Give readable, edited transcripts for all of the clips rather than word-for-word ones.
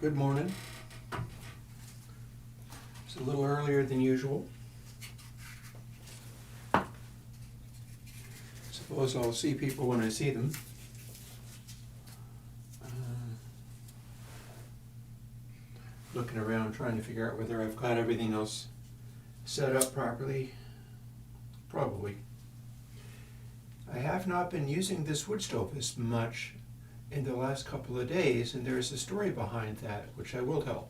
Good morning. It's a little earlier than usual. Suppose I'll see people when I see them. Looking around trying to figure out whether I've got everything else set up properly. Probably. I have not been using this wood stove as much in the last couple of days, and there's a story behind that, which I will tell.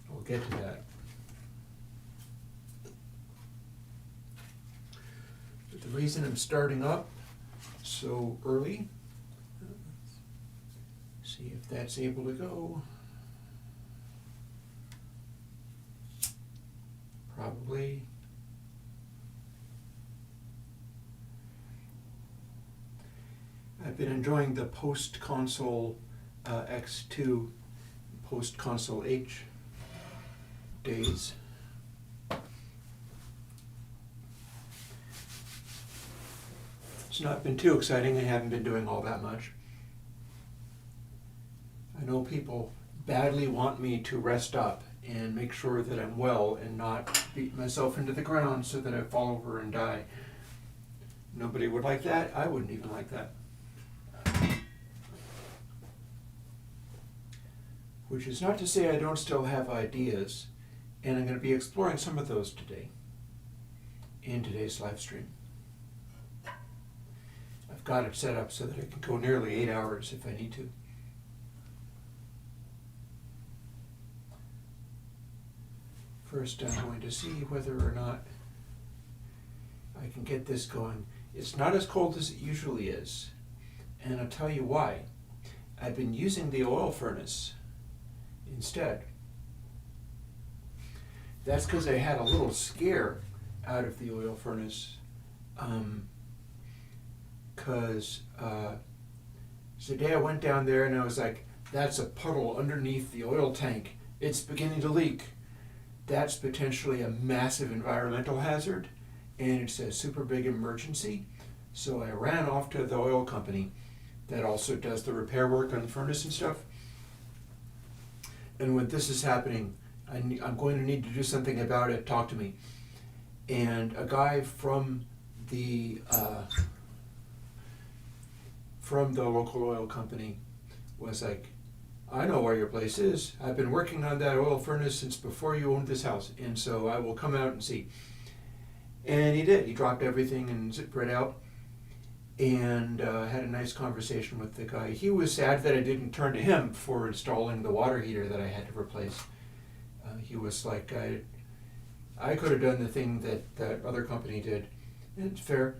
We'll get to that. But the reason I'm starting up so early, see if that's able to go. Probably. I've been enjoying the post-console X2, post-console H days. It's not been too exciting. I haven't been doing all that much. I know people badly want me to rest up and make sure that I'm well and not beat myself into the ground so that I fall over and die. Nobody would like that. I wouldn't even like that. Which is not to say I don't still have ideas, and I'm going to be exploring some of those today in today's live stream. I've got it set up so that I can go nearly 8 hours if I need to. First, I'm going to see whether or not I can get this going. It's not as cold as it usually is, and I'll tell you why. I've been using the oil furnace instead. That's because I had a little scare out of the oil furnace, because the day I went down there and I was like, that's a puddle underneath the oil tank. It's beginning to leak. That's potentially a massive environmental hazard, and it's a super big emergency. So I ran off to the oil company that also does the repair work on the furnace and stuff. And when this is happening, I'm going to need to do something about it. Talk to me. And a guy from the local oil company was like, I know where your place is. I've been working on that oil furnace since before you owned this house, and so I will come out and see. And he did. He dropped everything and zipped right out, and had a nice conversation with the guy. He was sad that I didn't turn to him for installing the water heater that I had to replace. He was like, I could have done the thing that that other company did. And it's fair.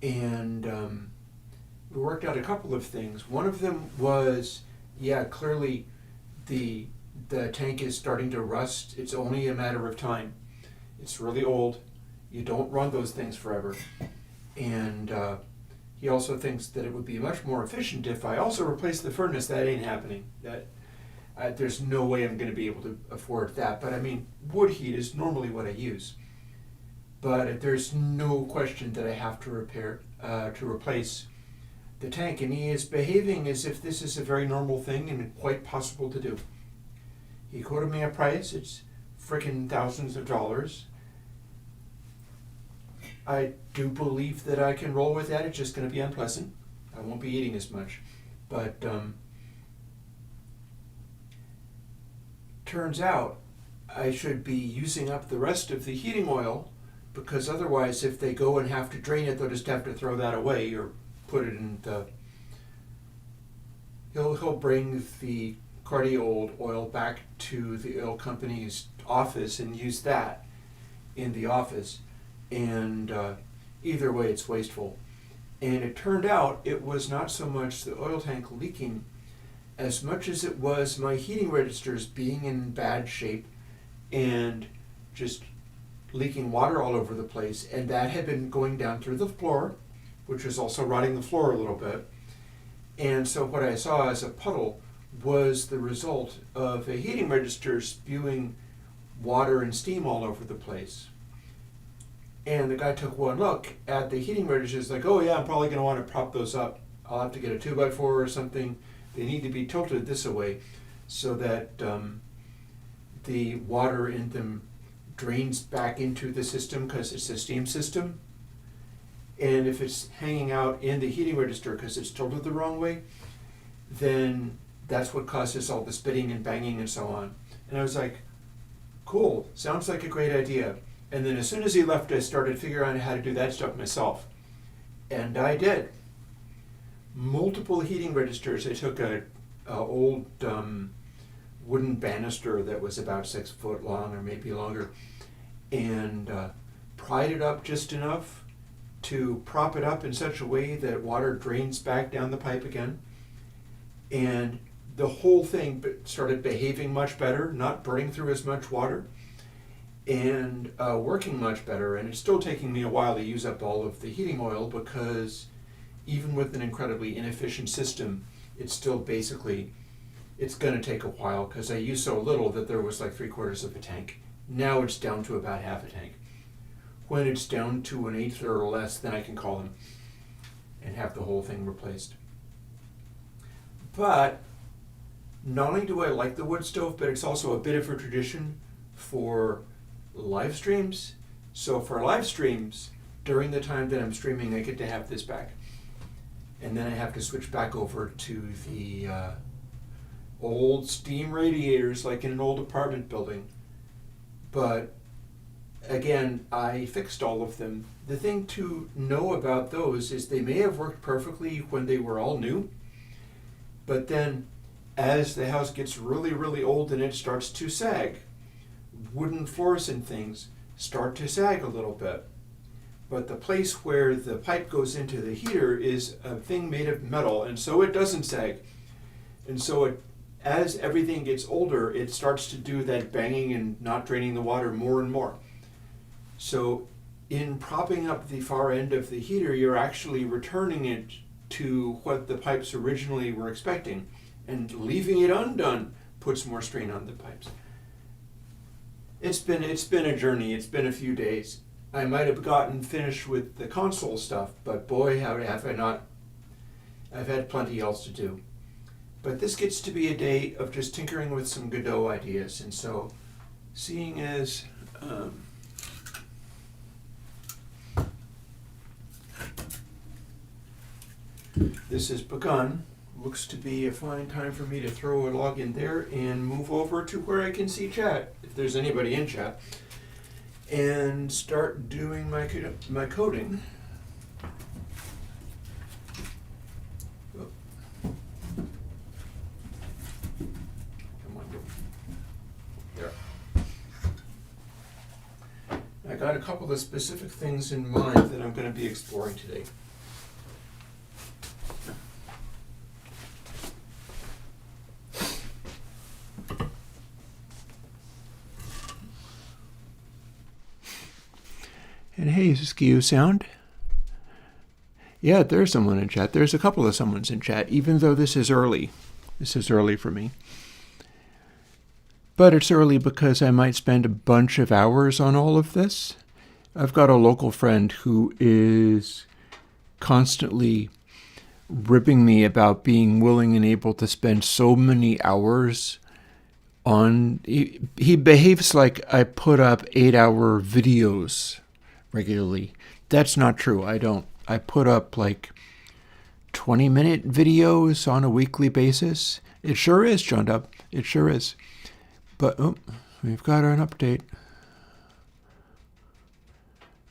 And we worked out a couple of things. One of them was, yeah, clearly the tank is starting to rust. It's only a matter of time. It's really old. You don't run those things forever. And he also thinks that it would be much more efficient if I also replace the furnace. That ain't happening. There's no way I'm going to be able to afford that. But I mean, wood heat is normally what I use. But there's no question that I have to replace the tank, and he is behaving as if this is a very normal thing and quite possible to do. He quoted me a price. It's frickin' thousands of dollars. I do believe that I can roll with that. It's just going to be unpleasant. I won't be eating as much. But turns out I should be using up the rest of the heating oil, because otherwise if they go and have to drain it, they'll just have to throw that away or put it in the... He'll bring the cruddy old oil back to the oil company's office and use that in the office. And either way, it's wasteful. And it turned out it was not so much the oil tank leaking as much as it was my heating registers being in bad shape and just leaking water all over the place. And that had been going down through the floor, which was also rotting the floor a little bit. And so what I saw as a puddle was the result of a heating register spewing water and steam all over the place. And the guy took one look at the heating registers, like, oh yeah, I'm probably going to want to prop those up. I'll have to get a 2x4 or something. They need to be tilted this way so that the water in them drains back into the system because it's a steam system. And if it's hanging out in the heating register because it's tilted the wrong way, then that's what causes all the spitting and banging and so on. And I was like, cool, sounds like a great idea. And then as soon as he left, I started figuring out how to do that stuff myself. And I did. Multiple heating registers. I took a old wooden banister that was about 6 foot long or maybe longer and pried it up just enough to prop it up in such a way that water drains back down the pipe again. And the whole thing started behaving much better, not burning through as much water, and working much better. And it's still taking me a while to use up all of the heating oil because even with an incredibly inefficient system, it's still basically, it's going to take a while because I used so little that there was like 3/4 of a tank. Now it's down to about half a tank. When it's down to an 1/8 or less, then I can call them and have the whole thing replaced. But not only do I like the wood stove, but it's also a bit of a tradition for live streams. So for live streams, during the time that I'm streaming, I get to have this back. And then I have to switch back over to the old steam radiators like in an old apartment building. But again, I fixed all of them. The thing to know about those is they may have worked perfectly when they were all new, but then as the house gets really, really old and it starts to sag, wooden floors and things start to sag a little bit. But the place where the pipe goes into the heater is a thing made of metal, and so it doesn't sag. And so as everything gets older, it starts to do that banging and not draining the water more and more. So in propping up the far end of the heater, you're actually returning it to what the pipes originally were expecting, and leaving it undone puts more strain on the pipes. It's been a journey. It's been a few days. I might have gotten finished with the console stuff, but boy, how have I not. I've had plenty else to do. But this gets to be a day of just tinkering with some Godot ideas, and so seeing as this has begun, looks to be a fine time for me to throw a log in there and move over to where I can see chat, if there's anybody in chat, and start doing my coding. Oh. Come on, go. There. I got a couple of specific things in mind that I'm going to be exploring today. And hey, Skew Sound. Yeah, there's someone in chat. There's a couple of someone's in chat, even though this is early. This is early for me. But it's early because I might spend a bunch of hours on all of this. I've got a local friend who is constantly ribbing me about being willing and able to spend so many hours on... He behaves like I put up 8-hour videos regularly. That's not true. I don't. I put up like 20-minute videos on a weekly basis. It sure is, John Dub. It sure is. But we've got an update.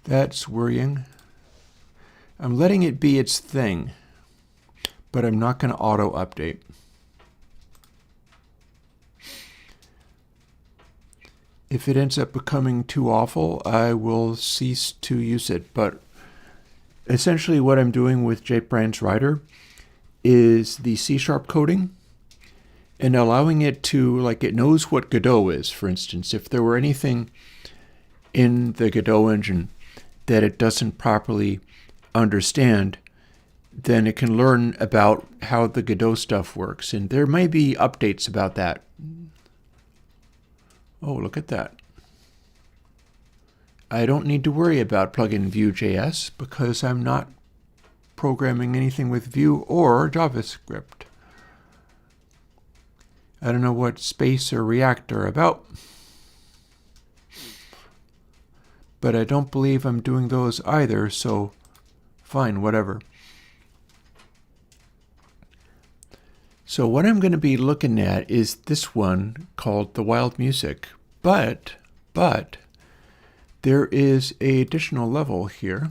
That's worrying. I'm letting it be its thing, but I'm not going to auto update. If it ends up becoming too awful, I will cease to use it. But essentially what I'm doing with JetBrains Writer is the C# coding and allowing it to, like, it knows what Godot is, for instance. If there were anything in the Godot engine that it doesn't properly understand, then it can learn about how the Godot stuff works. And there may be updates about that. Oh, look at that. I don't need to worry about plugin Vue.js because I'm not programming anything with Vue or JavaScript. I don't know what Space or React are about, but I don't believe I'm doing those either, so fine, whatever. So what I'm going to be looking at is this one called the Wild Music, but there is an additional level here.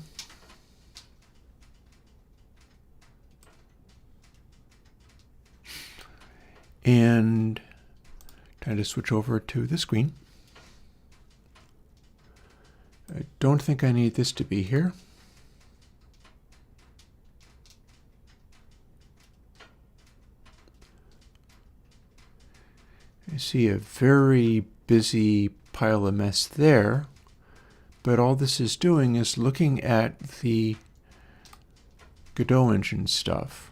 And trying to switch over to the screen. I don't think I need this to be here. I see a very busy pile of mess there, but all this is doing is looking at the Godot engine stuff.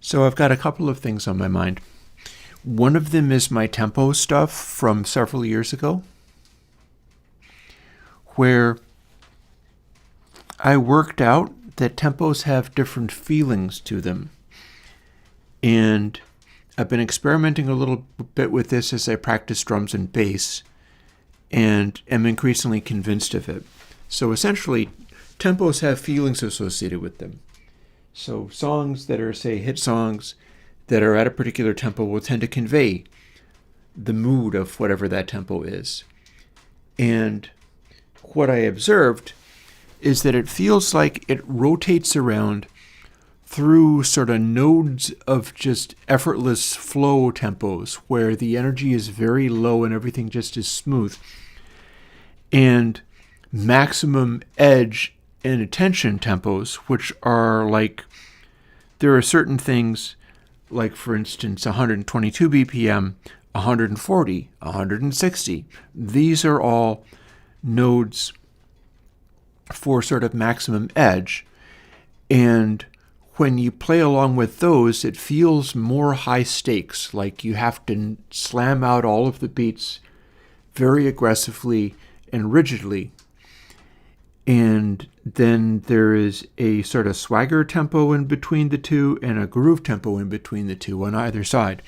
So I've got a couple of things on my mind. One of them is my tempo stuff from several years ago, where I worked out that tempos have different feelings to them. And I've been experimenting a little bit with this as I practice drums and bass, and am increasingly convinced of it. So essentially, tempos have feelings associated with them. So songs that are, say, hit songs that are at a particular tempo will tend to convey the mood of whatever that tempo is. And what I observed is that it feels like it rotates around through sort of nodes of just effortless flow tempos where the energy is very low and everything just is smooth, and maximum edge and attention tempos, which are like, there are certain things like, for instance, 122 BPM, 140, 160. These are all nodes for sort of maximum edge. And when you play along with those, it feels more high stakes, like you have to slam out all of the beats very aggressively and rigidly. And then there is a sort of swagger tempo in between the two and a groove tempo in between the two on either side.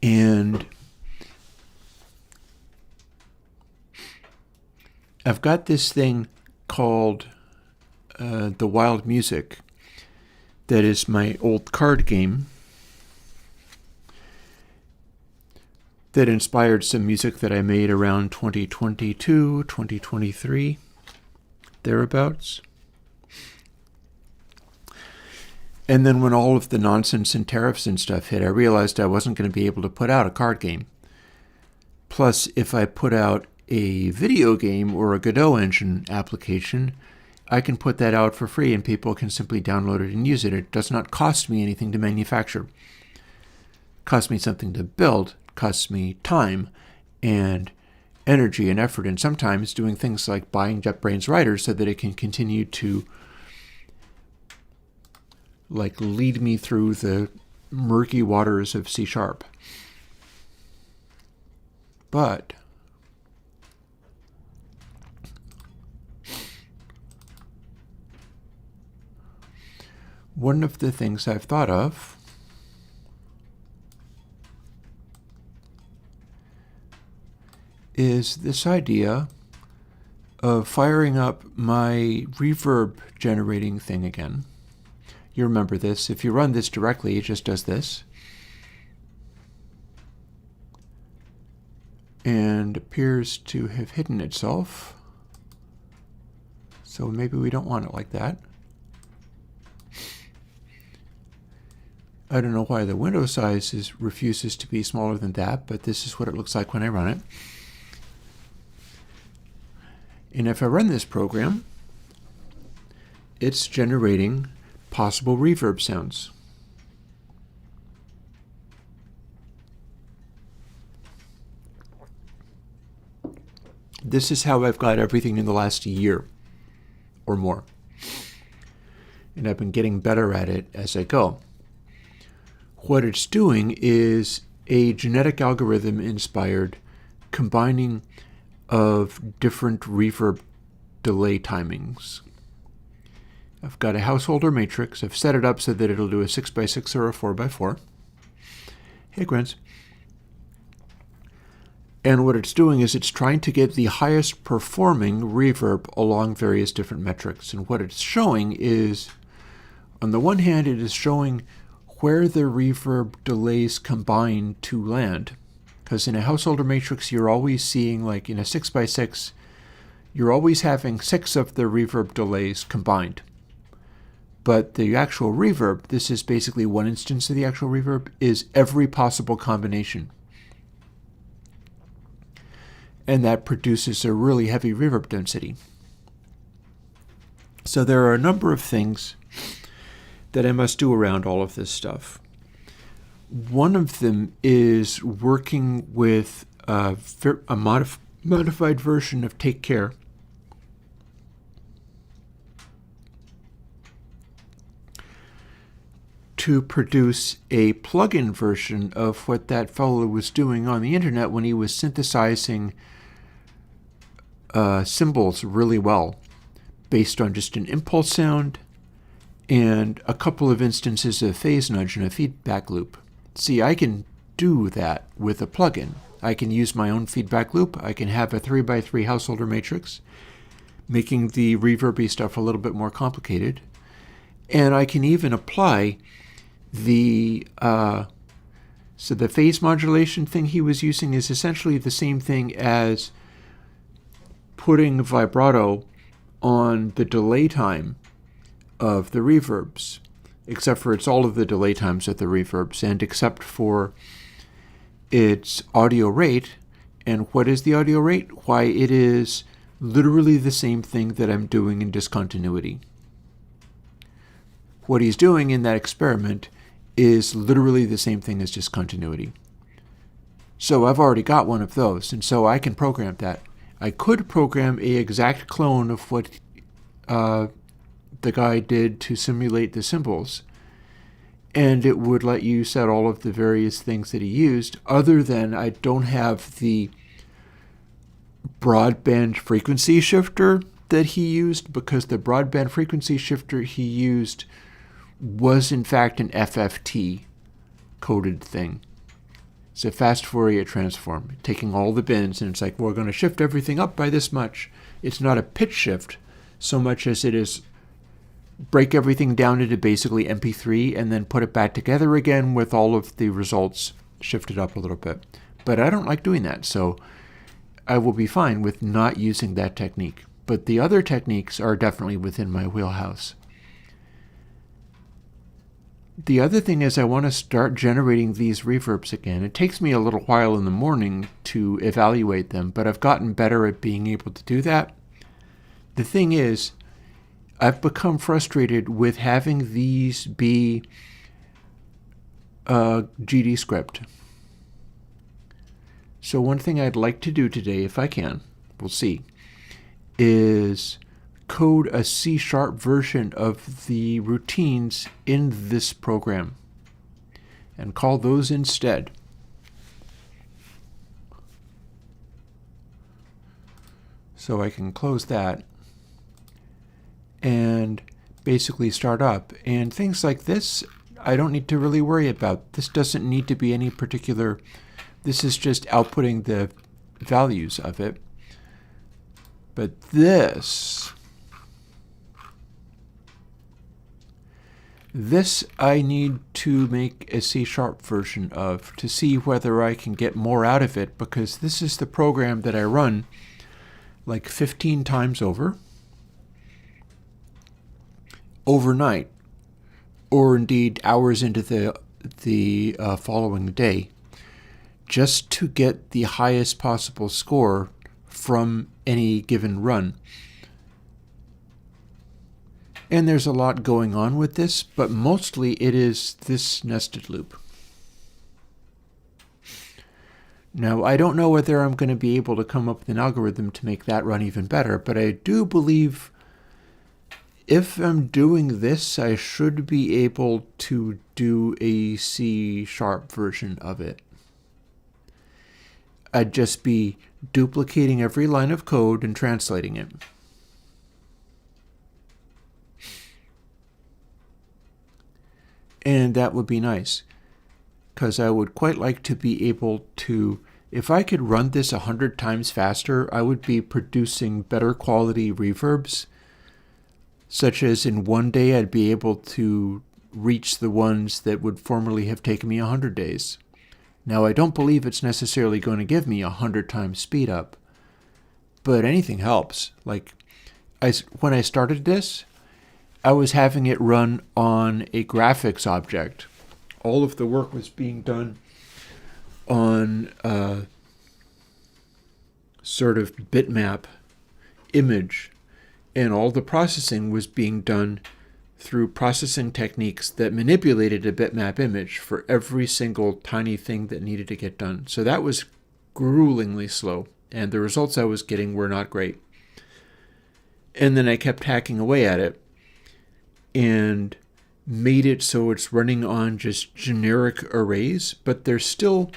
And I've got this thing called the Wild Music that is my old card game that inspired some music that I made around 2022, 2023, thereabouts. And then when all of the nonsense and tariffs and stuff hit, I realized I wasn't going to be able to put out a card game. Plus, if I put out a video game or a Godot engine application, I can put that out for free and people can simply download it and use it. It does not cost me anything to manufacture. It costs me something to build. Costs me time and energy and effort, and sometimes doing things like buying JetBrains writers so that it can continue to like lead me through the murky waters of C#. But one of the things I've thought of is this idea of firing up my reverb generating thing again. You remember this. If you run this directly, it just does this. And appears to have hidden itself. So maybe we don't want it like that. I don't know why the window size refuses to be smaller than that, but this is what it looks like when I run it. And if I run this program, it's generating possible reverb sounds. This is how I've got everything in the last year or more. And I've been getting better at it as I go. What it's doing is a genetic algorithm inspired combining of different reverb delay timings. I've got a householder matrix. I've set it up so that it'll do a 6x6 or a 4x4. Hey, Grants. And what it's doing is it's trying to get the highest performing reverb along various different metrics. And what it's showing is, on the one hand, it is showing where the reverb delays combine to land. Because in a householder matrix, you're always seeing, like in a 6x6, you're always having 6 of the reverb delays combined. But the actual reverb, this is basically one instance of the actual reverb, is every possible combination. And that produces a really heavy reverb density. So there are a number of things that I must do around all of this stuff. One of them is working with a modified version of Take Care. To produce a plug-in version of what that fellow was doing on the internet when he was synthesizing cymbals really well, based on just an impulse sound and a couple of instances of phase nudge and a feedback loop. See, I can do that with a plugin. I can use my own feedback loop. I can have a 3x3 householder matrix, making the reverby stuff a little bit more complicated. And I can even apply the so the phase modulation thing he was using is essentially the same thing as putting vibrato on the delay time of the reverbs, except for it's all of the delay times of the reverbs, and except for its audio rate. And what is the audio rate? Why, it is literally the same thing that I'm doing in discontinuity. What he's doing in that experiment is literally the same thing as discontinuity. So I've already got one of those, and so I can program that. I could program an exact clone of what the guy did to simulate the cymbals, and it would let you set all of the various things that he used, other than I don't have the broadband frequency shifter that he used, because the broadband frequency shifter he used was in fact an FFT coded thing. It's a fast Fourier transform, taking all the bins, and it's like, we're going to shift everything up by this much. It's not a pitch shift so much as it is break everything down into basically MP3 and then put it back together again with all of the results shifted up a little bit. But I don't like doing that, so I will be fine with not using that technique. But the other techniques are definitely within my wheelhouse. The other thing is I want to start generating these reverbs again. It takes me a little while in the morning to evaluate them, but I've gotten better at being able to do that. The thing is, I've become frustrated with having these be GD script. So one thing I'd like to do today, if I can, we'll see, is code a C# version of the routines in this program and call those instead. So I can close that and basically start up. And things like this, I don't need to really worry about. This doesn't need to be any particular, this is just outputting the values of it. But this I need to make a C# version of to see whether I can get more out of it, because this is the program that I run like 15 times overnight, or indeed hours into the following day, just to get the highest possible score from any given run. And there's a lot going on with this, but mostly it is this nested loop. Now, I don't know whether I'm going to be able to come up with an algorithm to make that run even better, but I do believe if I'm doing this, I should be able to do a C# version of it. I'd just be duplicating every line of code and translating it. And that would be nice, because I would quite like to be able to, if I could run this 100 times faster, I would be producing better quality reverbs, such as in one day I'd be able to reach the ones that would formerly have taken me 100 days. Now, I don't believe it's necessarily going to give me 100 times speed up, but anything helps. Like, when I started this, I was having it run on a graphics object. All of the work was being done on a sort of bitmap image, and all the processing was being done through processing techniques that manipulated a bitmap image for every single tiny thing that needed to get done. So that was gruelingly slow, and the results I was getting were not great. And then I kept hacking away at it and made it so it's running on just generic arrays, but they're still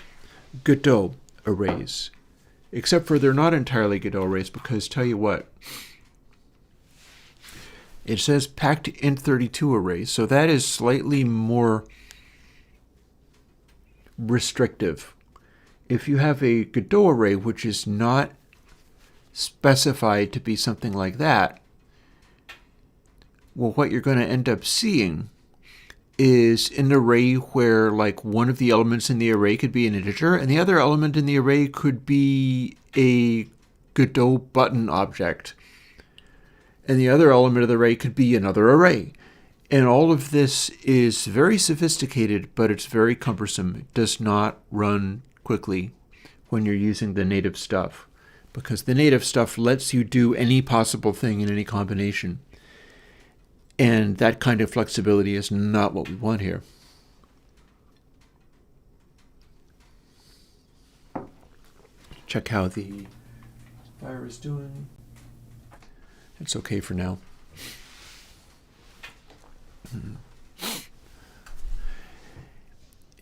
Godot arrays, except for they're not entirely Godot arrays, because tell you what, it says packed int32 arrays, so that is slightly more restrictive. If you have a Godot array which is not specified to be something like that, well, what you're going to end up seeing is an array where like one of the elements in the array could be an integer and the other element in the array could be a Godot button object. And the other element of the array could be another array. And all of this is very sophisticated, but it's very cumbersome. It does not run quickly when you're using the native stuff, because the native stuff lets you do any possible thing in any combination. And that kind of flexibility is not what we want here. Check how the fire is doing. It's okay for now.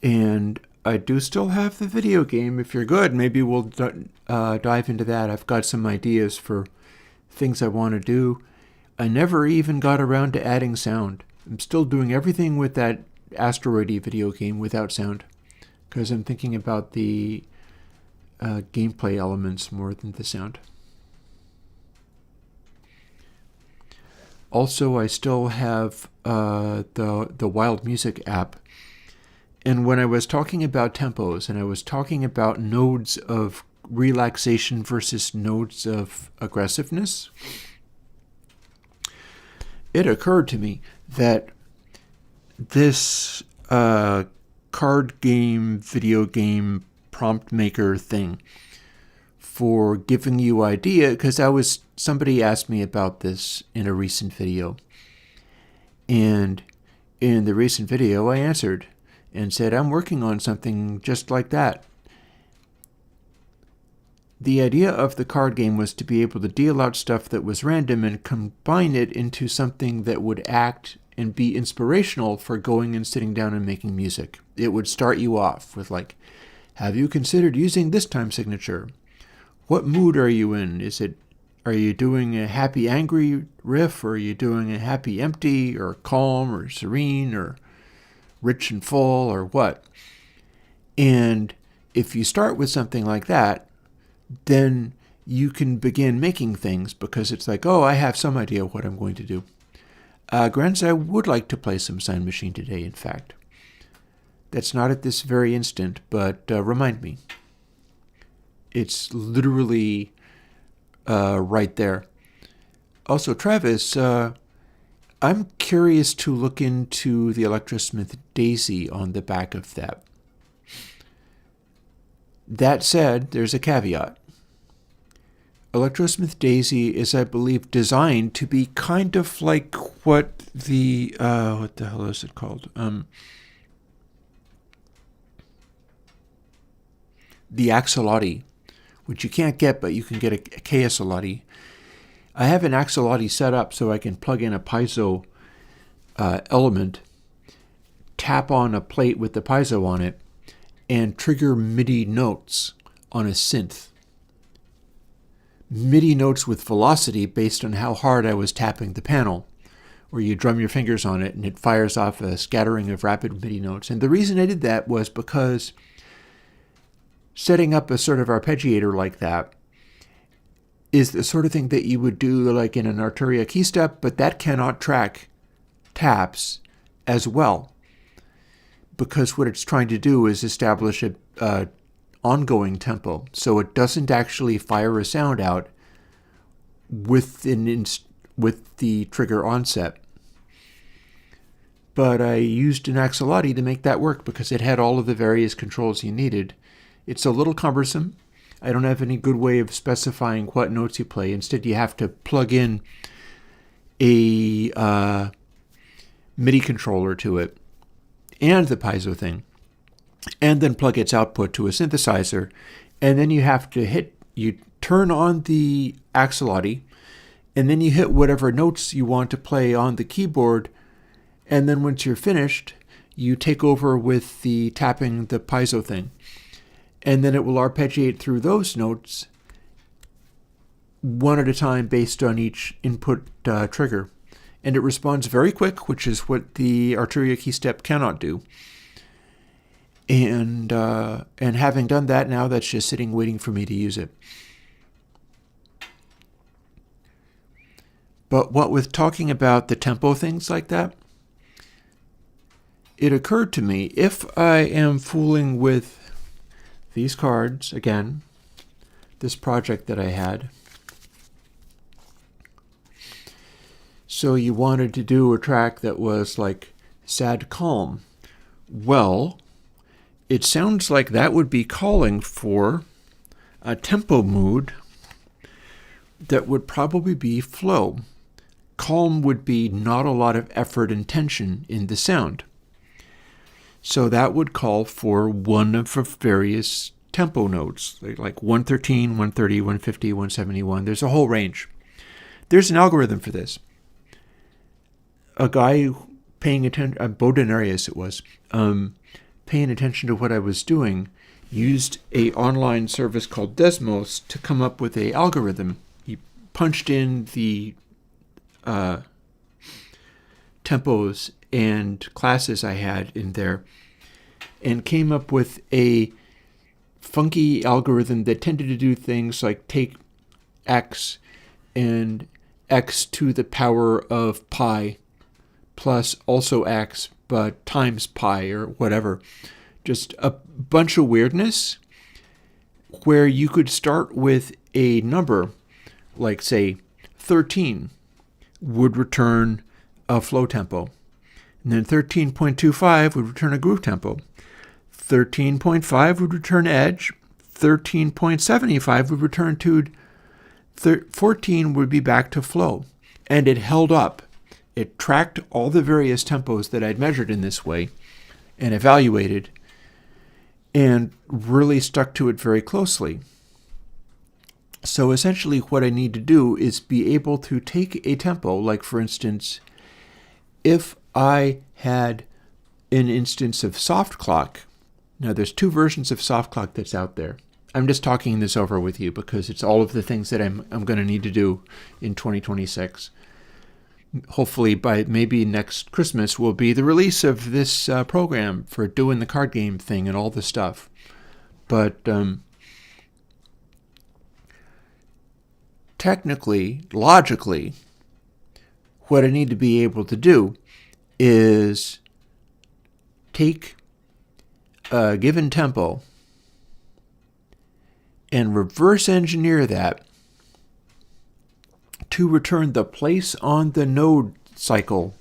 And I do still have the video game. If you're good, maybe we'll dive into that. I've got some ideas for things I want to do. I never even got around to adding sound. I'm still doing everything with that asteroidy video game without sound, because I'm thinking about the gameplay elements more than the sound. Also, I still have the Wild Music app. And when I was talking about tempos and I was talking about nodes of relaxation versus nodes of aggressiveness, it occurred to me that this card game, video game prompt maker thing for giving you idea, because somebody asked me about this in a recent video. And in the recent video, I answered and said, I'm working on something just like that. The idea of the card game was to be able to deal out stuff that was random and combine it into something that would act and be inspirational for going and sitting down and making music. It would start you off with like, have you considered using this time signature? What mood are you in? Are you doing a happy angry riff, or are you doing a happy empty, or calm, or serene, or rich and full, or what? And if you start with something like that, then you can begin making things, because it's like, oh, I have some idea of what I'm going to do. Granted, I would like to play some Sound Machine today, in fact. That's not at this very instant, but remind me. It's literally right there. Also, Travis, I'm curious to look into the Electrosmith Daisy on the back of that. That said, there's a caveat. Electrosmith Daisy is, I believe, designed to be kind of like what the, what the hell is it called? The Axolotl, which you can't get, but you can get a KSLotl. I have an Axolotl set up so I can plug in a piezo element, tap on a plate with the piezo on it, and trigger MIDI notes on a synth. MIDI notes with velocity based on how hard I was tapping the panel, where you drum your fingers on it and it fires off a scattering of rapid MIDI notes. And the reason I did that was because setting up a sort of arpeggiator like that is the sort of thing that you would do like in an Arturia keystep, but that cannot track taps as well, because what it's trying to do is establish a ongoing tempo. So it doesn't actually fire a sound out with the trigger onset. But I used an Axolotl to make that work because it had all of the various controls you needed. It's a little cumbersome. I don't have any good way of specifying what notes you play. Instead, you have to plug in a MIDI controller to it and the piezo thing, and then plug its output to a synthesizer. And then you have to you turn on the Axolotl, and then you hit whatever notes you want to play on the keyboard. And then once you're finished, you take over with the tapping the piezo thing. And then it will arpeggiate through those notes one at a time based on each input trigger. And it responds very quick, which is what the Arturia keystep cannot do. And having done that, now that's just sitting waiting for me to use it. But what with talking about the tempo things like that, it occurred to me, if I am fooling with these cards, again, this project that I had, so you wanted to do a track that was like sad calm, well, it sounds like that would be calling for a tempo mood that would probably be flow. Calm would be not a lot of effort and tension in the sound. So that would call for one of the various tempo notes, like 113, 130, 150, 171. There's a whole range. There's an algorithm for this. A guy paying attention, Bodinarius it was, paying attention to what I was doing, used a online service called Desmos to come up with an algorithm. He punched in the tempos and classes I had in there, and came up with a funky algorithm that tended to do things like take x and x to the power of pi plus also x, but times pi or whatever. Just a bunch of weirdness where you could start with a number like, say, 13 would return a flow tempo. And then 13.25 would return a groove tempo. 13.5 would return edge. 13.75 would return to 14 would be back to flow. And it held up. It tracked all the various tempos that I'd measured in this way and evaluated and really stuck to it very closely. So essentially what I need to do is be able to take a tempo, like for instance, if I had an instance of soft clock. Now there's two versions of soft clock that's out there. I'm just talking this over with you because it's all of the things that I'm going to need to do in 2026. Hopefully by maybe next Christmas will be the release of this program for doing the card game thing and all the stuff. But technically, logically, what I need to be able to do is take a given tempo and reverse engineer that to return the place on the node cycle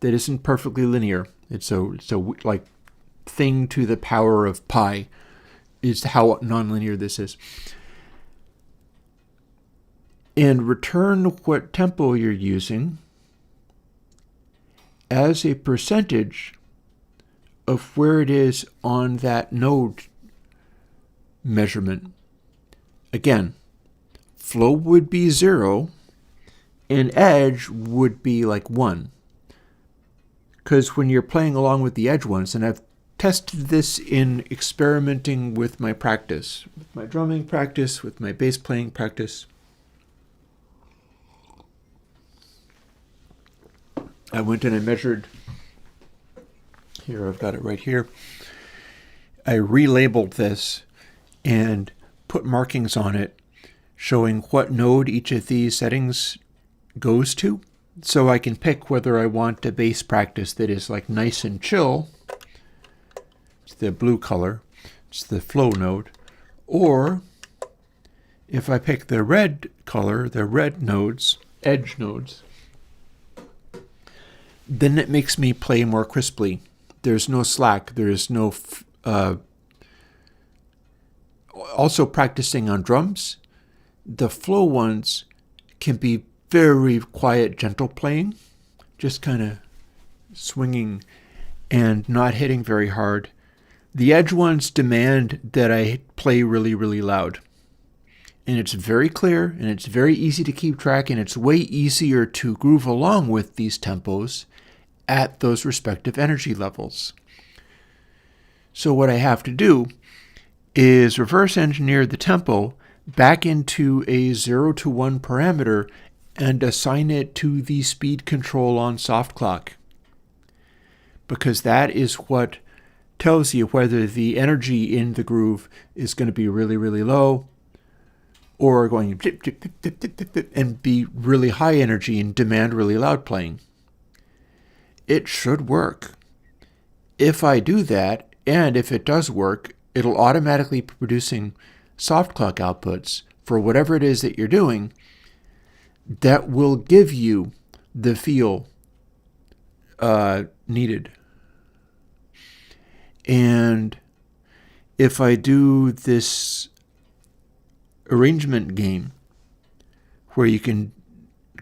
that isn't perfectly linear. It's a like thing to the power of pi is how nonlinear this is. And return what tempo you're using as a percentage of where it is on that node measurement. Again, flow would be 0 and edge would be like 1. Because when you're playing along with the edge ones, and I've tested this in experimenting with my practice, with my drumming practice, with my bass playing practice. I went and I measured, here I've got it right here. I relabeled this and put markings on it showing what node each of these settings goes to. So I can pick whether I want a bass practice that is like nice and chill. It's the blue color. It's the flow node. Or if I pick the red color, the red nodes, edge nodes, then it makes me play more crisply. There's no slack. There's no... Also practicing on drums, the flow ones can be very quiet, gentle playing, just kind of swinging and not hitting very hard. The edge ones demand that I play really, really loud. And it's very clear, and it's very easy to keep track, and it's way easier to groove along with these tempos at those respective energy levels. So what I have to do is reverse engineer the tempo back into a 0 to 1 parameter and assign it to the speed control on soft clock. Because that is what tells you whether the energy in the groove is going to be really, really low or going dip, dip, dip, dip, dip, dip, dip, and be really high energy and demand really loud playing. It should work. If I do that, and if it does work, it'll automatically be producing soft clock outputs for whatever it is that you're doing that will give you the feel needed. And if I do this arrangement game where you can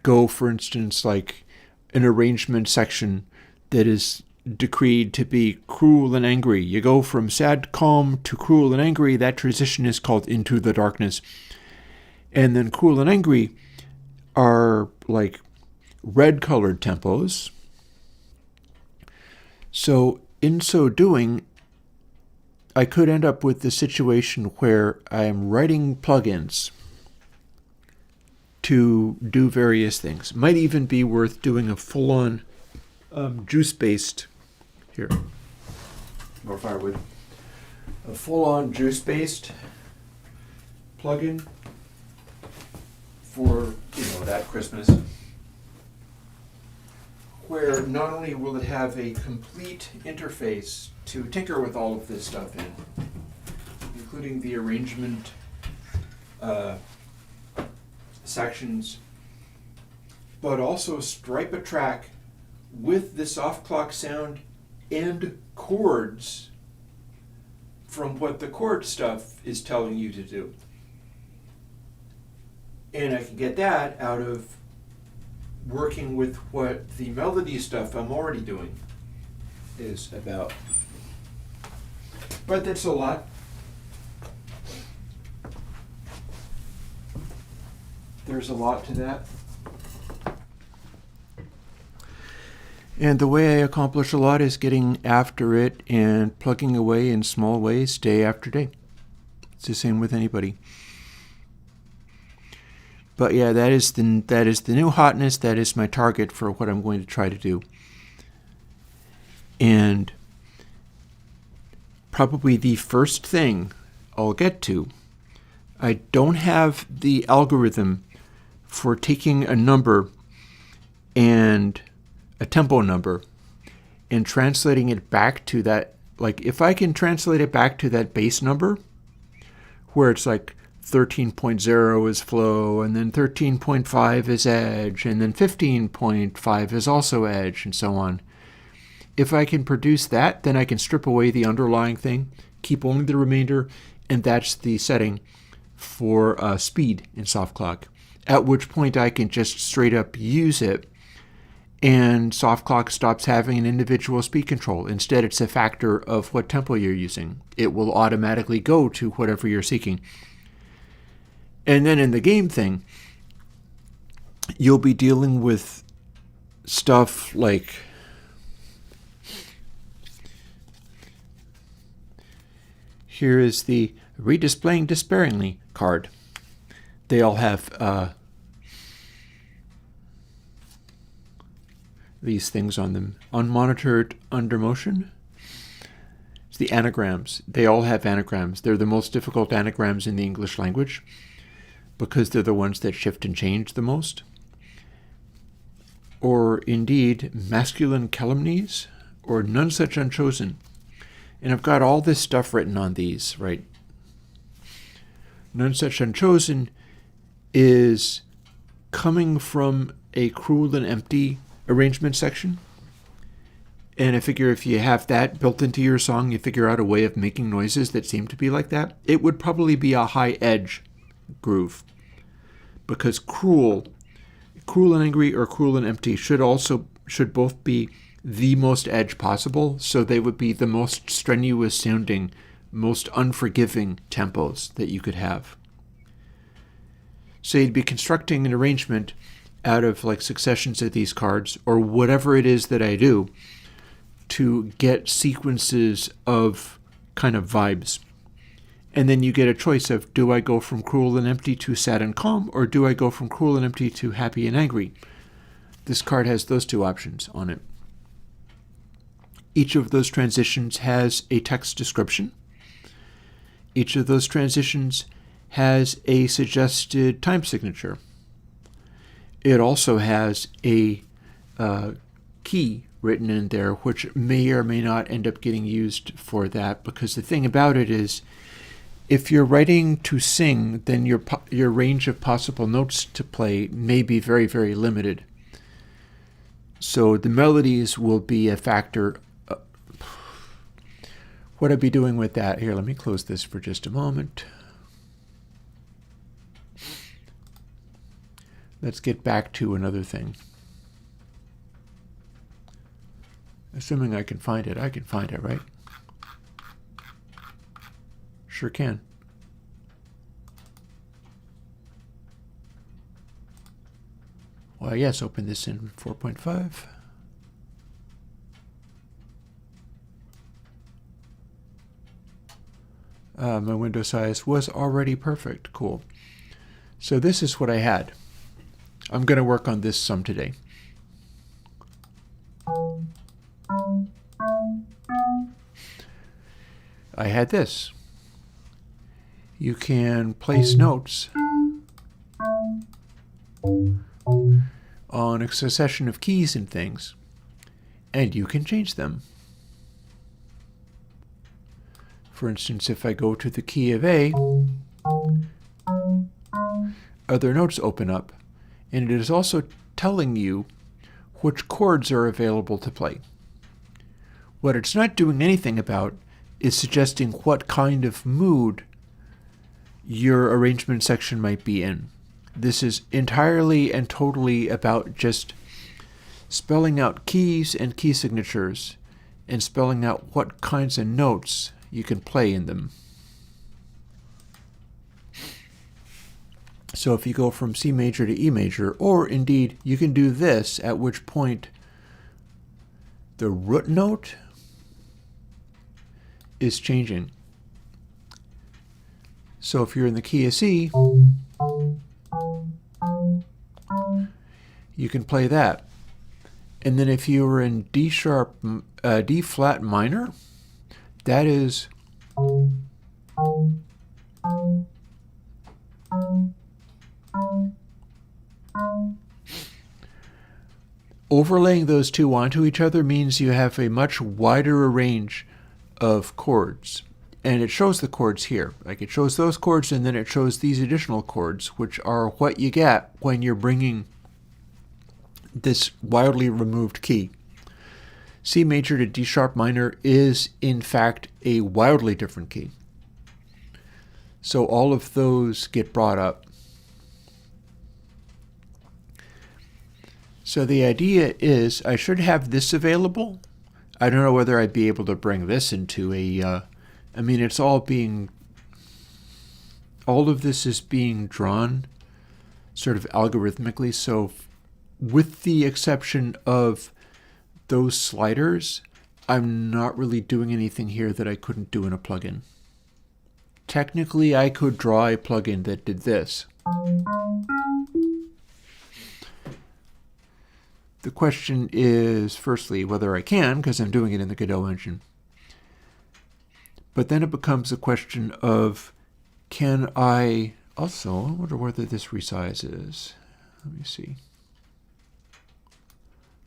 go, for instance, like an arrangement section that is decreed to be cruel and angry. You go from sad, calm to cruel and angry. That transition is called Into the Darkness. And then cruel and angry are like red colored tempos. So in so doing, I could end up with the situation where I am writing plugins to do various things. Might even be worth doing a full-on juice-based, here, more firewood, a full-on juice-based plugin for, that Christmas, where not only will it have a complete interface to tinker with all of this stuff in, including the arrangement sections, but also stripe a track with the soft clock sound and chords from what the chord stuff is telling you to do. And I can get that out of working with what the melody stuff I'm already doing is about. But that's a lot. There's a lot to that. And the way I accomplish a lot is getting after it and plugging away in small ways day after day. It's the same with anybody. But yeah, that is the new hotness. That is my target for what I'm going to try to do. And probably the first thing I'll get to, I don't have the algorithm for taking a number and a tempo number and translating it back to that. Like if I can translate it back to that base number where it's like 13.0 is flow, and then 13.5 is edge, and then 15.5 is also edge, and so on. If I can produce that, then I can strip away the underlying thing, keep only the remainder, and that's the setting for speed in soft clock, at which point I can just straight up use it, and soft clock stops having an individual speed control. Instead, it's a factor of what tempo you're using. It will automatically go to whatever you're seeking. And then in the game thing, you'll be dealing with stuff like Here is the Redisplaying Despairingly card. They all have these things on them. Unmonitored under motion. It's the anagrams. They all have anagrams. They're the most difficult anagrams in the English language because they're the ones that shift and change the most. Or indeed, masculine calumnies, or none such unchosen. And I've got all this stuff written on these, right? None such unchosen is coming from a cruel and empty arrangement section. And I figure if you have that built into your song, you figure out a way of making noises that seem to be like that, it would probably be a high edge groove. Because cruel and angry or cruel and empty should both be the most edge possible, so they would be the most strenuous sounding, most unforgiving tempos that you could have. So you'd be constructing an arrangement out of like successions of these cards, or whatever it is that I do, to get sequences of kind of vibes. And then you get a choice of, do I go from cruel and empty to sad and calm, or do I go from cruel and empty to happy and angry? This card has those two options on it. Each of those transitions has a text description. Each of those transitions has a suggested time signature. It also has a key written in there, which may or may not end up getting used for that, because the thing about it is, if you're writing to sing, then your range of possible notes to play may be very, very limited. So the melodies will be a factor. What I'd be doing with that, here, let me close this for just a moment. Let's get back to another thing. Assuming I can find it. I can find it, right? Sure can. Why, yes, open this in 4.5. My window size was already perfect. Cool. So this is what I had. I'm going to work on this some today. I had this. You can place notes on a succession of keys and things, and you can change them. For instance, if I go to the key of A, other notes open up, and it is also telling you which chords are available to play. What it's not doing anything about is suggesting what kind of mood your arrangement section might be in. This is entirely and totally about just spelling out keys and key signatures and spelling out what kinds of notes you can play in them. So if you go from C major to E major, or indeed you can do this, at which point the root note is changing. So if you're in the key of C, you can play that. And then if you were in D sharp, D flat minor, that is overlaying those two onto each other means you have a much wider range of chords. And it shows the chords here. Like it shows those chords, and then it shows these additional chords, which are what you get when you're bringing this wildly removed key. C major to D sharp minor is, in fact, a wildly different key. So all of those get brought up. So the idea is I should have this available. I don't know whether I'd be able to bring this into a, I mean, it's all of this is being drawn sort of algorithmically. So with the exception of those sliders, I'm not really doing anything here that I couldn't do in a plugin. technically I could draw a plugin that did this. The question is, firstly, whether I can, because I'm doing it in the Godot engine. But then it becomes a question of, can I also, I wonder whether this resizes. Let me see.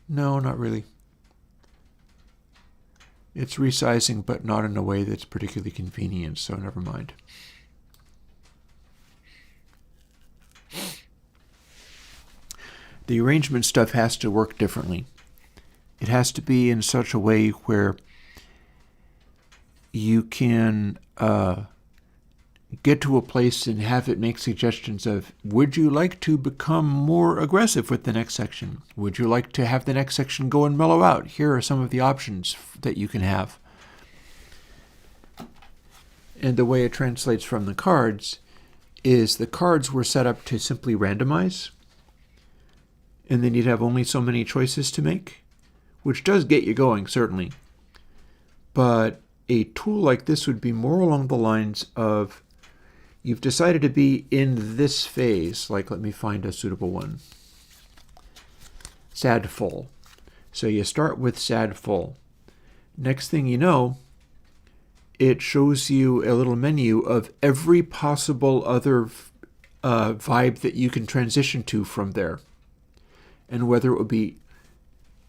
No, not really. It's resizing, but not in a way that's particularly convenient, so never mind. The arrangement stuff has to work differently. It has to be in such a way where you can get to a place and have it make suggestions of, would you like to become more aggressive with the next section? Would you like to have the next section go and mellow out? Here are some of the options that you can have. And the way it translates from the cards is the cards were set up to simply randomize, and then you'd have only so many choices to make, which does get you going, certainly. But a tool like this would be more along the lines of, you've decided to be in this phase, like, let me find a suitable one. Sad full. So you start with sad full. Next thing you know, it shows you a little menu of every possible other vibe that you can transition to from there. And whether it would be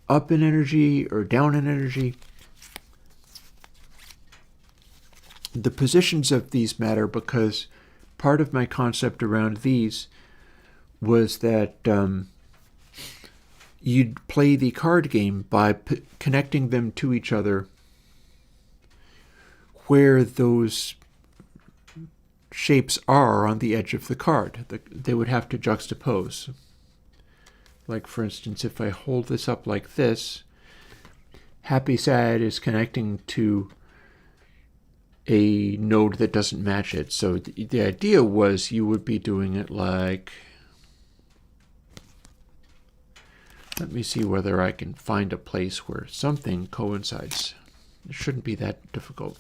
up in energy or down in energy. The positions of these matter because part of my concept around these was that you'd play the card game by connecting them to each other where those shapes are on the edge of the card. They would have to juxtapose. Like, for instance, if I hold this up like this, happy sad is connecting to a node that doesn't match it. So the idea was you would be doing it like, let me see whether I can find a place where something coincides. It shouldn't be that difficult.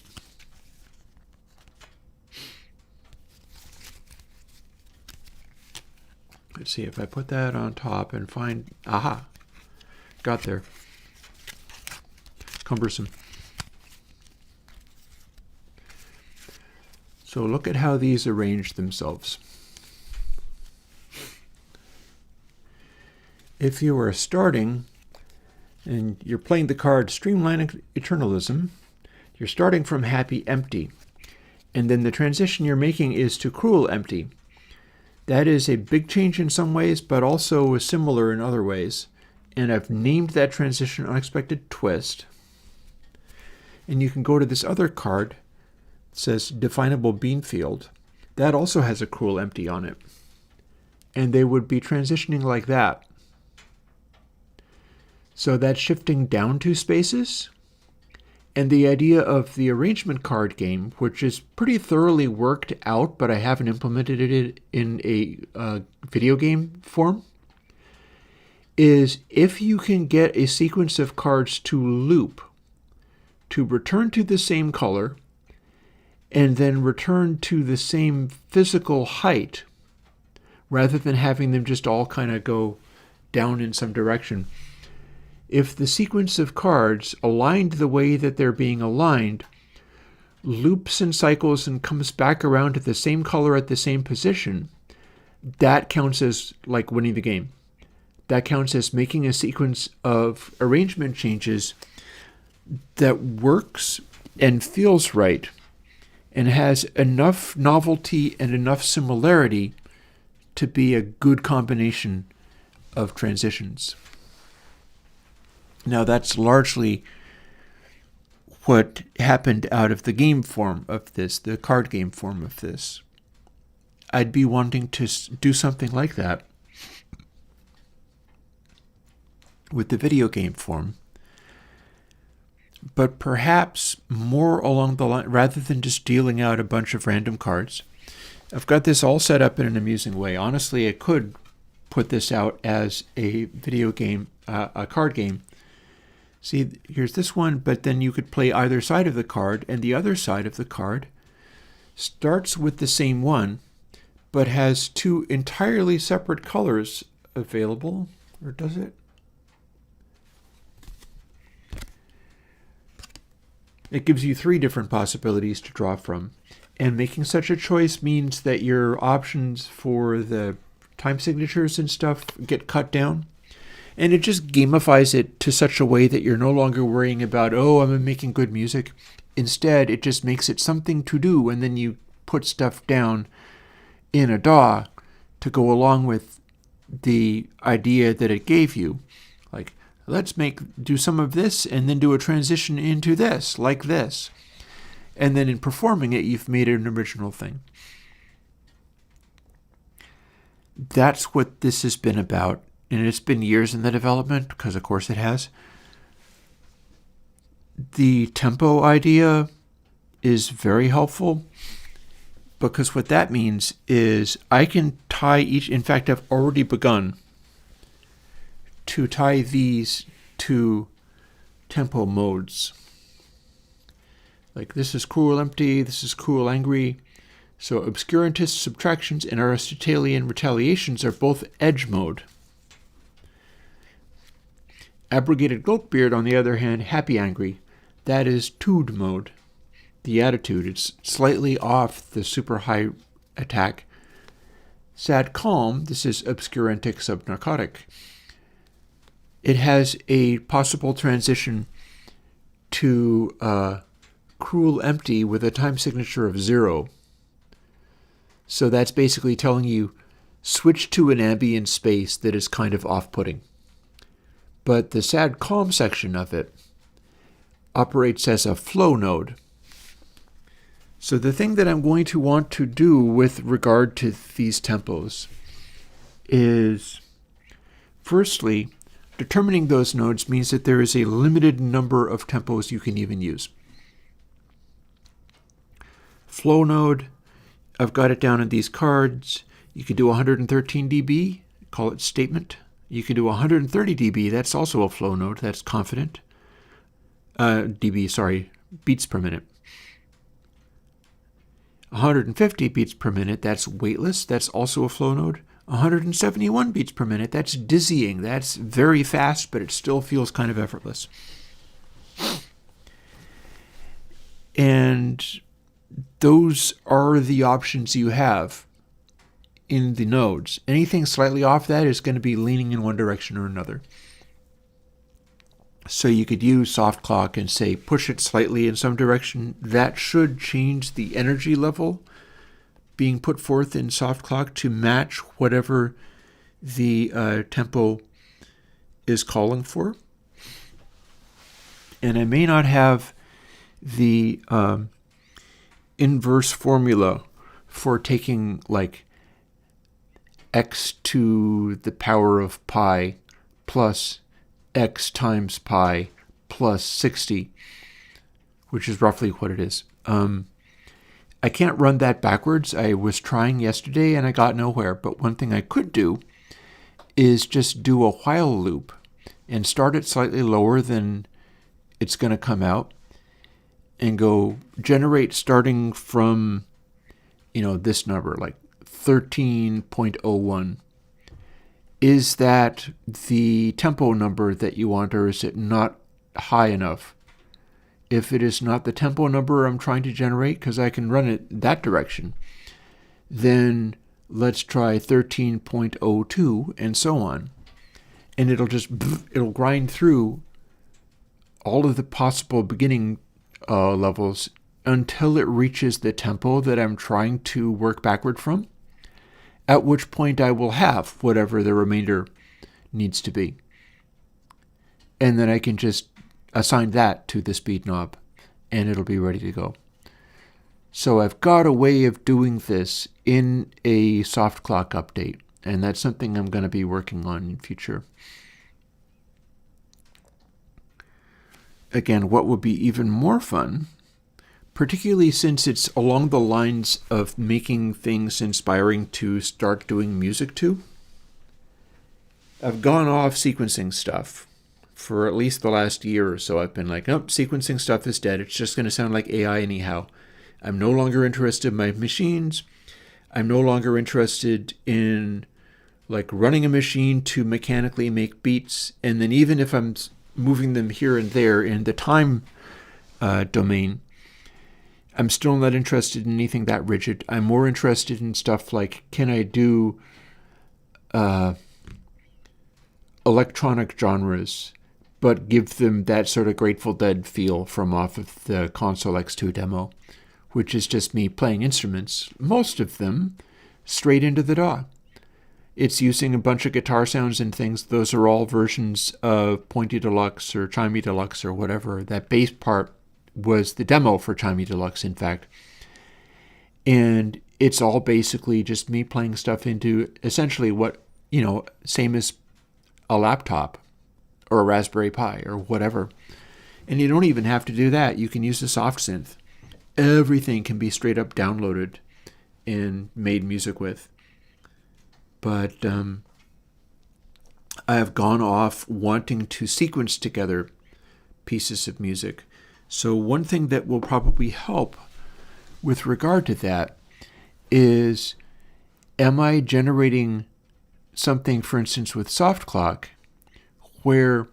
Let's see if I put that on top and find, aha, got there. Cumbersome. So look at how these arrange themselves. If you are starting and you're playing the card Streamline Eternalism, you're starting from happy empty. And then the transition you're making is to cruel empty. That is a big change in some ways, but also similar in other ways. And I've named that transition Unexpected Twist. And you can go to this other card. It says Definable Beanfield. That also has a cruel empty on it. And they would be transitioning like that. So that's shifting down 2 spaces. And the idea of the arrangement card game, which is pretty thoroughly worked out, but I haven't implemented it in a video game form, is if you can get a sequence of cards to loop, to return to the same color, and then return to the same physical height, rather than having them just all kind of go down in some direction. If the sequence of cards, aligned the way that they're being aligned, loops and cycles and comes back around to the same color at the same position, that counts as like winning the game. That counts as making a sequence of arrangement changes that works and feels right and has enough novelty and enough similarity to be a good combination of transitions. Now, that's largely what happened out of the game form of this, the card game form of this. I'd be wanting to do something like that with the video game form, but perhaps more along the line, rather than just dealing out a bunch of random cards. I've got this all set up in an amusing way. Honestly, I could put this out as a video game, a card game. See, here's this one, but then you could play either side of the card, and the other side of the card starts with the same one, but has two entirely separate colors available, or does it? It gives you three different possibilities to draw from. And making such a choice means that your options for the time signatures and stuff get cut down. And it just gamifies it to such a way that you're no longer worrying about, oh, I'm making good music. Instead, it just makes it something to do, and then you put stuff down in a DAW to go along with the idea that it gave you. Like, let's do some of this and then do a transition into this, like this. And then in performing it, you've made it an original thing. That's what this has been about. And it's been years in the development, because of course it has. The tempo idea is very helpful, because what that means is I can tie each, in fact, I've already begun to tie these to tempo modes. Like, this is cool empty, this is cool angry. So obscurantist subtractions and Aristotelian retaliations are both edge mode. Abrogated Goatbeard, on the other hand, happy angry. That is tude mode. The attitude, it's slightly off the super high attack. Sad calm, this is obscurantic subnarcotic. It has a possible transition to cruel empty with a time signature of 0. So that's basically telling you, switch to an ambient space that is kind of off-putting. But the sad calm section of it operates as a flow node. So the thing that I'm going to want to do with regard to these tempos is, firstly, determining those nodes means that there is a limited number of tempos you can even use. Flow node, I've got it down in these cards. You can do 113 dB, call it statement. You can do 130 dB, that's also a flow node, that's confident. Beats per minute. 150 beats per minute, that's weightless, that's also a flow node. 171 beats per minute, that's dizzying, that's very fast, but it still feels kind of effortless. And those are the options you have in the nodes. Anything slightly off that is going to be leaning in one direction or another. So you could use soft clock and say push it slightly in some direction. That should change the energy level being put forth in soft clock to match whatever the tempo is calling for. And I may not have the inverse formula for taking like x to the power of pi plus x times pi plus 60, which is roughly what it is. I can't run that backwards. I was trying yesterday and I got nowhere, but one thing I could do is just do a while loop and start it slightly lower than it's going to come out and go generate starting from, this number, like 13.01. Is that the tempo number that you want, or is it not high enough? If it is not the tempo number I'm trying to generate, because I can run it that direction, then let's try 13.02 and so on. And it'll grind through all of the possible beginning levels until it reaches the tempo that I'm trying to work backward from, at which point I will have whatever the remainder needs to be. And then I can just assign that to the speed knob, and it'll be ready to go. So I've got a way of doing this in a soft clock update, and that's something I'm going to be working on in future. Again, what would be even more fun, particularly since it's along the lines of making things inspiring to start doing music to, I've gone off sequencing stuff. For at least the last year or so, I've been like, nope, sequencing stuff is dead. It's just going to sound like AI anyhow. I'm no longer interested in my machines. I'm no longer interested in like running a machine to mechanically make beats. And then even if I'm moving them here and there in the time domain, I'm still not interested in anything that rigid. I'm more interested in stuff like, can I do electronic genres, but give them that sort of Grateful Dead feel from off of the Console X2 demo, which is just me playing instruments, most of them straight into the DAW. It's using a bunch of guitar sounds and things. Those are all versions of Pointy Deluxe or Chimey Deluxe or whatever. That bass part was the demo for Chimey Deluxe, in fact. And it's all basically just me playing stuff into essentially what, same as a laptop or a Raspberry Pi or whatever. And you don't even have to do that. You can use a soft synth. Everything can be straight up downloaded and made music with. But I have gone off wanting to sequence together pieces of music. So one thing that will probably help with regard to that is, am I generating something, for instance, with soft clock, where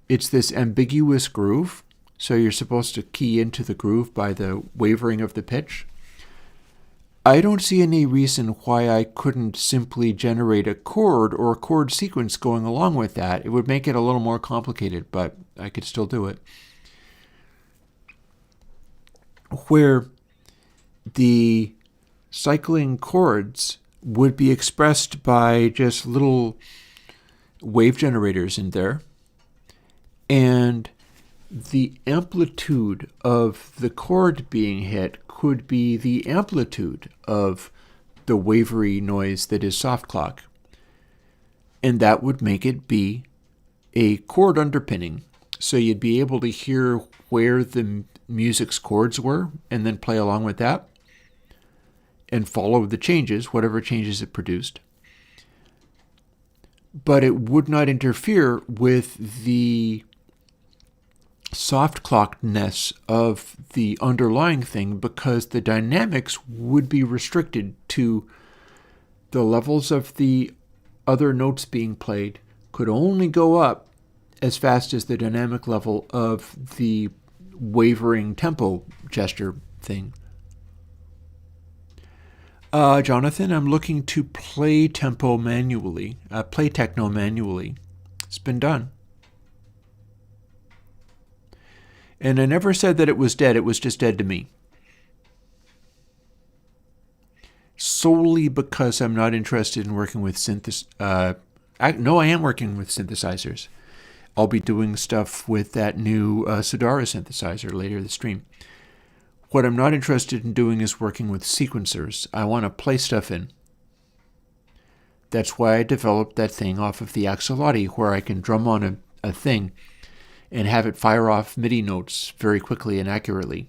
it's this ambiguous groove, so you're supposed to key into the groove by the wavering of the pitch? I don't see any reason why I couldn't simply generate a chord or a chord sequence going along with that. It would make it a little more complicated, but I could still do it. Where the cycling chords would be expressed by just little wave generators in there, and the amplitude of the chord being hit could be the amplitude of the wavery noise that is soft clock. And that would make it be a chord underpinning. So you'd be able to hear where the music's chords were and then play along with that and follow the changes, whatever changes it produced. But it would not interfere with the soft clockedness of the underlying thing, because the dynamics would be restricted to the levels of the other notes being played could only go up as fast as the dynamic level of the wavering tempo gesture thing. Jonathan, I'm looking to play tempo manually, play techno manually. It's been done. And I never said that it was dead. It was just dead to me. Solely because I'm not interested in working with I am working with synthesizers. I'll be doing stuff with that new Sudara synthesizer later this stream. What I'm not interested in doing is working with sequencers. I want to play stuff in. That's why I developed that thing off of the Axolotl, where I can drum on a thing and have it fire off MIDI notes very quickly and accurately.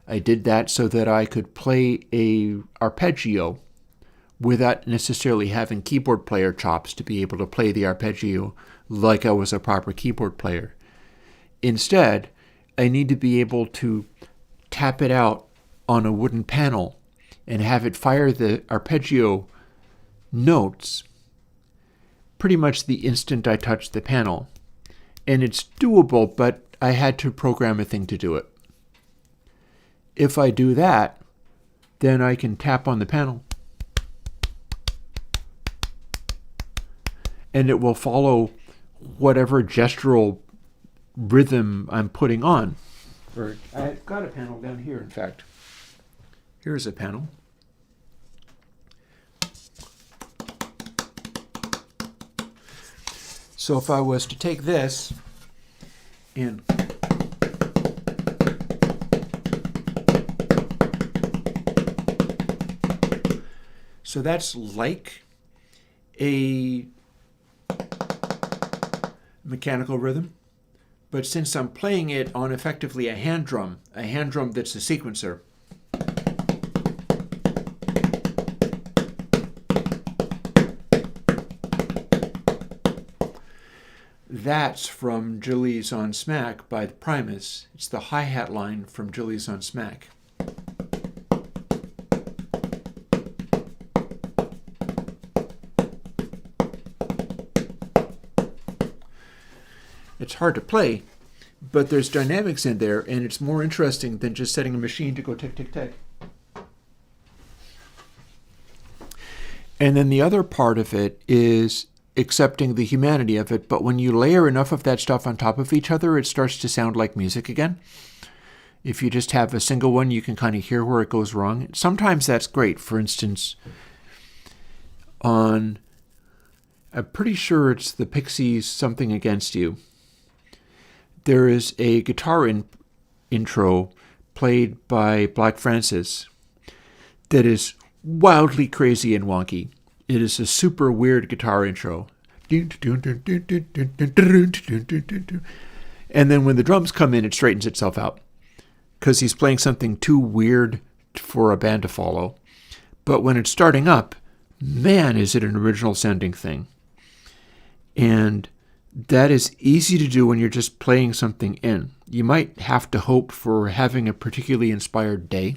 I did that so that I could play a arpeggio without necessarily having keyboard player chops to be able to play the arpeggio like I was a proper keyboard player. Instead, I need to be able to tap it out on a wooden panel and have it fire the arpeggio notes pretty much the instant I touch the panel. And it's doable, but I had to program a thing to do it. If I do that, then I can tap on the panel and it will follow whatever gestural rhythm I'm putting on. Or I've got a panel down here, in fact. Here's a panel. So if I was to take this and so that's like a mechanical rhythm, but since I'm playing it on effectively a hand drum that's a sequencer, that's from Julie's on Smack by the Primus. It's the hi-hat line from Julie's on Smack. It's hard to play, but there's dynamics in there, and it's more interesting than just setting a machine to go tick, tick, tick. And then the other part of it is accepting the humanity of it, but when you layer enough of that stuff on top of each other, it starts to sound like music again. If you just have a single one, you can kind of hear where it goes wrong. Sometimes that's great. For instance, I'm pretty sure it's the Pixies' Something Against You, there is a guitar intro played by Black Francis that is wildly crazy and wonky. It is a super weird guitar intro. And then when the drums come in, it straightens itself out, because he's playing something too weird for a band to follow. But when it's starting up, man, is it an original sounding thing. And that is easy to do when you're just playing something in. You might have to hope for having a particularly inspired day,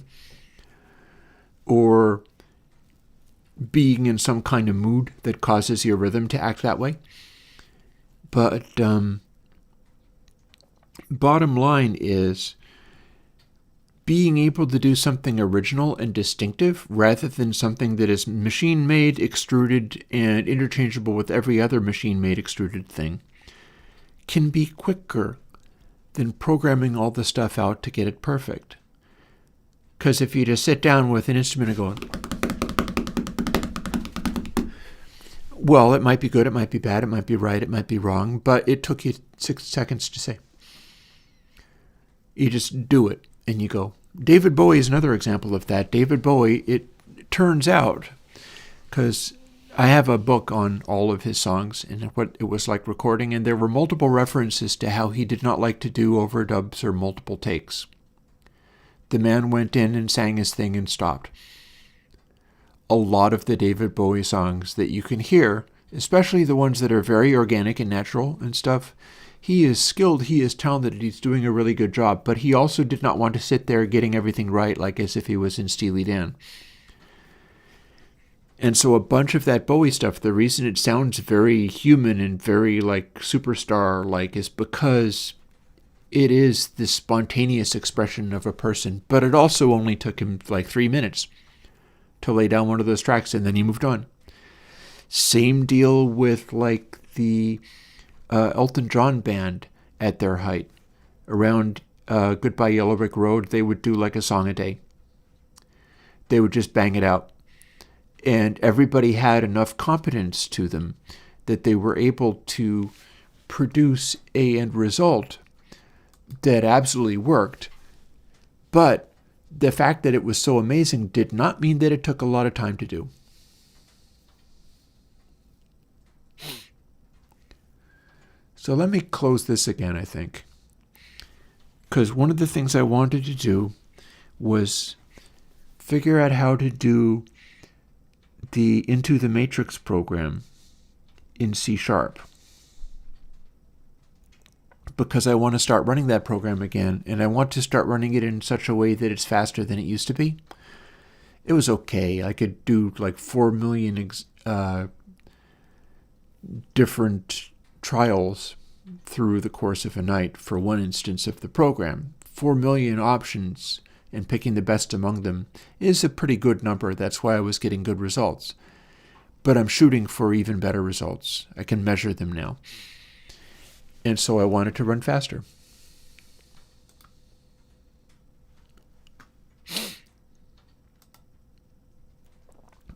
or being in some kind of mood that causes your rhythm to act that way. But bottom line is being able to do something original and distinctive rather than something that is machine-made, extruded, and interchangeable with every other machine-made extruded thing can be quicker than programming all the stuff out to get it perfect. Because if you just sit down with an instrument and go, well, it might be good, it might be bad, it might be right, it might be wrong, but it took you 6 seconds to say. You just do it, and you go. David Bowie is another example of that. David Bowie, it turns out, because I have a book on all of his songs and what it was like recording, and there were multiple references to how he did not like to do overdubs or multiple takes. The man went in and sang his thing and stopped. A lot of the David Bowie songs that you can hear, especially the ones that are very organic and natural and stuff, he is skilled, he is talented, he's doing a really good job, but he also did not want to sit there getting everything right like as if he was in Steely Dan. And so a bunch of that Bowie stuff, the reason it sounds very human and very like superstar-like is because it is this spontaneous expression of a person, but it also only took him like 3 minutes to lay down one of those tracks, and then he moved on. Same deal with like the Elton John band at their height. Around Goodbye Yellow Brick Road, they would do like a song a day. They would just bang it out. And everybody had enough competence to them that they were able to produce a end result that absolutely worked. But the fact that it was so amazing did not mean that it took a lot of time to do. So let me close this again, I think. Because one of the things I wanted to do was figure out how to do the Into the Matrix program in C#. Because I want to start running that program again, and I want to start running it in such a way that it's faster than it used to be. It was okay. I could do like 4 million different trials through the course of a night for one instance of the program. 4 million options and picking the best among them is a pretty good number. That's why I was getting good results. But I'm shooting for even better results. I can measure them now. And so I wanted to run faster.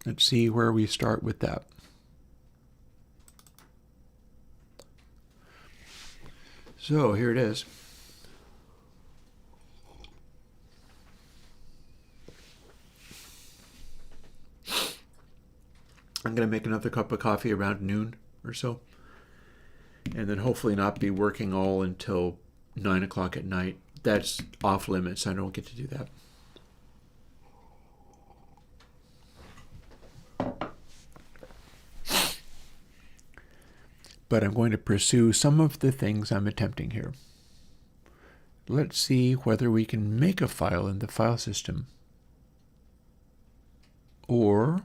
Let's see where we start with that. So here it is. I'm going to make another cup of coffee around noon or so. And then hopefully not be working all until 9 o'clock at night. That's off limits. I don't get to do that. But I'm going to pursue some of the things I'm attempting here. Let's see whether we can make a file in the file system. Or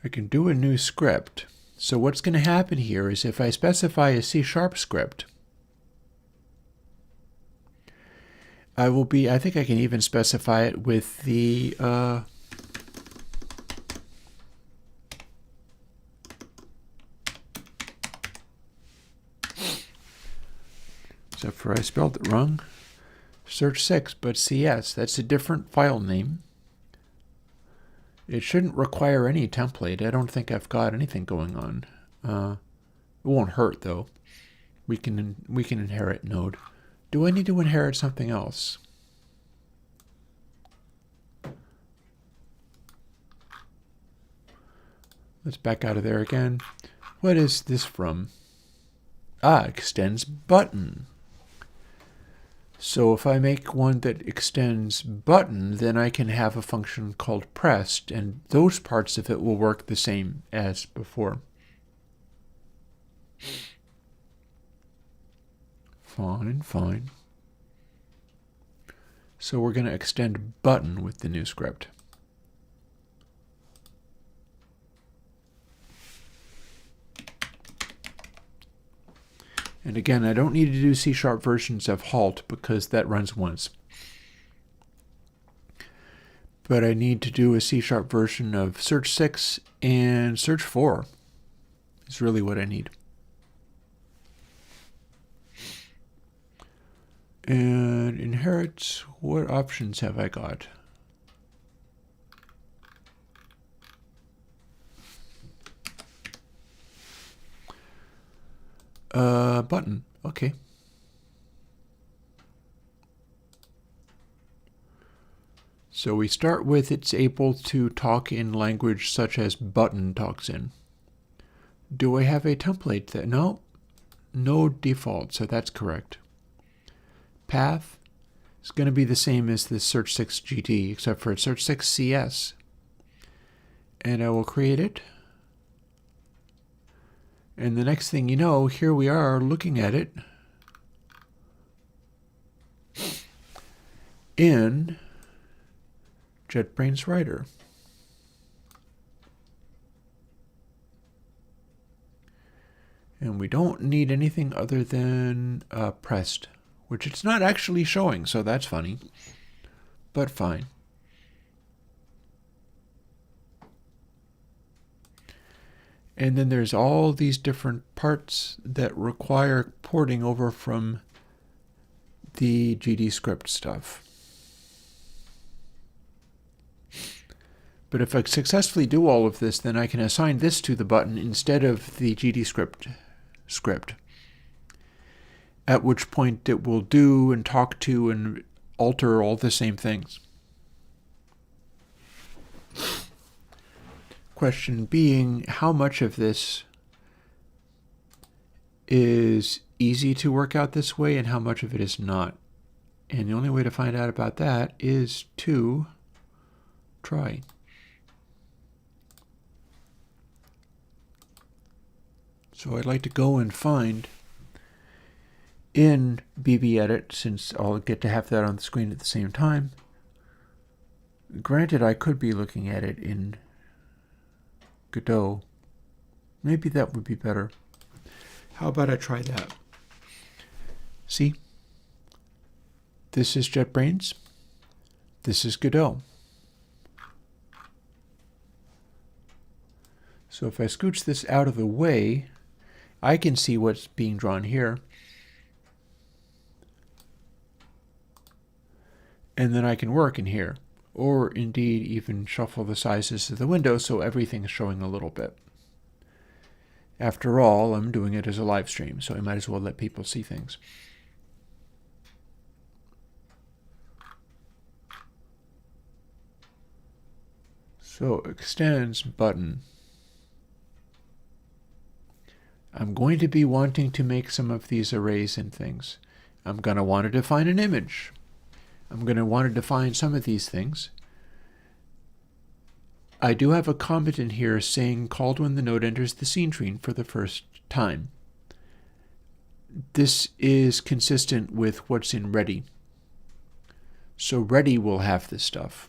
I can do a new script. So what's going to happen here is if I specify a C# script, I think I can even specify it with the except for I spelled it wrong. Search 6, but CS. That's a different file name. It shouldn't require any template. I don't think I've got anything going on. It won't hurt though. We can inherit node. Do I need to inherit something else? Let's back out of there again. What is this from? Extends button. So if I make one that extends button, then I can have a function called pressed, and those parts of it will work the same as before. Fine. So we're going to extend button with the new script. And again, I don't need to do C# versions of halt because that runs once. But I need to do a C# version of search 6 and search 4 is really what I need. And inherit, what options have I got? Button, okay. So we start with it's able to talk in language such as button talks in. Do I have a template that, no default, so that's correct. Path is going to be the same as the search 6 GT, except for search 6 CS. And I will create it. And the next thing you know, here we are looking at it in JetBrains Writer. And we don't need anything other than pressed, which it's not actually showing, so that's funny, but fine. And then there's all these different parts that require porting over from the GD script stuff. But if I successfully do all of this, then I can assign this to the button instead of the GD script. At which point it will do and talk to and alter all the same things. Question being, how much of this is easy to work out this way and how much of it is not? And the only way to find out about that is to try. So I'd like to go and find in BBEdit, since I'll get to have that on the screen at the same time. Granted, I could be looking at it in Godot. Maybe that would be better. How about I try that? See? This is JetBrains. This is Godot. So if I scooch this out of the way, I can see what's being drawn here. And then I can work in here. Or indeed even shuffle the sizes of the window so everything's showing a little bit. After all, I'm doing it as a live stream, so I might as well let people see things. So extends button. I'm going to be wanting to make some of these arrays and things. I'm going to want to define an image. I'm going to want to define some of these things. I do have a comment in here saying called when the node enters the scene tree for the first time. This is consistent with what's in ready. So ready will have this stuff.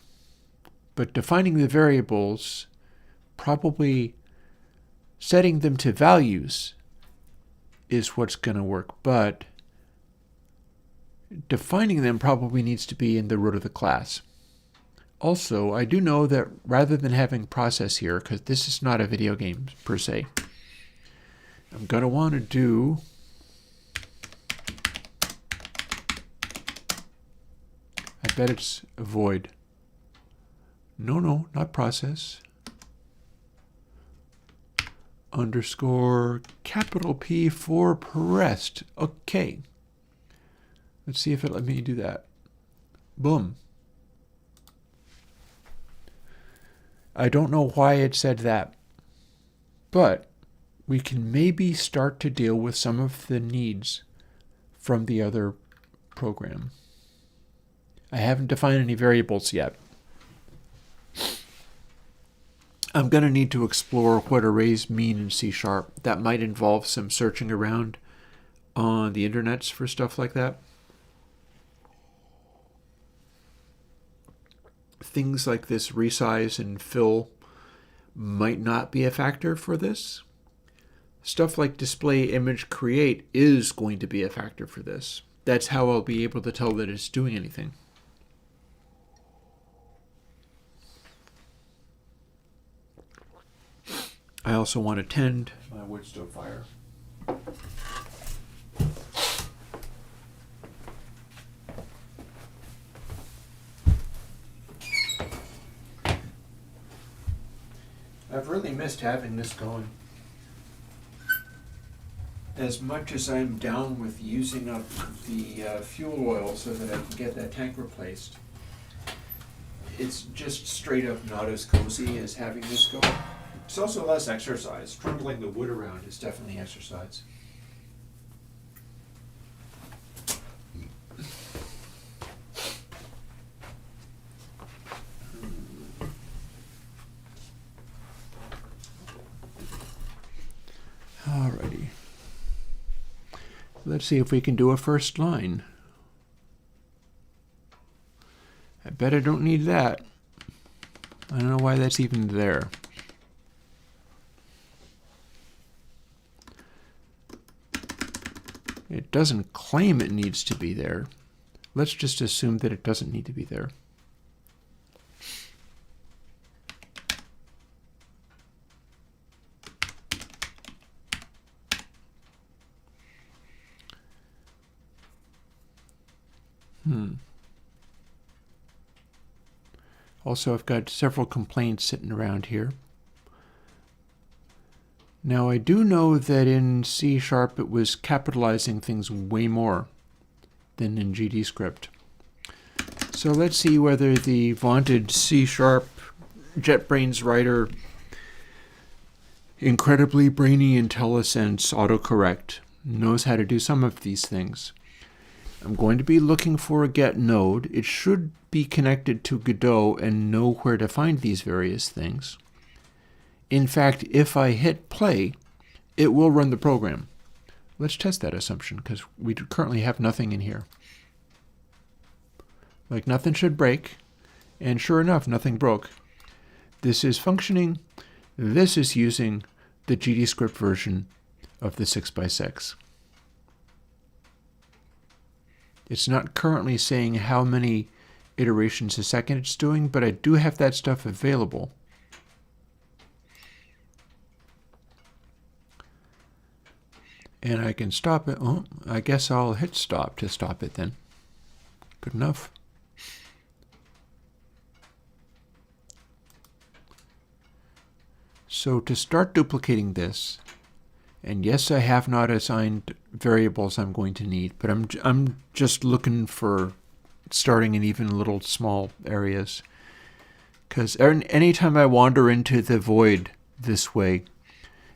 But defining the variables probably setting them to values is what's going to work, but defining them probably needs to be in the root of the class. Also, I do know that rather than having process here, because this is not a video game per se, I'm going to want to do I bet it's a void. No, not process. Underscore capital P for pressed. Okay. Let's see if it let me do that. Boom. I don't know why it said that, but we can maybe start to deal with some of the needs from the other program. I haven't defined any variables yet. I'm going to need to explore what arrays mean in C#. That might involve some searching around on the internets for stuff like that. Things like this resize and fill might not be a factor for this. Stuff like display image create is going to be a factor for this. That's how I'll be able to tell that it's doing anything. I also want to tend my wood stove fire. I've really missed having this going. As much as I'm down with using up the fuel oil so that I can get that tank replaced, it's just straight up not as cozy as having this go. It's also less exercise. Trundling the wood around is definitely exercise. Alrighty. Let's see if we can do a first line. I bet I don't need that. I don't know why that's even there. It doesn't claim it needs to be there. Let's just assume that it doesn't need to be there. Also, I've got several complaints sitting around here. Now, I do know that in C# it was capitalizing things way more than in GDScript. So let's see whether the vaunted C# JetBrains writer, incredibly brainy IntelliSense autocorrect, knows how to do some of these things. I'm going to be looking for a get node. It should be connected to Godot and know where to find these various things. In fact, if I hit play, it will run the program. Let's test that assumption, because we currently have nothing in here. Like, nothing should break, and sure enough, nothing broke. This is functioning. This is using the GDScript version of the 6x6. It's not currently saying how many iterations a second it's doing, but I do have that stuff available. And I can stop it. Oh, I guess I'll hit stop to stop it then. Good enough. So to start duplicating this, and yes, I have not assigned variables I'm going to need, but I'm just looking for starting in even little small areas. Because anytime I wander into the void this way,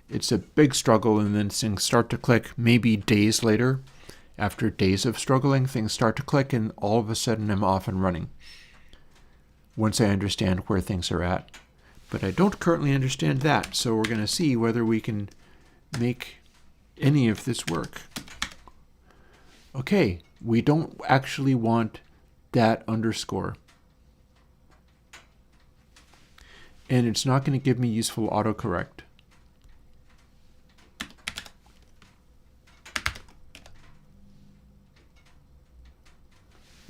it's a big struggle, and then things start to click maybe days later. After days of struggling, things start to click, and all of a sudden I'm off and running. Once I understand where things are at. But I don't currently understand that, so we're going to see whether we can make any of this work. Okay, we don't actually want that underscore. and it's not going to give me useful autocorrect.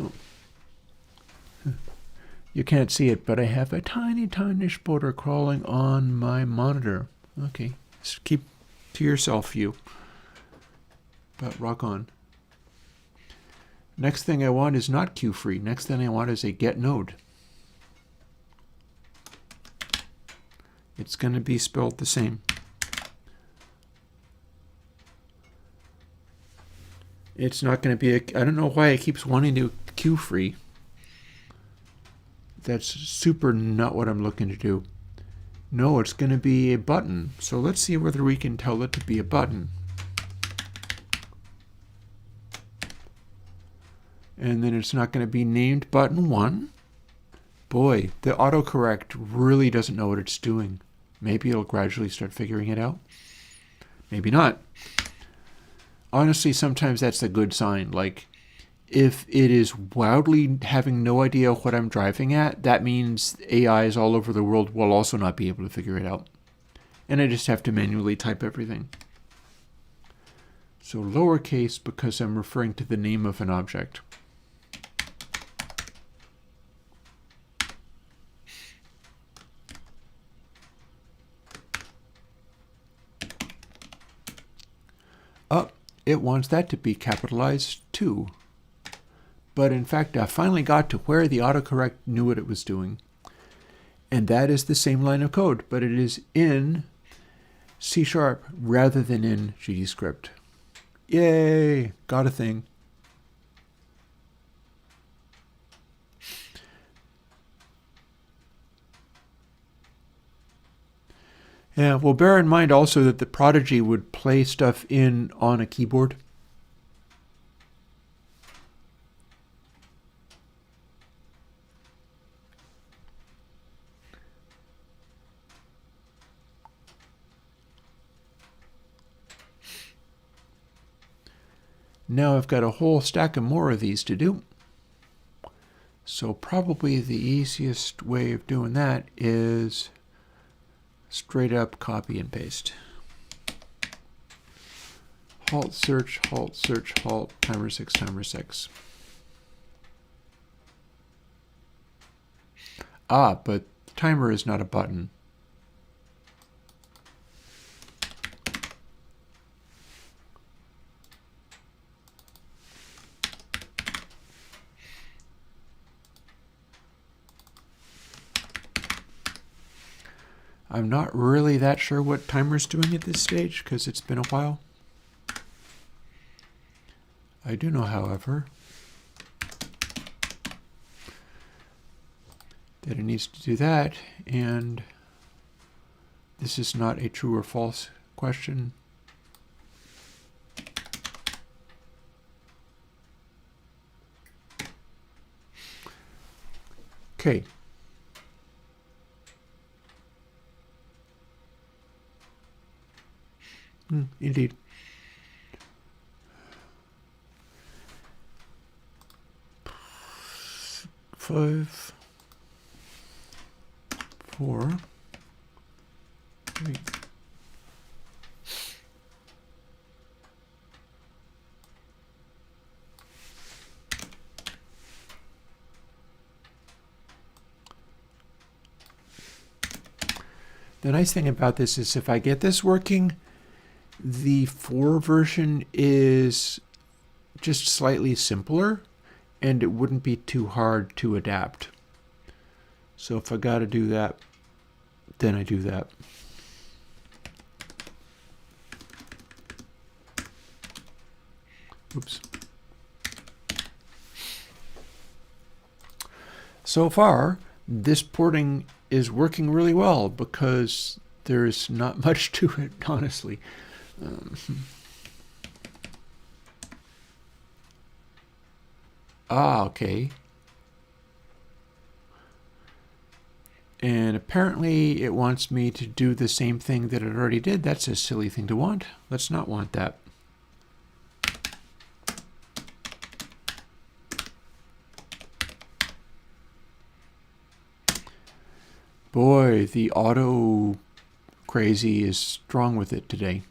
Oh. You can't see it, but I have a tiny, tiny spotter crawling on my monitor. Okay, just keep to yourself, you. But rock on. Next thing I want is not queue-free. Next thing I want is a get node. It's going to be spelled the same. It's not going to be I don't know why it keeps wanting to queue-free. That's super not what I'm looking to do. No, it's going to be a button. So let's see whether we can tell it to be a button. And then it's not going to be named button 1. Boy, the autocorrect really doesn't know what it's doing. Maybe it'll gradually start figuring it out. Maybe not. Honestly, sometimes that's a good sign. Like, if it is wildly having no idea what I'm driving at, that means AIs all over the world will also not be able to figure it out. And I just have to manually type everything. So lowercase because I'm referring to the name of an object. It wants that to be capitalized too. But in fact, I finally got to where the autocorrect knew what it was doing. And that is the same line of code, but it is in C# rather than in GDScript. Yay! Got a thing. Yeah, well, bear in mind also that the Prodigy would play stuff in on a keyboard. Now I've got a whole stack of more of these to do. So probably the easiest way of doing that is straight up copy and paste. Halt, search, halt, timer 6, timer 6. Ah, but timer is not a button. I'm not really that sure what timer's doing at this stage because it's been a while. I do know, however, that it needs to do that, and this is not a true or false question. Okay. Indeed. Five, 4, 3. The nice thing about this is if I get this working, the 4 version is just slightly simpler and it wouldn't be too hard to adapt. So if I got to do that, then I do that. Oops. So far, this porting is working really well because there's not much to it, honestly. Okay. And apparently it wants me to do the same thing that it already did. That's a silly thing to want. Let's not want that. Boy, the auto crazy is strong with it today.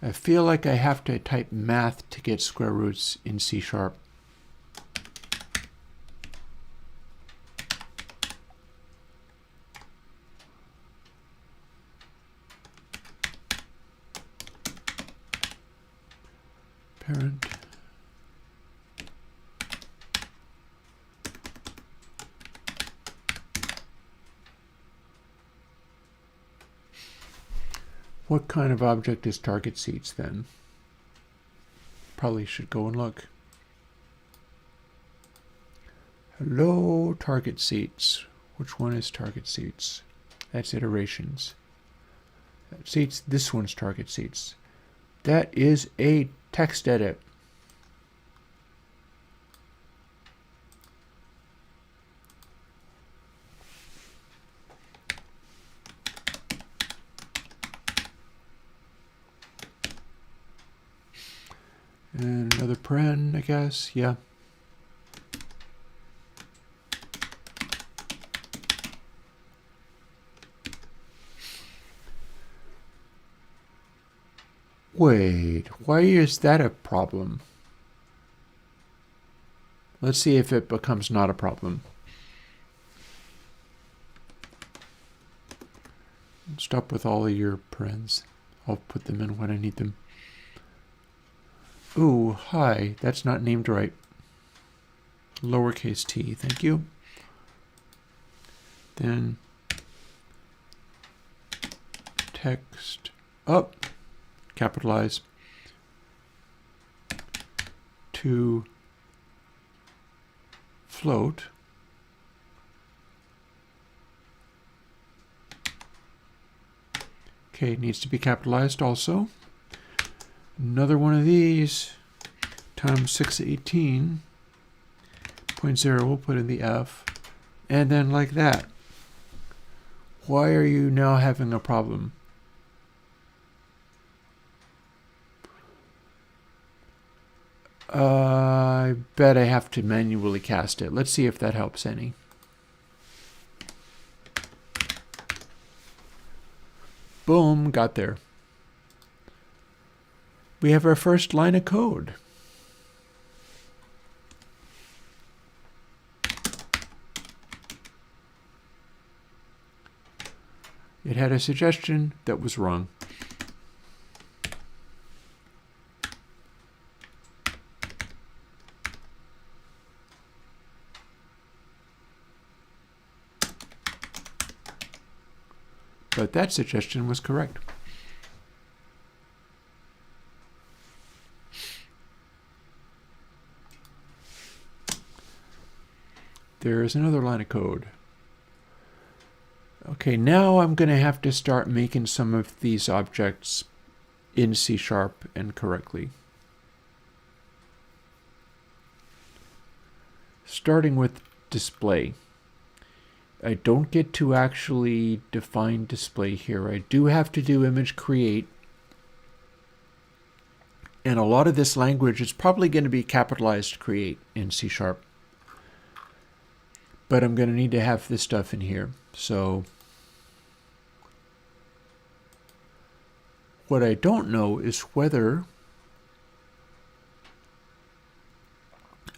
I feel like I have to type math to get square roots in C#. Parent. What kind of object is target seats then? Probably should go and look. Hello, target seats. Which one is target seats? That's iterations. Seats, this one's target seats. That is a text edit. And another paren, I guess. Yeah. Wait, why is that a problem? Let's see if it becomes not a problem. Stop with all of your parens. I'll put them in when I need them. Ooh, hi, that's not named right. Lowercase t, thank you. Then text up, capitalize, to float. Okay, it needs to be capitalized also. Another one of these times 618.0, we'll put in the F, and then like that. Why are you now having a problem? I bet I have to manually cast it. Let's see if that helps any. Boom, got there. We have our first line of code. It had a suggestion that was wrong. But that suggestion was correct. There's another line of code. Okay, now I'm going to have to start making some of these objects in C# and correctly. Starting with display. I don't get to actually define display here. I do have to do image create. And a lot of this language is probably going to be capitalized create in C#. But I'm going to need to have this stuff in here. So what I don't know is whether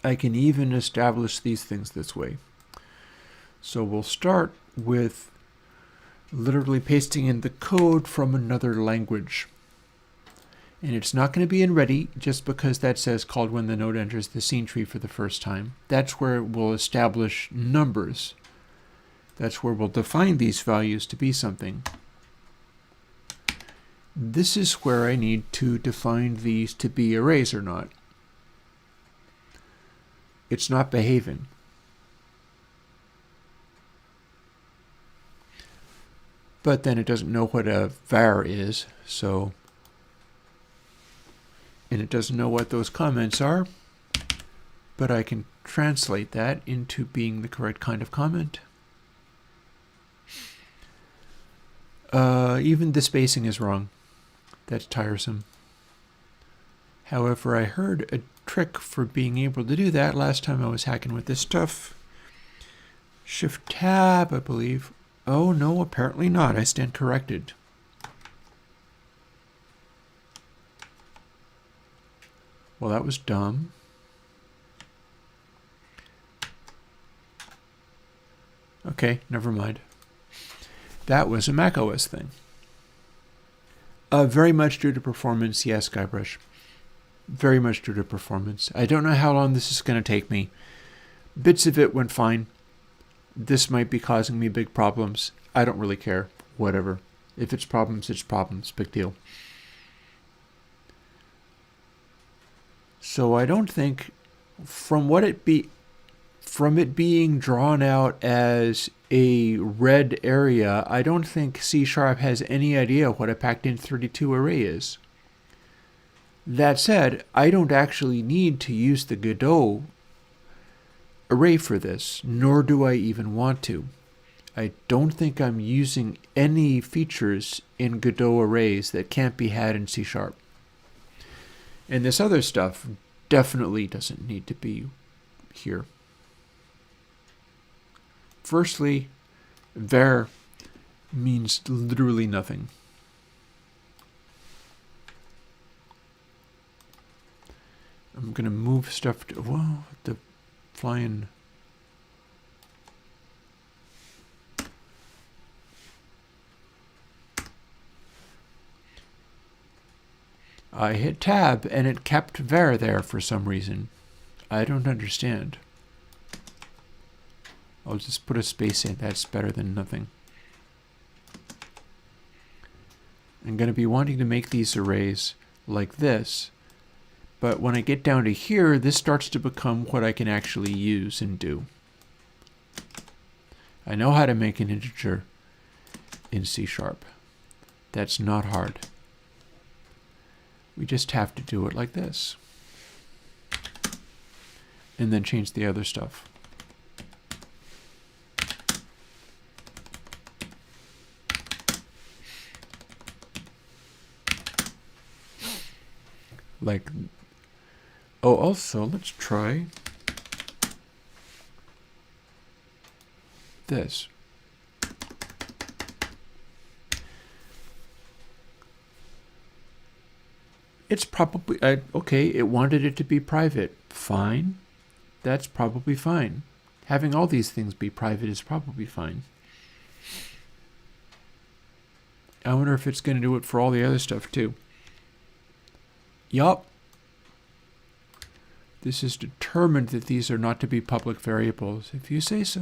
I can even establish these things this way. So we'll start with literally pasting in the code from another language. And it's not going to be in ready just because that says called when the node enters the scene tree for the first time. That's where we'll establish numbers. That's where we'll define these values to be something. This is where I need to define these to be arrays or not. It's not behaving. But then it doesn't know what a var is, so, and it doesn't know what those comments are, but I can translate that into being the correct kind of comment. Even the spacing is wrong. That's tiresome. However, I heard a trick for being able to do that. Last time I was hacking with this stuff. Shift Tab, I believe. Oh no, apparently not. I stand corrected. Well, that was dumb. Okay, never mind. That was a macOS thing. Very much due to performance, yes, Guybrush. Very much due to performance. I don't know how long this is going to take me. Bits of it went fine. This might be causing me big problems. I don't really care. Whatever. If it's problems, it's problems. Big deal. So I don't think, from it being drawn out as a red area, I don't think C# has any idea what a packed-in 32 array is. That said, I don't actually need to use the Godot array for this, nor do I even want to. I don't think I'm using any features in Godot arrays that can't be had in C#. And this other stuff definitely doesn't need to be here. Firstly, var means literally nothing. I'm going to move stuff to, well, the flying. I hit tab and it kept var there for some reason. I don't understand. I'll just put a space in. That's better than nothing. I'm going to be wanting to make these arrays like this. But when I get down to here, this starts to become what I can actually use and do. I know how to make an integer in C#. That's not hard. We just have to do it like this. And then change the other stuff. Like, oh, also, let's try this. It's probably, okay, it wanted it to be private. Fine. That's probably fine. Having all these things be private is probably fine. I wonder if it's going to do it for all the other stuff too. Yup. This is determined that these are not to be public variables, if you say so.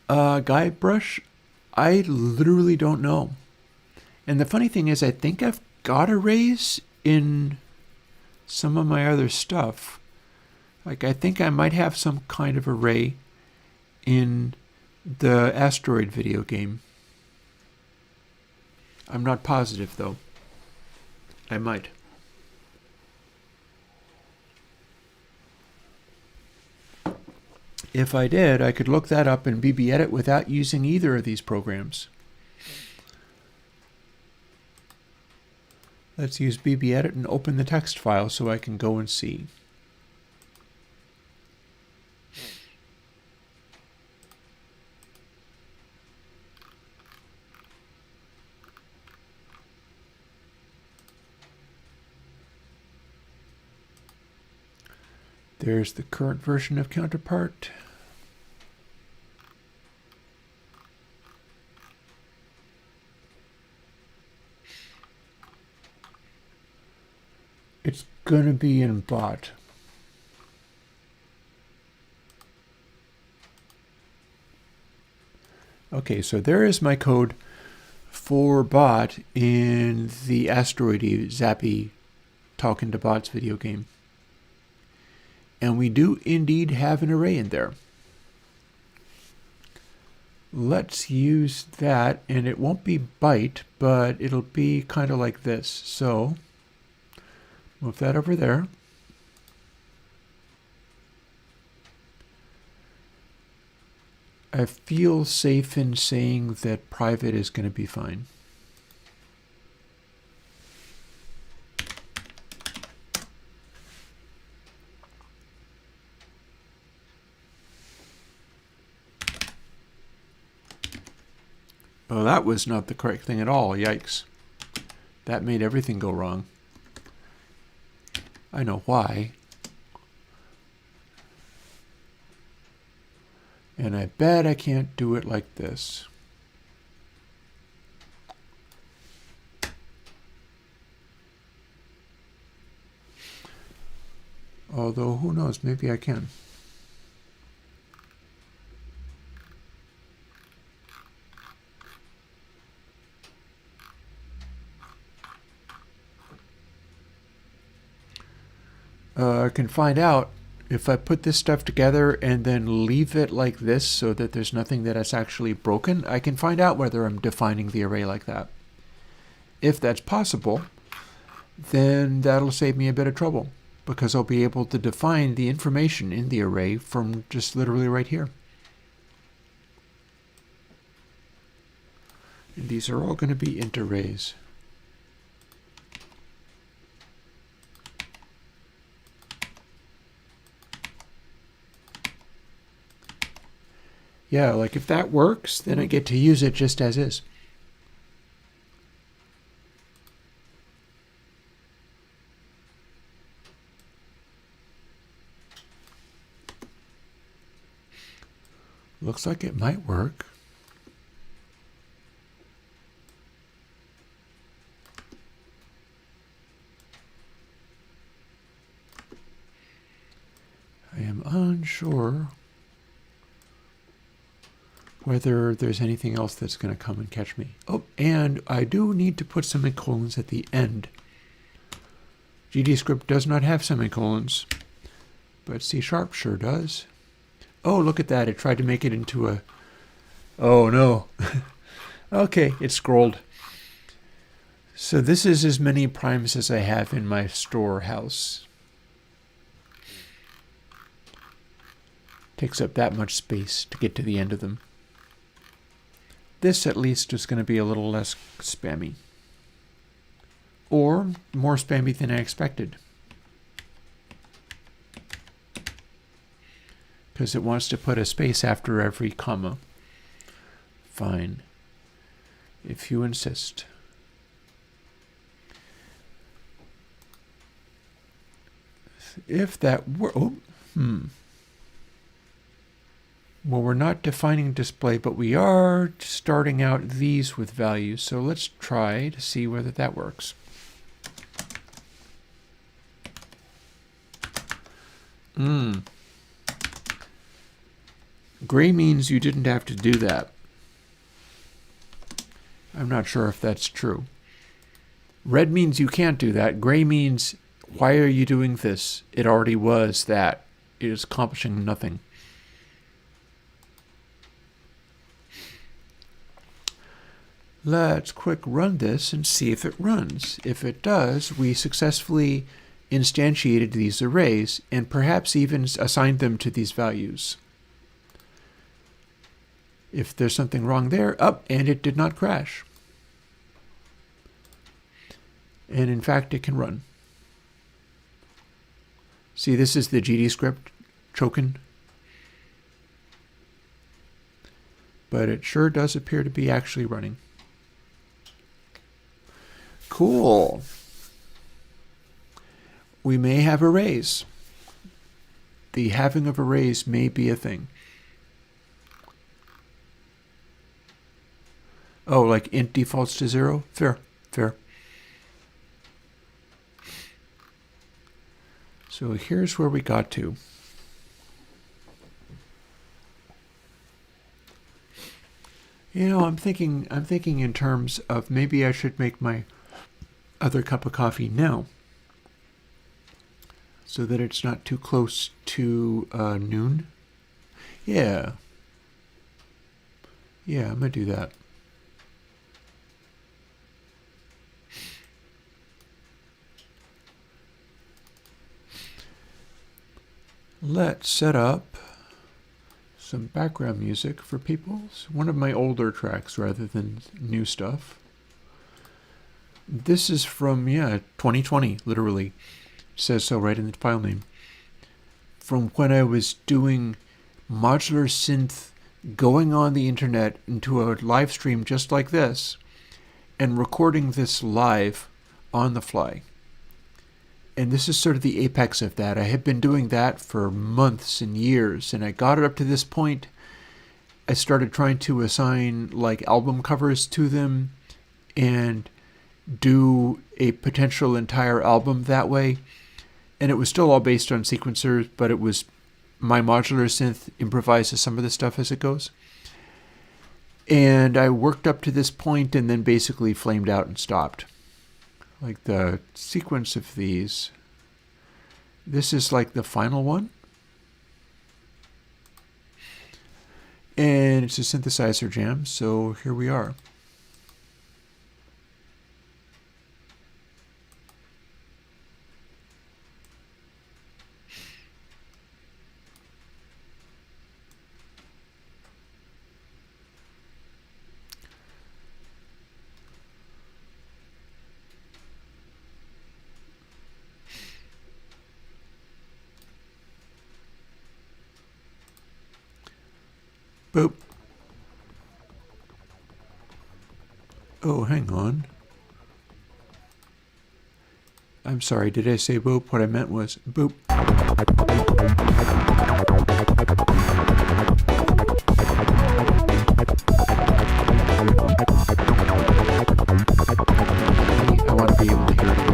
Guybrush, I literally don't know. And the funny thing is, I think I've got arrays in some of my other stuff. Like, I think I might have some kind of array in the asteroid video game. I'm not positive, though. I might. If I did, I could look that up in BBEdit without using either of these programs. Let's use BBEdit and open the text file so I can go and see. There's the current version of Counterpart. It's going to be in bot. Okay, so there is my code for bot in the Asteroidy Zappy Talking to Bots video game. And we do indeed have an array in there. Let's use that, and it won't be byte, but it'll be kind of like this. So move that over there. I feel safe in saying that private is going to be fine. Oh, that was not the correct thing at all. Yikes. That made everything go wrong. I know why. And I bet I can't do it like this. Although, who knows, maybe I can. I can find out if I put this stuff together and then leave it like this so that there's nothing that is actually broken. I can find out whether I'm defining the array like that. If that's possible, then that'll save me a bit of trouble, because I'll be able to define the information in the array from just literally right here. And these are all going to be int arrays. Yeah, like if that works, then I get to use it just as is. Looks like it might work. I am unsure whether there's anything else that's going to come and catch me. Oh, and I do need to put semicolons at the end. GDScript does not have semicolons, but C# sure does. Oh, look at that. It tried to make it into a... Oh, no. Okay, it scrolled. So this is as many primes as I have in my storehouse. Takes up that much space to get to the end of them. This, at least, is going to be a little less spammy. Or more spammy than I expected. Because it wants to put a space after every comma. Fine. If you insist. If that were... Oh, Well, we're not defining display, but we are starting out these with values. So let's try to see whether that works. Gray means you didn't have to do that. I'm not sure if that's true. Red means you can't do that. Gray means, why are you doing this? It already was that. It is accomplishing nothing. Let's quick run this and see if it runs. If it does, we successfully instantiated these arrays and perhaps even assigned them to these values. If there's something wrong there, and it did not crash. And in fact, it can run. See, this is the GDScript choken. But it sure does appear to be actually running. Cool. We may have arrays. The having of arrays may be a thing. Oh, like int defaults to 0? Fair, fair. So here's where we got to. You know, I'm thinking in terms of maybe I should make my other cup of coffee now, so that it's not too close to noon. Yeah, I'm gonna do that. Let's set up some background music for people. It's one of my older tracks rather than new stuff. This is from, 2020, literally. It says so right in the file name. From when I was doing modular synth, going on the internet into a live stream just like this, and recording this live on the fly. And this is sort of the apex of that. I had been doing that for months and years, and I got it up to this point. I started trying to assign like album covers to them and do a potential entire album that way. And it was still all based on sequencers, but it was my modular synth improvises some of the stuff as it goes. And I worked up to this point and then basically flamed out and stopped. Like the sequence of these. This is like the final one. And it's a synthesizer jam, so here we are. Boop. Oh, hang on. I'm sorry, did I say boop? What I meant was boop. I want to be able to hear it again.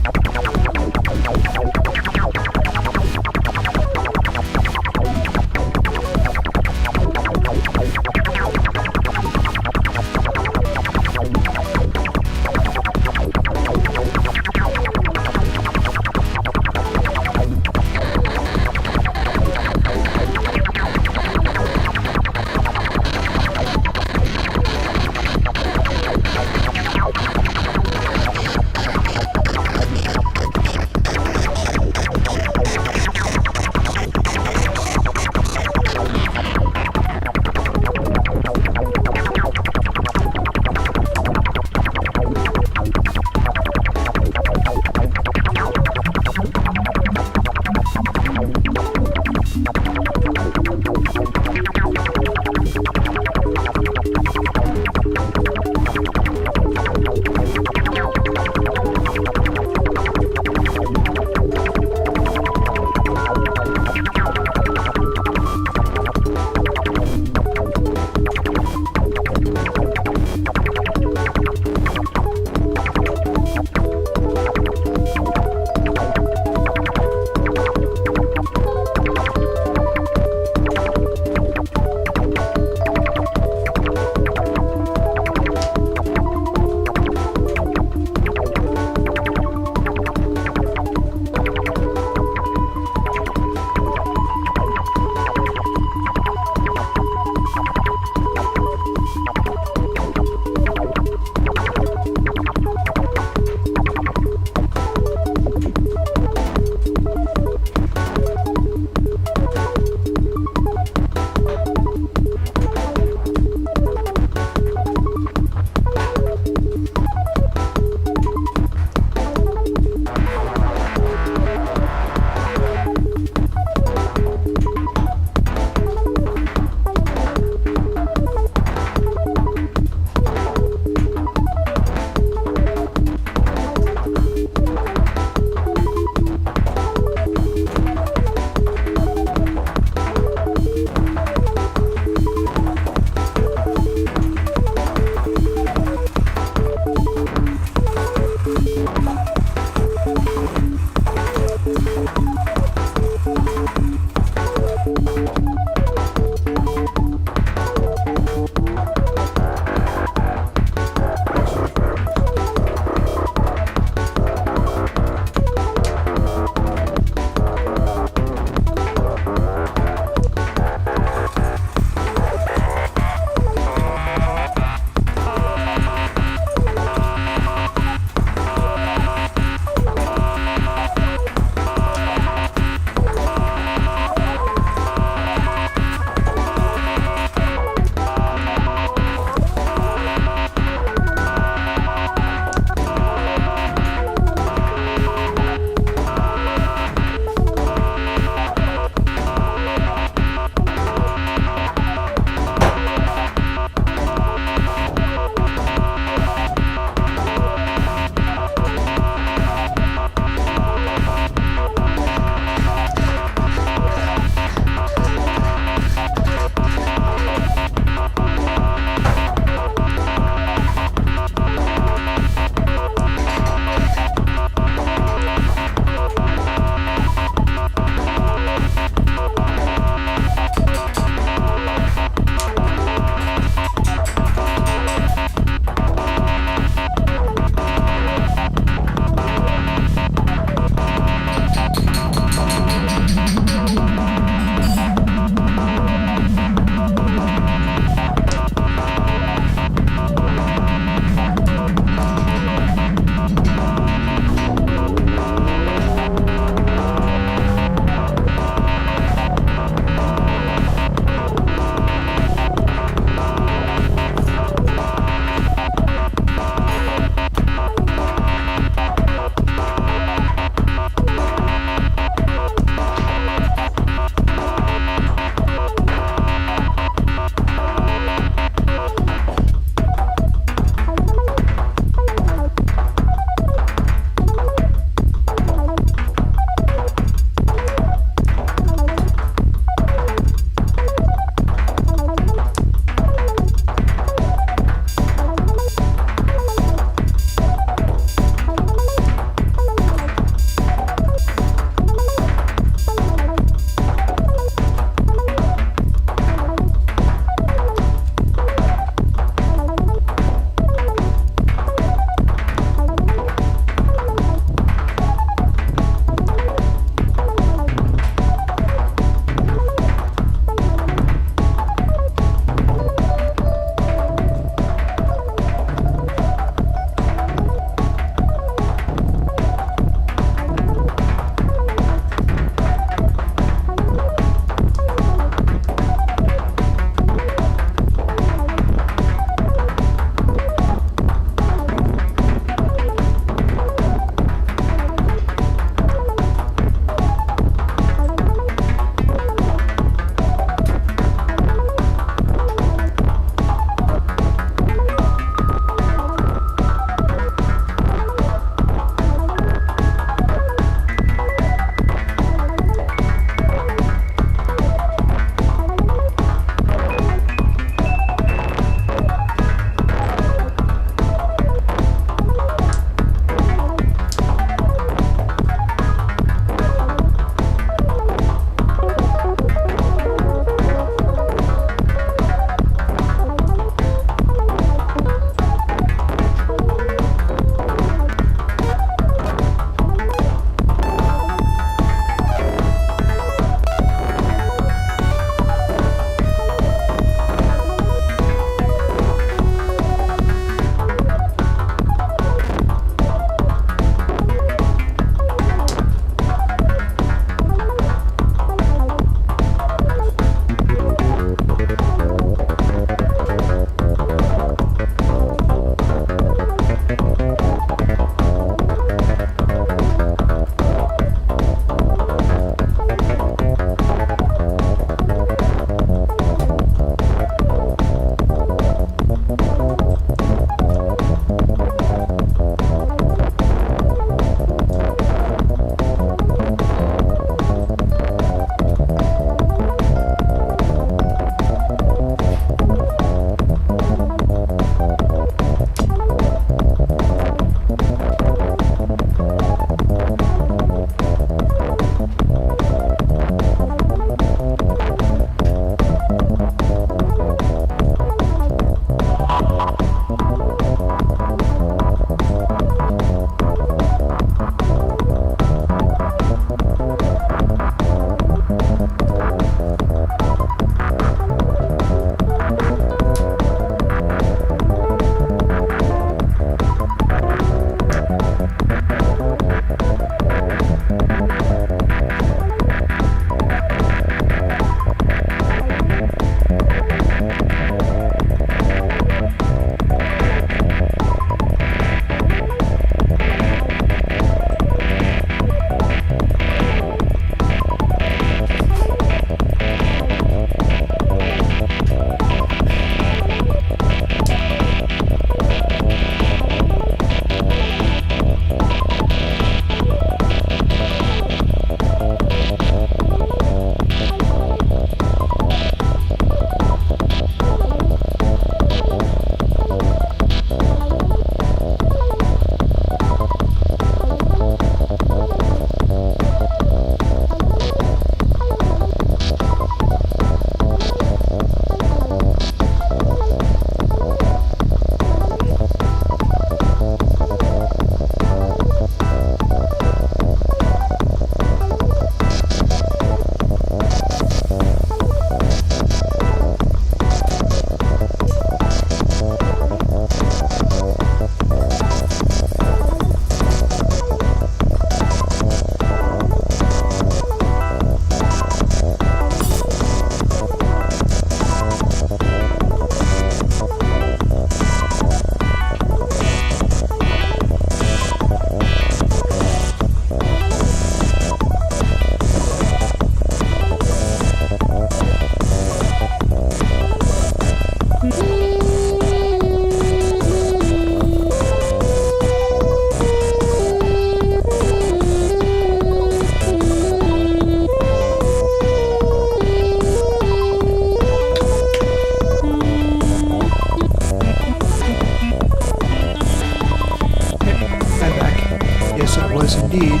indeed.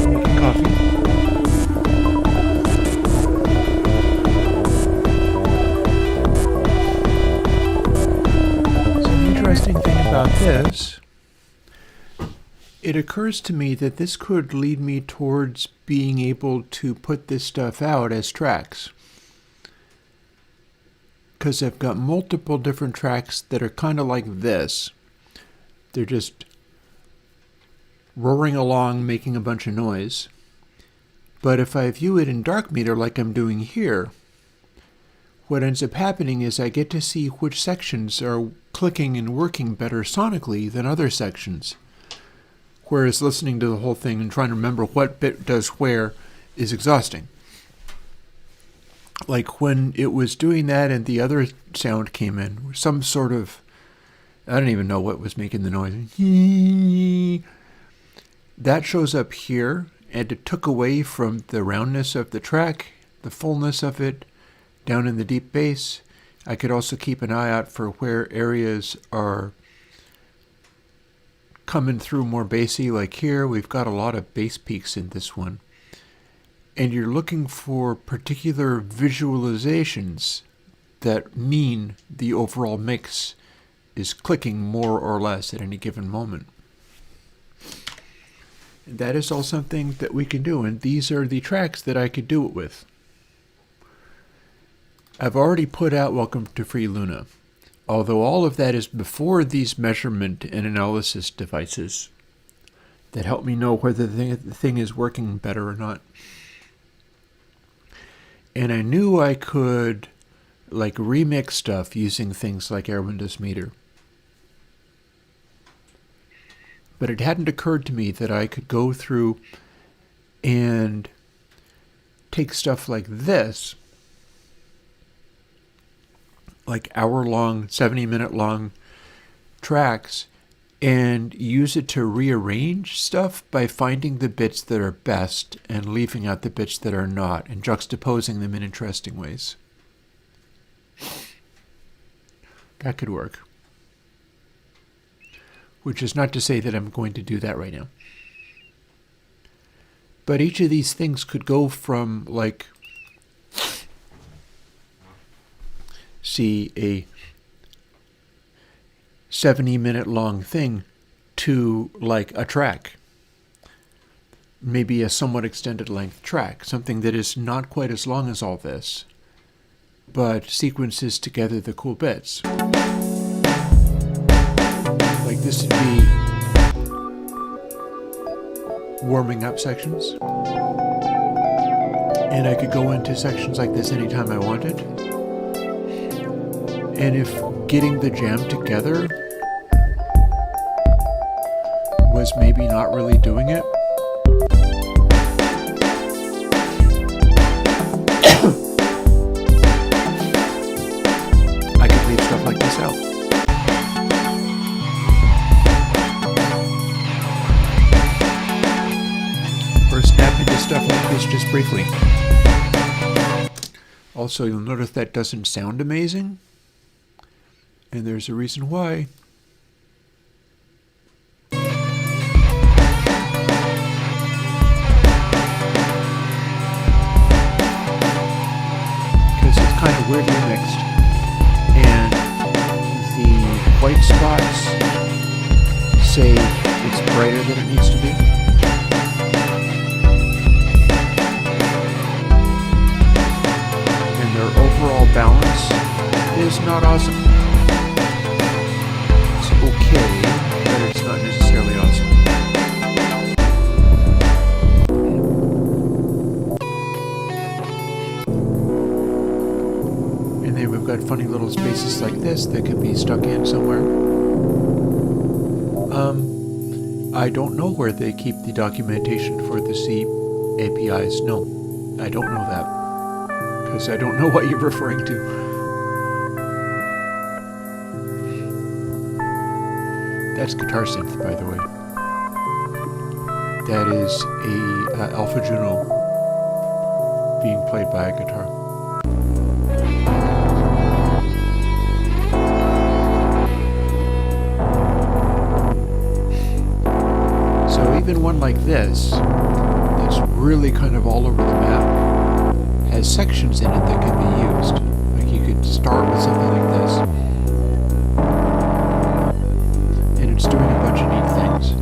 Making coffee. So the interesting thing about this, it occurs to me that this could lead me towards being able to put this stuff out as tracks. Because I've got multiple different tracks that are kind of like this. They're just roaring along, making a bunch of noise. But if I view it in dark meter like I'm doing here, what ends up happening is I get to see which sections are clicking and working better sonically than other sections. Whereas listening to the whole thing and trying to remember what bit does where is exhausting. Like when it was doing that and the other sound came in, some sort of, I don't even know what was making the noise. That shows up here, and it took away from the roundness of the track, the fullness of it, down in the deep bass. I could also keep an eye out for where areas are coming through more bassy, like here. We've got a lot of bass peaks in this one. And you're looking for particular visualizations that mean the overall mix is clicking more or less at any given moment. And that is all something that we can do, and these are the tracks that I could do it with. I've already put out Welcome to Free Luna, although all of that is before these measurement and analysis devices that help me know whether the thing is working better or not. And I knew I could like remix stuff using things like Airwindows meter. But it hadn't occurred to me that I could go through and take stuff like this, like hour-long, 70-minute-long tracks, and use it to rearrange stuff by finding the bits that are best and leaving out the bits that are not, and juxtaposing them in interesting ways. That could work. Which is not to say that I'm going to do that right now. But each of these things could go from, like, see, a 70-minute long thing to, like, a track. Maybe a somewhat extended length track. Something that is not quite as long as all this, but sequences together the cool bits. Like this would be warming up sections. And I could go into sections like this anytime I wanted. And if getting the jam together was maybe not really doing it, I could leave stuff like this out. Or snap into stuff like this just briefly. Also, you'll notice that doesn't sound amazing. And there's a reason why. Because it's kind of weirdly mixed. And the white spots say it's brighter than it needs to be. And their overall balance is not awesome. Okay, but it's not necessarily awesome. And then we've got funny little spaces like this that could be stuck in somewhere. I don't know where they keep the documentation for the C APIs. No, I don't know that. Because I don't know what you're referring to. That's guitar synth, by the way. That is a Alpha Juno being played by a guitar. So even one like this, that's really kind of all over the map, has sections in it that can be used. Like you could start with something like this, and it's doing a bunch of neat things.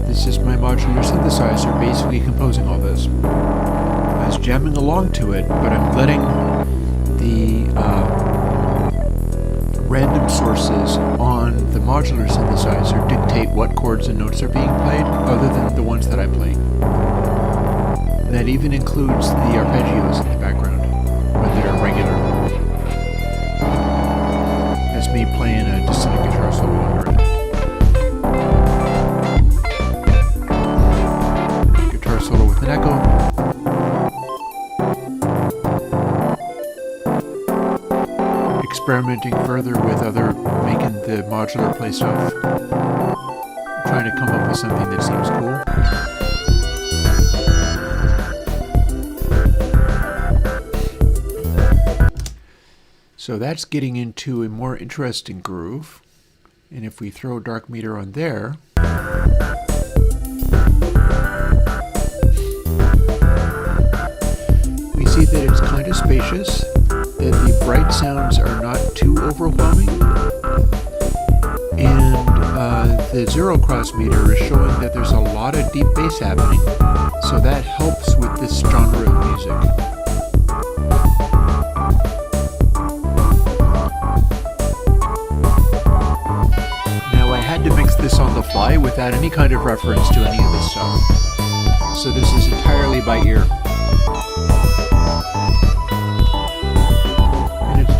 This is my modular synthesizer basically composing all this. I was jamming along to it, but I'm letting the random sources on the modular synthesizer dictate what chords and notes are being played, other than the ones that I'm playing. That even includes the arpeggios in the background, when they're regular. That's me playing a dissonant guitar solo under it. Guitar solo with an echo. Experimenting further with making the modular play stuff. Trying to come up with something that seems cool. So that's getting into a more interesting groove. And if we throw dark meter on there, we see that it's kind of spacious, that the bright sounds are not too overwhelming, and the zero cross meter is showing that there's a lot of deep bass happening, so that helps with this genre of music. Now I had to mix this on the fly without any kind of reference to any of this stuff, so this is entirely by ear.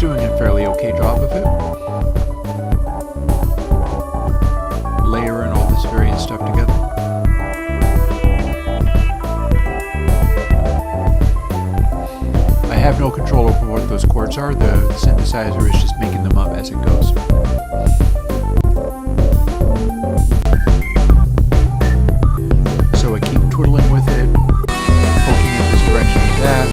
Doing a fairly okay job of it. Layering all this various stuff together. I have no control over what those chords are. The synthesizer is just making them up as it goes. So I keep twiddling with it, poking in this direction and that.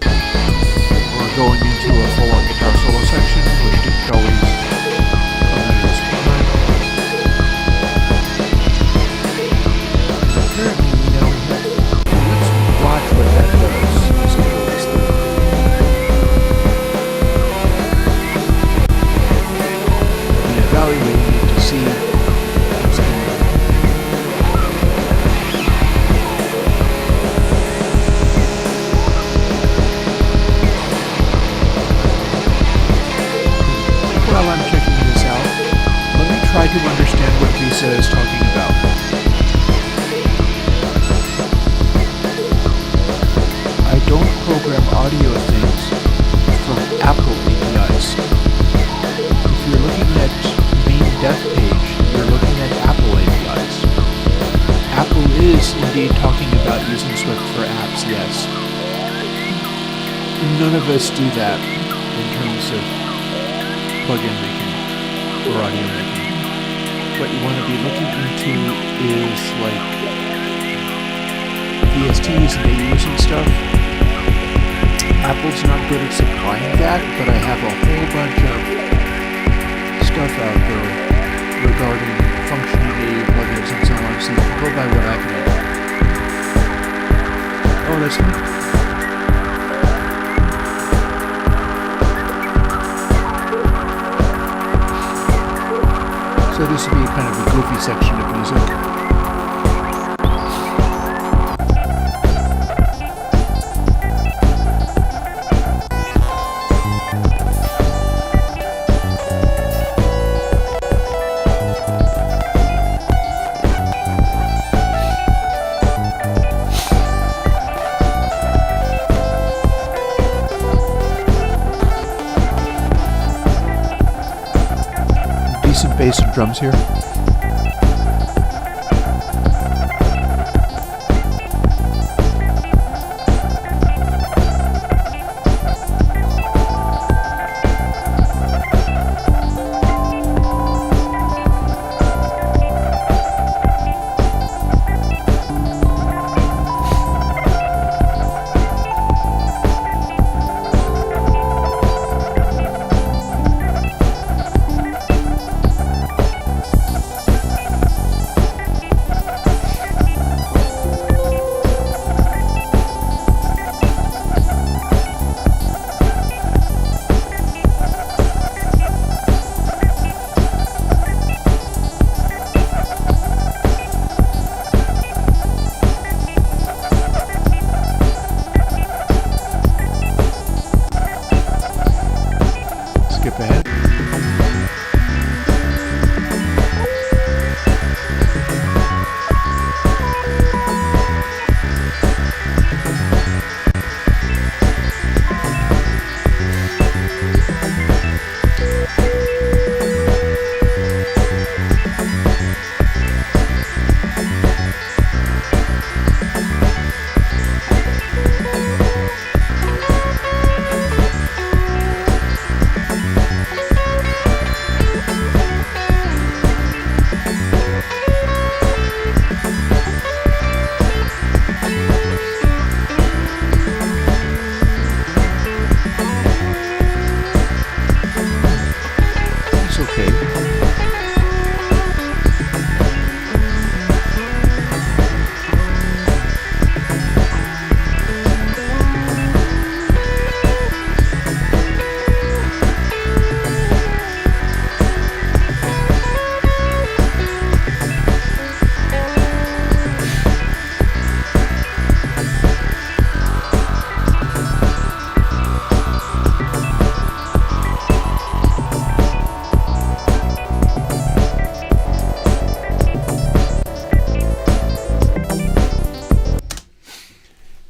We're going into a full-on guitar solo section, which didn't always come out of this one. Apparently we now have... Let's watch what that does. See what it's like. And evaluating it to see what's going on. While I'm checking this out, let me try to understand what Lisa is talking about. I don't program audio things from Apple APIs. If you're looking at main dev page, you're looking at Apple APIs. Apple is indeed talking about using Swift for apps, yes. None of us do that in terms of plug-in making or audio making. What you want to be looking into is like VSTs and AUs and stuff. Apple's not good at supplying that, but I have a whole bunch of stuff out there regarding functionality, plugins, and so on, so you can go by what I've made. Oh, that's fine. So this would be kind of a goofy section of music. Decent bass and drums here. skip ahead. It's okay.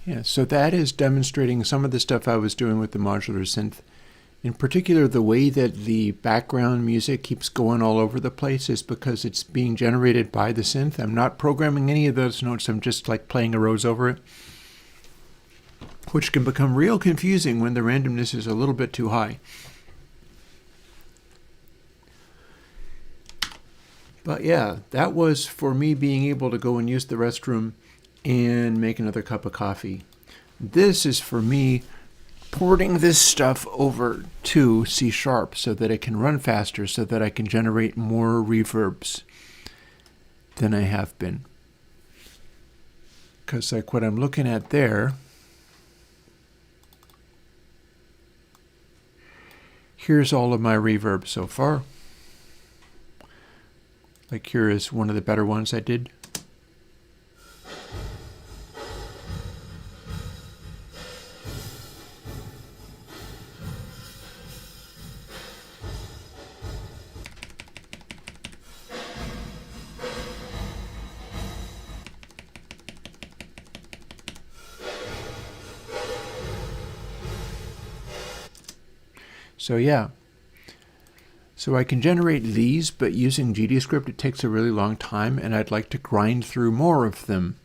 Yeah, so that is demonstrating some of the stuff I was doing with the modular synth. In particular, the way that the background music keeps going all over the place is because it's being generated by the synth. I'm not programming any of those notes. I'm just like playing a rose over it, which can become real confusing when the randomness is a little bit too high. But yeah, that was for me being able to go and use the restroom and make another cup of coffee. This is for me porting this stuff over to C# so that it can run faster, so that I can generate more reverbs than I have been. Because like what I'm looking at there, here's all of my reverb so far. Like here is one of the better ones I did. So yeah, so I can generate these, but using GDScript it takes a really long time, and I'd like to grind through more of them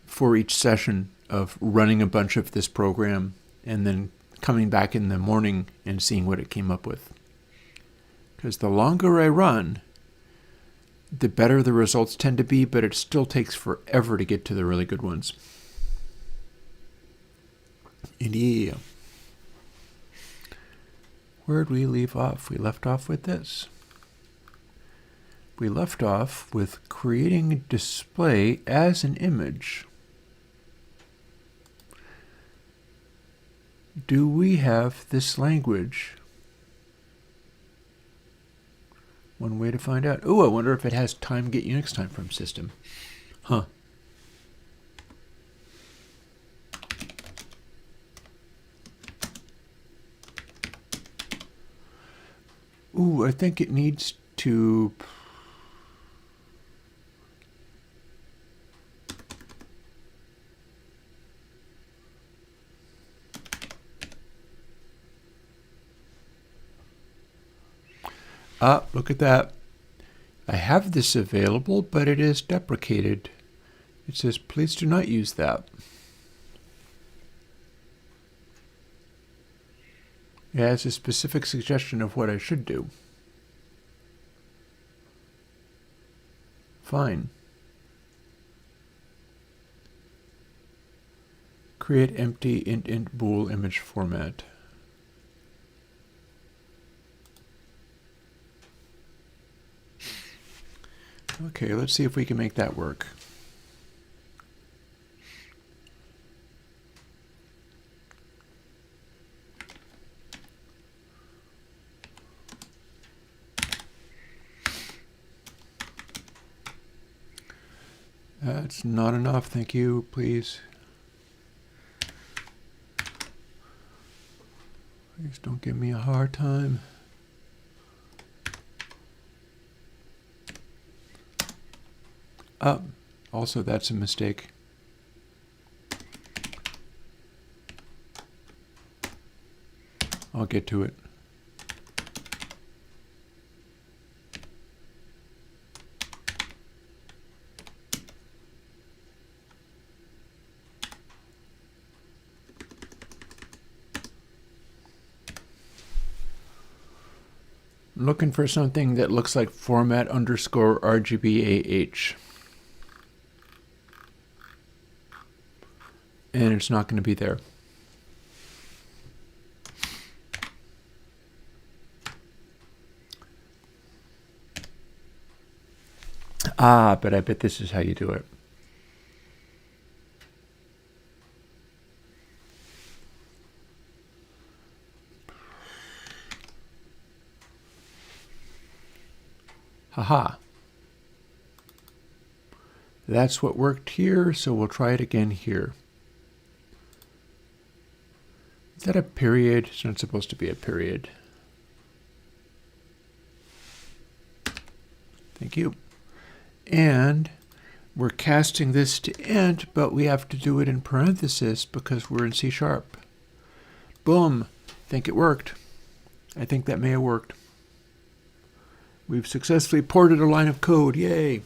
for each session of running a bunch of this program and then coming back in the morning and seeing what it came up with. Because the longer I run, the better the results tend to be, but it still takes forever to get to the really good ones. And yeah. Where'd we leave off? We left off with this. We left off with creating a display as an image. Do we have this language? One way to find out. Oh, I wonder if it has time get Unix time from system. Huh. Ooh, I think it needs to... Ah, look at that. I have this available, but it is deprecated. It says, please do not use that. It has a specific suggestion of what I should do. Fine. Create empty int bool image format. Okay, let's see if we can make that work. That's not enough, thank you, please. Please don't give me a hard time. Also, that's a mistake. I'll get to it. I'm looking for something that looks like format underscore RGBAH. And it's not going to be there. But I bet this is how you do it. Haha. That's what worked here, so we'll try it again here. Is that a period? It's not supposed to be a period. Thank you. And we're casting this to int, but we have to do it in parentheses because we're in C#. Boom. Think it worked. I think that may have worked. We've successfully ported a line of code. Yay.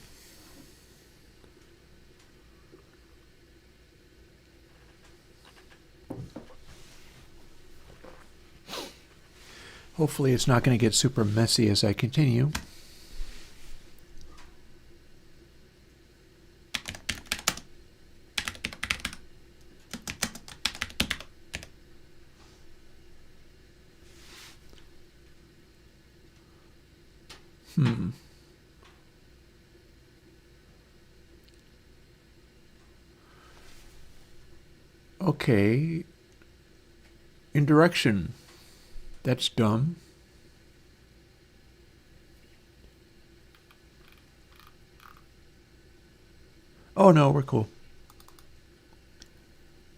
Hopefully it's not going to get super messy as I continue. Okay. Indirection. That's dumb. Oh no, we're cool.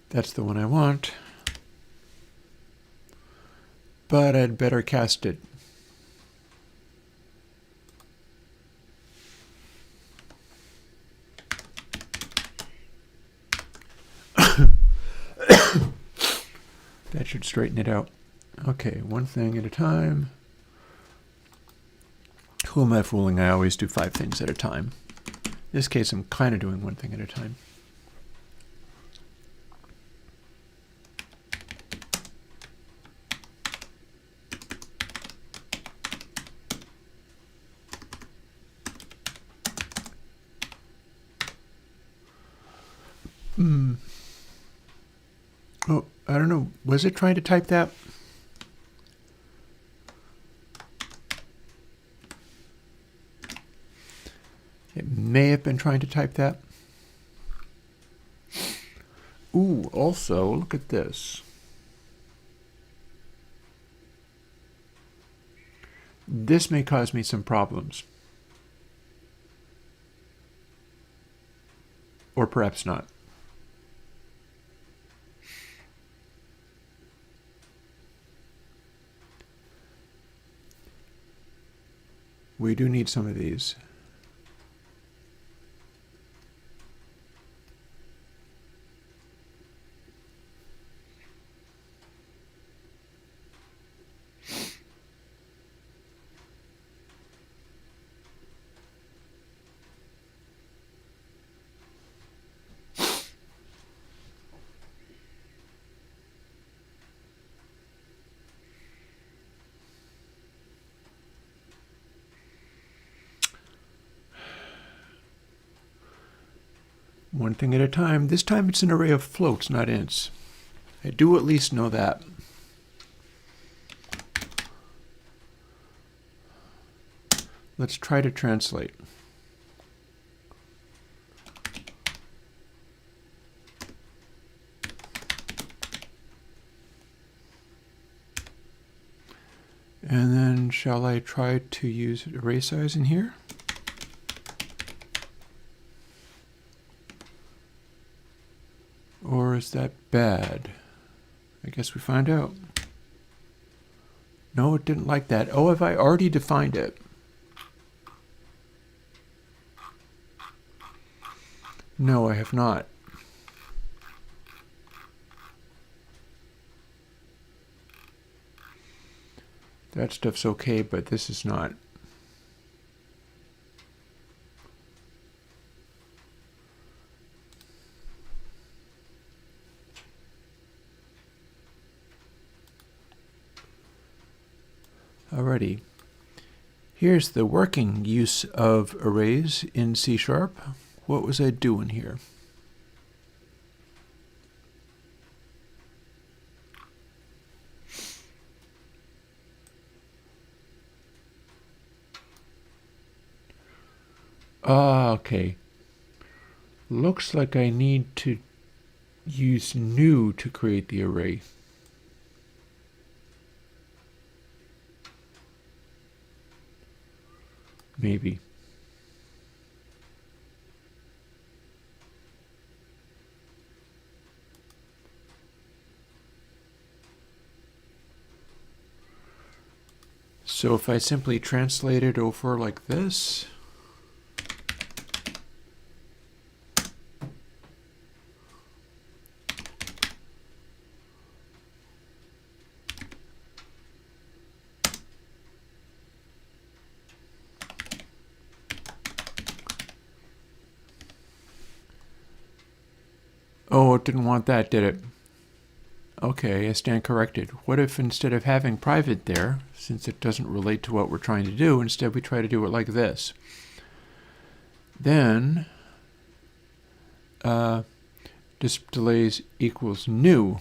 That's the one I want. But I'd better cast it. That should straighten it out. Okay, one thing at a time. Who am I fooling? I always do 5 things at a time. In this case, I'm kind of doing one thing at a time. Oh, I don't know. Was it trying to type that? It may have been trying to type that. Ooh, also, look at this. This may cause me some problems. Or perhaps not. We do need some of these. One thing at a time. This time it's an array of floats, not ints. I do at least know that. Let's try to translate. And then shall I try to use array size in here? Or is that bad? I guess we find out. No, it didn't like that. Oh, have I already defined it? No, I have not. That stuff's okay, but this is not. Alrighty. Here's the working use of arrays in C#. What was I doing here? Ah, okay. Looks like I need to use new to create the array. Maybe. So if I simply translate it over like this, oh, it didn't want that, did it? Okay, I stand corrected. What if instead of having private there, since it doesn't relate to what we're trying to do, instead we try to do it like this? Then displays equals new.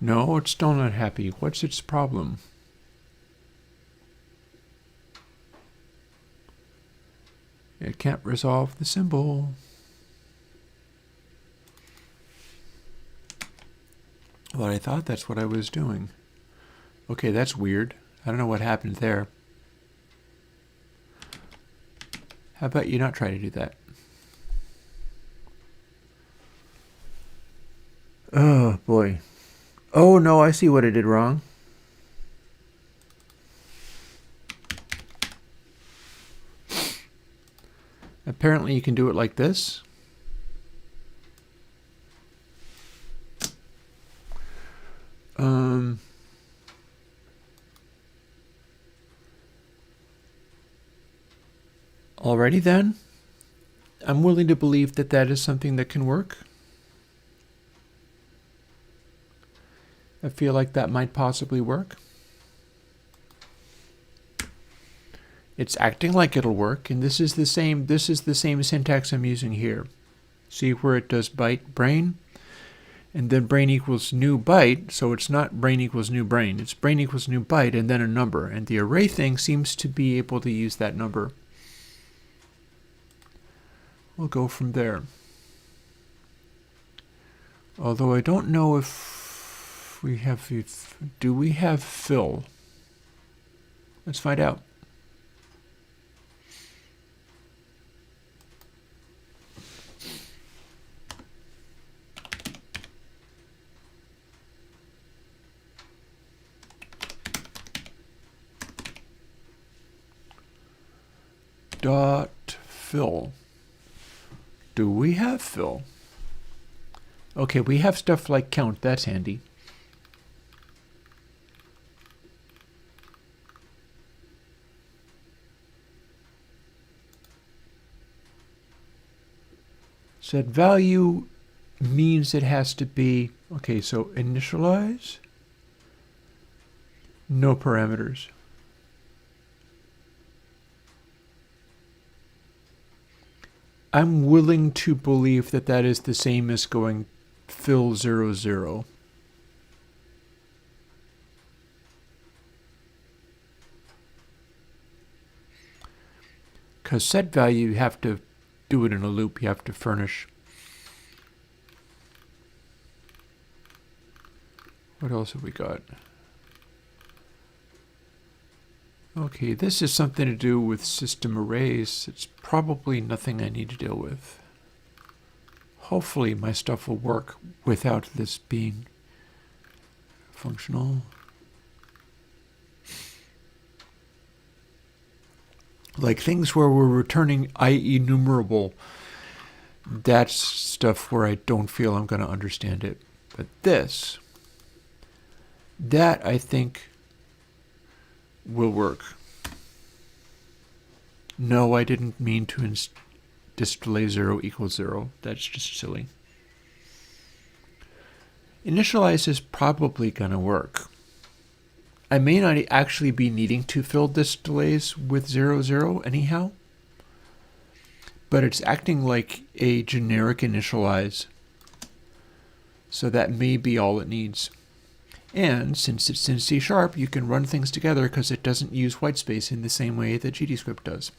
No, it's still not happy. What's its problem? It can't resolve the symbol. Well, I thought that's what I was doing. Okay, that's weird. I don't know what happened there. How about you not try to do that? Oh, boy. Oh, no, I see what I did wrong. Apparently you can do it like this. Alrighty then. I'm willing to believe that that is something that can work. I feel like that might possibly work. It's acting like it'll work, and this is the same syntax I'm using here. See where it does byte brain, and then brain equals new byte, so it's not brain equals new brain. It's brain equals new byte and then a number, and the array thing seems to be able to use that number. We'll go from there. Although I don't know if we have, do we have fill? Let's find out. Dot fill. Do we have fill? Okay, we have stuff like count. That's handy. Set value means it has to be, okay, so initialize, no parameters. I'm willing to believe that that is the same as going fill 0, 0. Because set value, you have to do it in a loop. You have to furnish. What else have we got? Okay, this is something to do with system arrays. It's probably nothing I need to deal with. Hopefully my stuff will work without this being functional. Like things where we're returning IEnumerable, that's stuff where I don't feel I'm going to understand it. But this, that I think will work. No, I didn't mean to display 0 equals 0. That's just silly. Initialize is probably going to work. I may not actually be needing to fill displays with 0, 0 anyhow, but it's acting like a generic initialize, so that may be all it needs. And since it's in C#, you can run things together because it doesn't use whitespace in the same way that GDScript does.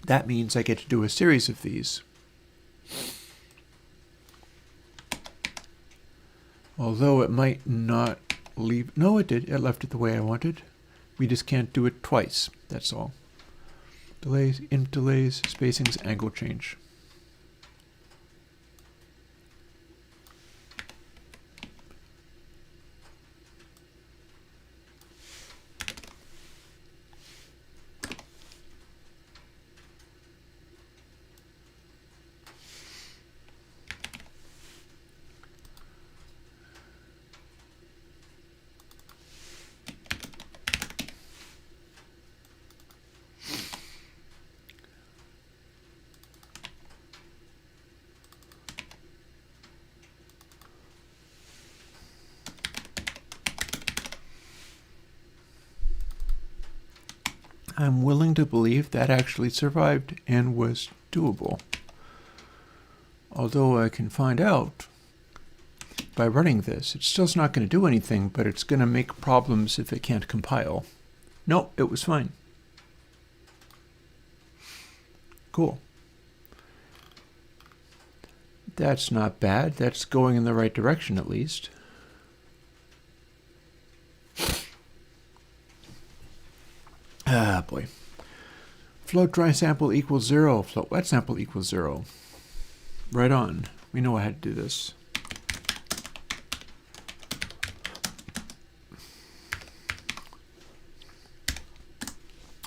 That means I get to do a series of these. Although it might not leave... No, it did. It left it the way I wanted. We just can't do it twice. That's all. Delays, int delays, spacings, angle change. I'm willing to believe that actually survived and was doable. Although I can find out by running this, it's still not going to do anything, but it's going to make problems if it can't compile. Nope, it was fine. Cool. That's not bad. That's going in the right direction at least. Ah, boy. Float dry sample equals 0. Float wet sample equals 0. Right on. We know how to do this.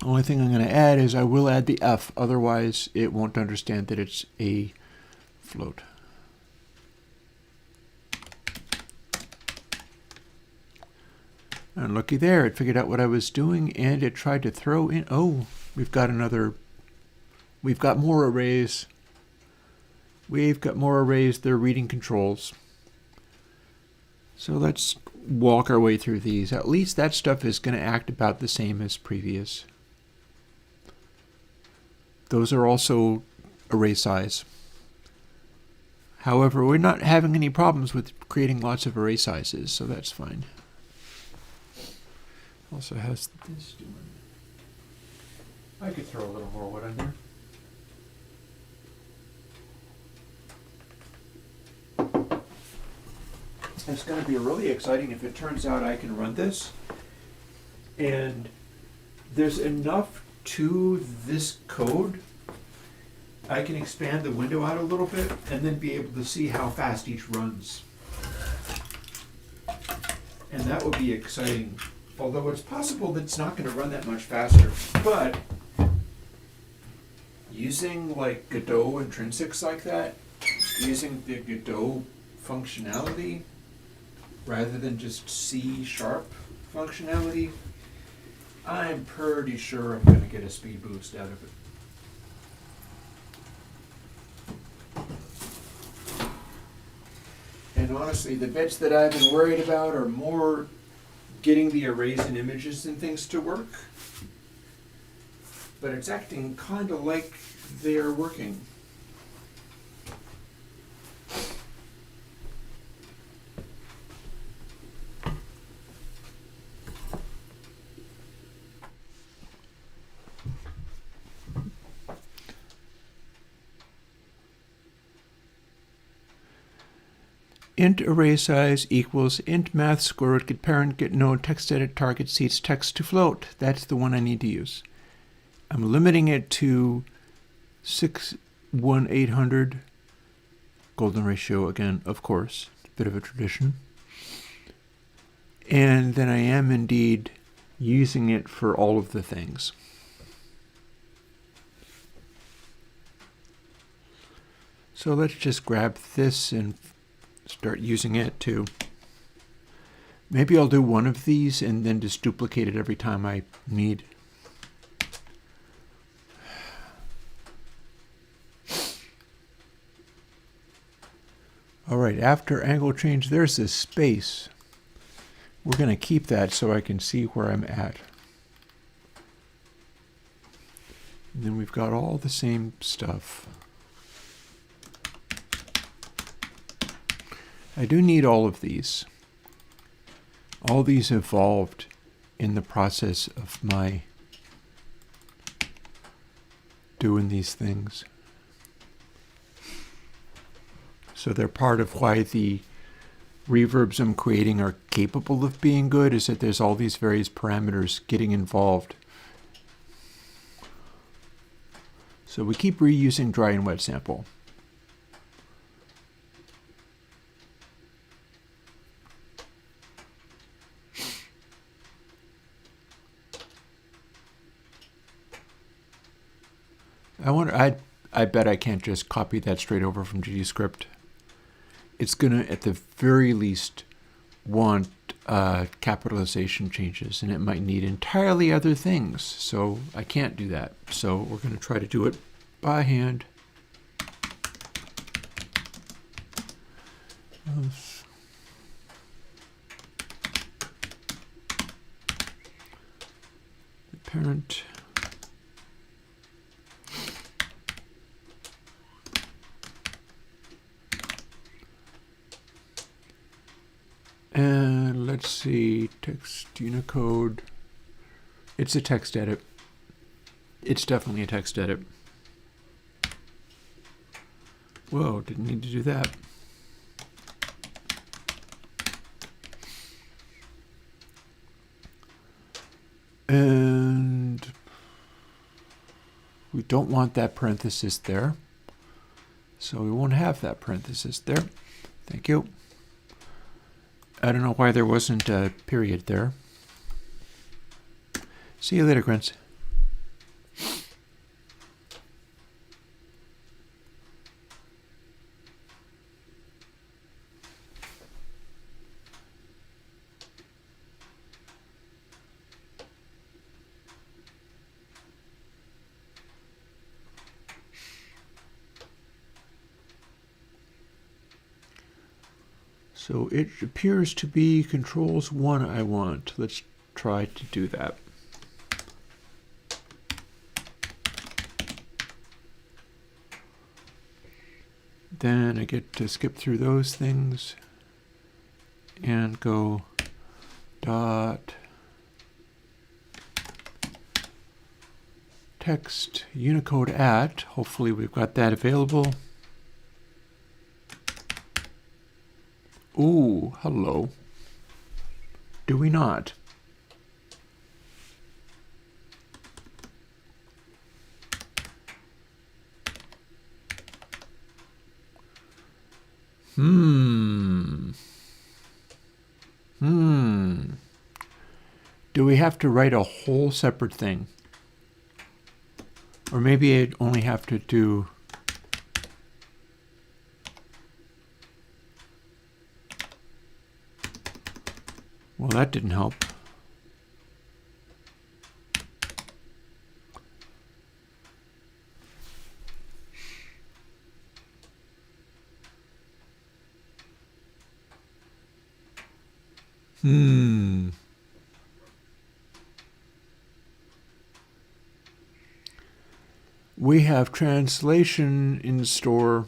Only thing I'm going to add is I will add the F, otherwise it won't understand that it's a float. And looky there, it figured out what I was doing and it tried to throw in, oh, we've got more arrays. We've got more arrays, they're reading controls. So let's walk our way through these. At least that stuff is going to act about the same as previous. Those are also array size. However, we're not having any problems with creating lots of array sizes, so that's fine. Also has this doing. I could throw a little more wood on there. It's going to be really exciting if it turns out I can run this. And there's enough to this code. I can expand the window out a little bit and then be able to see how fast each runs. And that would be exciting. Although it's possible that it's not going to run that much faster. But using like Godot intrinsics like that, using the Godot functionality rather than just C# functionality, I'm pretty sure I'm going to get a speed boost out of it. And honestly, the bits that I've been worried about are more getting the arrays and images and things to work. But it's acting kind of like they're working. int array size equals int math square root get parent get node text edit target seats text to float. That's the one I need to use. I'm limiting it to 6/1800. Golden ratio again, of course. Bit of a tradition. And then I am indeed using it for all of the things. So let's just grab this and start using it too. Maybe I'll do one of these and then just duplicate it every time I need. All right, after angle change, there's this space. We're going to keep that so I can see where I'm at. And then we've got all the same stuff. I do need all of these. All these evolved in the process of my doing these things. So they're part of why the reverbs I'm creating are capable of being good, is that there's all these various parameters getting involved. So we keep reusing dry and wet sample. I bet I can't just copy that straight over from GDScript. It's going to, at the very least, want capitalization changes, and it might need entirely other things. So I can't do that. So we're going to try to do it by hand. The parent. And let's see, text Unicode. It's a text edit. It's definitely a text edit. Whoa, didn't need to do that. And we don't want that parenthesis there. So we won't have that parenthesis there. Thank you. I don't know why there wasn't a period there. See you later, Grunts. So it appears to be controls 1 I want. Let's try to do that. Then I get to skip through those things and go dot text Unicode at. Hopefully we've got that available. Ooh, hello. Do we not? Do we have to write a whole separate thing? Or maybe I'd only have to do... Well, that didn't help. We have translation in store.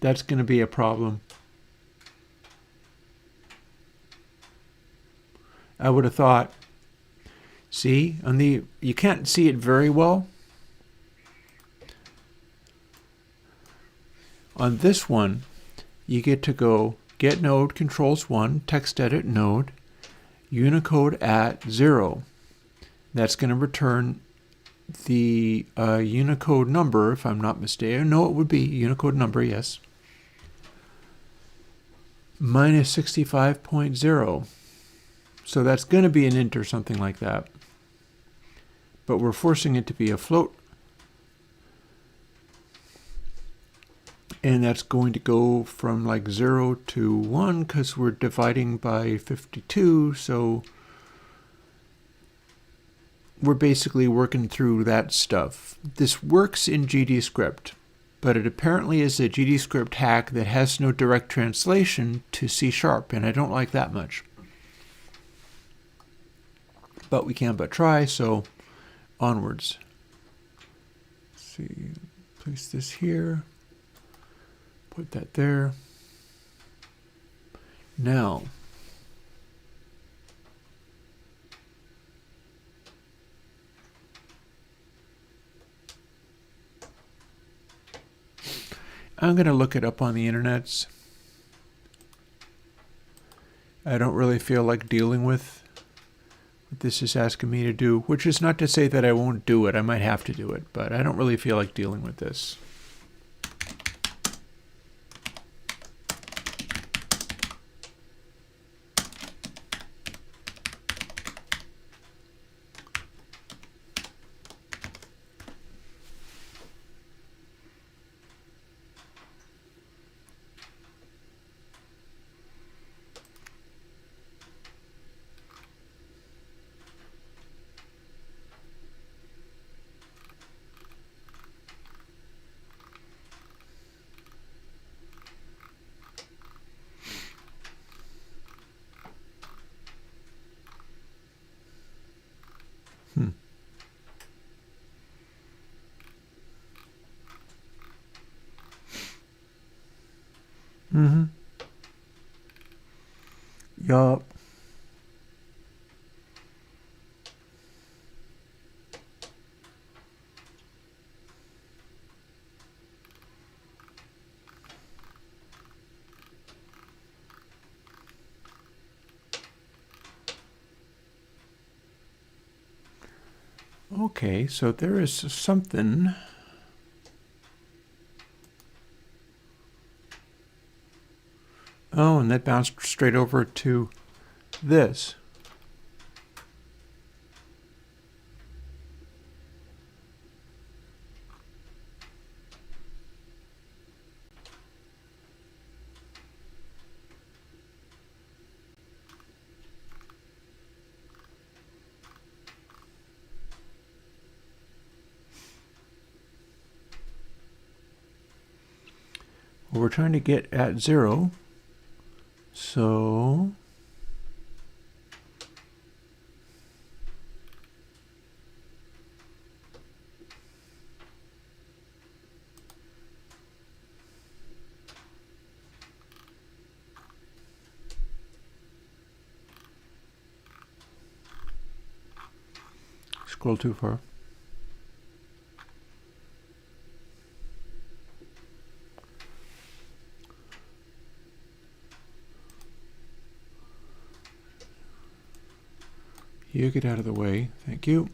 That's going to be a problem. I would have thought, see, on the, you can't see it very well. On this one, you get to go get node controls 1, text edit node, Unicode at 0. That's going to return the Unicode number, if I'm not mistaken. No, it would be Unicode number, yes. Minus 65.0. So that's going to be an int or something like that. But we're forcing it to be a float. And that's going to go from like 0 to 1 because we're dividing by 52. So we're basically working through that stuff. This works in GDScript, but it apparently is a GDScript hack that has no direct translation to C#, and I don't like that much. But we can but try, so onwards. Let's see, place this here. Put that there. Now, I'm going to look it up on the internets. I don't really feel like dealing with what this is asking me to do, which is not to say that I won't do it. I might have to do it, but I don't really feel like dealing with this. Yup. Okay, so there is something. Oh, and that bounced straight over to this. Well, we're trying to get at 0. So scroll too far. You get out of the way. Thank you.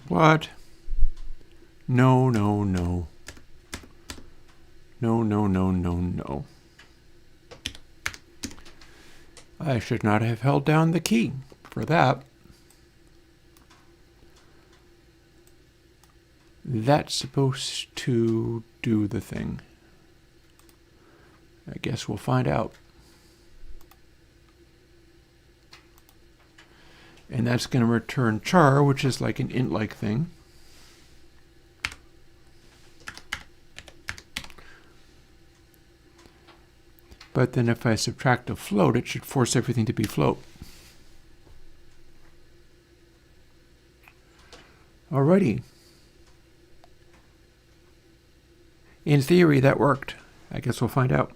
What? No, no, no. No, no, no, no, no. I should not have held down the key for that. That's supposed to do the thing. I guess we'll find out. And that's going to return char, which is like an int-like thing. But then if I subtract a float, it should force everything to be float. Alrighty. In theory, that worked. I guess we'll find out.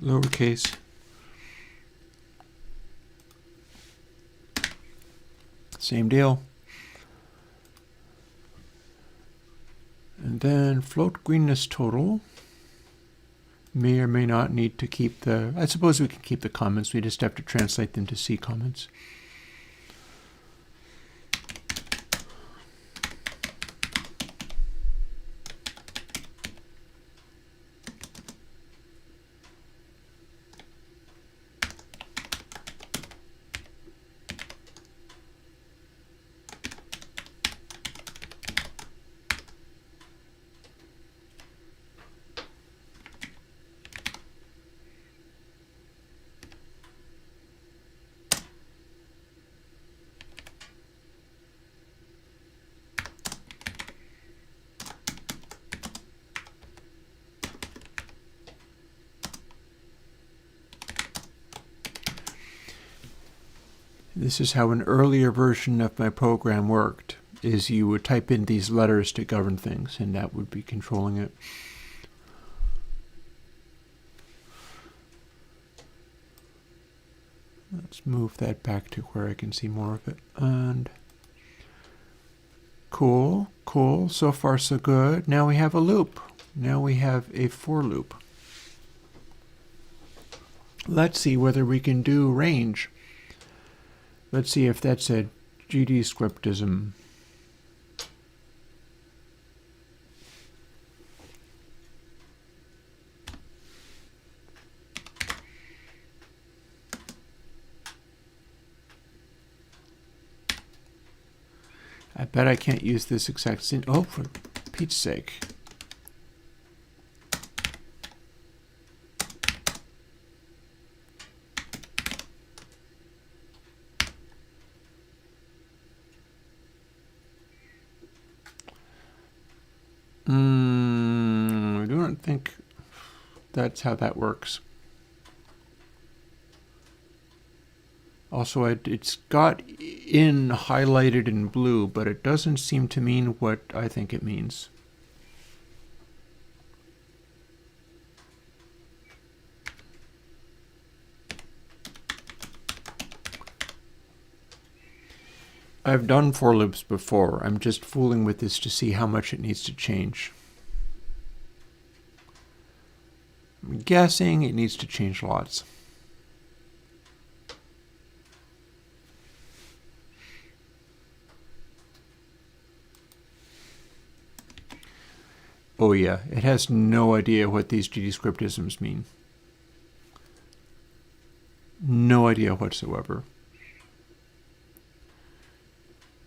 lowercase. Same deal. And then float greenness total. May or may not need to keep the, I suppose we can keep the comments, we just have to translate them to C comments. This is how an earlier version of my program worked, is you would type in these letters to govern things, and that would be controlling it. Let's move that back to where I can see more of it. And cool, cool. So far so good. Now we have a loop. Now we have a for loop. Let's see whether we can do range. Let's see if that's a GD scriptism. I bet I can't use this exact scene. Oh, for Pete's sake. I don't think that's how that works. Also, it's got in highlighted in blue, but it doesn't seem to mean what I think it means. I've done for loops before. I'm just fooling with this to see how much it needs to change. I'm guessing it needs to change lots. Oh yeah, it has no idea what these GD scriptisms mean. No idea whatsoever.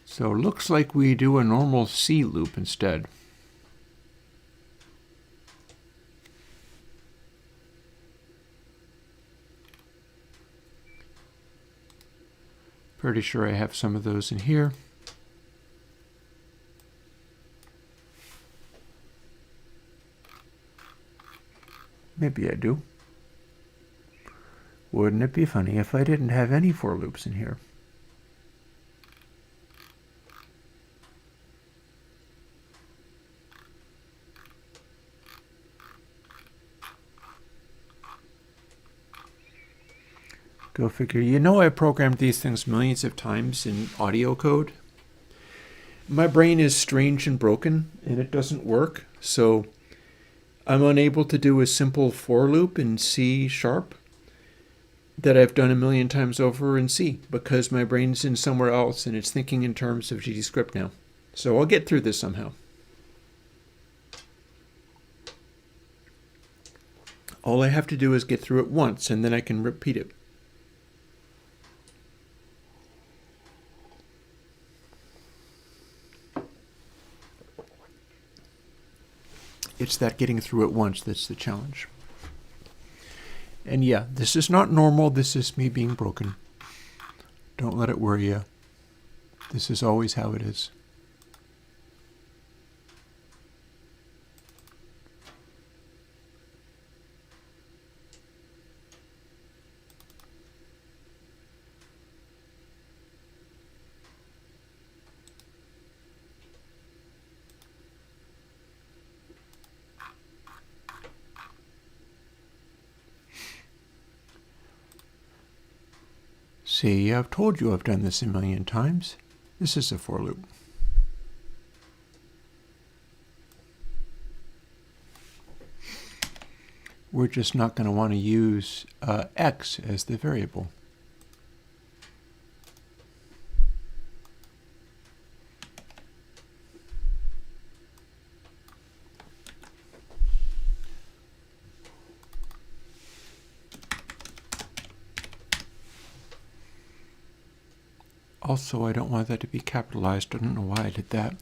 So it looks like we do a normal C loop instead. Pretty sure I have some of those in here. Maybe I do. Wouldn't it be funny if I didn't have any for loops in here? Go figure. You know, I programmed these things millions of times in audio code. My brain is strange and broken, and it doesn't work, so I'm unable to do a simple for loop in C# that I've done a million times over in C, because my brain's in somewhere else and it's thinking in terms of GD script now. So I'll get through this somehow. All I have to do is get through it once, and then I can repeat it. It's that getting through it once that's the challenge. And yeah, this is not normal. This is me being broken. Don't let it worry you. This is always how it is. See, I've told you I've done this a million times. This is a for loop. We're just not going to want to use x as the variable. Also, I don't want that to be capitalized. I don't know why I did that.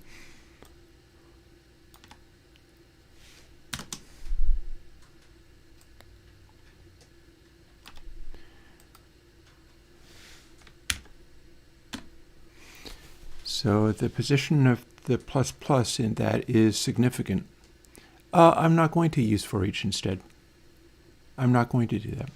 So the position of the plus plus in that is significant. I'm not going to use for each instead. I'm not going to do that.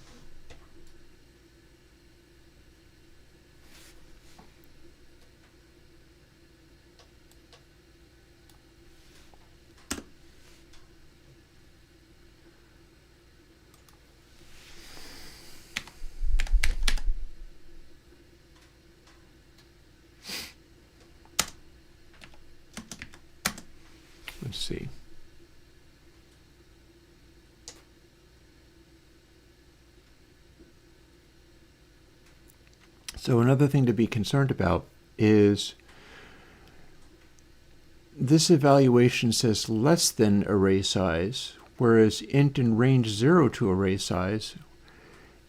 Let's see. So another thing to be concerned about is this evaluation says less than array size, whereas int and range 0 to array size.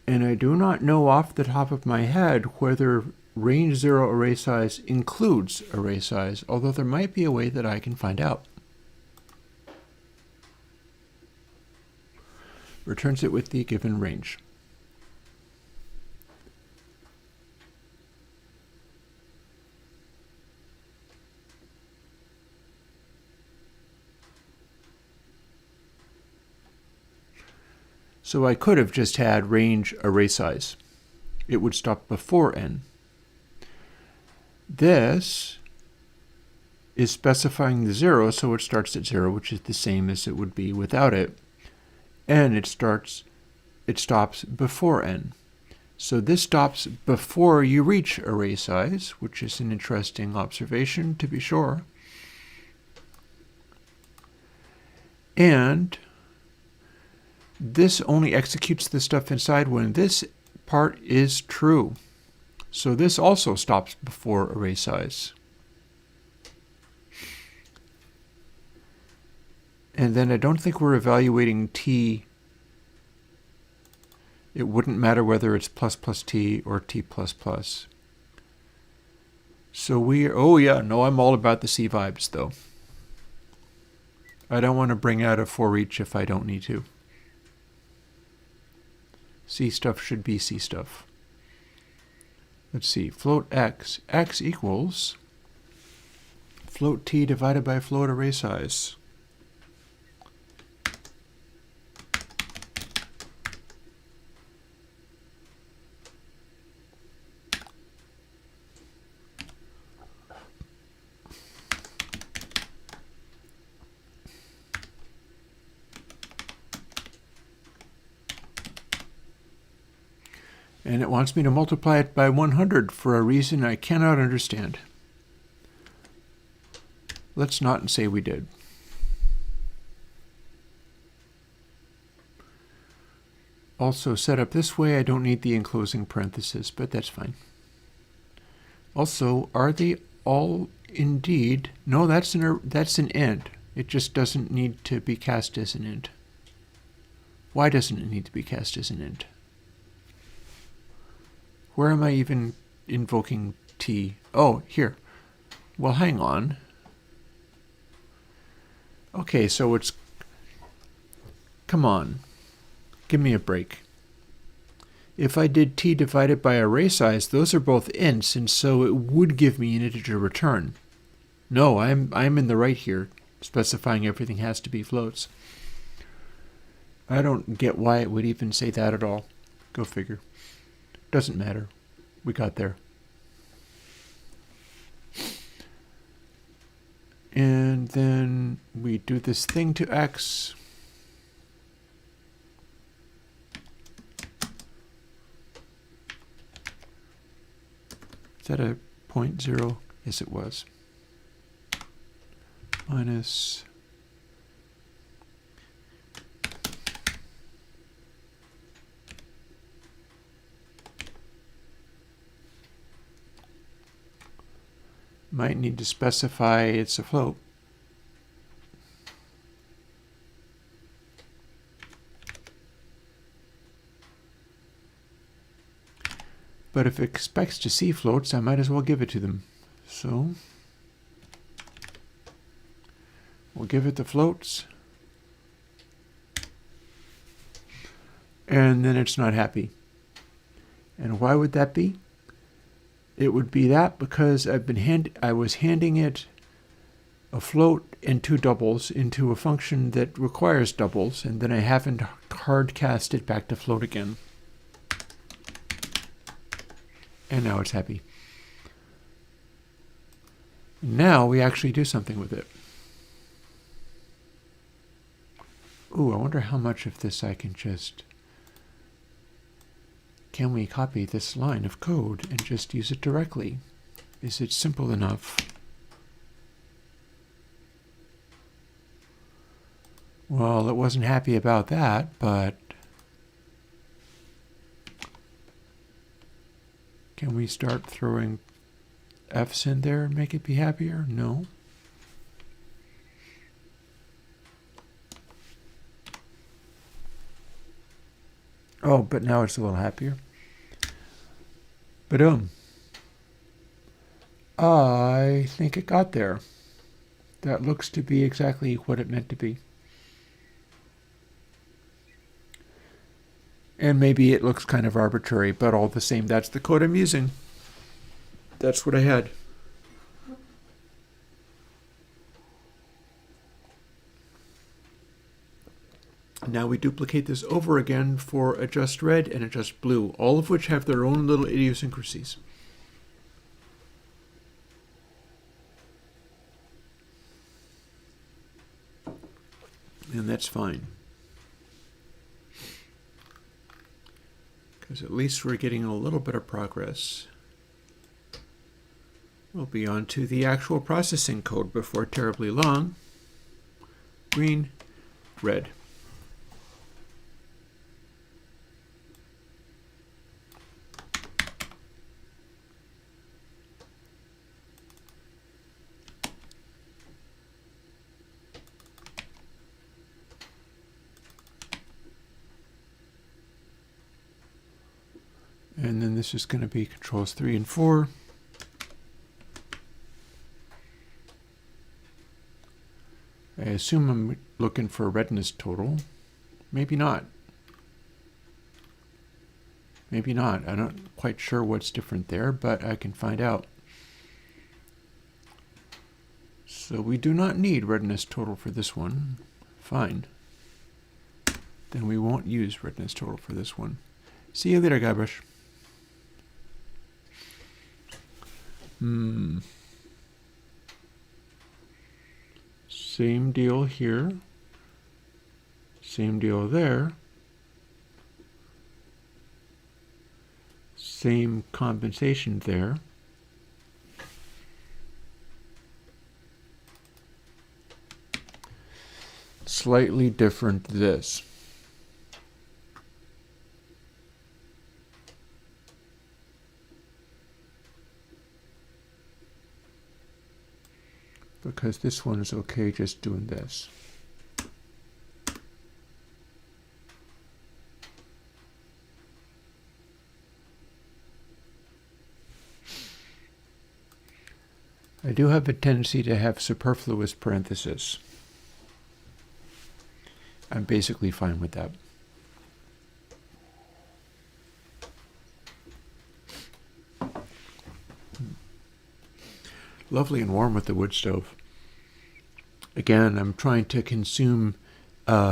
And I do not know off the top of my head whether range 0 array size includes array size, although there might be a way that I can find out. Returns it with the given range. So I could have just had range array size. It would stop before n. This is specifying the 0, so it starts at 0, which is the same as it would be without it. And it stops before n. So this stops before you reach array size, which is an interesting observation to be sure. And this only executes the stuff inside when this part is true. So this also stops before array size. And then I don't think we're evaluating t. It wouldn't matter whether it's plus plus t or t plus plus. So oh yeah, no, I'm all about the C vibes though. I don't want to bring out a for each if I don't need to. C stuff should be C stuff. Let's see, float x. X equals float t divided by float array size. And it wants me to multiply it by 100 for a reason I cannot understand. Let's not say we did. Also set up this way, I don't need the enclosing parenthesis, but that's fine. Also, are they all indeed? No, that's an int. It just doesn't need to be cast as an int. Why doesn't it need to be cast as an int? Where am I even invoking t? Oh, here. Well, hang on. Okay, so it's... Come on. Give me a break. If I did t divided by array size, those are both ints, and so it would give me an integer return. No, I'm in the right here, specifying everything has to be floats. I don't get why it would even say that at all. Go figure. Doesn't matter. We got there. And then we do this thing to x. that a 0.0? Yes, it was. Minus. Might need to specify it's a float. But if it expects to see floats, I might as well give it to them. So we'll give it the floats. And then it's not happy. And why would that be? It would be that because I was handing it a float and 2 doubles into a function that requires doubles, and then I haven't hard cast it back to float again. And now it's happy. Now we actually do something with it. Ooh, I wonder how much of this I can just... Can we copy this line of code and just use it directly? Is it simple enough? Well, it wasn't happy about that, but... Can we start throwing F's in there and make it be happier? No. Oh, but now it's a little happier. Ba-dum. I think it got there. That looks to be exactly what it meant to be. And maybe it looks kind of arbitrary, but all the same, that's the code I'm using. That's what I had. Now we duplicate this over again for adjust red and adjust blue, all of which have their own little idiosyncrasies. And that's fine. Because at least we're getting a little bit of progress. We'll be on to the actual processing code before terribly long. Green, red. And then this is going to be controls 3 and 4. I assume I'm looking for redness total. Maybe not. Maybe not. I'm not quite sure what's different there, but I can find out. So we do not need redness total for this one. Fine. Then we won't use redness total for this one. See you later, Guybrush. Same deal here. Same deal there. Same compensation there. Slightly different this. Because this one is okay just doing this. I do have a tendency to have superfluous parentheses. I'm basically fine with that. Lovely and warm with the wood stove. Again, I'm trying to consume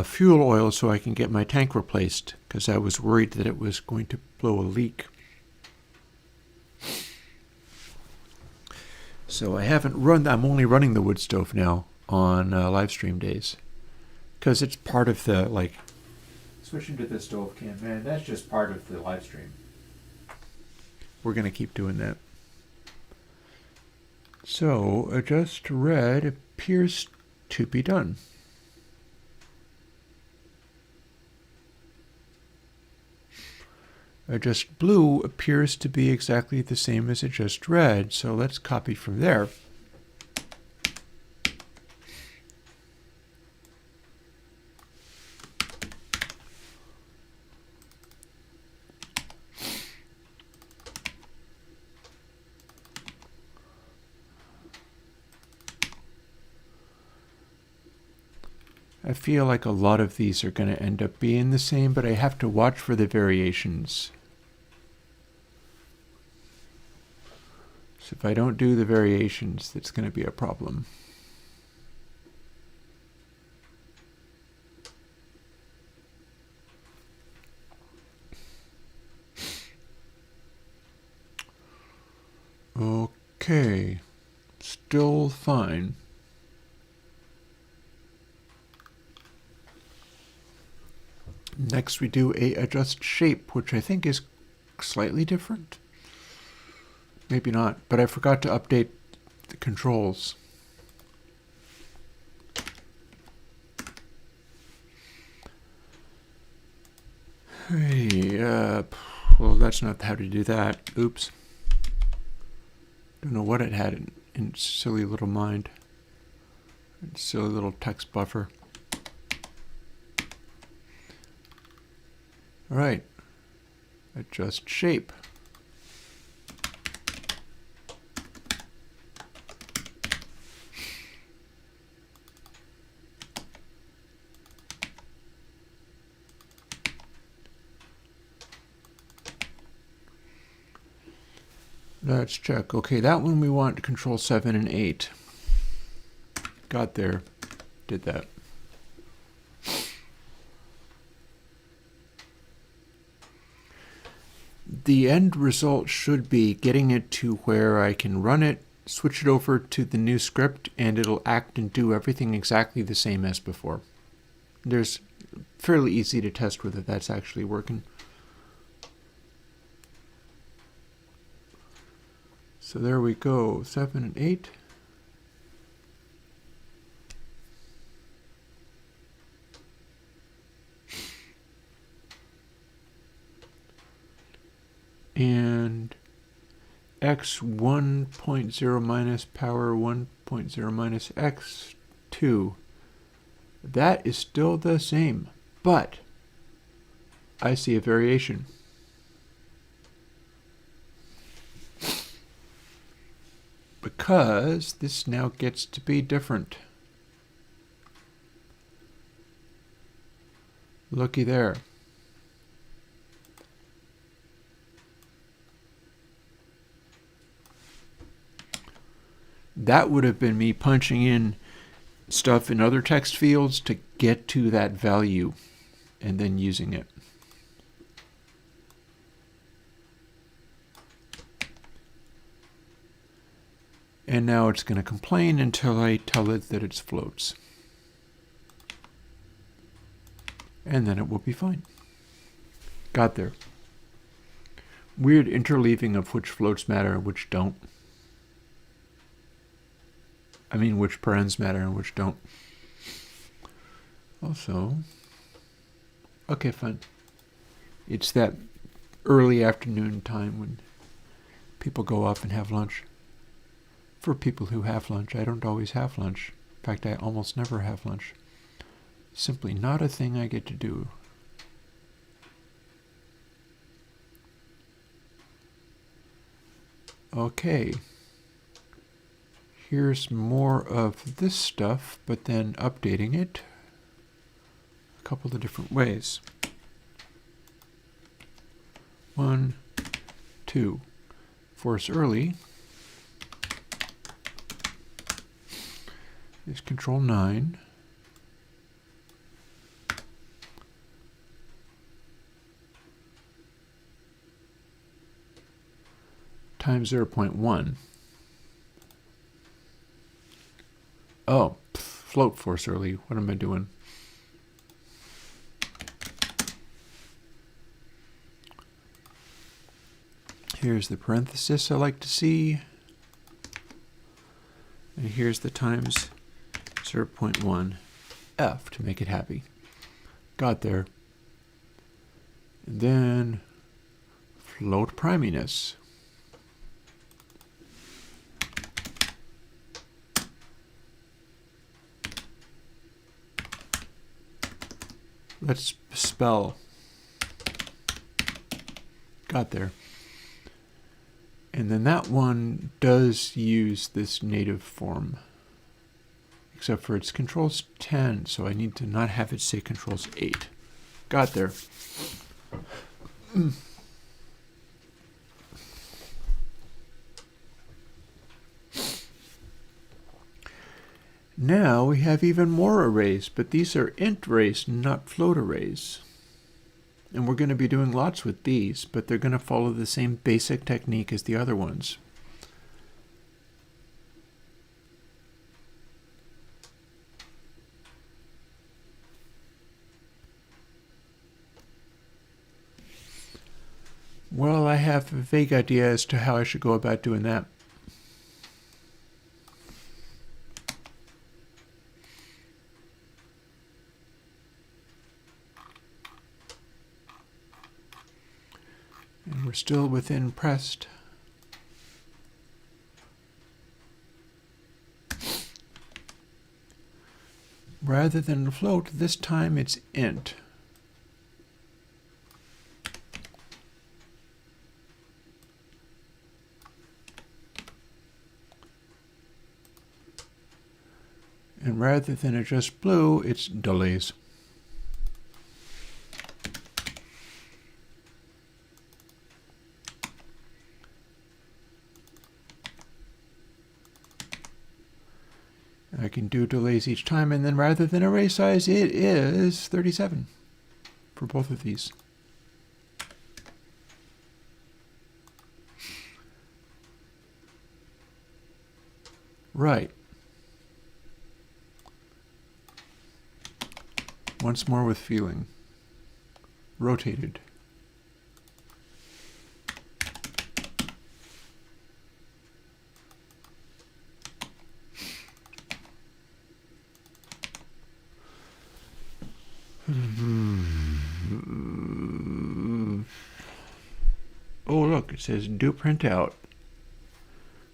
fuel oil so I can get my tank replaced because I was worried that it was going to blow a leak. So I haven't run, I'm only running the wood stove now on live stream days because it's part of the, like, switching to the stove can, man, that's just part of the live stream. We're going to keep doing that. So adjust red appears to be done. Adjust blue appears to be exactly the same as adjust red, so let's copy from there. I feel like a lot of these are going to end up being the same, but I have to watch for the variations. So if I don't do the variations, that's going to be a problem. Okay, still fine. Next we do a adjust shape, which I think is slightly different. Maybe not, but I forgot to update the controls. Hey, well, that's not how to do that. Oops. Don't know what it had in its silly little mind. Its silly little text buffer. All right. Adjust shape. Let's check. Okay, that one we want Control 7 and 8. Got there. Did that. The end result should be getting it to where I can run it, switch it over to the new script, and it'll act and do everything exactly the same as before. There's fairly easy to test whether that's actually working. So there we go, 7 and 8. And x 1.0 minus power 1.0 minus x 2. That is still the same, but I see a variation. Because this now gets to be different. Looky there. That would have been me punching in stuff in other text fields to get to that value and then using it. And now it's going to complain until I tell it that it's floats. And then it will be fine. Got there. Weird interleaving of which floats matter and which don't. I mean, which parens matter and which don't. Also, okay, fine. It's that early afternoon time when people go off and have lunch. For people who have lunch, I don't always have lunch. In fact, I almost never have lunch. Simply not a thing I get to do. Okay. Here's more of this stuff, but then updating it a couple of different ways. 1, 2. Force early is Control 9. Times 0.1. Oh, float force early. What am I doing? Here's the parenthesis I like to see. And here's the times 0.1 f to make it happy. Got there. And then float priminess. Let's spell. Got there. And then that one does use this native form, except for it's controls 10, so I need to not have it say controls 8. Got there. Now we have even more arrays, but these are int arrays, not float arrays. And we're going to be doing lots with these, but they're going to follow the same basic technique as the other ones. Well, I have a vague idea as to how I should go about doing that. And we're still within pressed. Rather than float, this time it's int. And rather than a just blue, it's delays. I can do delays each time, and then rather than array size, it is 37 for both of these. Right. Once more with feeling. Rotated. Oh, look, it says do printout.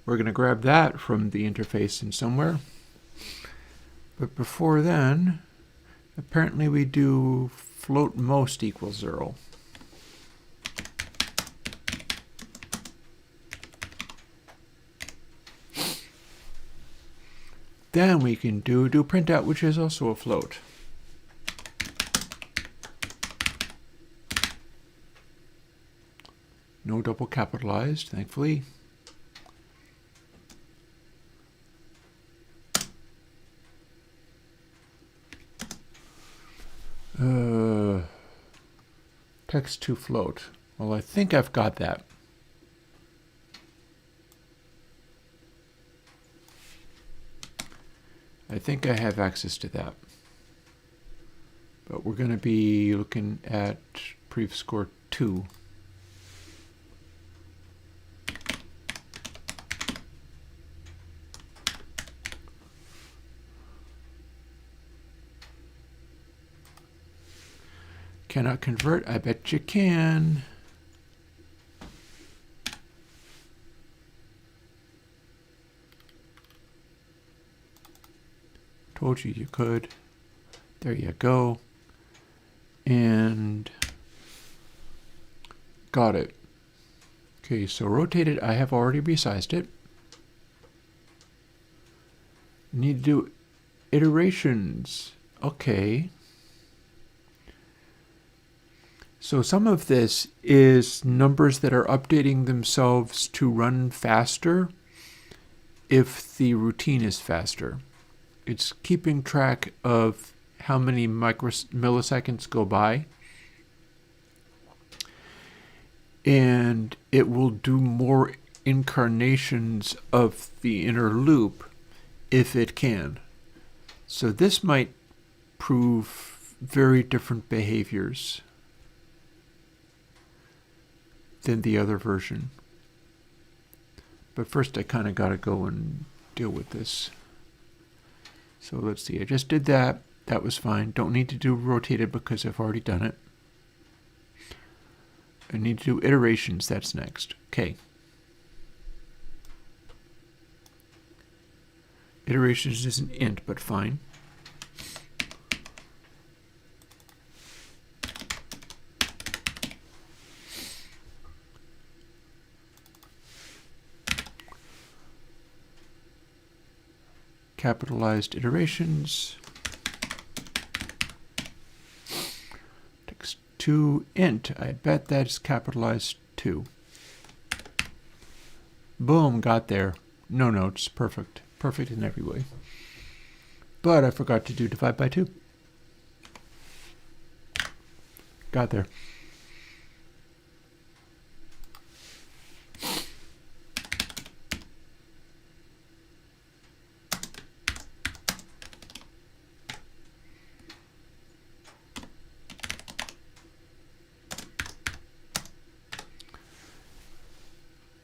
We're going to grab that from the interface in somewhere. But before then, apparently we do float most equals 0. Then we can do printout, which is also a float. No double capitalized, thankfully. Text to float. Well, I think I've got that. I think I have access to that. But we're going to be looking at pref score 2. Cannot convert? I bet you can. Told you you could. There you go. And got it. Okay, so rotated, I have already resized it. Need to do iterations. Okay. So some of this is numbers that are updating themselves to run faster if the routine is faster. It's keeping track of how many milliseconds go by. And it will do more incarnations of the inner loop if it can. So this might prove very different behaviors than the other version. But first I kind of got to go and deal with this. So let's see, I just did that. That was fine. Don't need to do rotated because I've already done it. I need to do iterations. That's next. Okay. Iterations is an int, but fine. Capitalized iterations. Text to int. I bet that's capitalized 2. Boom, got there. No notes. Perfect. Perfect in every way. But I forgot to do divide by 2. Got there.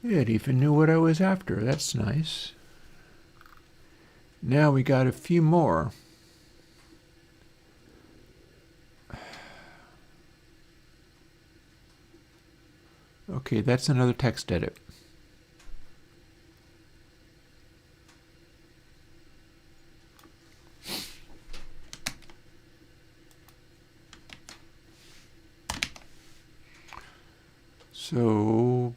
It even knew what I was after. That's nice. Now we got a few more. Okay, that's another text edit. So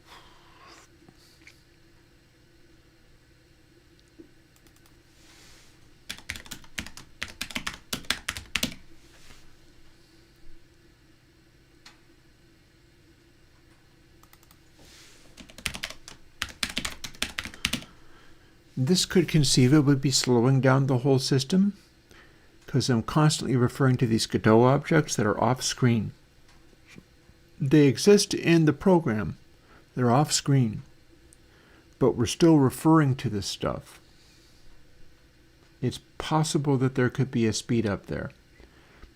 this could conceivably be slowing down the whole system because I'm constantly referring to these Godot objects that are off screen. They exist in the program. They're off screen. But we're still referring to this stuff. It's possible that there could be a speed up there.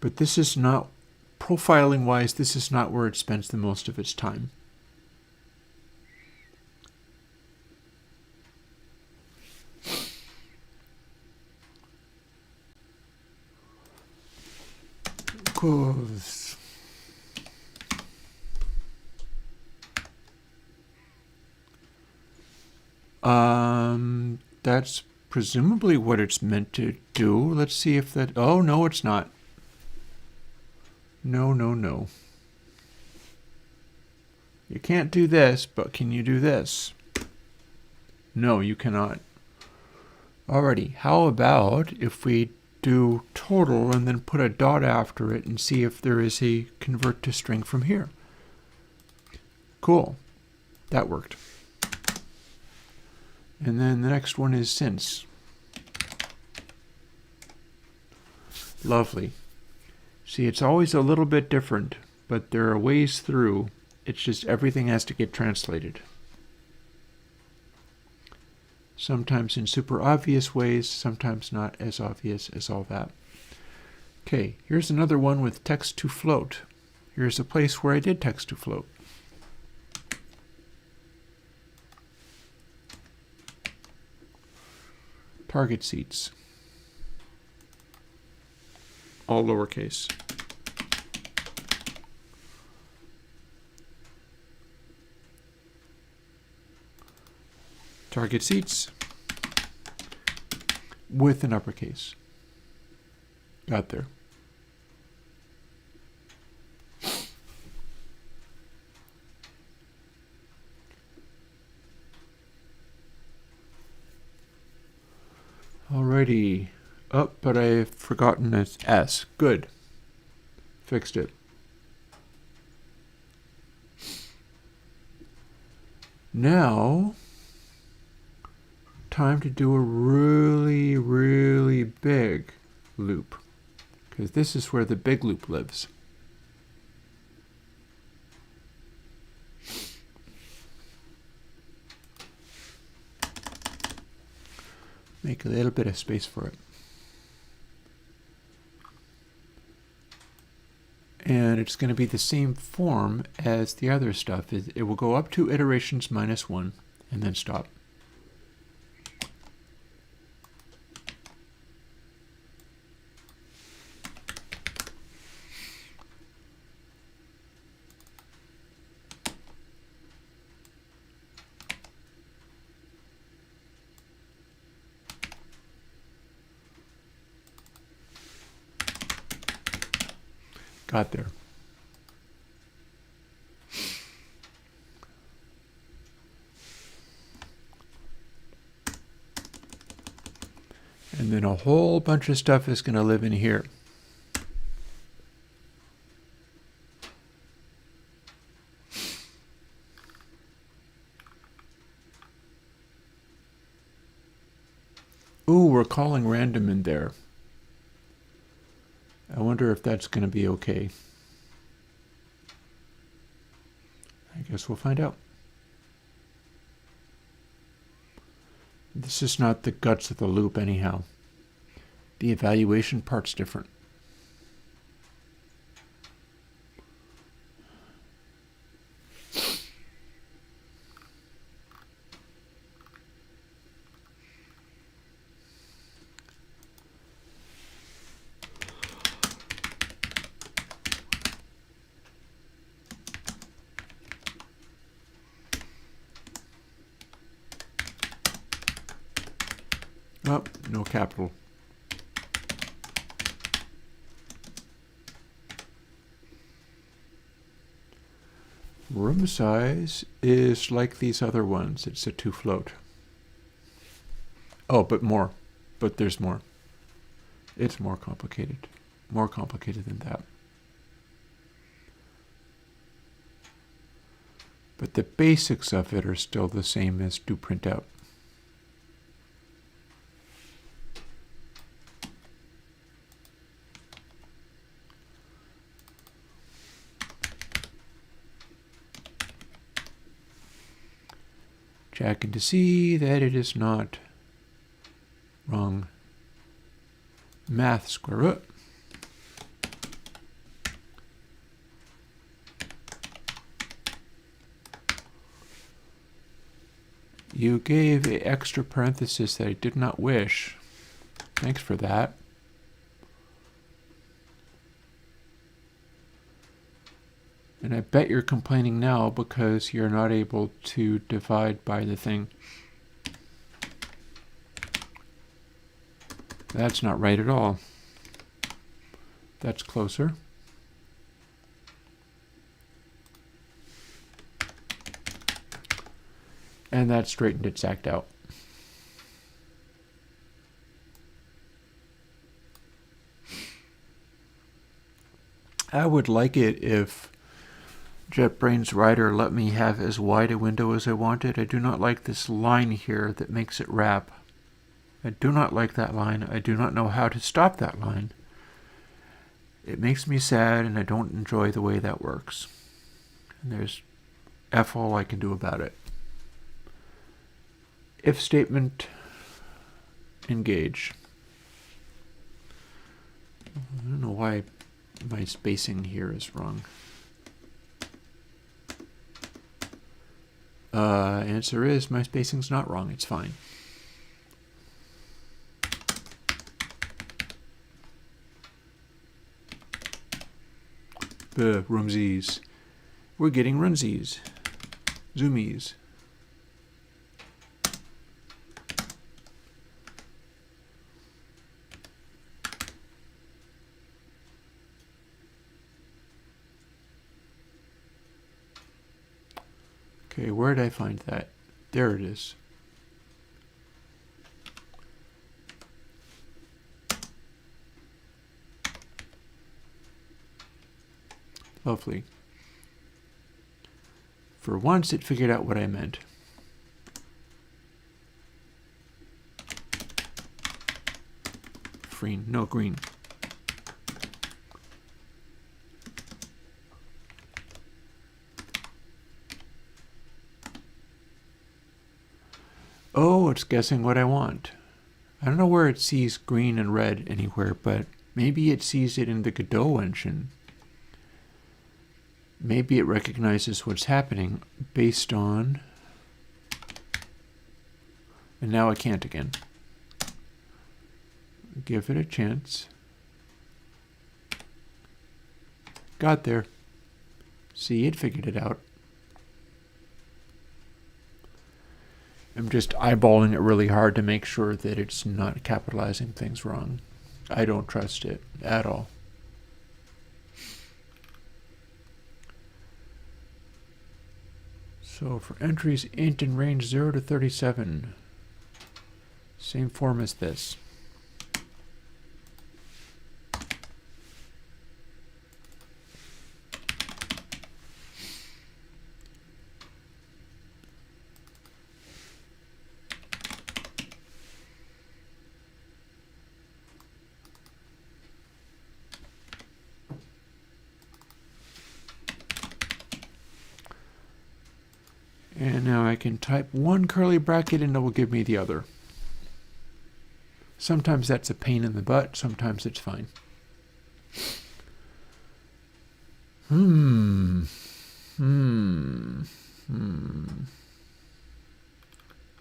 But this is not, profiling wise, this is not where it spends the most of its time. That's presumably what it's meant to do. Let's see if that... Oh, no, it's not. No, no, no. You can't do this, but can you do this? No, you cannot. Alrighty, how about if we do total and then put a dot after it and see if there is a convert to string from here. Cool. That worked. And then the next one is since. Lovely. See, it's always a little bit different, but there are ways through. It's just everything has to get translated. Sometimes in super obvious ways, sometimes not as obvious as all that. Okay, here's another one with text to float. Here's a place where I did text to float. Target seats. All lowercase. Target seats with an uppercase. Got there. Alrighty. Oh, but I've forgotten its S. Good. Fixed it. Now, time to do a really, really big loop, because this is where the big loop lives. Make a little bit of space for it. And it's going to be the same form as the other stuff. It will go up to iterations -1 and then stop. Got there. And then a whole bunch of stuff is going to live in here. Ooh, we're calling random in there. I wonder if that's going to be okay. I guess we'll find out. This is not the guts of the loop anyhow. The evaluation part's different. Oh, no capital. Room size is like these other ones. It's a 2 float. Oh, but more. But there's more. It's more complicated. More complicated than that. But the basics of it are still the same as do print out. Checking to see that it is not wrong. Math square root. You gave an extra parenthesis that I did not wish. Thanks for that. And I bet you're complaining now because you're not able to divide by the thing. That's not right at all. That's closer. And that straightened its act out. I would like it if JetBrains Writer let me have as wide a window as I wanted. I do not like this line here that makes it wrap. I do not like that line. I do not know how to stop that line. It makes me sad and I don't enjoy the way that works. And there's F all I can do about it. If statement, engage. I don't know why my spacing here is wrong. Answer is my spacing's not wrong. It's fine. Roomsies. We're getting runsies. Zoomies. Okay, where did I find that? There it is. Lovely. For once, it figured out what I meant. No, green. Oh, it's guessing what I want. I don't know where it sees green and red anywhere, but maybe it sees it in the Godot engine. Maybe it recognizes what's happening based on... And now I can't again. Give it a chance. Got there. See, it figured it out. I'm just eyeballing it really hard to make sure that it's not capitalizing things wrong. I don't trust it at all. So for entries int in range 0 to 37, same form as this. And now I can type one curly bracket and it will give me the other. Sometimes that's a pain in the butt, sometimes it's fine.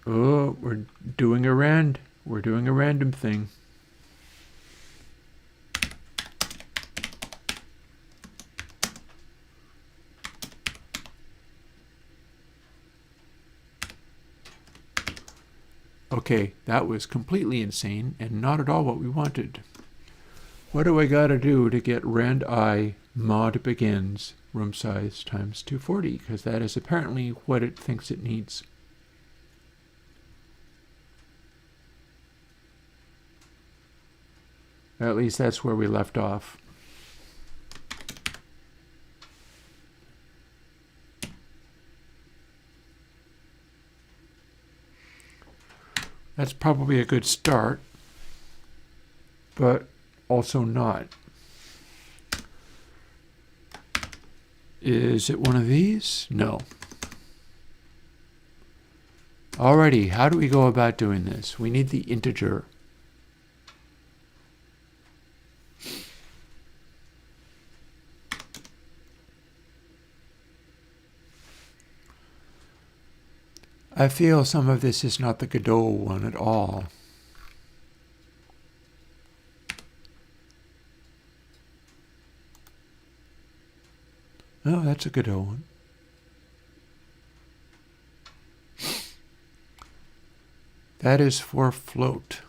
Oh, we're doing a random thing. Okay, that was completely insane and not at all what we wanted. What do I gotta do to get rand I mod begins room size times 240? Because that is apparently what it thinks it needs. At least that's where we left off. That's probably a good start, but also not. Is it one of these? No. Alrighty, how do we go about doing this? We need the integer. I feel some of this is not the Godot one at all. Oh, that's a Godot one. That is for float.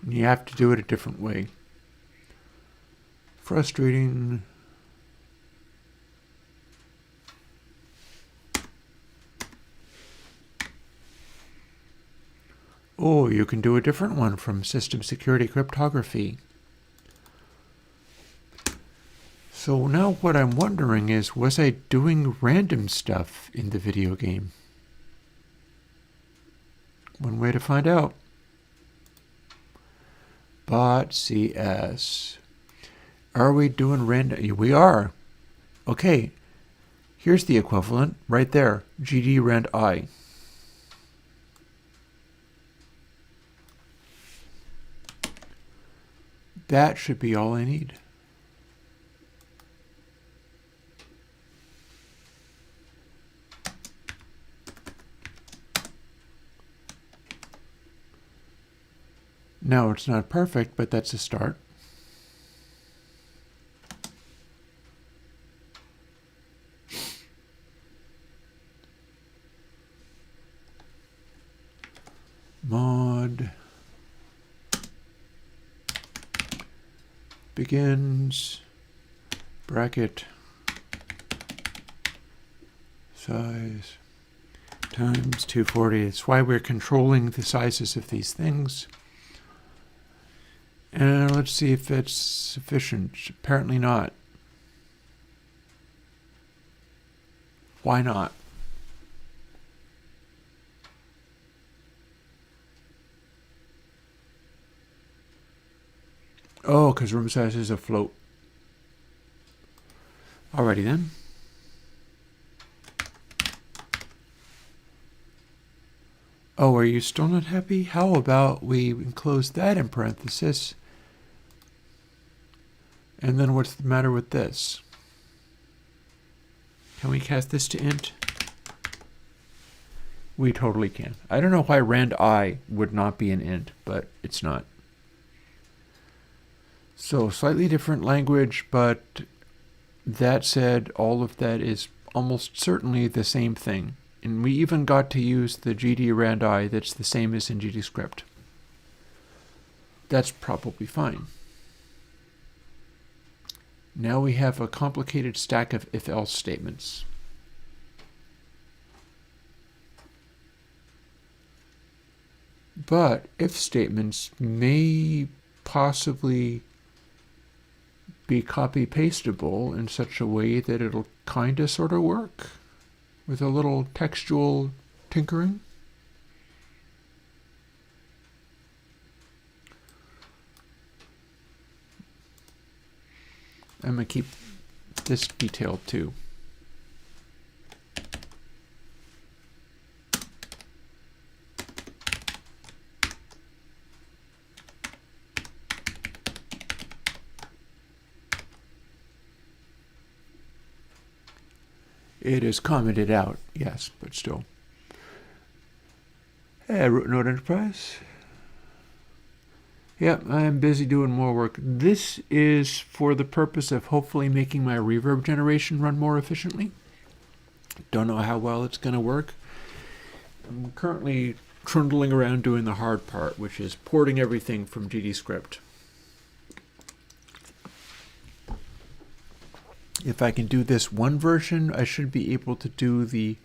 And you have to do it a different way. Frustrating. Oh, you can do a different one from System Security Cryptography. So now what I'm wondering is, was I doing random stuff in the video game? One way to find out. Bot CS. Are we doing random? We are. Okay. Here's the equivalent right there. GD rand I. That should be all I need. No, it's not perfect, but that's a start. Mod begins bracket size times 240. It's why we're controlling the sizes of these things. And let's see if it's sufficient. Apparently not. Why not? Oh, because room size is a float. Alrighty then. Oh, are you still not happy? How about we enclose that in parenthesis? And then what's the matter with this? Can we cast this to int? We totally can. I don't know why rand I would not be an int, but it's not. So slightly different language, but that said, all of that is almost certainly the same thing. And we even got to use the GD randi that's the same as in GDScript. That's probably fine. Now we have a complicated stack of if-else statements. But if statements may possibly be copy-pastable in such a way that it'll kind of sort of work with a little textual tinkering. I'm going to keep this detail too. It is commented out, yes, but still. Hey, Root Node Enterprise. Yep, I'm busy doing more work. This is for the purpose of hopefully making my reverb generation run more efficiently. Don't know how well it's going to work. I'm currently trundling around doing the hard part, which is porting everything from GDScript. If I can do this one version, I should be able to do the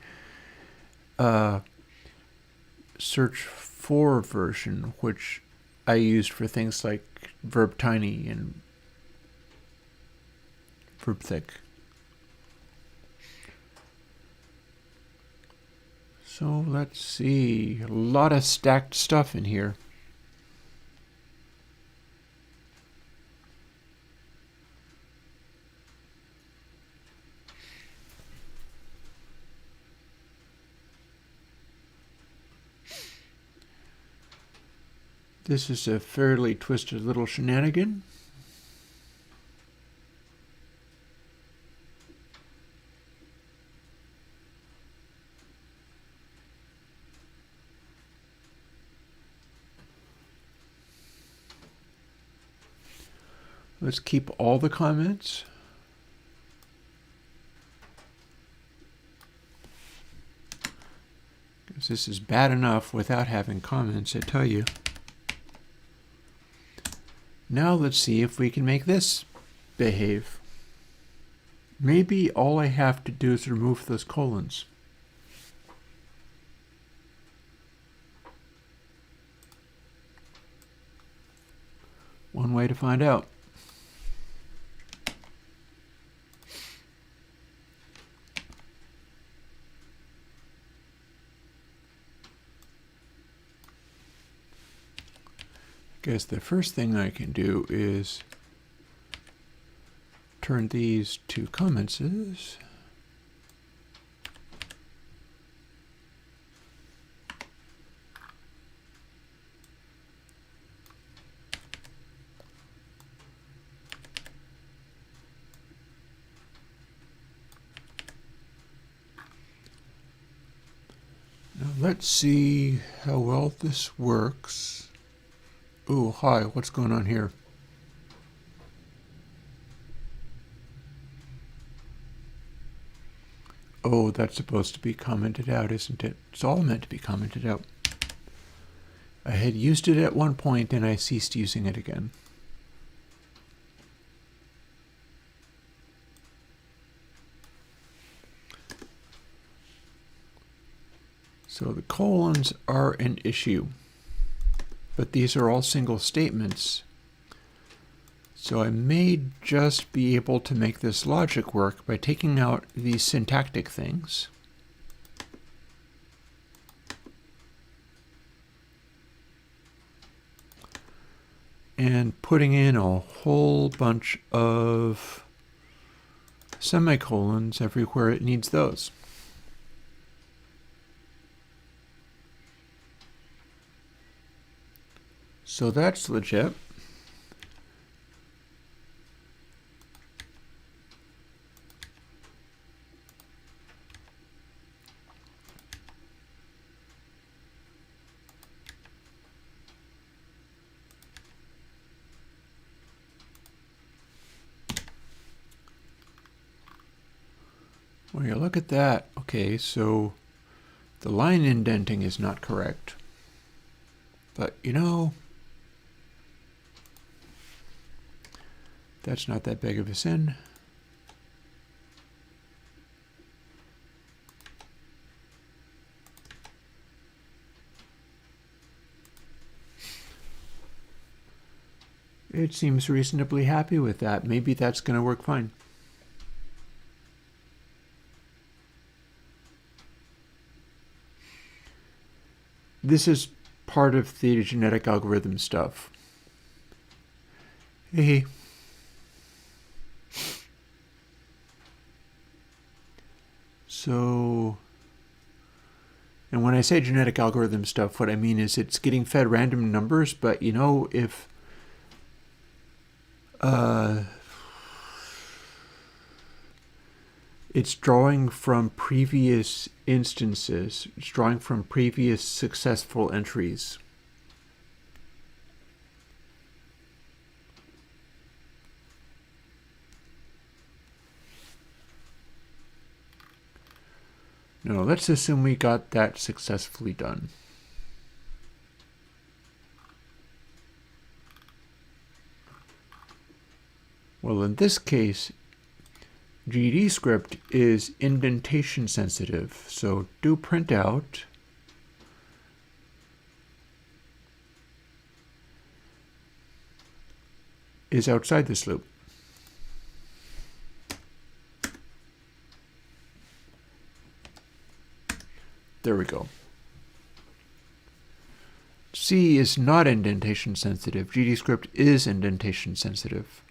search for version, which I used for things like verb tiny and verb thick. So let's see, a lot of stacked stuff in here. This is a fairly twisted little shenanigan. Let's keep all the comments. Because this is bad enough without having comments, I tell you. Now let's see if we can make this behave. Maybe all I have to do is remove those colons. One way to find out. Guess the first thing I can do is turn these to comments. Now let's see how well this works. Ooh, hi, what's going on here? Oh, that's supposed to be commented out, isn't it? It's all meant to be commented out. I had used it at one point and I ceased using it again. So the colons are an issue. But these are all single statements. So I may just be able to make this logic work by taking out these syntactic things. And putting in a whole bunch of semicolons everywhere it needs those. So that's legit. Well, you look at that. Okay, so The line indenting is not correct. But, you know, that's not that big of a sin. It seems reasonably happy with that. Maybe that's going to work fine. This is part of the genetic algorithm stuff. Hey. So, and when I say genetic algorithm stuff, what I mean is it's getting fed random numbers, but you know, if it's drawing from previous instances, it's drawing from previous successful entries. No, let's assume we got that successfully done. Well, in this case, GDScript is indentation sensitive, so do printout is outside this loop. There we go. C is not indentation sensitive. GDScript is indentation sensitive.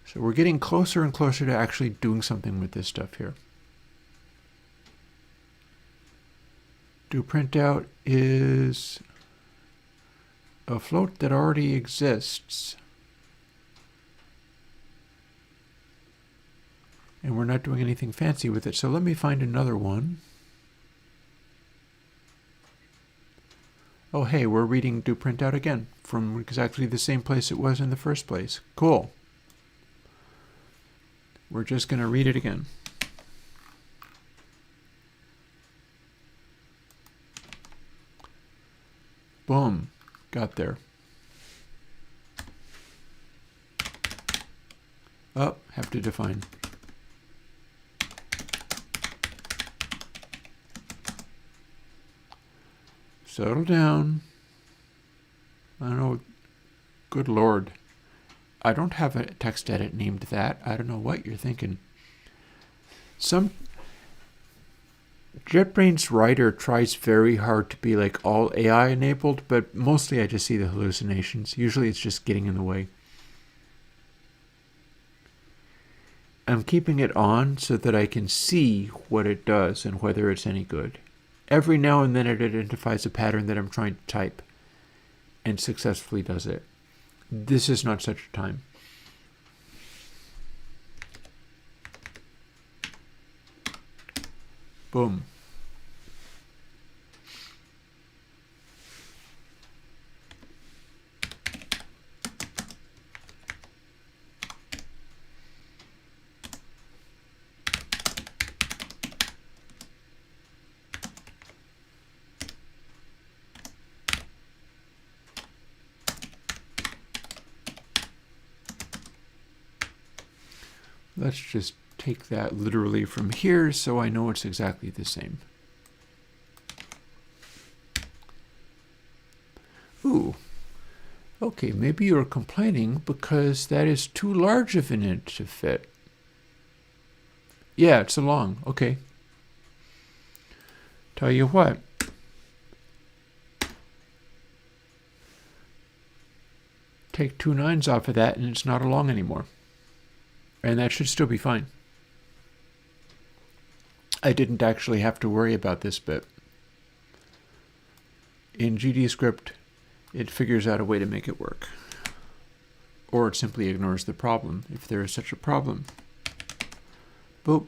So we're getting closer and closer to actually doing something with this stuff here. Do printout is a float that already exists. And we're not doing anything fancy with it. So let me find another one. Oh, hey, we're reading do printout again from exactly the same place it was in the first place. Cool. We're just going to read it again. Boom. Got there. Oh, have to define. Settle down. I don't know. Good Lord. I don't have a text edit named that. I don't know what you're thinking. JetBrains Writer tries very hard to be like all AI enabled, but mostly I just see the hallucinations. Usually it's just getting in the way. I'm keeping it on so that I can see what it does and whether it's any good. Every now and then it identifies a pattern that I'm trying to type and successfully does it. This is not such a time. Boom. Let's just take that literally from here so I know it's exactly the same. Ooh. Okay, maybe you're complaining because that is too large of an int to fit. Yeah, it's a long. Okay. Tell you what. Take 2 9s off of that and it's not a long anymore. And that should still be fine. I didn't actually have to worry about this bit. In GDScript, it figures out a way to make it work. Or it simply ignores the problem, if there is such a problem. Boop.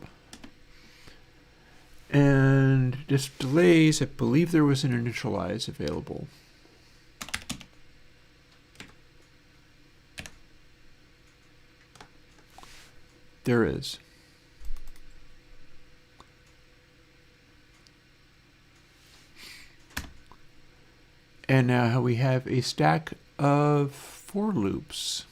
And this delays, I believe there was an initialize available. There is. And now we have a stack of for loops.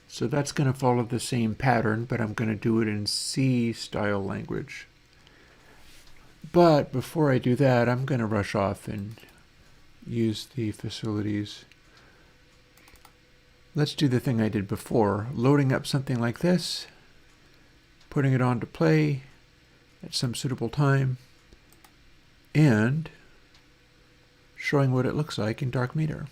So that's going to follow the same pattern, but I'm going to do it in C style language. But before I do that, I'm going to rush off and use the facilities. Let's do the thing I did before, loading up something like this, putting it on to play at some suitable time, and showing what it looks like in Dark Meter.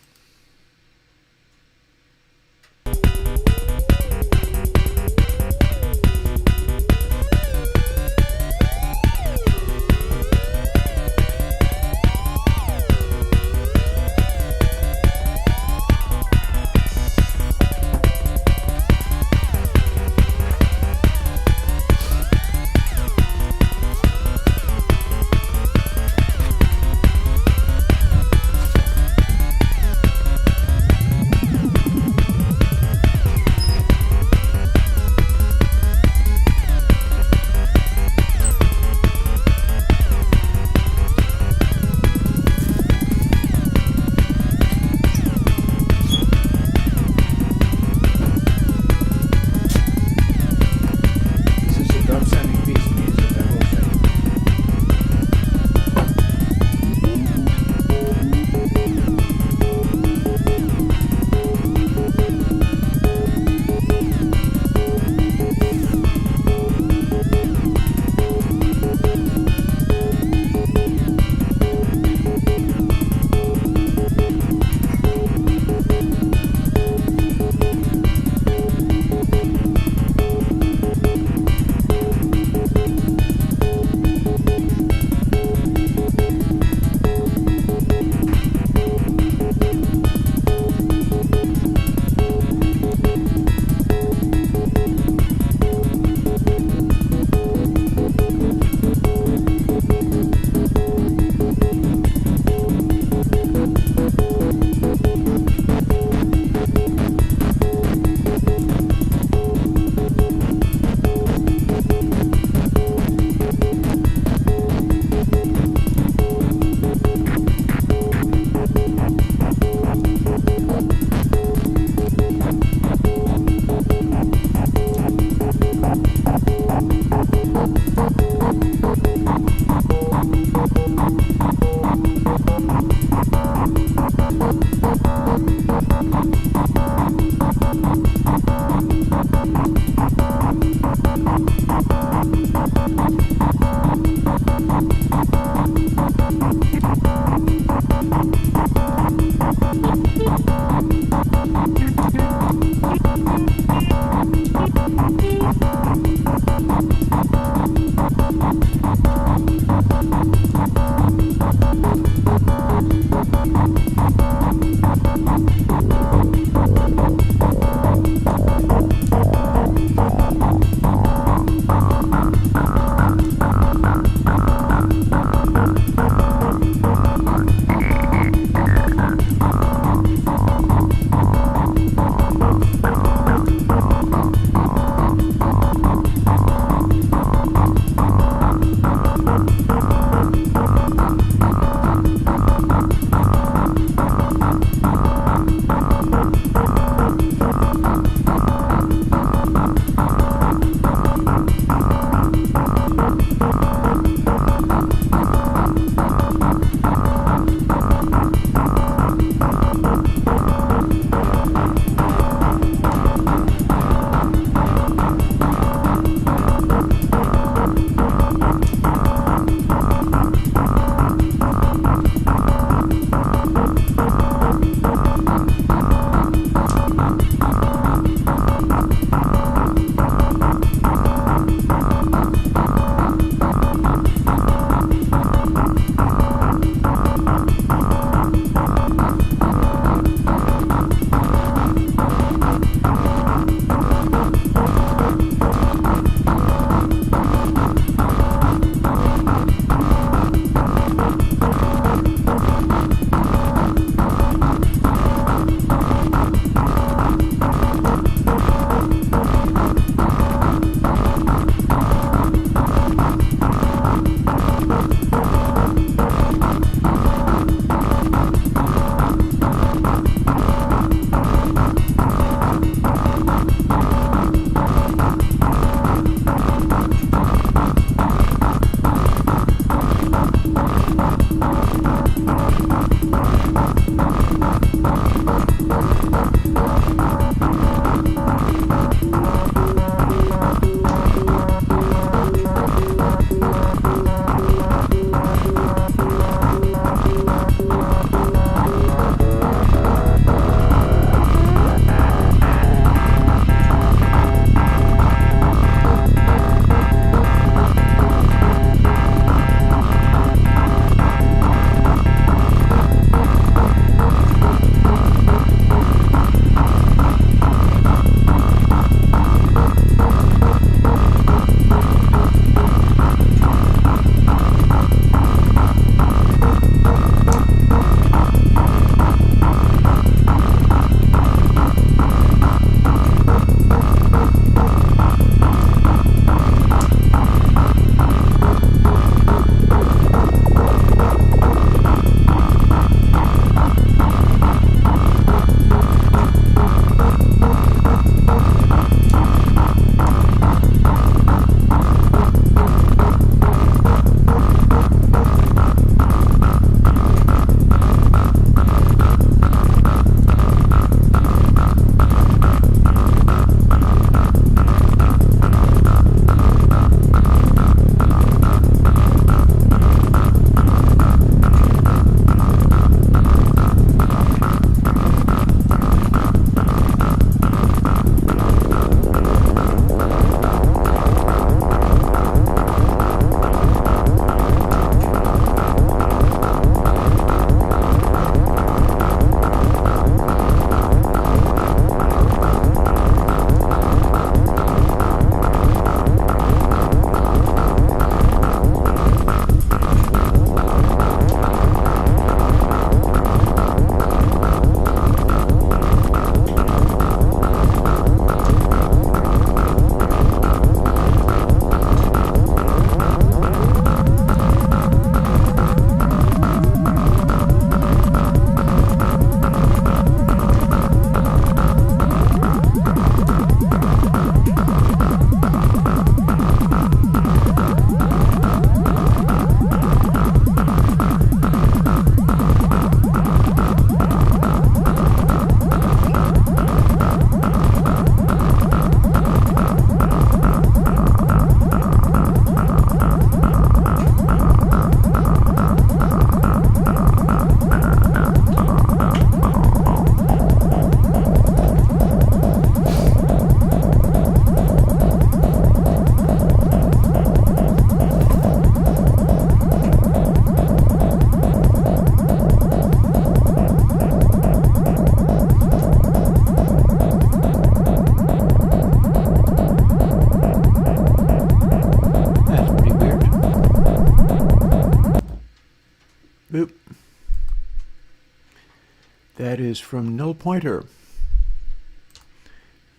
is from Null Pointer.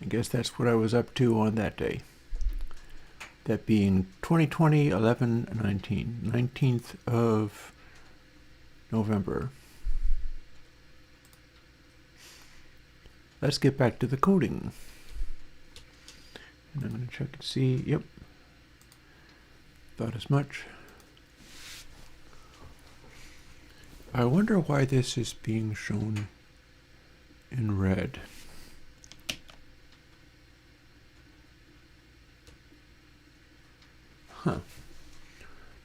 I guess that's what I was up to on that day. That being 2020 11/19, 19th of November. Let's get back to the coding. And I'm going to check and see. Yep. Thought as much. I wonder why this is being shown in red. Huh.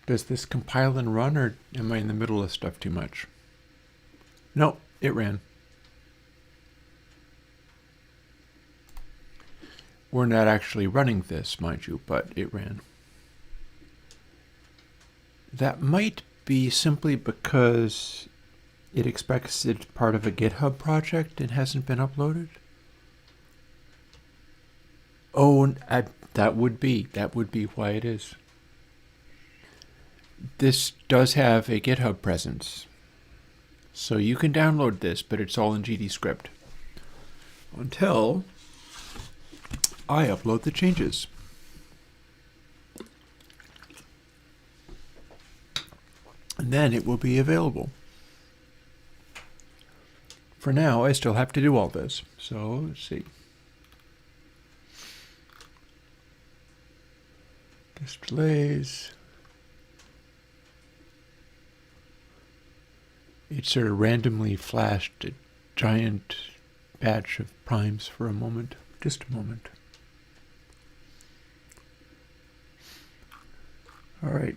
Does this compile and run, or am I in the middle of stuff too much? No, it ran. We're not actually running this, mind you, but it ran. That might be simply because it expects it's part of a GitHub project and hasn't been uploaded. Oh, that would be why it is. This does have a GitHub presence, so you can download this, but it's all in GDScript until I upload the changes. And then it will be available. For now, I still have to do all this. So, let's see. Displays. It sort of randomly flashed a giant batch of primes for a moment. Just a moment. All right.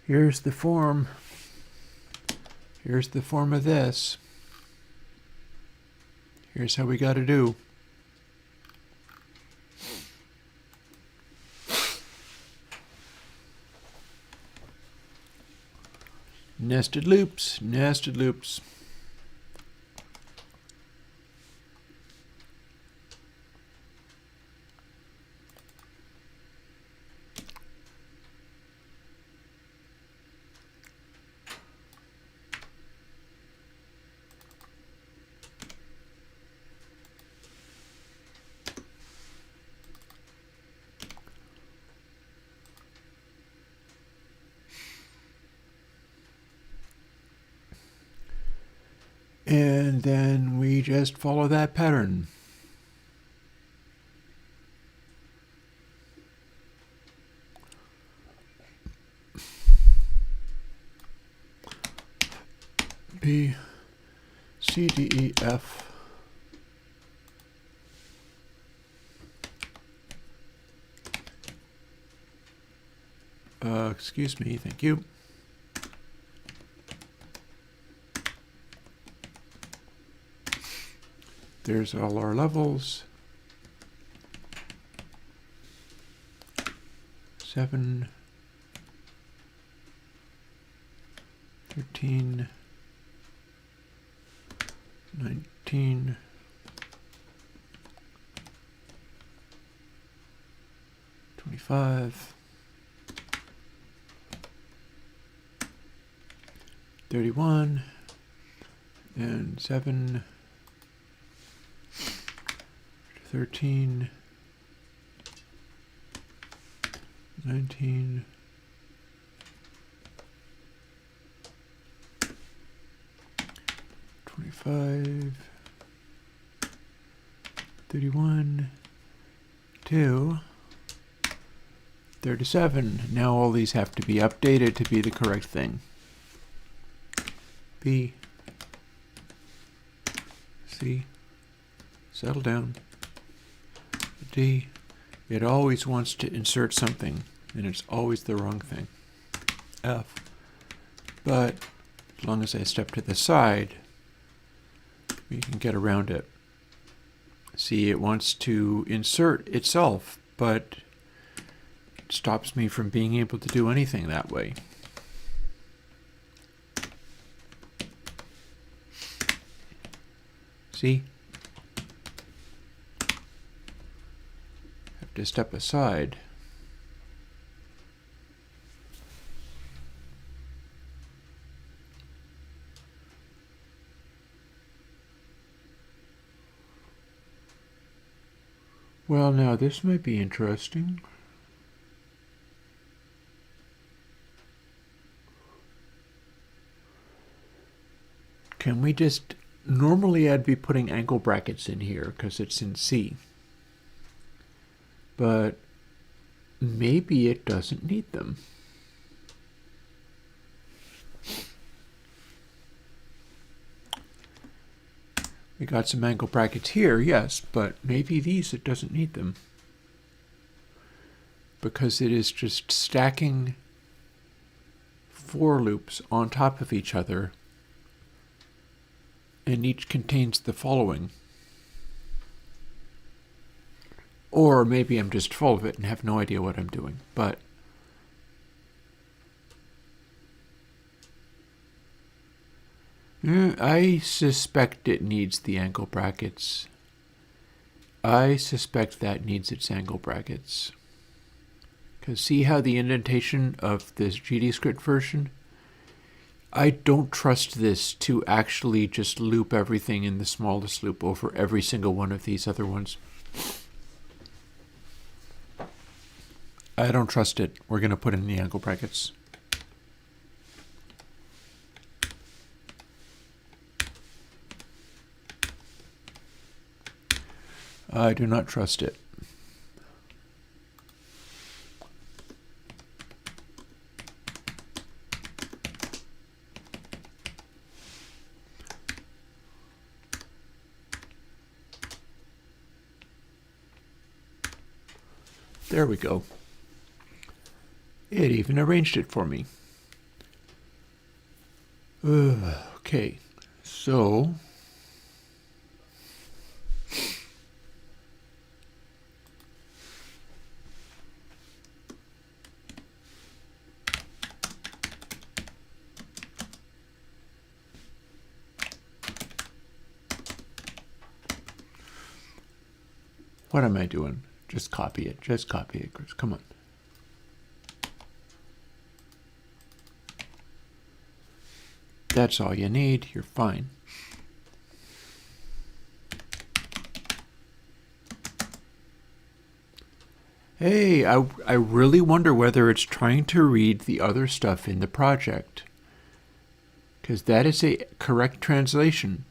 Here's the form. Here's the form of this. Here's how we got to do. Nested loops, nested loops. And then we just follow that pattern. B, C, D, E, F. Excuse me, thank you. There's all our levels. 7, 13, 19, 25, 31, and 7, 13, 19, 25, 31, 2, 37. Now all these have to be updated to be the correct thing. B, C, settle down. D, it always wants to insert something, and it's always the wrong thing. F, but as long as I step to the side, we can get around it. See, it wants to insert itself, but it stops me from being able to do anything that way. See? Have to step aside. Well, now this might be interesting. Can we just... Normally I'd be putting angle brackets in here because it's in C. But maybe it doesn't need them. We got some angle brackets here, yes, but maybe these it doesn't need them. Because it is just stacking for loops on top of each other, and each contains the following. Or maybe I'm just full of it and have no idea what I'm doing, but I suspect it needs the angle brackets. I suspect that needs its angle brackets. Because see how the indentation of this GDScript version? I don't trust this to actually just loop everything in the smallest loop over every single one of these other ones. I don't trust it. We're going to put in the angle brackets. I do not trust it. There we go. It even arranged it for me. Okay, so what am I doing? Just copy it. Just copy it, Chris. Come on. That's all you need. You're fine. Hey, I really wonder whether it's trying to read the other stuff in the project. Because that is a correct translation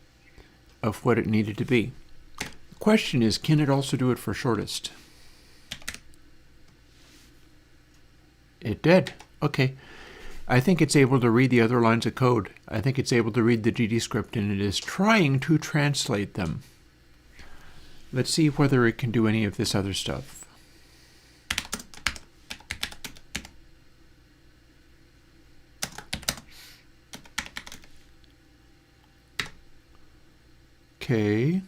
of what it needed to be. The question is, can it also do it for shortest? It did. Okay. I think it's able to read the other lines of code. I think it's able to read the GDScript, and it is trying to translate them. Let's see whether it can do any of this other stuff. Okay.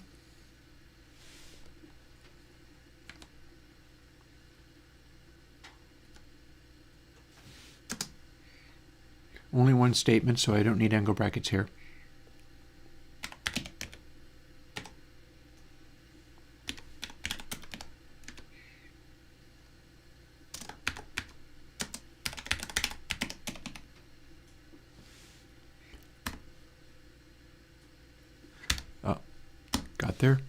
Only one statement, so I don't need angle brackets here. Oh, got there.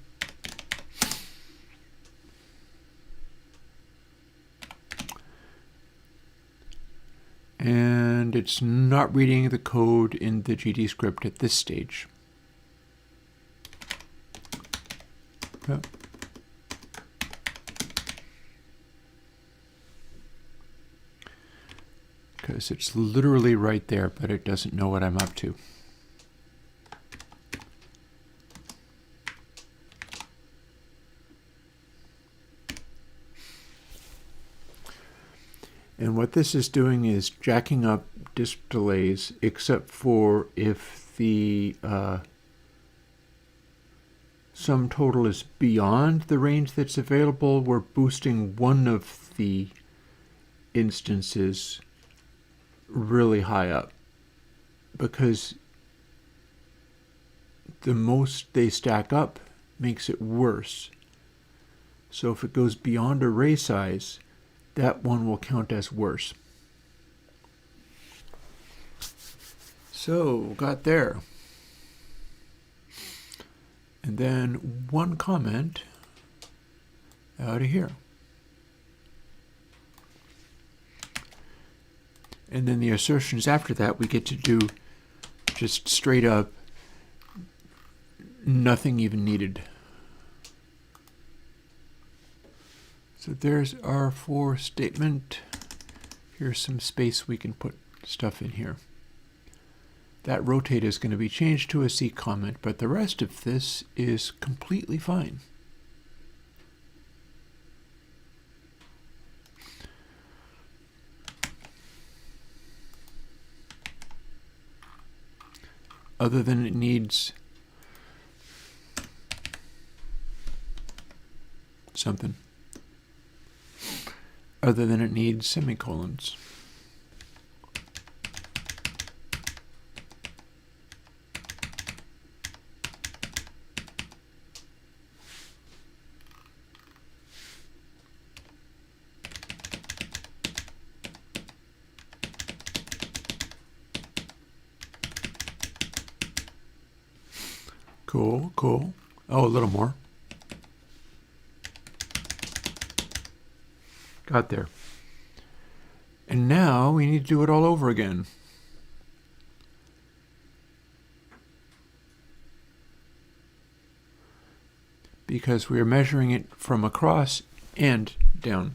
And it's not reading the code in the GDScript at this stage. Oh. Because it's literally right there, but it doesn't know what I'm up to. And what this is doing is jacking up disk delays, except for if the sum total is beyond the range that's available, we're boosting one of the instances really high up. Because the most they stack up makes it worse. So if it goes beyond array size, that one will count as worse. So, got there. And then one comment. out of here. And then the assertions after that, we get to do just straight up, nothing even needed. So there's our for statement. Here's some space we can put stuff in here. That rotate is going to be changed to a C comment, but the rest of this is completely fine. Other than it needs something. Other than it needs semicolons. Cool, cool. Oh, a little more. Got there. And now we need to do it all over again. Because we are measuring it from across and down.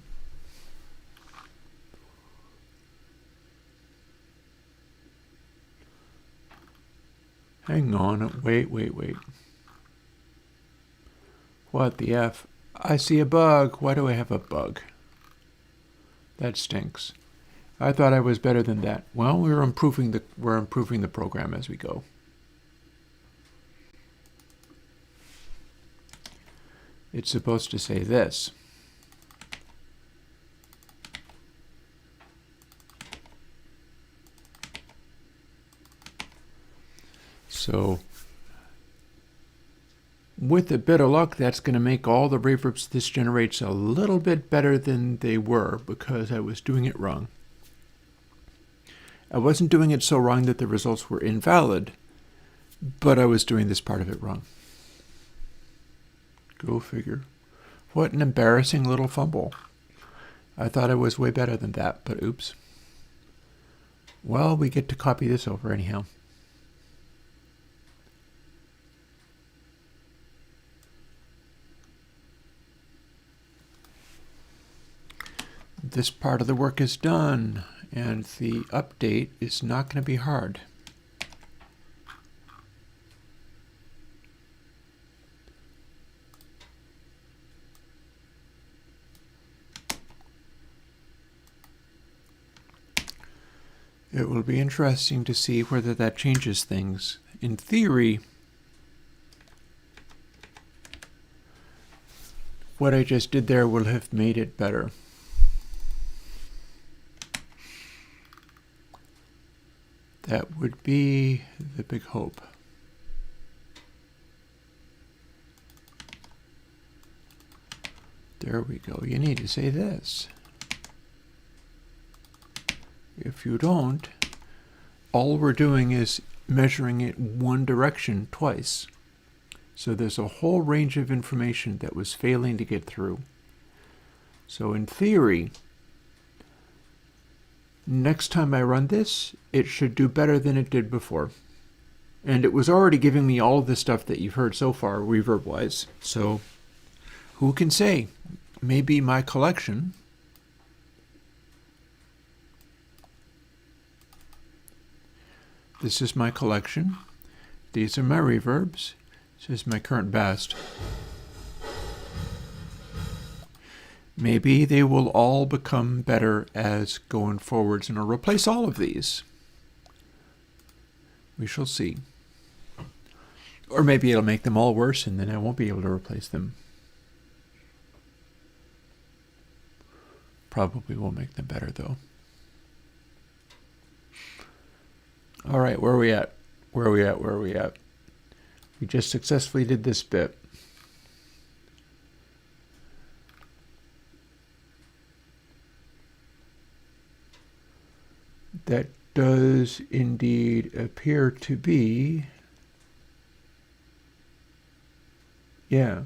Hang on, wait. What the F? I see a bug. Why do I have a bug? That stinks. I thought I was better than that. Well, we're improving the program as we go. It's supposed to say this. So with a bit of luck, that's going to make all the reverbs this generates a little bit better than they were because I was doing it wrong. I wasn't doing it so wrong that the results were invalid, but I was doing this part of it wrong. Go figure. What an embarrassing little fumble. I thought I was way better than that, but oops. Well, we get to copy this over anyhow. This part of the work is done, and the update is not going to be hard. It will be interesting to see whether that changes things. In theory, what I just did there will have made it better. That would be the big hope. There we go. You need to say this. If you don't, all we're doing is measuring it one direction twice. So there's a whole range of information that was failing to get through. So in theory, next time I run this, it should do better than it did before. And it was already giving me all of the stuff that you've heard so far, reverb-wise. So who can say? Maybe my collection. This is my collection. These are my reverbs. This is my current best. Maybe they will all become better as going forwards, and I'll replace all of these. We shall see. Or maybe it'll make them all worse, and then I won't be able to replace them. Probably will make them better, though. All right, where are we at? Where are we at? We just successfully did this bit. That does indeed appear to be, yeah.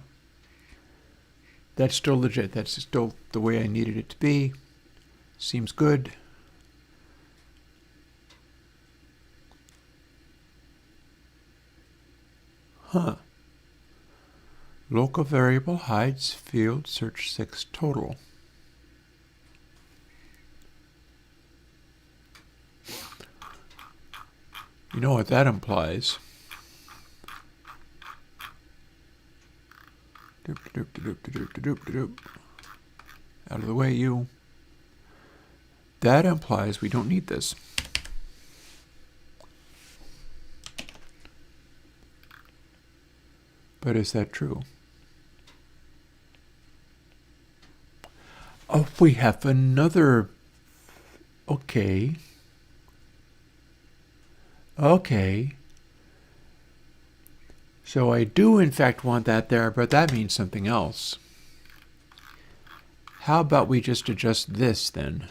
That's still legit. That's still the way I needed it to be. Seems good. Huh. Local variable hides field search 6 total. You know what that implies. Out of the way, you. That implies we don't need this. But is that true? Oh, we have another. Okay. Okay. So I do in fact want that there, but that means something else. How about we just adjust this then?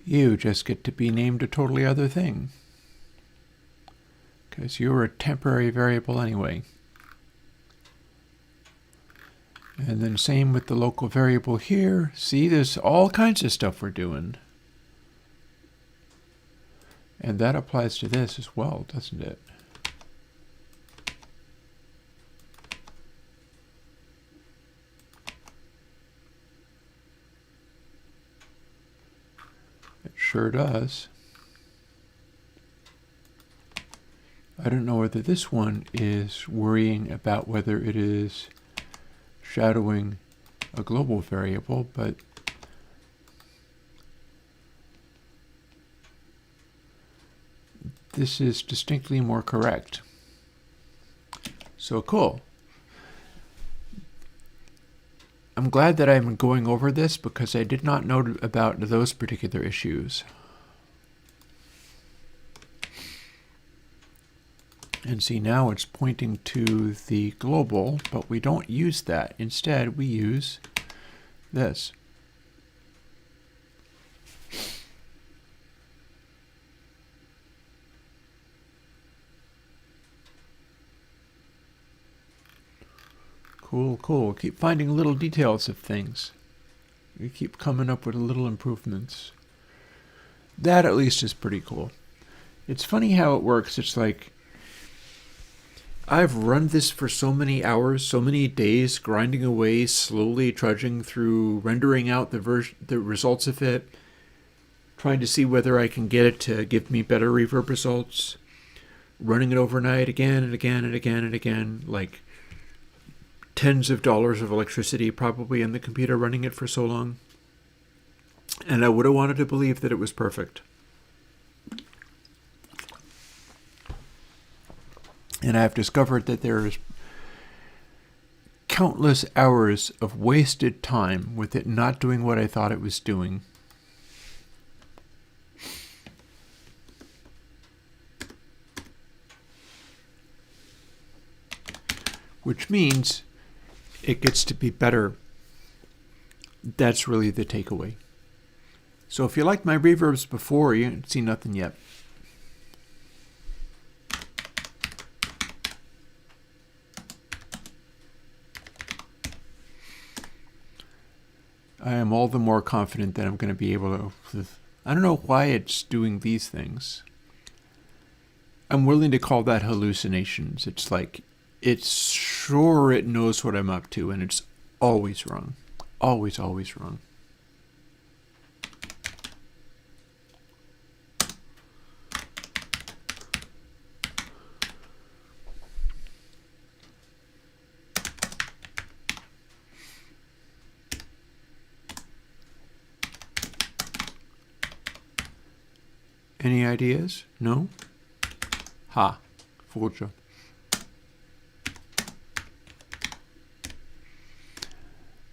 You just get to be named a totally other thing, because you're a temporary variable anyway. And then same with the local variable here. See, there's all kinds of stuff we're doing. And that applies to this as well, doesn't it? It sure does. I don't know whether this one is worrying about whether it is shadowing a global variable, but this is distinctly more correct. So cool. I'm glad that I'm going over this because I did not know about those particular issues. And see, now it's pointing to the global, but we don't use that. Instead, we use this. Cool, cool. Keep finding little details of things. We keep coming up with little improvements. That at least is pretty cool. It's funny how it works. It's like, I've run this for so many hours, so many days, grinding away, slowly trudging through, rendering out the results of it, trying to see whether I can get it to give me better reverb results, running it overnight again and again and again and again, like tens of dollars of electricity probably in the computer running it for so long. And I would have wanted to believe that it was perfect. And I've discovered that there's countless hours of wasted time with it not doing what I thought it was doing. Which means it gets to be better. That's really the takeaway. So if you liked my reverbs before, you didn't see nothing yet. I am all the more confident that I'm going to be able to... I don't know why it's doing these things. I'm willing to call that hallucinations. It's like, it's sure it knows what I'm up to, and it's always wrong. Always, always wrong. Any ideas? No? Ha. Fooled you.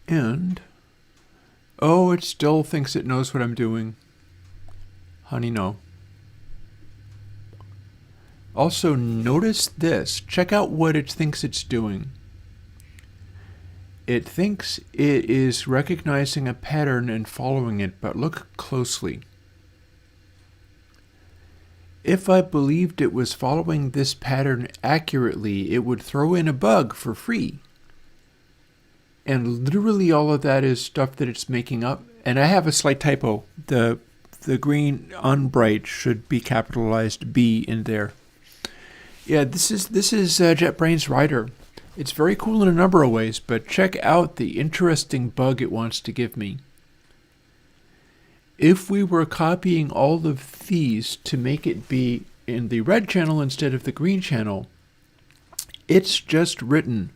And, oh, it still thinks it knows what I'm doing. Honey, no. Also, notice this. Check out what it thinks it's doing. It thinks it is recognizing a pattern and following it, but look closely. If I believed it was following this pattern accurately, it would throw in a bug for free. And literally all of that is stuff that it's making up. And I have a slight typo. The green on bright should be capitalized B in there. Yeah, this is JetBrains Rider. It's very cool in a number of ways, but check out the interesting bug it wants to give me. If we were copying all of these to make it be in the red channel instead of the green channel, it's just written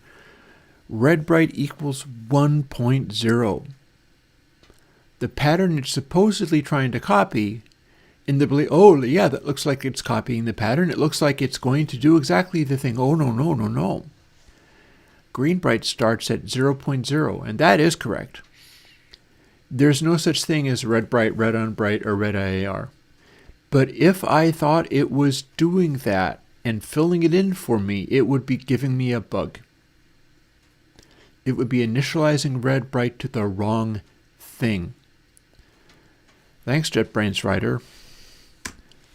red bright equals 1.0. The pattern it's supposedly trying to copy, in the belief, oh yeah, that looks like it's copying the pattern. It looks like it's going to do exactly the thing. Oh no. Green bright starts at 0.0, and that is correct. There's no such thing as red bright, red on bright, or red IAR. But if I thought it was doing that and filling it in for me, it would be giving me a bug. It would be initializing red bright to the wrong thing. Thanks, JetBrains Rider.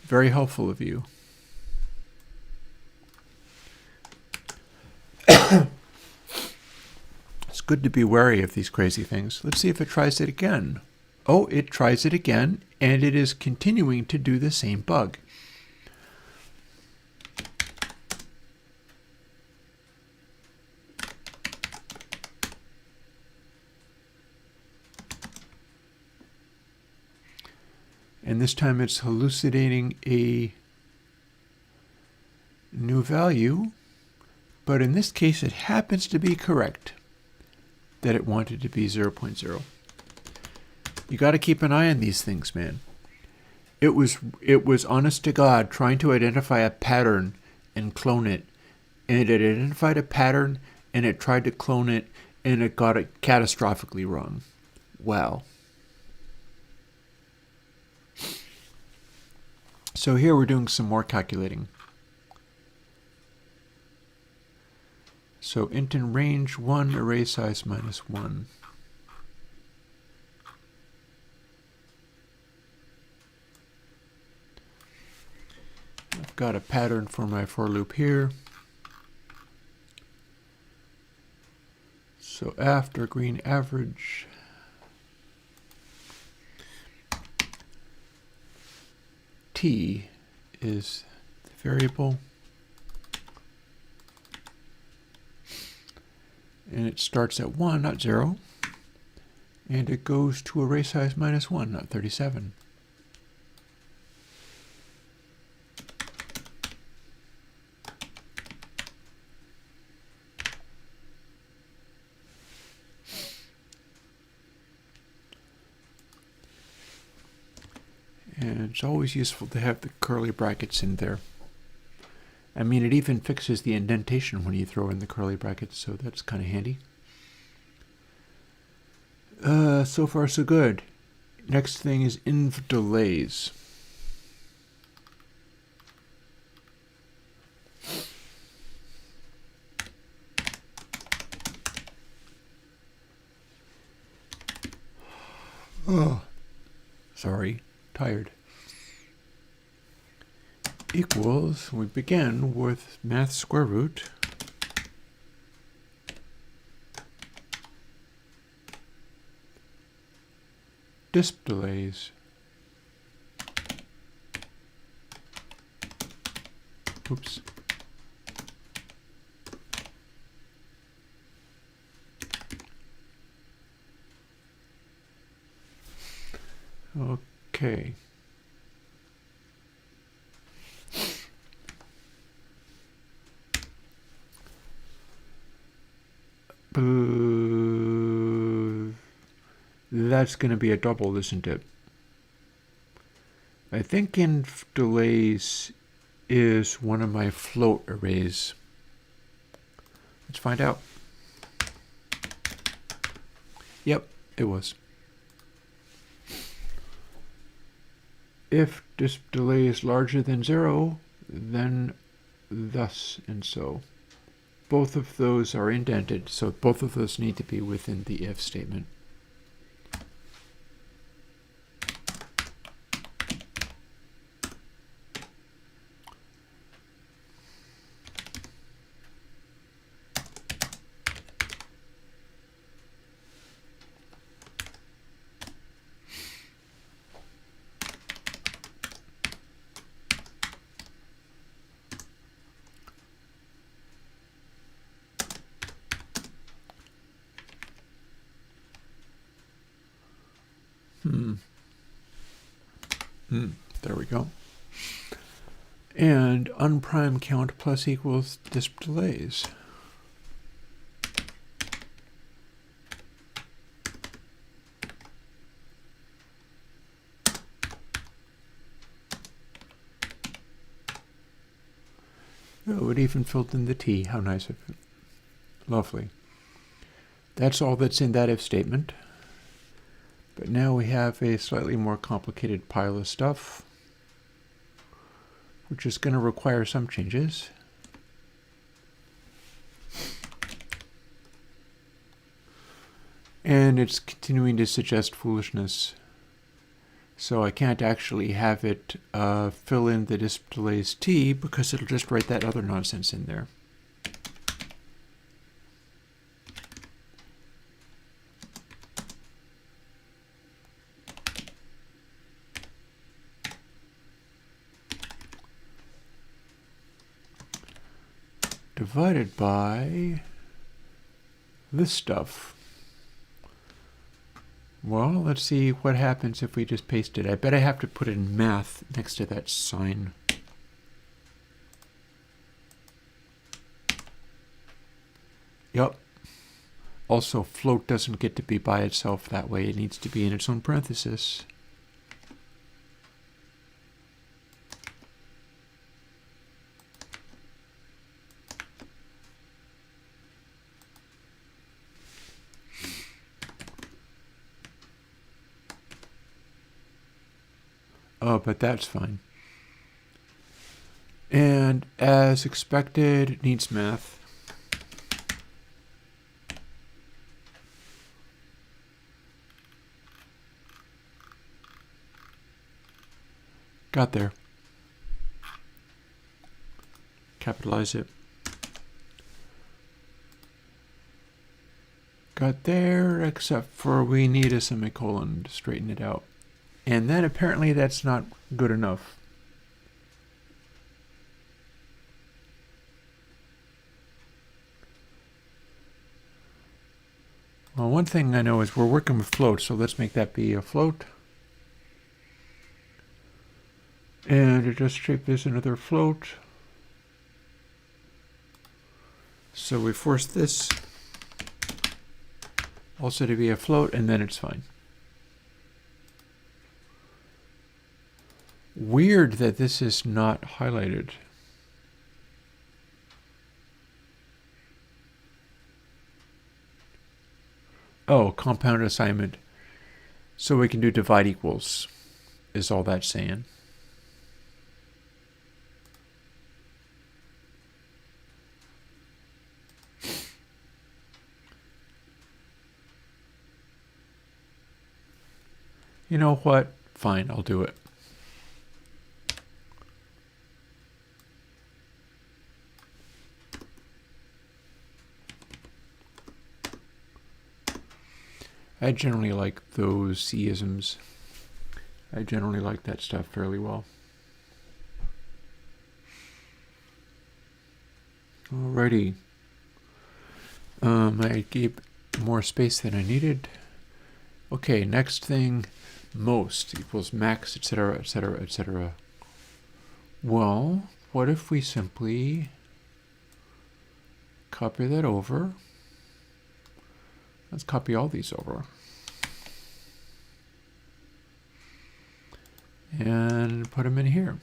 Very helpful of you. It's good to be wary of these crazy things. Let's see if it tries it again. Oh, it tries it again, and it is continuing to do the same bug. And this time it's hallucinating a new value, but in this case it happens to be correct that it wanted to be 0.0. You got to keep an eye on these things, man. It was honest to God trying to identify a pattern and clone it, and it identified a pattern and it tried to clone it and it got it catastrophically wrong. Wow. So here we're doing some more calculating. So int in range 1, array size -1. I've got a pattern for my for loop here. So after green average, T is the variable, and it starts at 1, not 0, and it goes to array size -1, not 37. And it's always useful to have the curly brackets in there. I mean, it even fixes the indentation when you throw in the curly brackets, so that's kind of handy. So far, so good. Next thing is inv delays. Oh, sorry, tired. Equals, we begin with math square root. Disp delays. Oops. Okay. That's going to be a double, isn't it? I think inv delays is one of my float arrays. Let's find out. Yep, it was. If disp delay is larger than 0, then thus and so. both of those are indented, so both of those need to be within the if statement. There we go. And unprime count plus equals displays. Oh, it even filled in the T. How nice of it. Lovely. That's all that's in that if statement. But now we have a slightly more complicated pile of stuff, which is going to require some changes. And it's continuing to suggest foolishness. So I can't actually have it fill in the display's T because it'll just write that other nonsense in there. Divided by this stuff. Well, let's see what happens if we just paste it. I bet I have to put in math next to that sign. Yup. Also, float doesn't get to be by itself that way. It needs to be in its own parenthesis. Oh, but that's fine. And as expected, it needs math. Got there. Capitalize it. Got there, except for we need a semicolon to straighten it out. And then apparently that's not good enough. Well, one thing I know is we're working with float, so let's make that be a float. And it just shape this another float. So we force this also to be a float, and then it's fine. Weird that this is not highlighted. Oh, compound assignment. So we can do divide equals, is all that's saying. You know what? Fine, I'll do it. I generally like those C-isms. I generally like that stuff fairly well. Alrighty. I gave more space than I needed. Okay, next thing, most equals max, etc., etc., etc. Well, what if we simply copy that over? Let's copy all these over. And put them in here.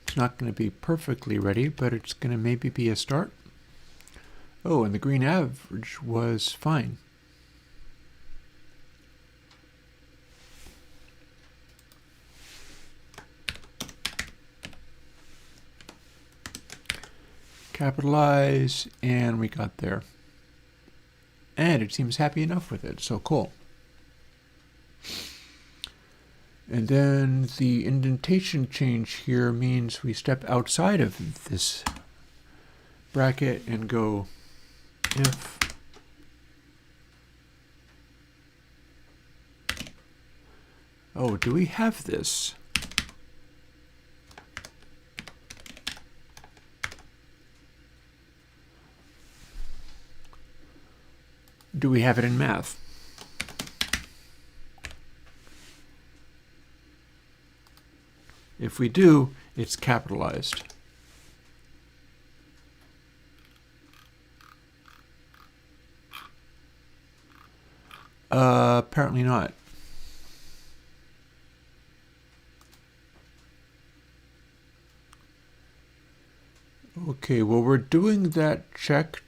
It's not going to be perfectly ready, but it's going to maybe be a start. Oh, and the green average was fine. Capitalize, and we got there. And it seems happy enough with it, so cool. And then the indentation change here means we step outside of this bracket and go if oh, do we have this? Do we have it in math? If we do, it's capitalized. Apparently not. Okay, well, we're doing that check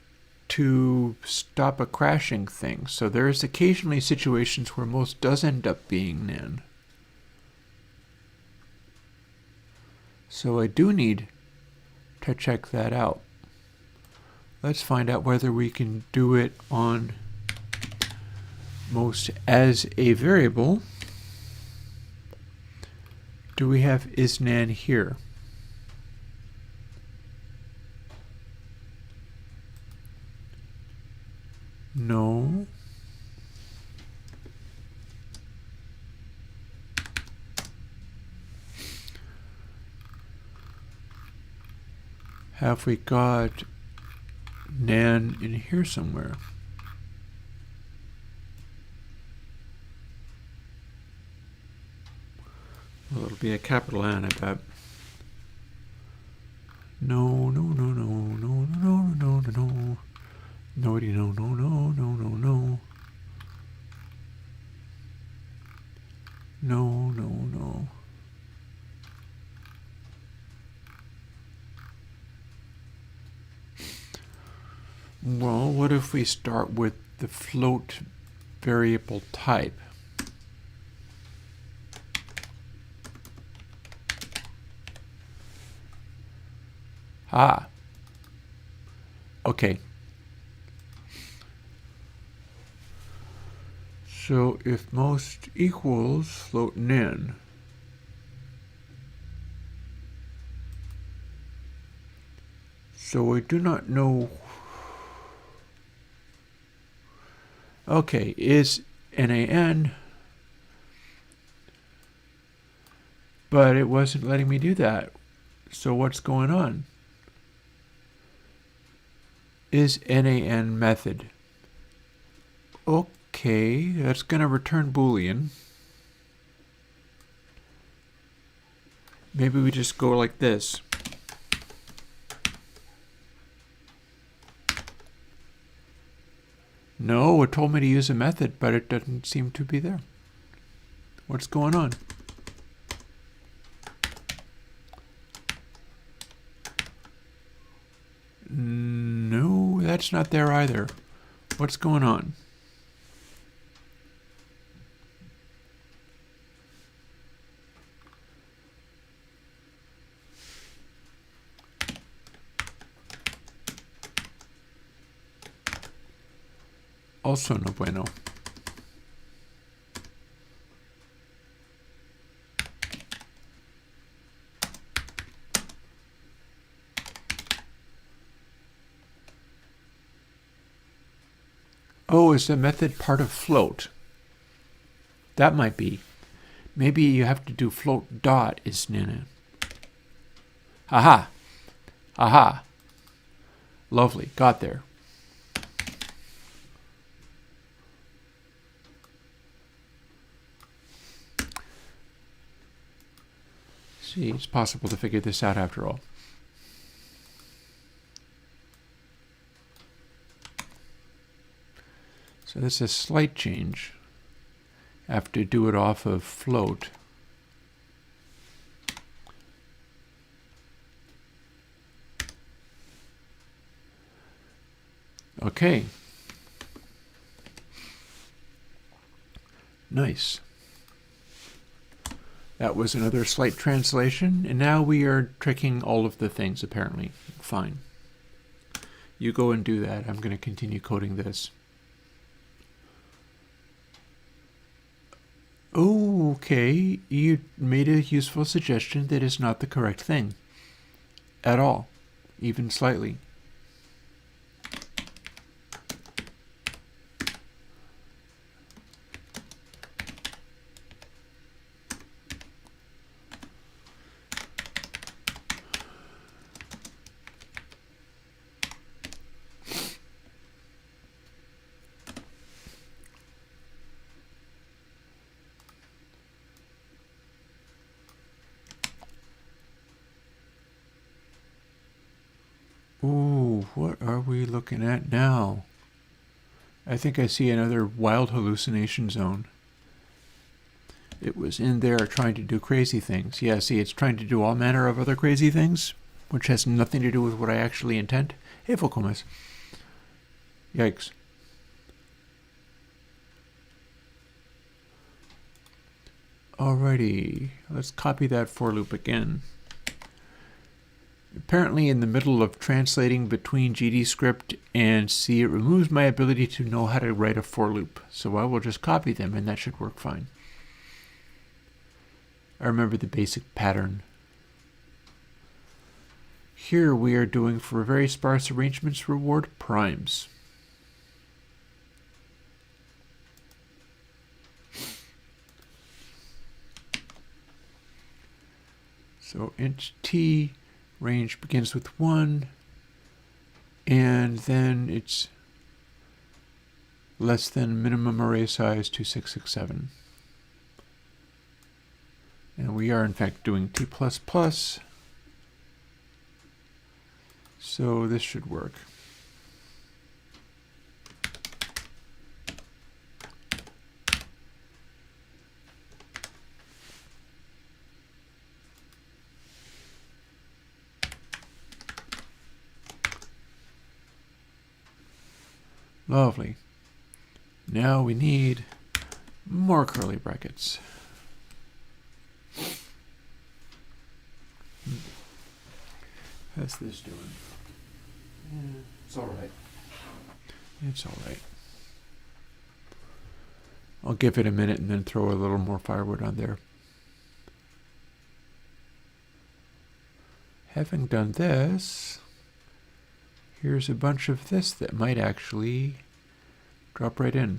to stop a crashing thing. So there's occasionally situations where most does end up being nan. So I do need to check that out. Let's find out whether we can do it on most as a variable. Do we have isNan here? No. Have we got nan in here somewhere? Well, it'll be a capital N, I bet. No, no, no, no, no, no, no, no, no. Nobody, no, no, no, no, no, no. No, no, no. Well, what if we start with the float variable type? Ah. Okay. So if most equals float nan, so I do not know. Okay, is nan, but it wasn't letting me do that. So what's going on? Is nan method. Okay, that's going to return Boolean. Maybe we just go like this. No, it told me to use a method, but it doesn't seem to be there. What's going on? No, that's not there either. What's going on? Also no bueno. Oh, is the method part of float? That might be. Maybe you have to do float dot is nan. Aha. Aha. Lovely. Got there. See, it's possible to figure this out after all. So this is a slight change. I have to do it off of float. Okay. Nice. That was another slight translation, and now we are tricking all of the things, apparently. Fine. You go and do that. I'm going to continue coding this. Okay, you made a useful suggestion that is not the correct thing. At all. Even slightly. Ooh, what are we looking at now? I think I see another wild hallucination zone. It was in there trying to do crazy things. Yeah, see, it's trying to do all manner of other crazy things, which has nothing to do with what I actually intend. Hey, Volkomas. Yikes. Alrighty, let's copy that for loop again. Apparently in the middle of translating between GDScript and C, it removes my ability to know how to write a for loop. So I will just copy them and that should work fine. I remember the basic pattern. Here we are doing for very sparse arrangements reward primes. So int t range begins with 1, and then it's less than minimum array size 2667. And we are in fact doing t++, so this should work. Lovely. Now we need more curly brackets. How's this doing? Yeah, it's all right. It's all right. I'll give it a minute and then throw a little more firewood on there. Having done this, here's a bunch of this that might actually drop right in.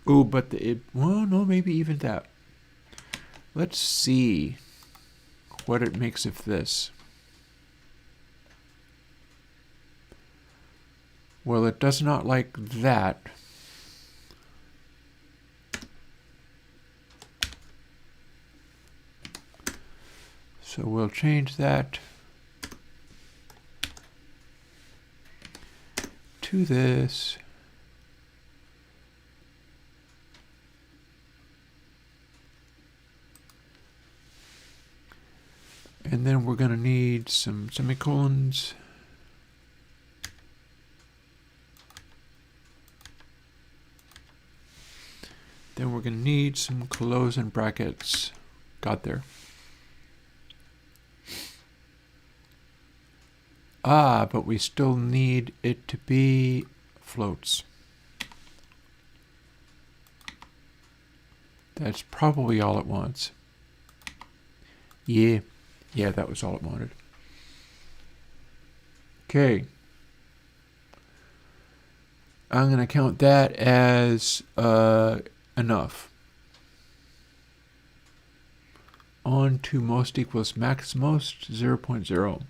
Ooh, but well, no, maybe even that. Let's see what it makes of this. Well, it does not like that. So we'll change that to this. And then we're going to need some semicolons. Then we're going to need some close and brackets. Got there. Ah, but we still need it to be floats. That's probably all it wants. Yeah, that was all it wanted. Okay. I'm going to count that as enough. On to most equals max most 0.0.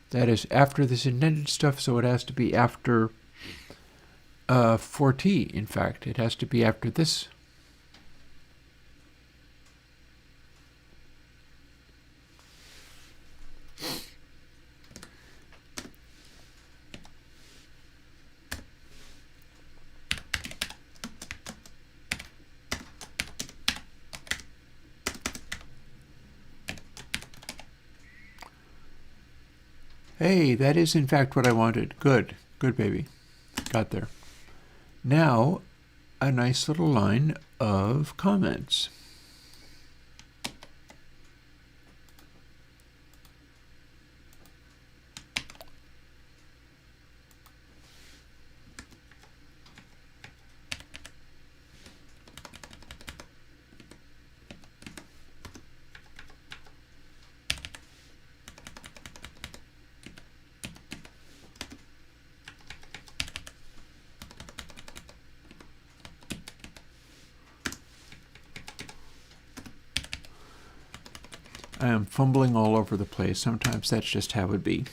That is after this indented stuff, so it has to be after 4t. In fact, it has to be after this. Hey, that is in fact what I wanted. Good. Good baby. Got there. Now, a nice little line of comments. I am fumbling all over the place. Sometimes that's just how it be.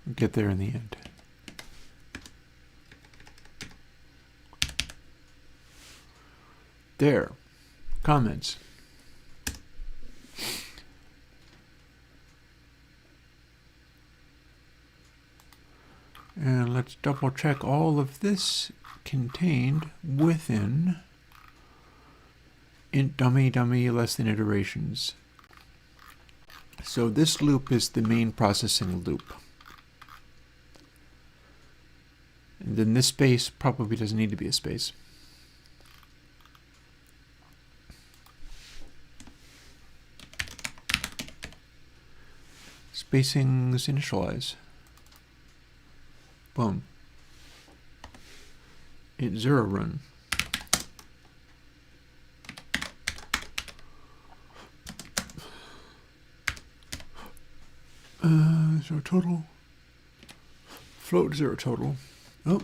We'll get there in the end. There. Comments. And let's double check all of this contained within int dummy less than iterations. So this loop is the main processing loop. And then this space probably doesn't need to be a space. Spacings initialize. Boom. Int 0 run. Zero total. Float 0 total. Oh.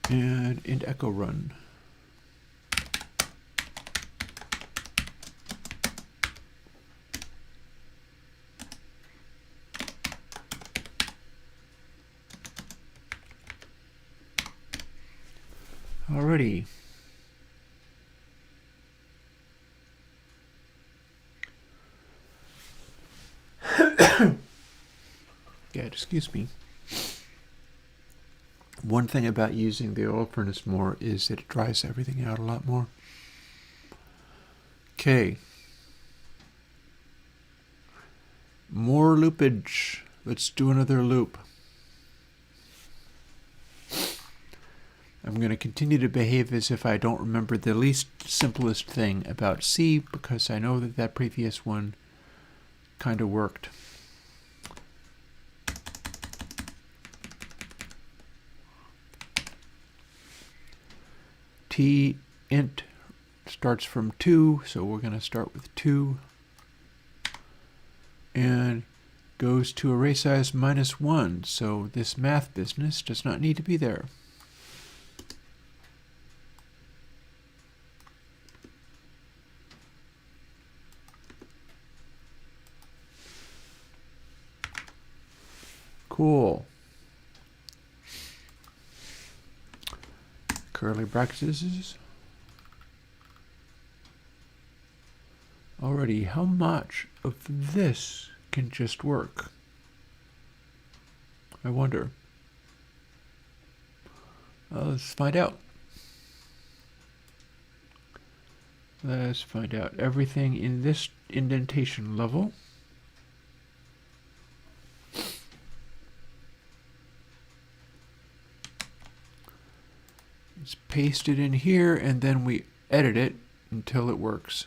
And int echo run. Alrighty. Yeah, excuse me. One thing about using the oil furnace more is that it dries everything out a lot more. Okay. More loopage. Let's do another loop. I'm going to continue to behave as if I don't remember the least simplest thing about C, because I know that that previous one kind of worked. T int starts from 2, so we're going to start with 2. And goes to array size -1, so this math business does not need to be there. Cool. Curly brackets. Alrighty, how much of this can just work? I wonder. Let's find out. Let's find out everything in this indentation level. It's pasted in here, and then we edit it until it works.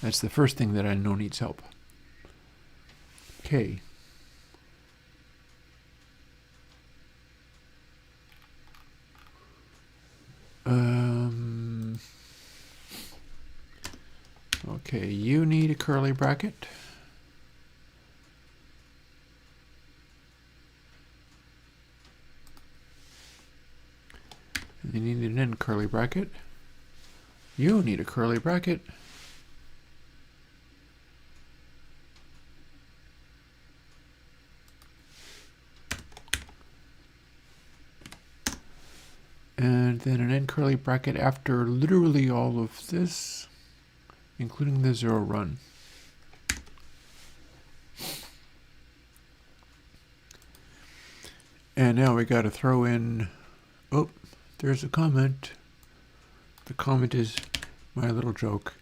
That's the first thing that I know needs help. Okay. Okay, you need a curly bracket. And you need an end curly bracket. You need a curly bracket. And then an end curly bracket after literally all of this, including the 0 run. And now we got to throw in, oh, there's a comment. The comment is my little joke,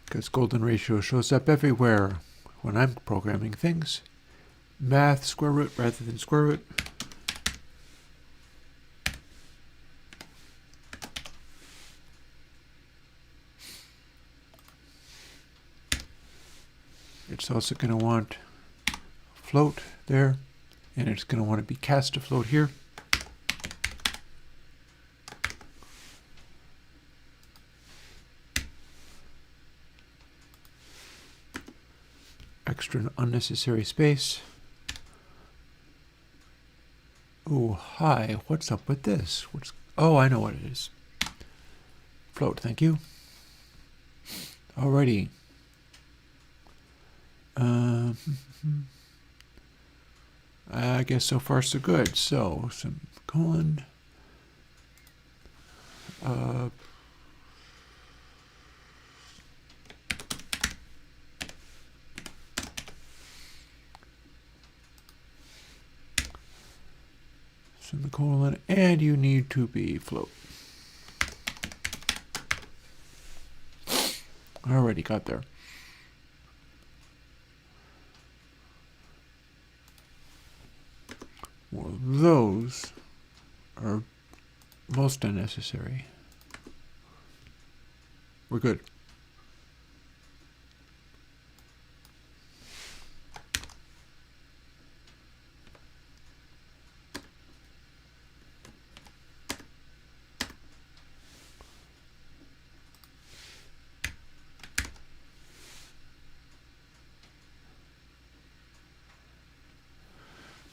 because golden ratio shows up everywhere when I'm programming things. Math square root rather than square root. It's also going to want float there, and it's going to want to be cast to float here. Extra unnecessary space. Oh, hi, what's up with this? Oh, I know what it is. Float, thank you. Alrighty. I guess so far so good. So, some colon. Semicolon, and you need to be float. Already got there. Well, those are most unnecessary. We're good.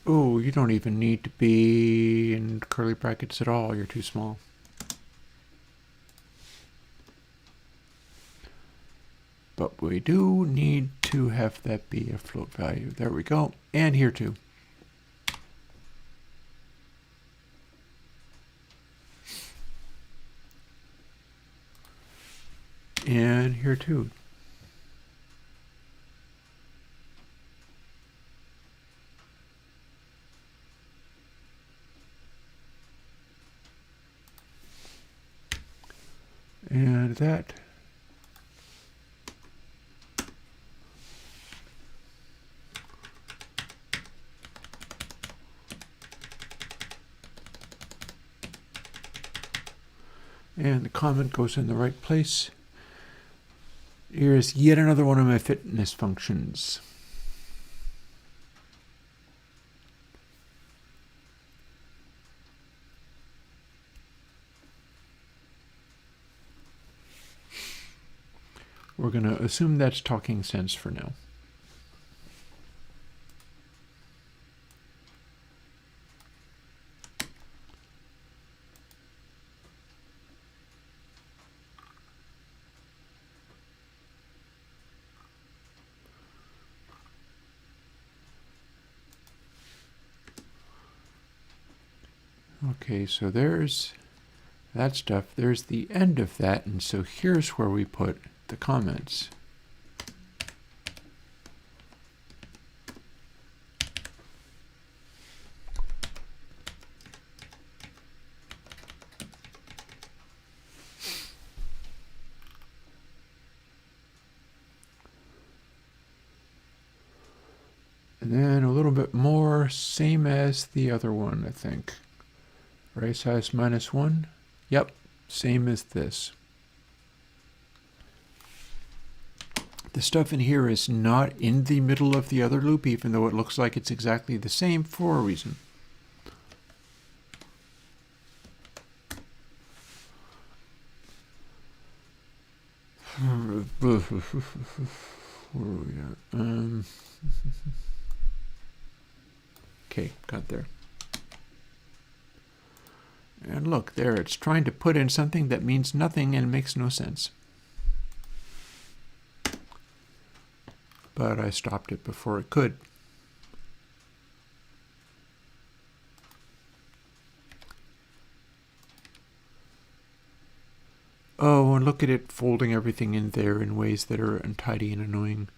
Oh, you don't even need to be in curly brackets at all. You're too small. But we do need to have that be a float value. There we go. And here too. And here too. And that. And the comment goes in the right place. Here's yet another one of my fitness functions. We're going to assume that's talking sense for now. Okay, so there's that stuff. There's the end of that, and so here's where we put the comments. And then a little bit more, same as the other one, I think. Array size -1. Yep, same as this. The stuff in here is not in the middle of the other loop, even though it looks like it's exactly the same for a reason. Where are we at? Okay, got there. And look, there, it's trying to put in something that means nothing and makes no sense. But I stopped it before it could. look at it folding everything in there in ways that are untidy and annoying.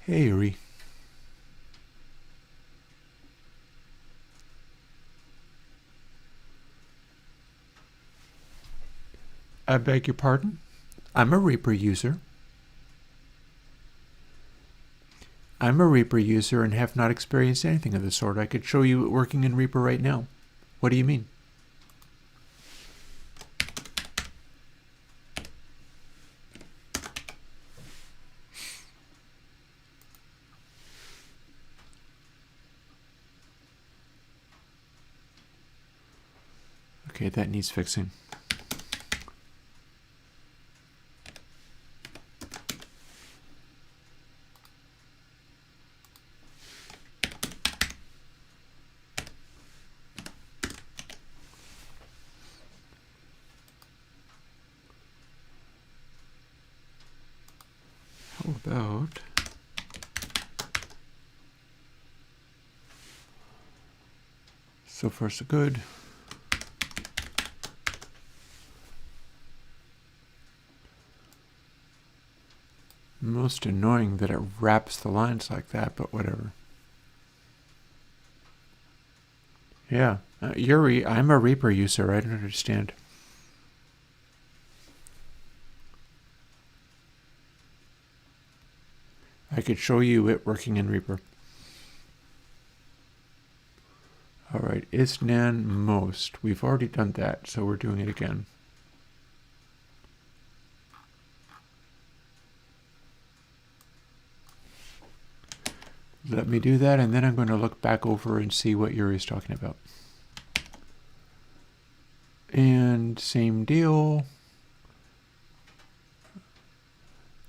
Hey, Yuri. I beg your pardon? I'm a Reaper user. I'm a Reaper user and have not experienced anything of the sort. I could show you it working in Reaper right now. What do you mean? Okay, that needs fixing. How about... So far, so good. Most annoying that it wraps the lines like that, but whatever. Yeah, Yuri, I'm a Reaper user. I don't understand. I could show you it working in Reaper. All right, isnan most. We've already done that, so we're doing it again. Let me do that, and then I'm going to look back over and see what Yuri's talking about. And same deal.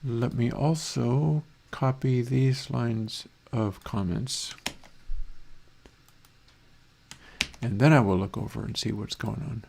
Let me also copy these lines of comments. And then I will look over and see what's going on.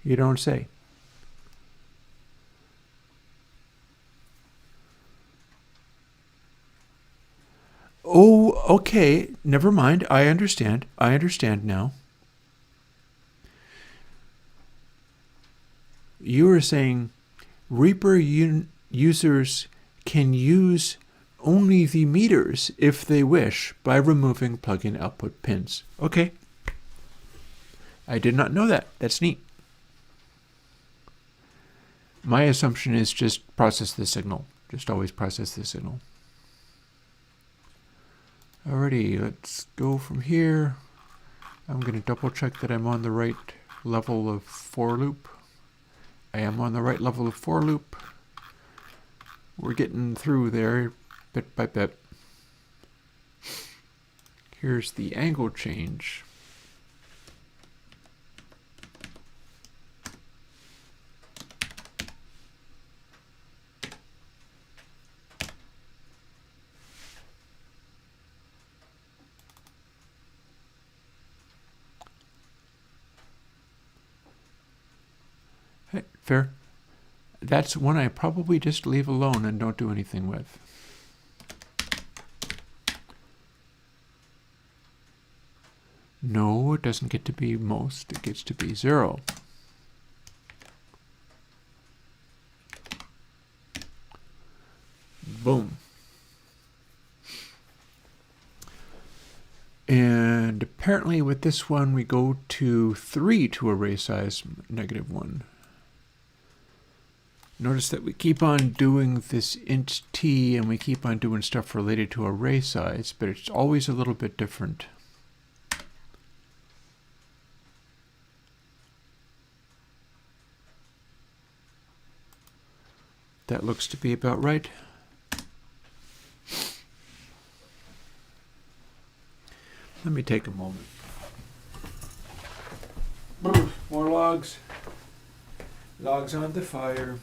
You don't say. Oh, okay. Never mind. I understand. I understand now. You were saying Reaper users can use only the meters if they wish by removing plugin output pins. Okay. I did not know that. That's neat. My assumption is just process the signal. Just always process the signal. Alrighty, let's go from here. I'm going to double check that I'm on the right level of for loop. I am on the right level of for loop. We're getting through there bit by bit. Here's the angle change. Hey, fair. That's one I probably just leave alone and don't do anything with. No, it doesn't get to be most. It gets to be 0. Boom. And apparently with this one, we go to 3 to array size -1. Notice that we keep on doing this int t and we keep on doing stuff related to array size, but it's always a little bit different. That looks to be about right. Let me take a moment. More logs. Logs on the fire.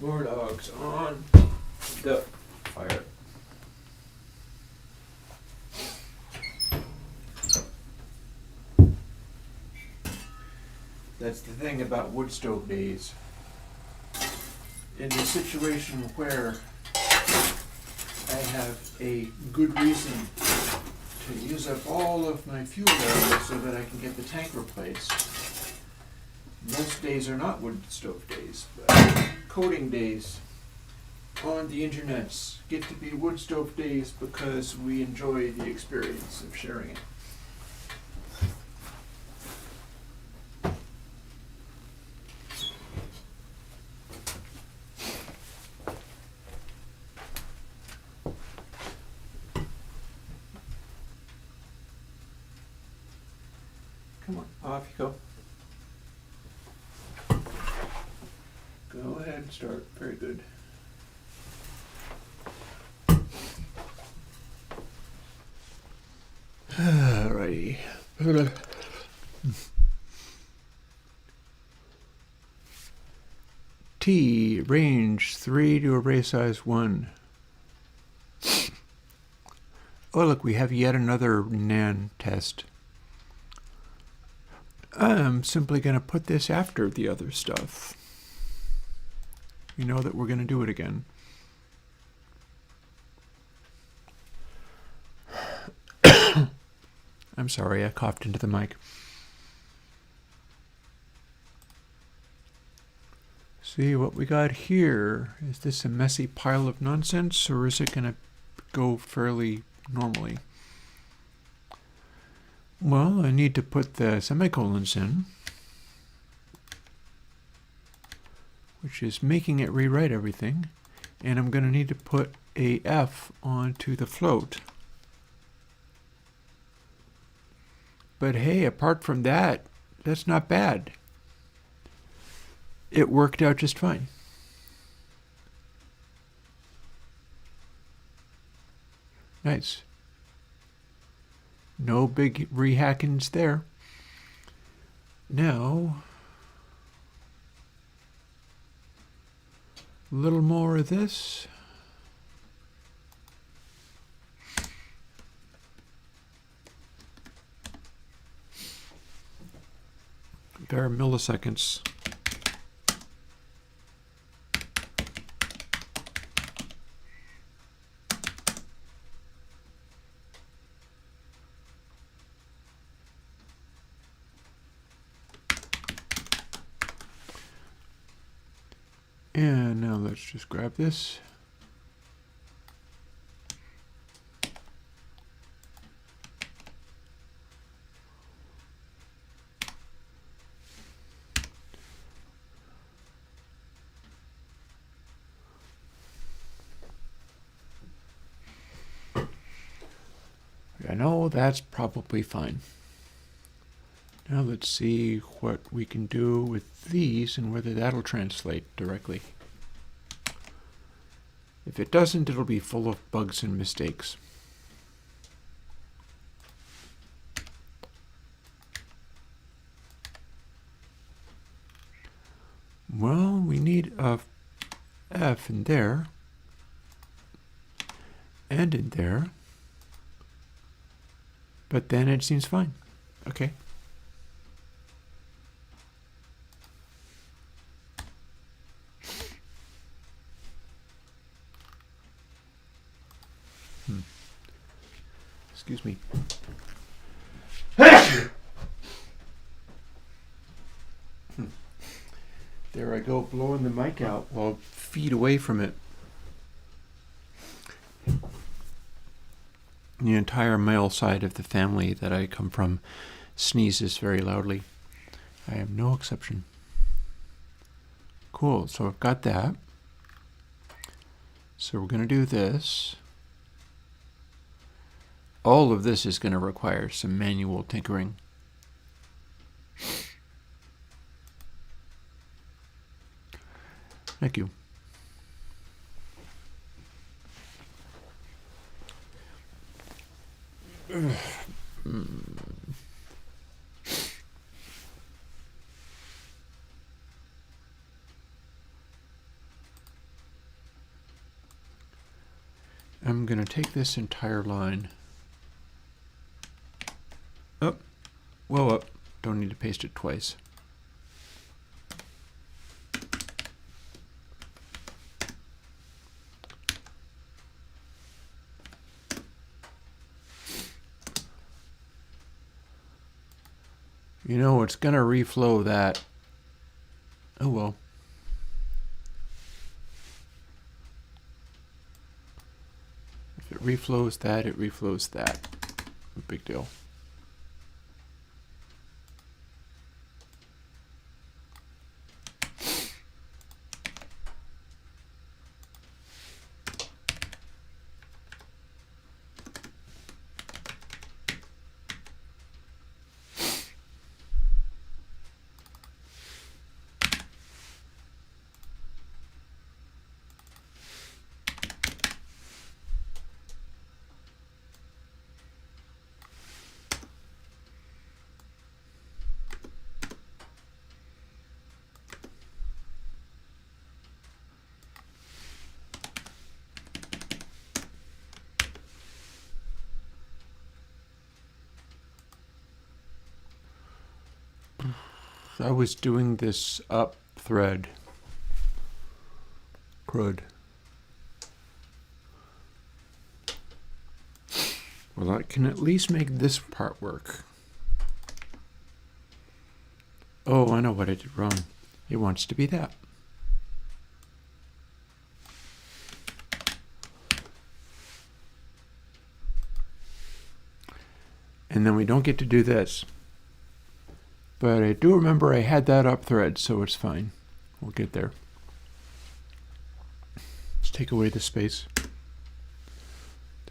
More logs on the fire. That's the thing about wood stove days. In the situation where I have a good reason to use up all of my fuel oil so that I can get the tank replaced, most days are not wood stove days, but coding days on the internets get to be wood stove days because we enjoy the experience of sharing it. Come on, off you go. Go ahead and start. Very good. Alrighty. T, range 3 to array size 1. Oh, look, we have yet another NaN test. I'm simply going to put this after the other stuff. You know that we're going to do it again. I'm sorry, I coughed into the mic. See what we got here. Is this a messy pile of nonsense, or is it going to go fairly normally? Well, I need to put the semicolons in, which is making it rewrite everything. And I'm going to need to put a F onto the float. But hey, apart from that, that's not bad. It worked out just fine. Nice. No big rehackings there. Now, a little more of this. Bare milliseconds. And now let's just grab this. I know that's probably fine. Now let's see what we can do with these and whether that'll translate directly. If it doesn't, it'll be full of bugs and mistakes. Well, we need a F in there and in there, but then it seems fine. Okay. Excuse me. There I go, blowing the mic out while feet away from it. The entire male side of the family that I come from sneezes very loudly. I am no exception. Cool, so I've got that. So we're going to do this. All of this is going to require some manual tinkering. Thank you. I'm going to take this entire line up, well up, don't need to paste it twice. You know, it's going to reflow that. Oh well. If it reflows that, it reflows that. No big deal. I was doing this up thread. Crud. Well, I can at least make this part work. Oh, I know what I did wrong. It wants to be that. And then we don't get to do this. But I do remember I had that up thread, so it's fine. We'll get there. Let's take away the space.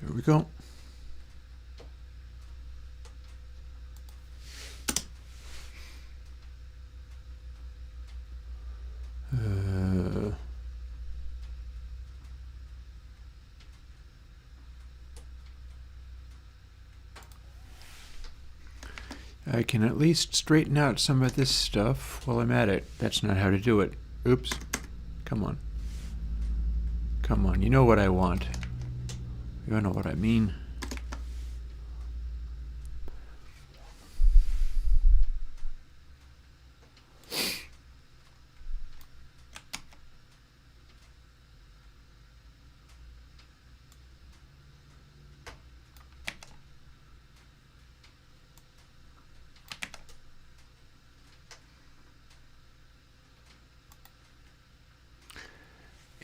There we go. I can at least straighten out some of this stuff while I'm at it. That's not how to do it. Oops. Come on. Come on, you know what I want. You know what I mean.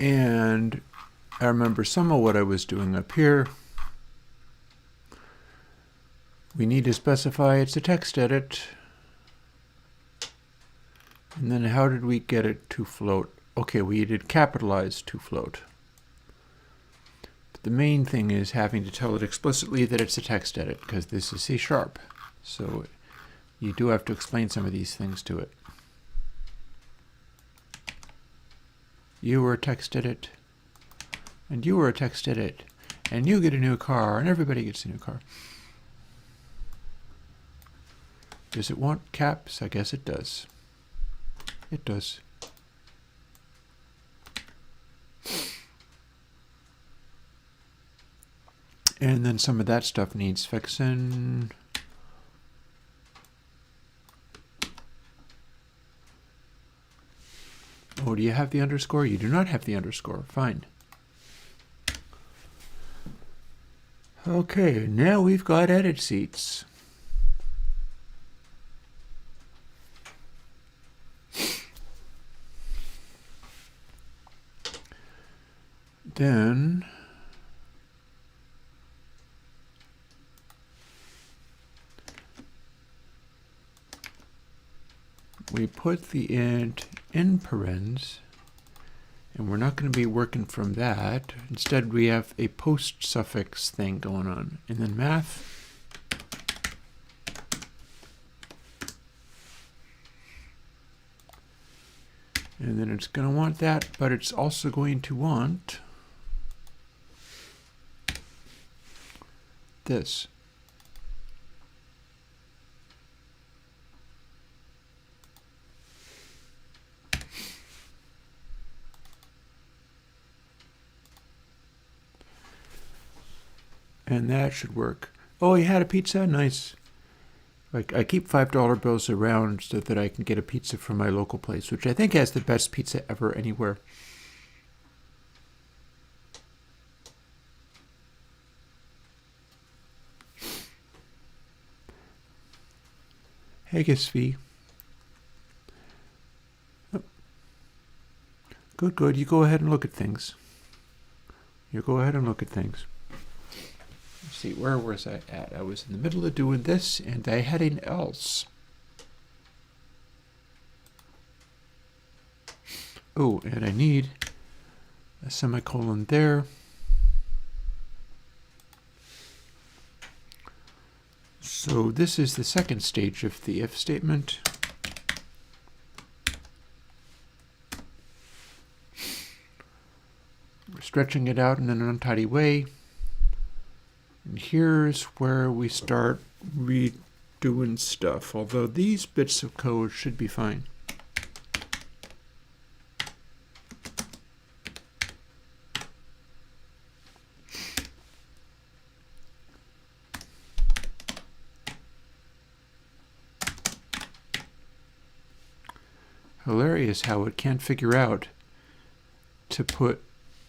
And I remember some of what I was doing up here. We need to specify it's a text edit. And then how did we get it to float? Okay, we did capitalize to float. But the main thing is having to tell it explicitly that it's a text edit, because this is C#. So you do have to explain some of these things to it. You were a text edit, and you were a text edit, and you get a new car, and everybody gets a new car. Does it want caps? I guess it does. It does. And then some of that stuff needs fixing. Oh, do you have the underscore? You do not have the underscore. Fine. Okay, now we've got edit seats. Then we put the int in parens, and we're not going to be working from that. Instead, we have a post suffix thing going on. And then math. And then it's going to want that, but it's also going to want this. And that should work. Oh, you had a pizza? Nice. Like, I keep $5 bills around so that I can get a pizza from my local place, which I think has the best pizza ever anywhere. Hey, Gisvi. Oh. Good, good. You go ahead and look at things. You go ahead and look at things. Let's see, where was I at? I was in the middle of doing this, and I had an else. Oh, and I need a semicolon there. So this is the second stage of the if statement. We're stretching it out in an untidy way. And here's where we start redoing stuff, although these bits of code should be fine. Hilarious how it can't figure out to put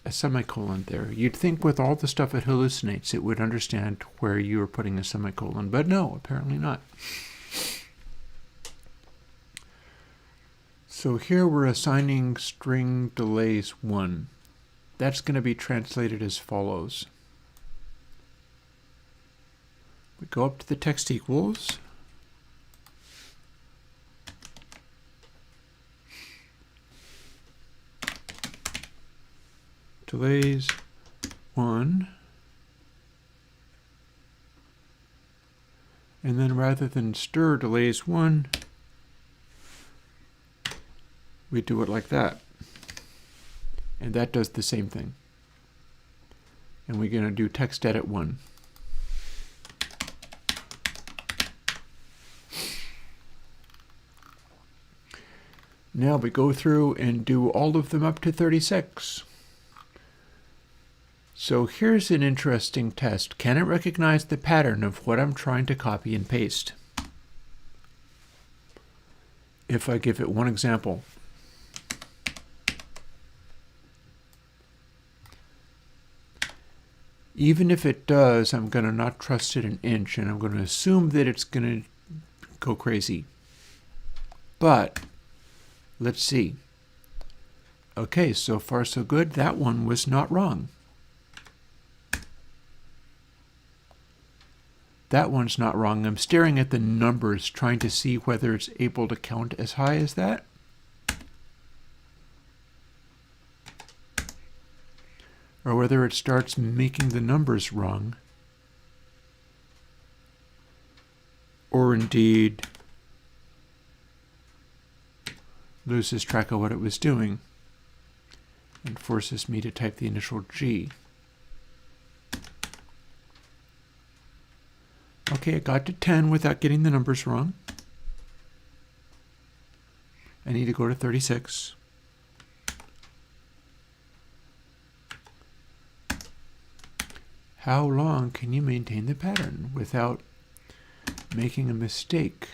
a semicolon there. You'd think with all the stuff it hallucinates, it would understand where you were putting a semicolon, but no, apparently not. So here we're assigning string delays 1. That's going to be translated as follows. We go up to the text equals. Delays 1, and then rather than stir delays 1, we do it like that, and that does the same thing. And we're going to do text edit 1. Now we go through and do all of them up to 36. So here's an interesting test. Can it recognize the pattern of what I'm trying to copy and paste? If I give it one example. Even if it does, I'm going to not trust it an inch, and I'm going to assume that it's going to go crazy. But let's see. Okay, so far so good. That one was not wrong. That one's not wrong. I'm staring at the numbers, trying to see whether it's able to count as high as that. Or whether it starts making the numbers wrong. Or indeed loses track of what it was doing and forces me to type the initial G. Okay, I got to 10 without getting the numbers wrong. I need to go to 36. How long can you maintain the pattern without making a mistake,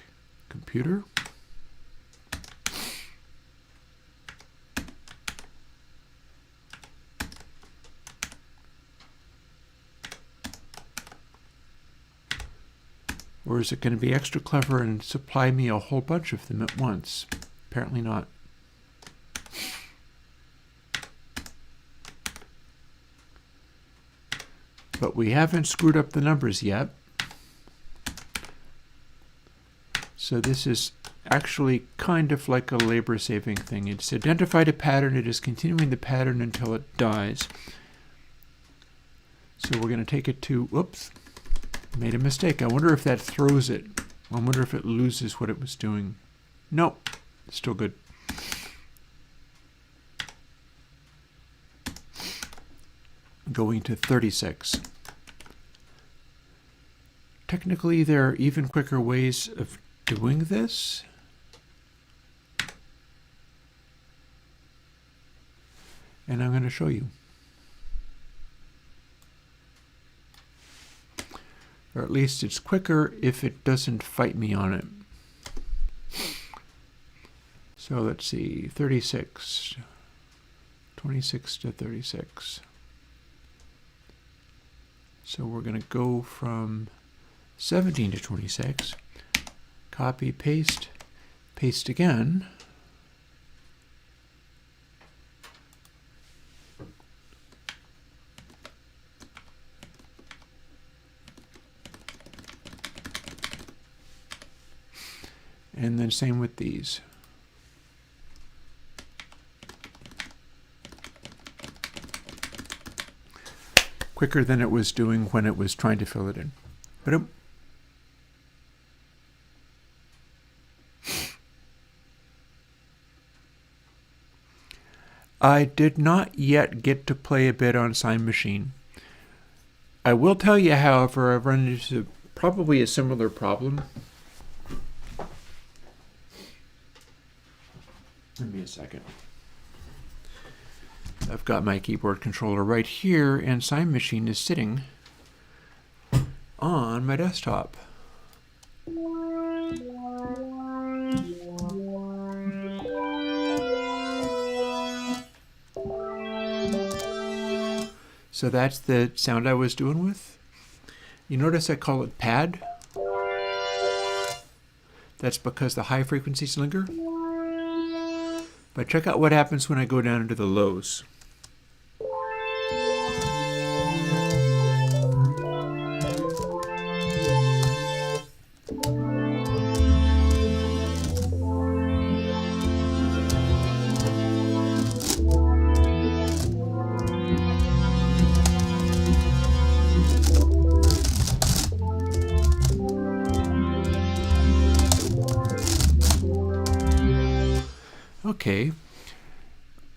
computer? Or is it going to be extra clever and supply me a whole bunch of them at once? Apparently not. But we haven't screwed up the numbers yet. So this is actually kind of like a labor-saving thing. It's identified a pattern. It is continuing the pattern until it dies. So we're going to take it to, whoops. Made a mistake. I wonder if that throws it. I wonder if it loses what it was doing. Nope. Still good. Going to 36. Technically, there are even quicker ways of doing this. And I'm going to show you. Or at least it's quicker if it doesn't fight me on it. So let's see, 36, 26 to 36. So we're going to go from 17 to 26. Copy, paste, paste again. And then same with these. Quicker than it was doing when it was trying to fill it in. But I did not yet get to play a bit on Sign Machine. I will tell you, however, I've run into probably a similar problem. Give me a second. I've got my keyboard controller right here, and Sign Machine is sitting on my desktop. So that's the sound I was doing with. You notice I call it pad. That's because the high frequencies linger. But check out what happens when I go down into the lows. Okay.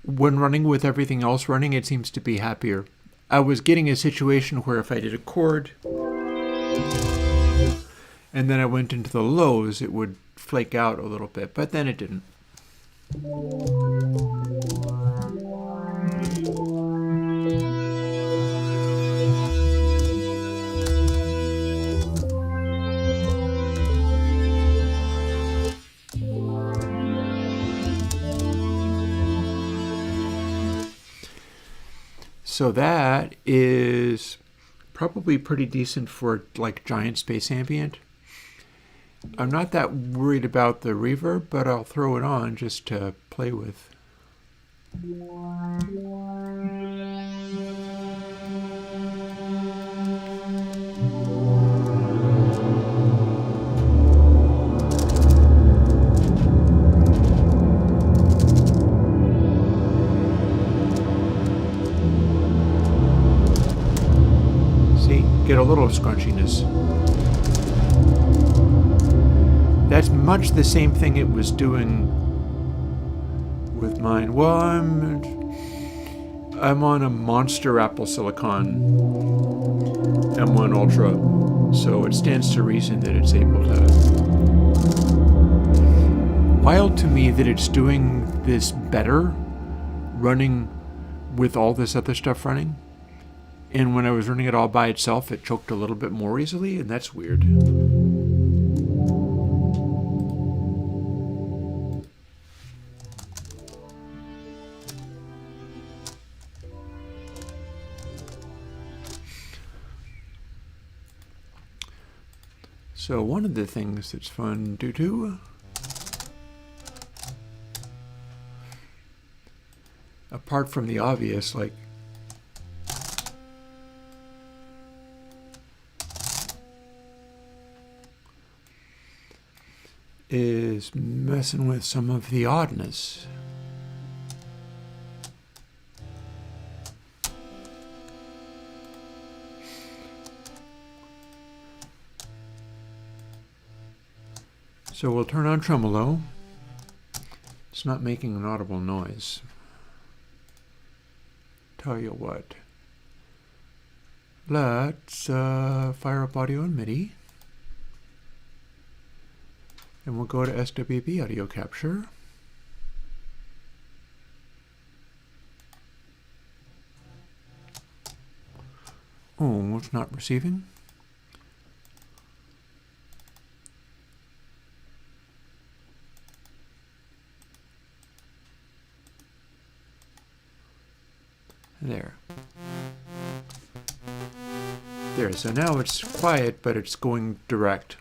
When running with everything else running, it seems to be happier. I was getting a situation where if I did a chord and then I went into the lows, it would flake out a little bit, but then it didn't. So that is probably pretty decent for like giant space ambient. I'm not that worried about the reverb, but I'll throw it on just to play with. Get a little scrunchiness. That's much the same thing it was doing with mine. Well, I'm on a monster Apple Silicon M1 Ultra, so it stands to reason that it's able to. Wild to me that it's doing this better running with all this other stuff running. And when I was running it all by itself, it choked a little bit more easily, and that's weird. So one of the things that's fun to do, apart from the obvious, like is messing with some of the oddness. So we'll turn on tremolo. It's not making an audible noise. Tell you what. Let's fire up audio and MIDI. And we'll go to SWB audio capture. Oh, it's not receiving. There. There, so now it's quiet, but it's going direct.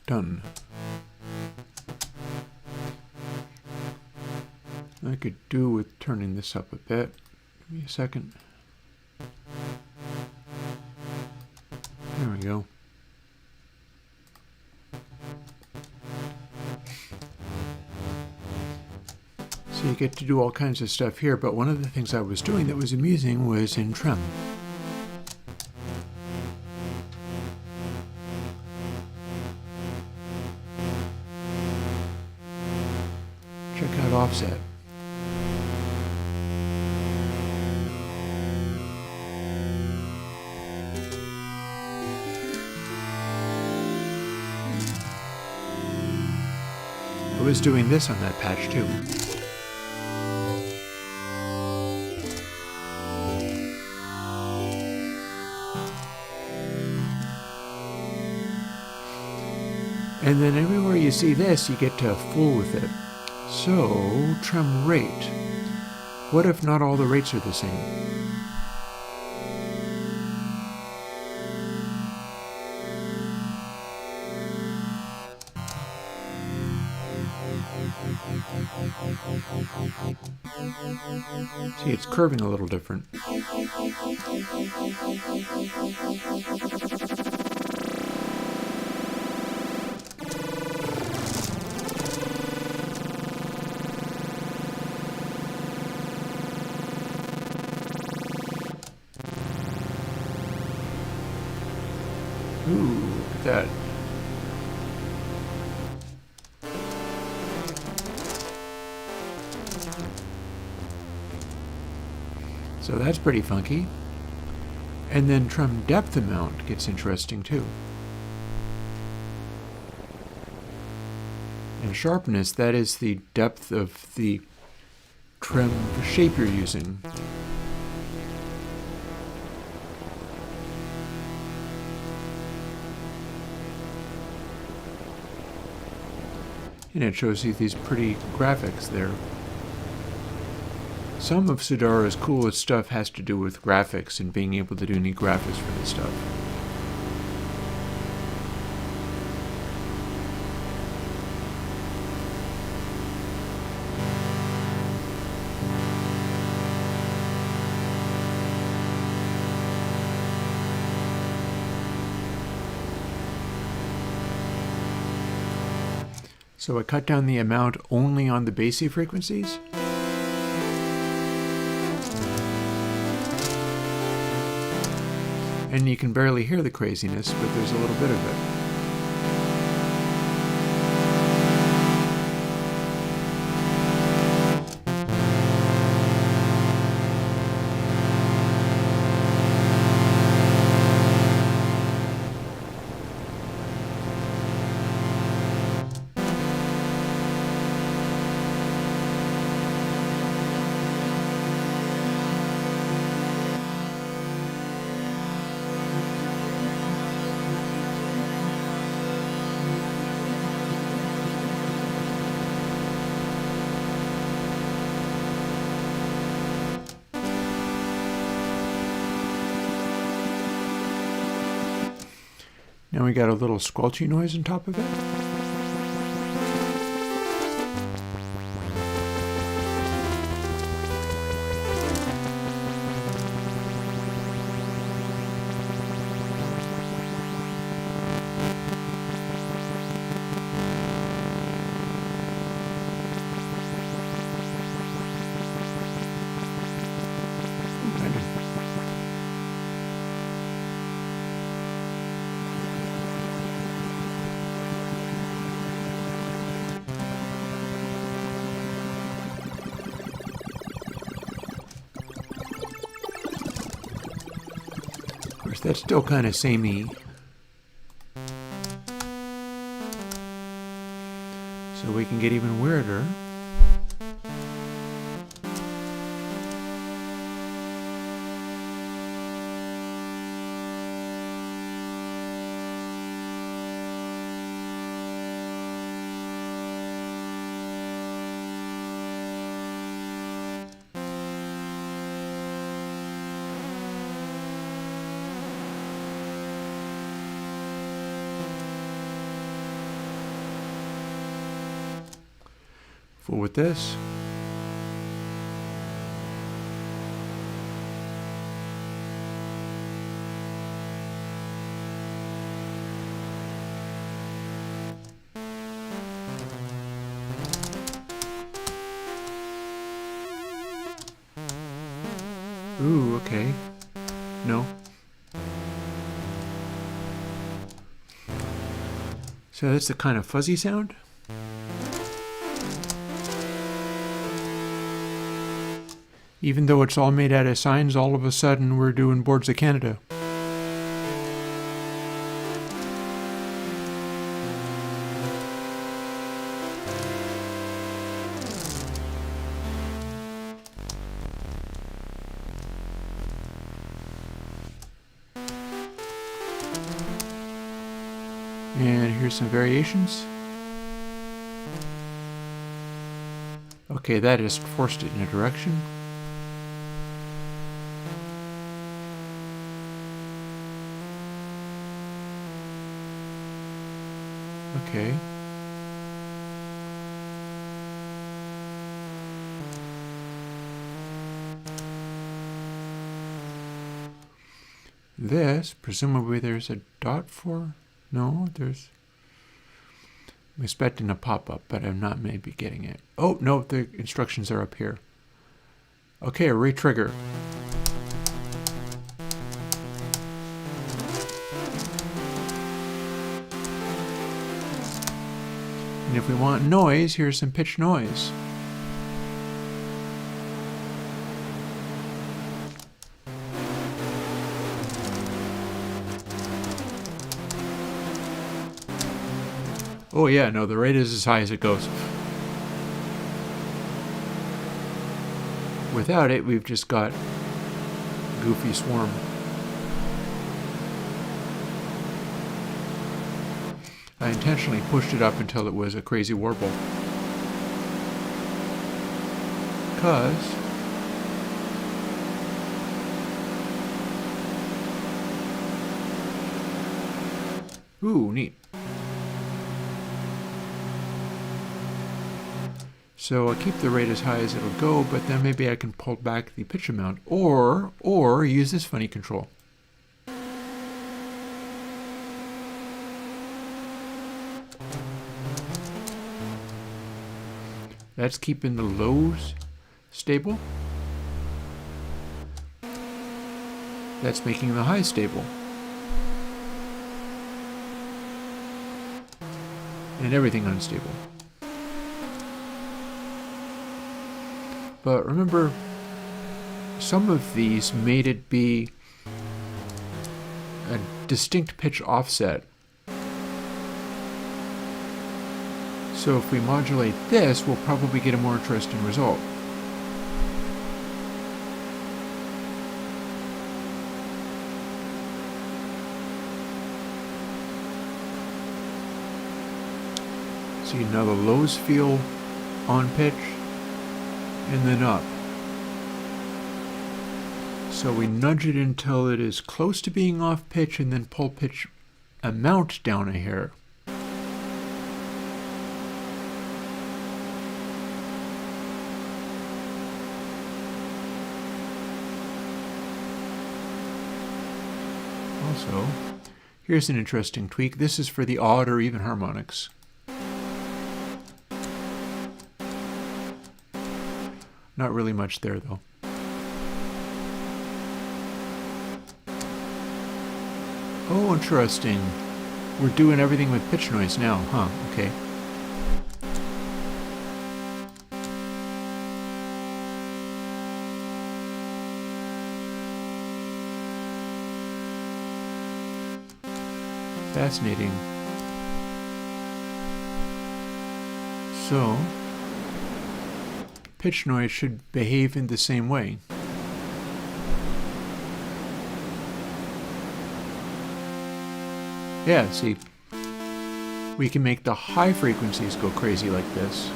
Done. I could do with turning this up a bit. Give me a second. There we go. So you get to do all kinds of stuff here, but one of the things I was doing that was amusing was in trim. Check out offset. I was doing this on that patch too. And then everywhere you see this, you get to fool with it. So, trim rate. What if not all the rates are the same? See, it's curving a little different. Ooh, look at that. So that's pretty funky. And then trim depth amount gets interesting too. And sharpness, that is the depth of the trim shape you're using. And it shows you these pretty graphics there. Some of Sudara's coolest stuff has to do with graphics and being able to do neat graphics for this stuff. So I cut down the amount only on the bassy frequencies. And you can barely hear the craziness, but there's a little bit of it. Now we got a little squelchy noise on top of it. That's still kind of samey. So we can get even weirder. Fool with this. Ooh, okay. No. So that's the kind of fuzzy sound. Even though it's all made out of signs, all of a sudden we're doing Boards of Canada. And here's some variations. Okay, that just forced it in a direction. Okay. This, presumably there's a dot for... No, there's... I'm expecting a pop-up, but I'm not maybe getting it. Oh, no, the instructions are up here. Okay, re-trigger. And if we want noise, here's some pitch noise. Oh yeah, no, the rate is as high as it goes. Without it, we've just got goofy swarm. I intentionally pushed it up until it was a crazy warble. 'Cause ooh, neat. So I'll keep the rate as high as it'll go, but then maybe I can pull back the pitch amount, or use this funny control. That's keeping the lows stable. That's making the highs stable. And everything unstable. But remember, some of these made it be a distinct pitch offset. So if we modulate this, we'll probably get a more interesting result. See, now the lows feel on pitch and then up. So we nudge it until it is close to being off pitch and then pull pitch amount down a hair. Also, here's an interesting tweak. This is for the odd or even harmonics. Not really much there, though. Oh, interesting. We're doing everything with pitch noise now, huh? Okay. Fascinating. So, pitch noise should behave in the same way. Yeah, see, we can make the high frequencies go crazy like this.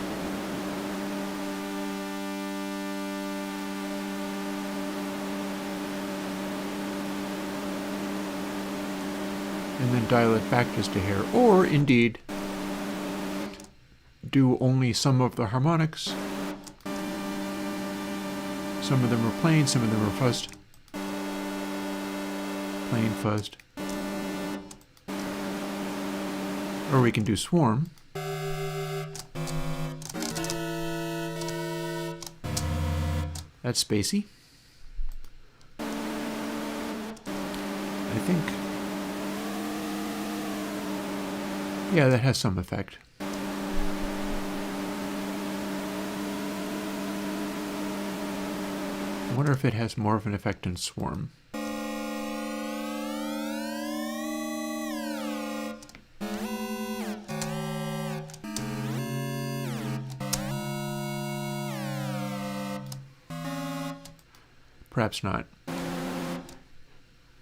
And then dial it back just a hair, or indeed do only some of the harmonics. Some of them are plain, some of them are fuzzed. Plain, fuzzed. Or we can do swarm. That's spacey. I think. Yeah, that has some effect. I wonder if it has more of an effect in swarm. Perhaps not.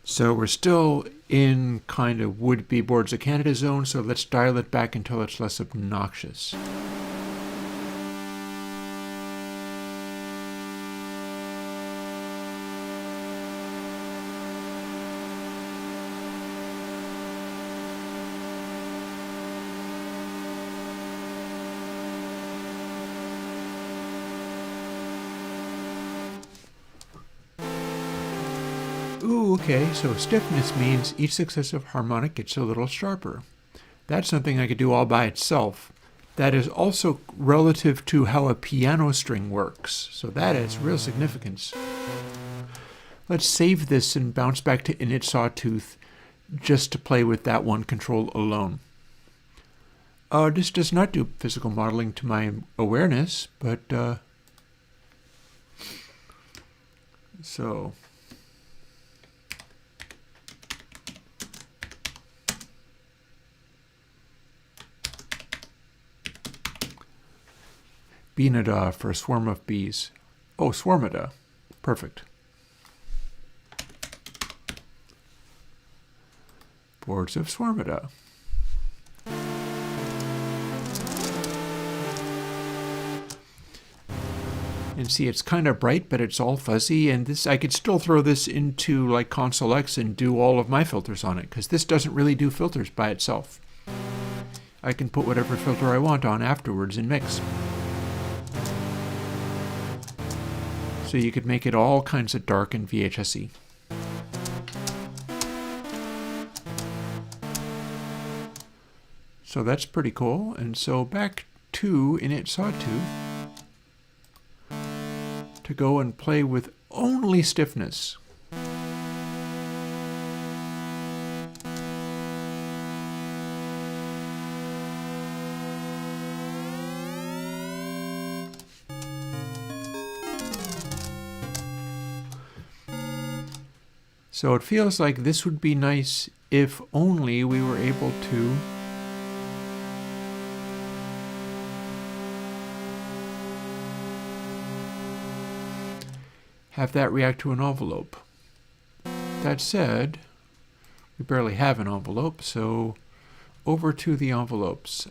So we're still in kind of would-be Boards of Canada zone, so let's dial it back until it's less obnoxious. Ooh, okay, so stiffness means each successive harmonic gets a little sharper. That's something I could do all by itself. That is also relative to how a piano string works, so that has real significance. Let's save this and bounce back to init sawtooth just to play with that one control alone. This does not do physical modeling to my awareness, but so Beanada for a swarm of bees. Oh, swarmada. Perfect. Boards of swarmada. And see, it's kind of bright, but it's all fuzzy, and this I could still throw this into like Console X and do all of my filters on it, because this doesn't really do filters by itself. I can put whatever filter I want on afterwards and mix. So you could make it all kinds of dark and VHS-y. So that's pretty cool. And so back to init sawtooth to go and play with only stiffness. So it feels like this would be nice if only we were able to have that react to an envelope. That said, we barely have an envelope, so over to the envelopes.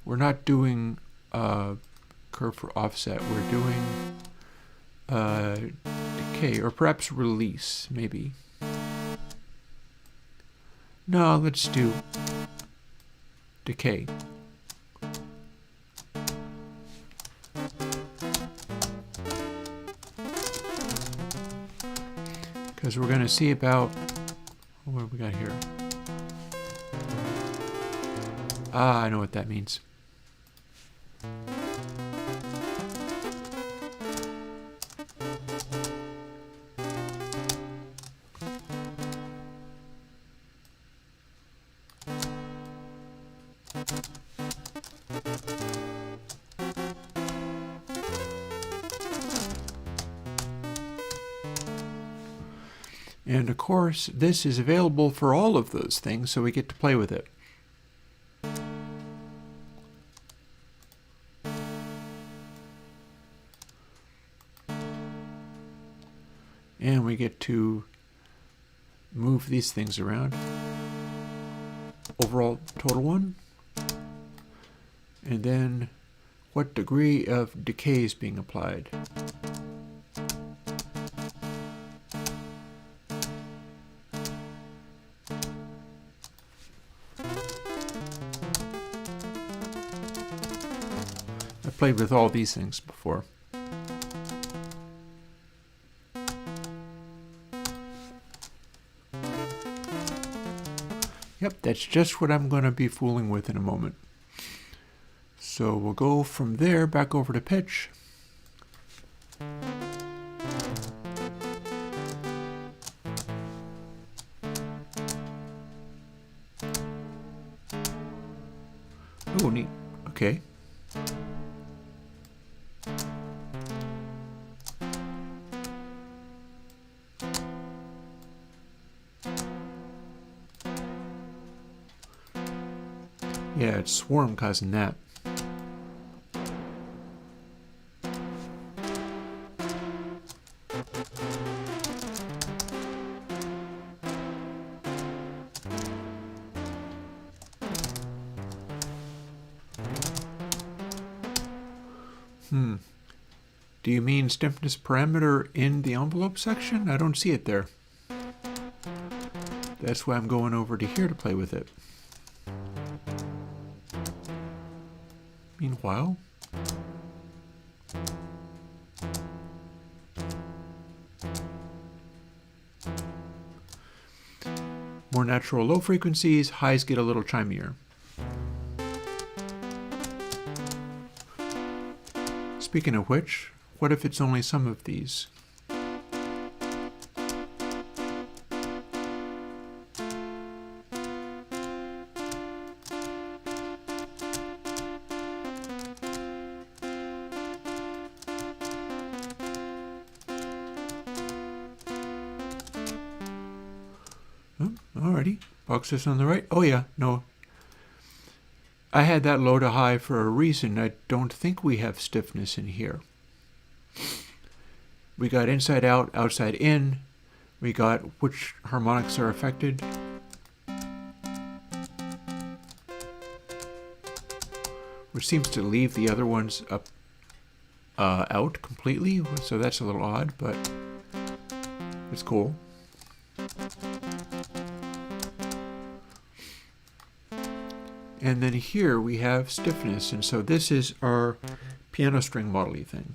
We're not doing curve for offset, we're doing decay, or perhaps release, maybe. No, let's do decay. Because we're going to see about, what have we got here? Ah, I know what that means. And of course, this is available for all of those things, so we get to play with it. And we get to move these things around. Overall total one. And then what degree of decay is being applied. I've played with all these things before. Yep, that's just what I'm going to be fooling with in a moment. So we'll go from there back over to pitch. Oh, neat. Okay. Yeah, it's Swarm causing that. Do you mean stiffness parameter in the envelope section? I don't see it there. That's why I'm going over to here to play with it. Meanwhile, more natural low frequencies, highs get a little chimier. Speaking of which, what if it's only some of these? Oh, alrighty, box is on the right. Oh yeah, no. I had that low to high for a reason. I don't think we have stiffness in here. We got inside out, outside in. We got which harmonics are affected. Which seems to leave the other ones up out completely. So that's a little odd, but it's cool. And then here we have stiffness, and so this is our piano string model-y thing.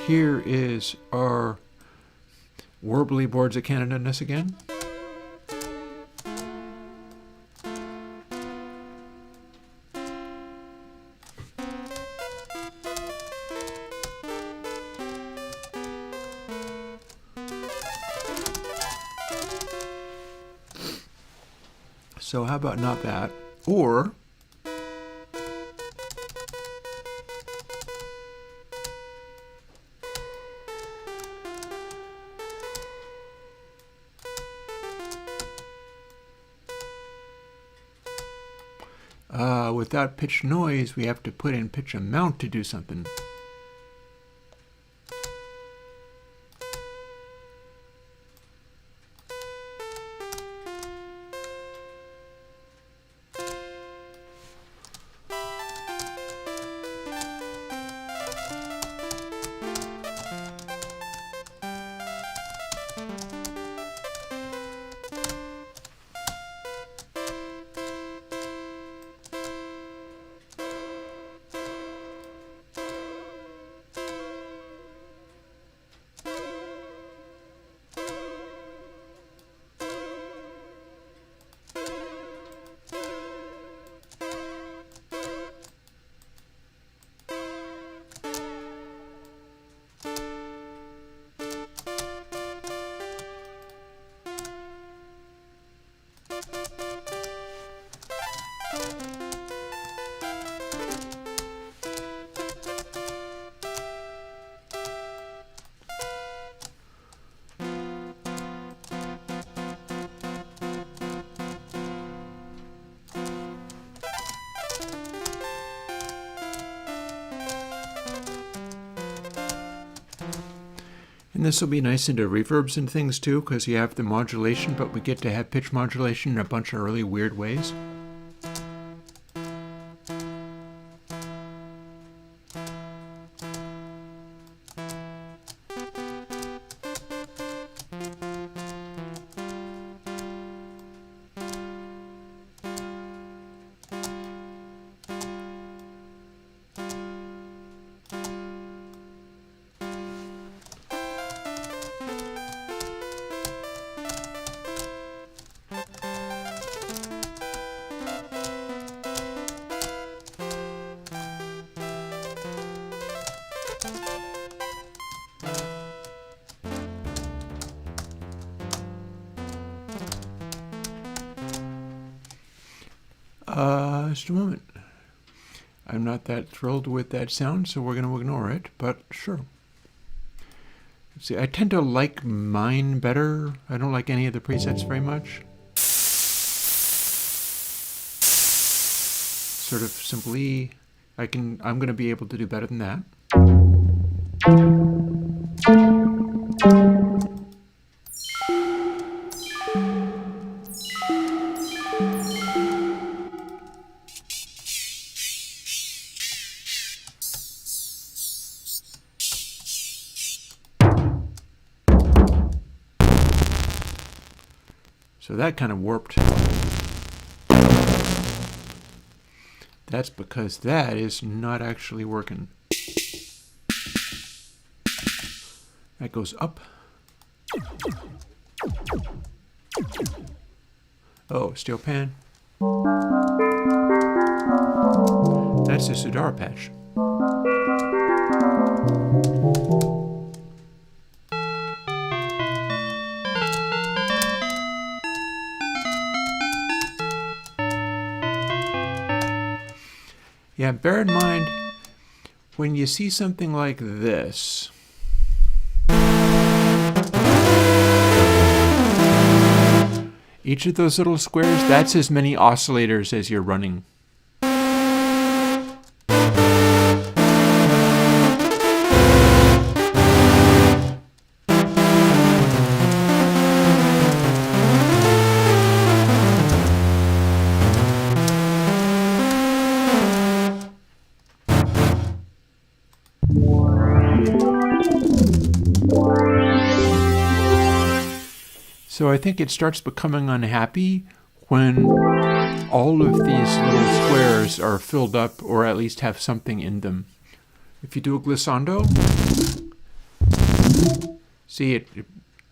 Here is our warbly boards of Canada-ness again. So how about not that? Or without pitch noise, we have to put in pitch amount to do something. And this will be nice into reverbs and things too, because you have the modulation, but we get to have pitch modulation in a bunch of really weird ways. Just a moment. I'm not that thrilled with that sound, so we're going to ignore it, but sure. Let's see, I tend to like mine better. I don't like any of the presets very much. Sort of simply, I'm going to be able to do better than that. So that kind of warped. That's because that is not actually working. That goes up. Oh, steel pan. That's a Sudara patch. Yeah, bear in mind, when you see something like this, each of those little squares, that's as many oscillators as you're running. So I think it starts becoming unhappy when all of these little squares are filled up or at least have something in them. If you do a glissando, see it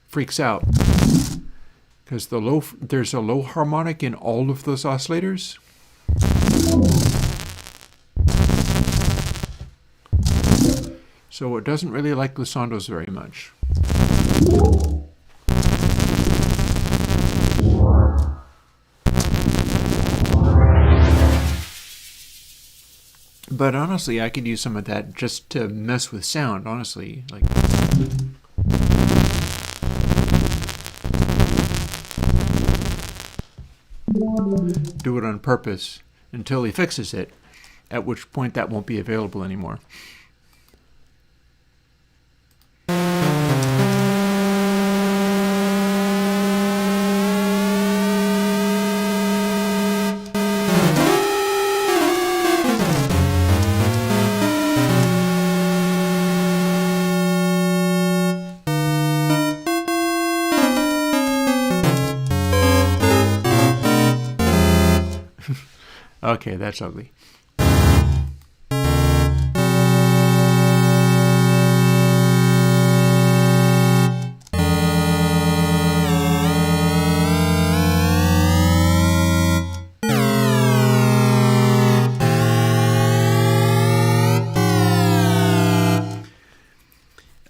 freaks out because there's a low harmonic in all of those oscillators. So it doesn't really like glissandos very much. But honestly, I could use some of that just to mess with sound, honestly. Like, do it on purpose until he fixes it, at which point that won't be available anymore. Okay, that's ugly.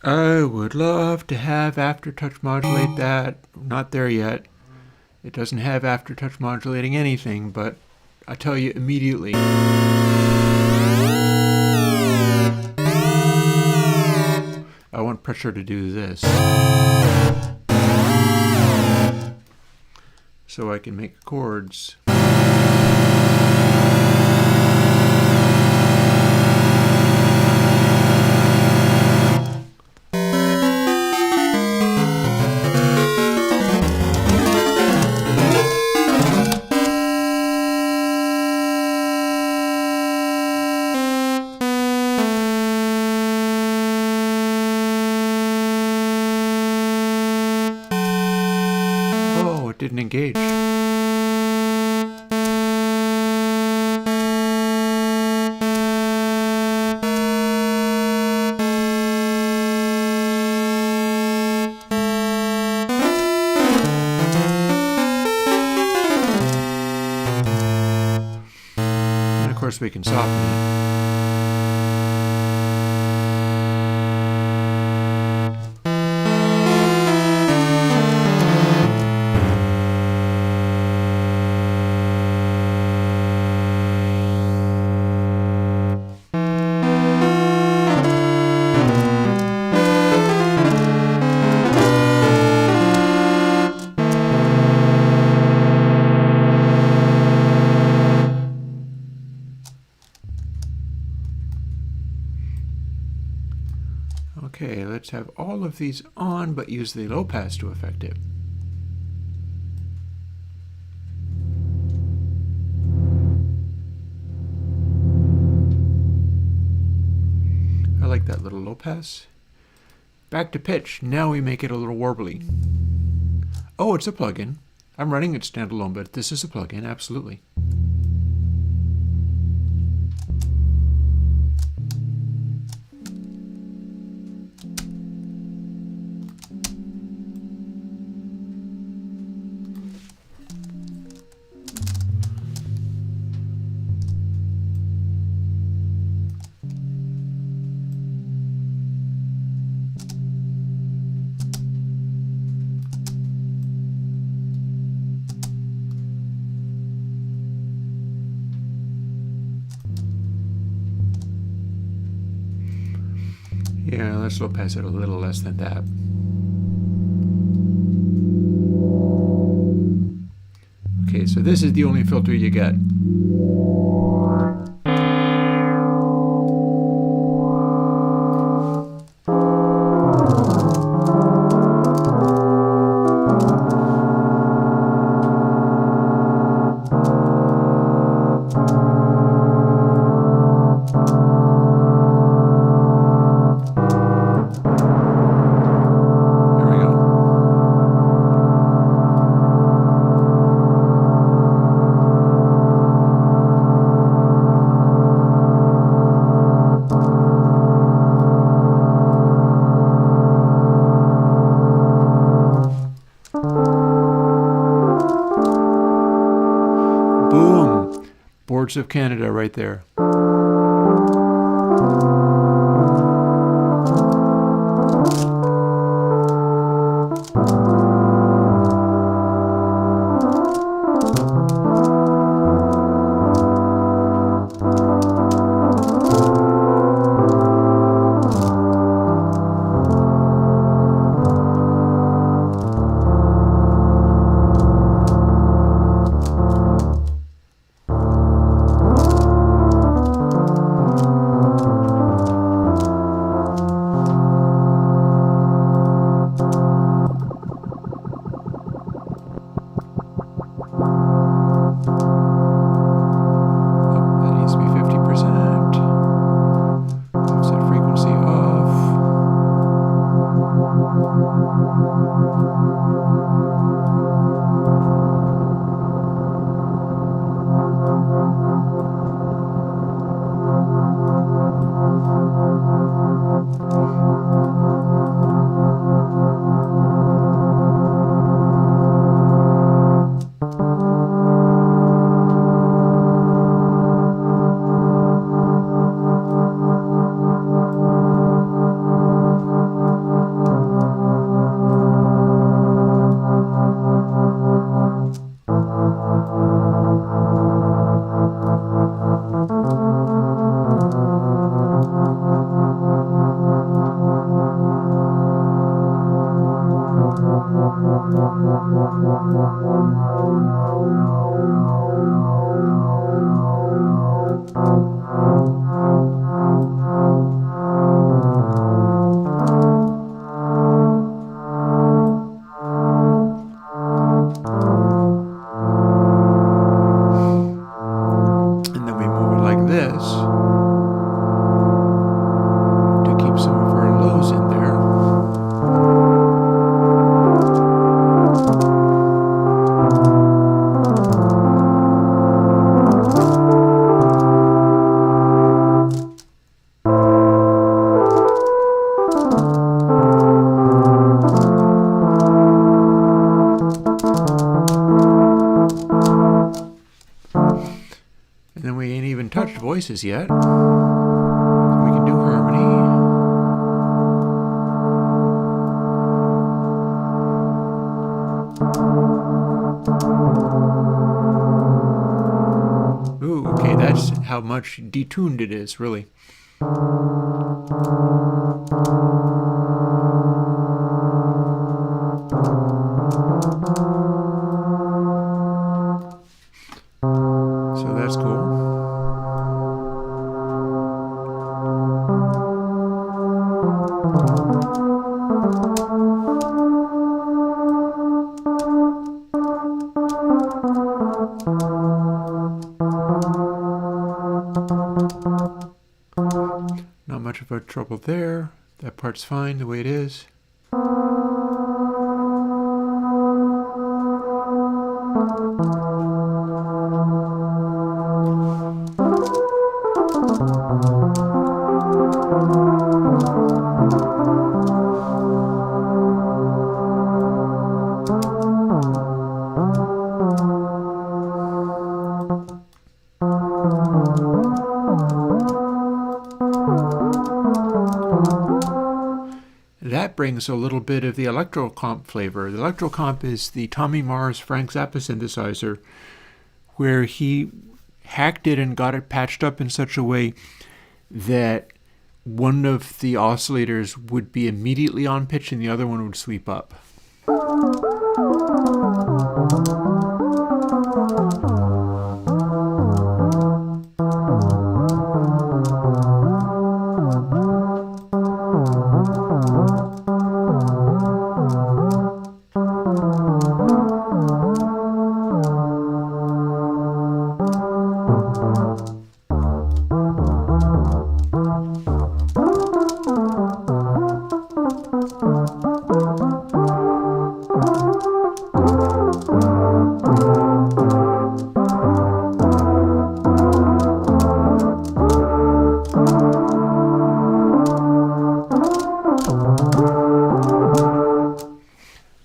I would love to have Aftertouch modulate that. Not there yet. It doesn't have Aftertouch modulating anything, but I tell you immediately. I want pressure to do this. So I can make chords. it didn't engage. And of course we can soften it. Okay, let's have all of these on, but use the low pass to affect it. I like that little low pass. Back to pitch. Now we make it a little warbly. Oh, it's a plugin. I'm running it standalone, but this is a plugin, absolutely. Yeah, let's low pass it a little less than that. Okay, so this is the only filter you get. Boom! Boards of Canada right there. voices yet. So we can do harmony. Ooh, okay, that's how much detuned it is, really. So that's cool. Not much of a trouble there. That part's fine the way it is. That brings a little bit of the electro-comp flavor. The electro-comp is the Tommy Mars Frank Zappa synthesizer, where he hacked it and got it patched up in such a way that one of the oscillators would be immediately on pitch and the other one would sweep up.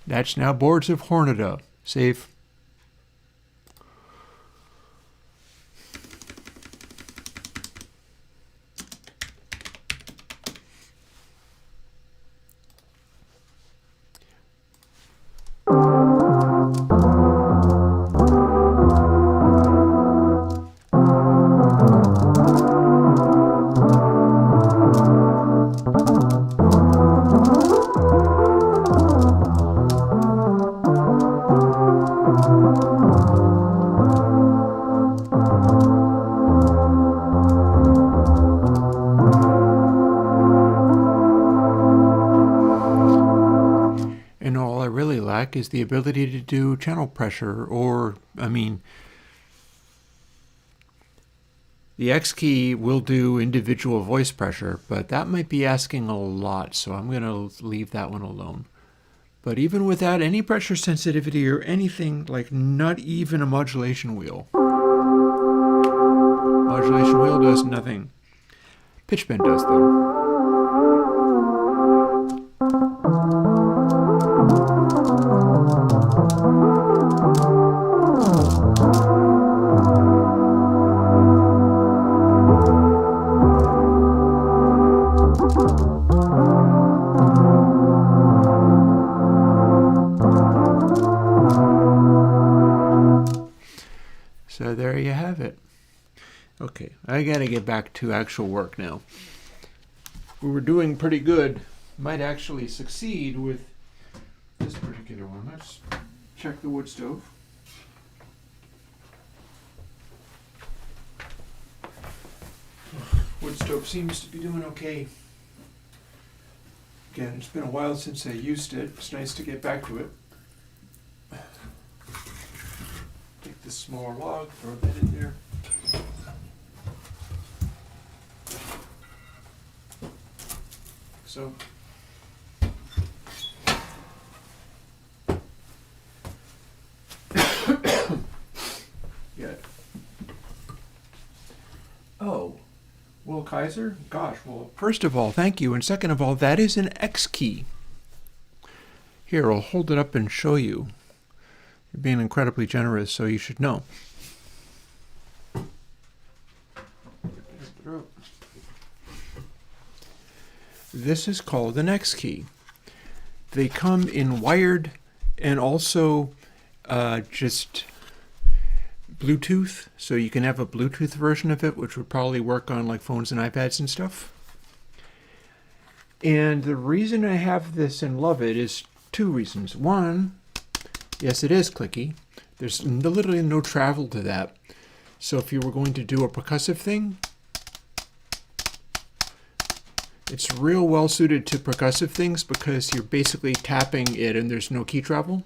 That's now boards of Hornada. Save. And all I really lack is the ability to do channel pressure, or, I mean, the X key will do individual voice pressure, but that might be asking a lot, so I'm going to leave that one alone. But even without any pressure sensitivity or anything, like not even a modulation wheel. Modulation wheel does nothing. Pitch bend does, though. So there you have it. Okay, I gotta get back to actual work now. We were doing pretty good. Might actually succeed with this particular one. Let's check the wood stove. Wood stove seems to be doing okay. Again, it's been a while since I used it. It's nice to get back to it. Take this smaller log, throw that in there. So, yeah. Oh, Will Kaiser? Gosh, well, first of all, thank you. And second of all, that is an X key. Here, I'll hold it up and show you. You're being incredibly generous, so you should know. This is called the next key. They come in wired and also just Bluetooth, so you can have a Bluetooth version of it, which would probably work on like phones and iPads and stuff. And the reason I have this and love it is two reasons. One, yes, it is clicky. There's literally no travel to that. So if you were going to do a percussive thing, it's real well suited to percussive things because you're basically tapping it and there's no key travel.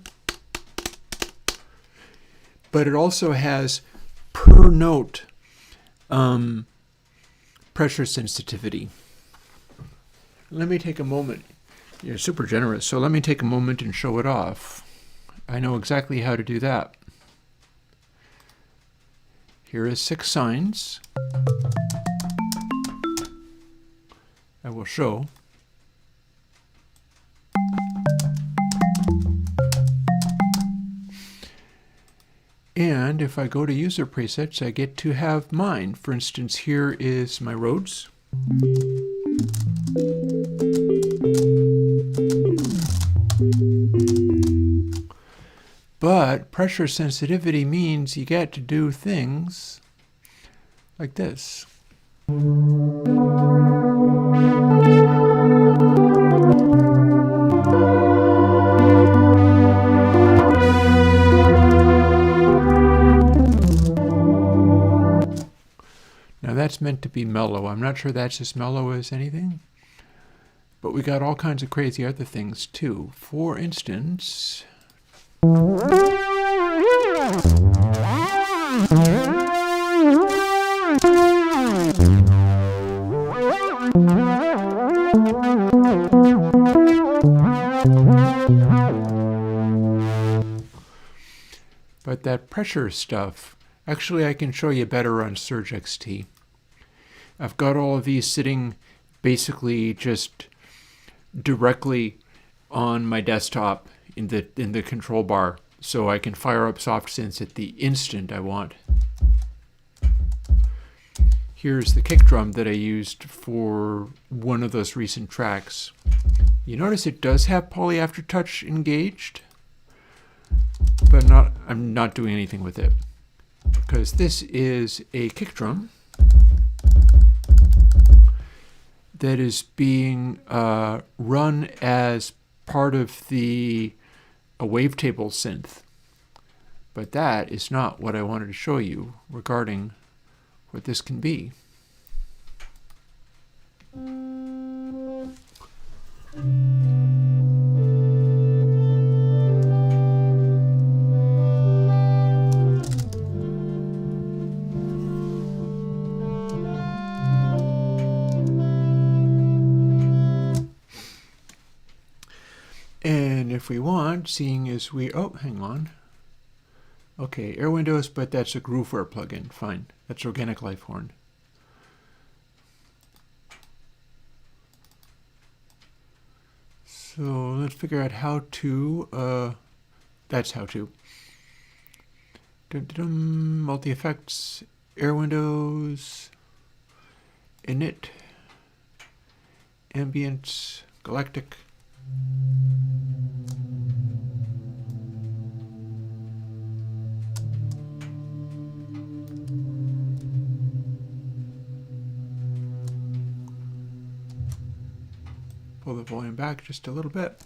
But it also has per note pressure sensitivity. Let me take a moment. You're super generous, so let me take a moment and show it off. I know exactly how to do that. Here is 6 signs. I will show. And if I go to user presets, I get to have mine. For instance, here is my roads. But pressure sensitivity means you get to do things like this. Now that's meant to be mellow. I'm not sure that's as mellow as anything. But we got all kinds of crazy other things too. For instance, but that pressure stuff, actually I can show you better on Surge XT. I've got all of these sitting basically just directly on my desktop in the control bar, so I can fire up SoftSynths at the instant I want. Here's the kick drum that I used for one of those recent tracks. You notice it does have Poly Aftertouch engaged, but I'm not doing anything with it because this is a kick drum that is being run as part of a wavetable synth. But that is not what I wanted to show you regarding what this can be. And if we want, seeing as hang on. Okay, Airwindows, but that's a Grooveware plugin. Fine, that's Organic Life Horn. So let's figure out how to, that's how to. Multi-effects, Airwindows, init, ambient, galactic. Pull the volume back just a little bit.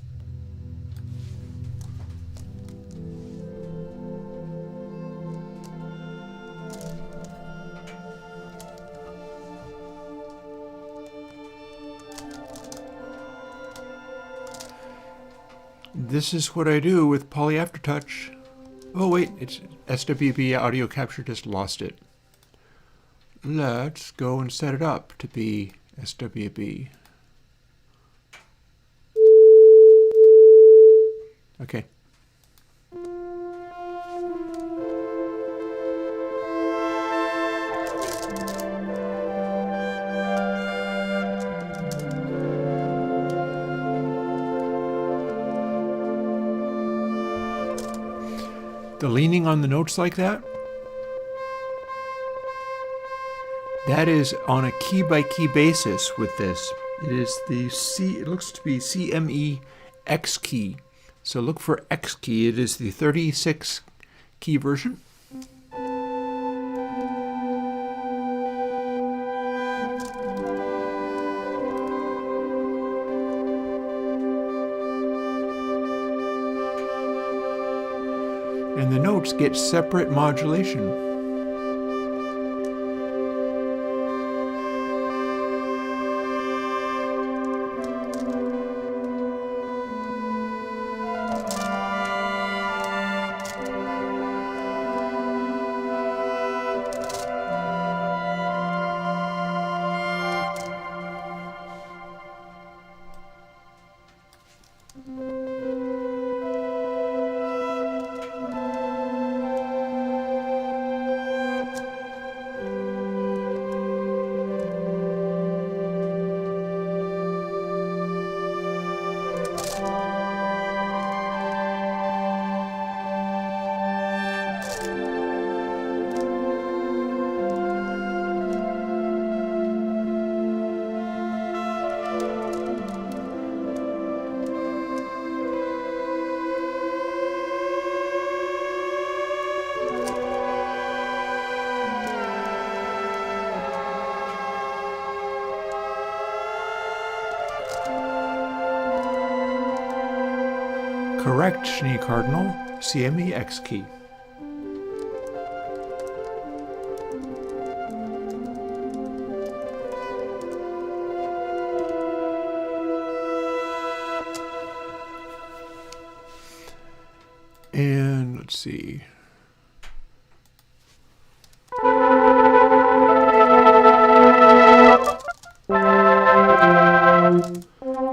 This is what I do with Poly Aftertouch. Oh wait, it's SWB audio capture, just lost it. Let's go and set it up to be SWB. Okay. The leaning on the notes like that, that is on a key by key basis with this. It is the C. It looks to be CME X key. So look for X key. It is the 36 key version. And the notes get separate modulation. Correct, Schnee Cardinal, CME X key. And let's see.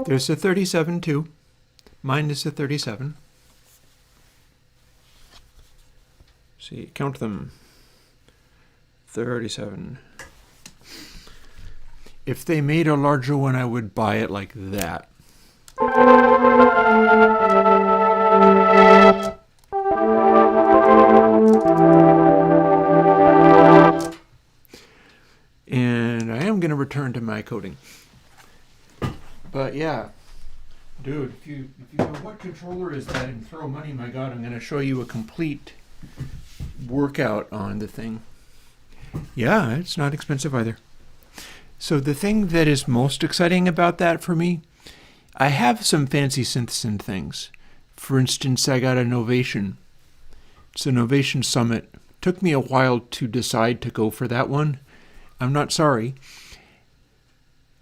There's a 37 too. Mine is a 37. See, count them. 37. If they made a larger one, I would buy it like that. And I am going to return to my coding. But yeah. Dude, if you go, what controller is that, and throw money, my God, I'm going to show you a complete workout on the thing. Yeah, it's not expensive either. So the thing that is most exciting about that for me, I have some fancy synths and things. For instance, I got a Novation. It's a Novation Summit. Took me a while to decide to go for that one. I'm not sorry.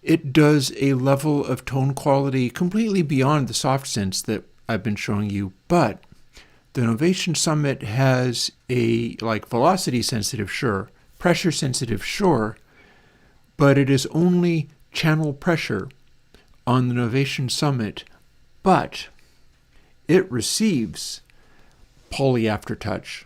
It does a level of tone quality completely beyond the soft synths that I've been showing you, but the Novation Summit has a velocity sensitive, sure, pressure sensitive, sure, but it is only channel pressure on the Novation Summit, but it receives poly aftertouch.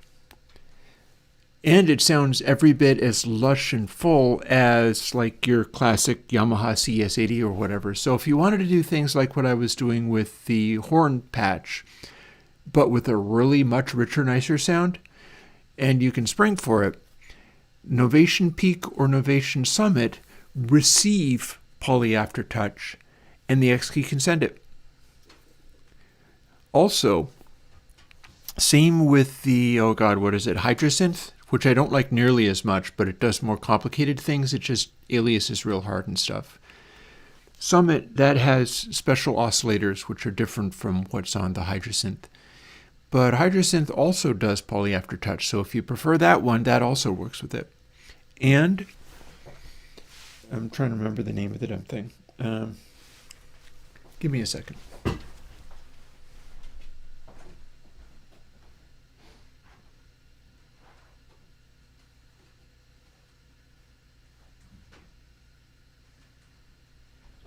And it sounds every bit as lush and full as your classic Yamaha CS80 or whatever. So if you wanted to do things like what I was doing with the horn patch, but with a really much richer, nicer sound, and you can spring for it, Novation Peak or Novation Summit receive poly aftertouch, and the X-Key can send it. Also, same with the, Hydrosynth, which I don't like nearly as much, but it does more complicated things. It just aliases real hard and stuff. Summit, that has special oscillators, which are different from what's on the Hydrosynth. But Hydrosynth also does poly aftertouch, so if you prefer that one, that also works with it. And I'm trying to remember the name of the damn thing. Give me a second.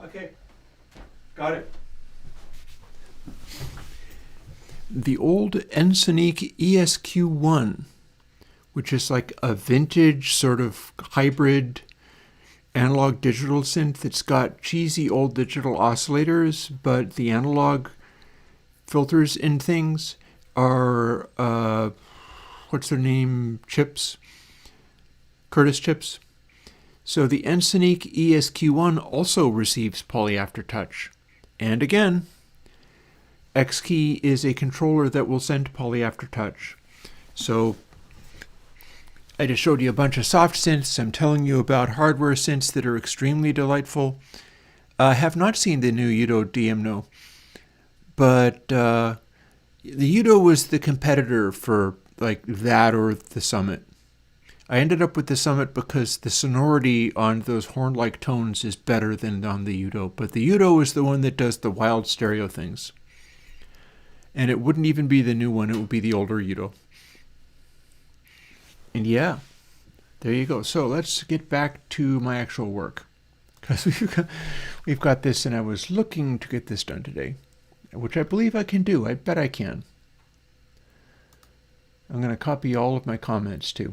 Okay, got it. The old Ensoniq ESQ1, which is like a vintage sort of hybrid analog digital synth. It's got cheesy old digital oscillators, but the analog filters and things are, what's their name, chips? Curtis chips. So the Ensoniq ESQ1 also receives poly aftertouch. And again, Xkey is a controller that will send poly aftertouch. So I just showed you a bunch of soft synths. I'm telling you about hardware synths that are extremely delightful. I have not seen the new Godot DMNO, but the Godot was the competitor for like that or the Summit. I ended up with the Summit because the sonority on those horn-like tones is better than on the Godot, but the Godot is the one that does the wild stereo things. And it wouldn't even be the new one, it would be the older Godot. And yeah, there you go. So let's get back to my actual work, because we've got this, and I was looking to get this done today, which I believe I can do. I bet I can. I'm going to copy all of my comments too.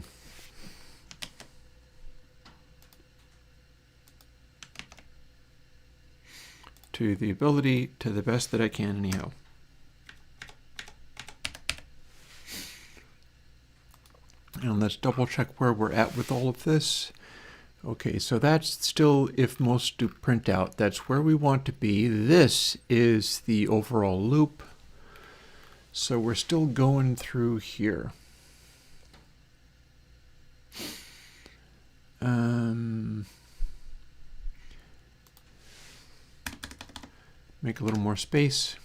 To the ability, to the best that I can anyhow. And let's double check where we're at with all of this. Okay, so that's still, if most do print out, that's where we want to be. This is the overall loop. So we're still going through here. Make a little more space.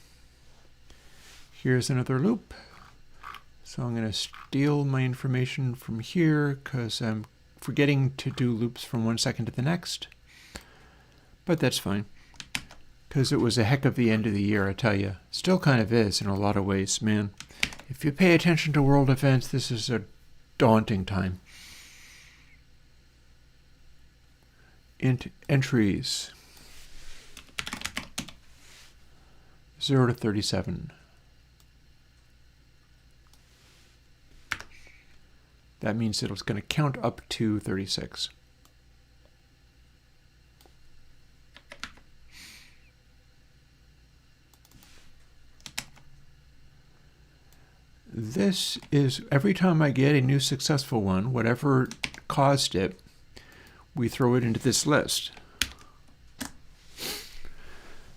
Here's another loop. So I'm going to steal my information from here because I'm forgetting to do loops from 1 second to the next. But that's fine, because it was a heck of the end of the year, I tell you. Still kind of is in a lot of ways, man. If you pay attention to world events, this is a daunting time. Int entries 0 to 37. That means that it's going to count up to 36. This is every time I get a new successful one, whatever caused it, we throw it into this list.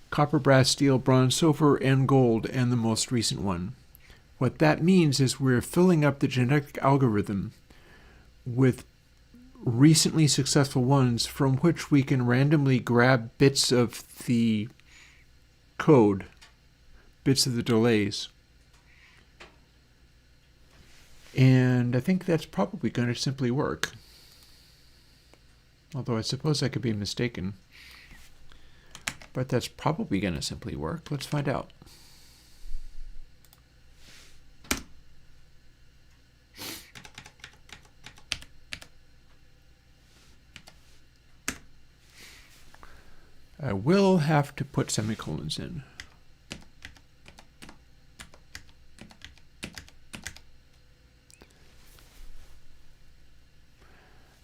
Copper, brass, steel, bronze, silver, and gold, and the most recent one. What that means is we're filling up the genetic algorithm with recently successful ones from which we can randomly grab bits of the code, bits of the delays. And I think that's probably going to simply work. Although I suppose I could be mistaken. But that's probably going to simply work. Let's find out. I will have to put semicolons in.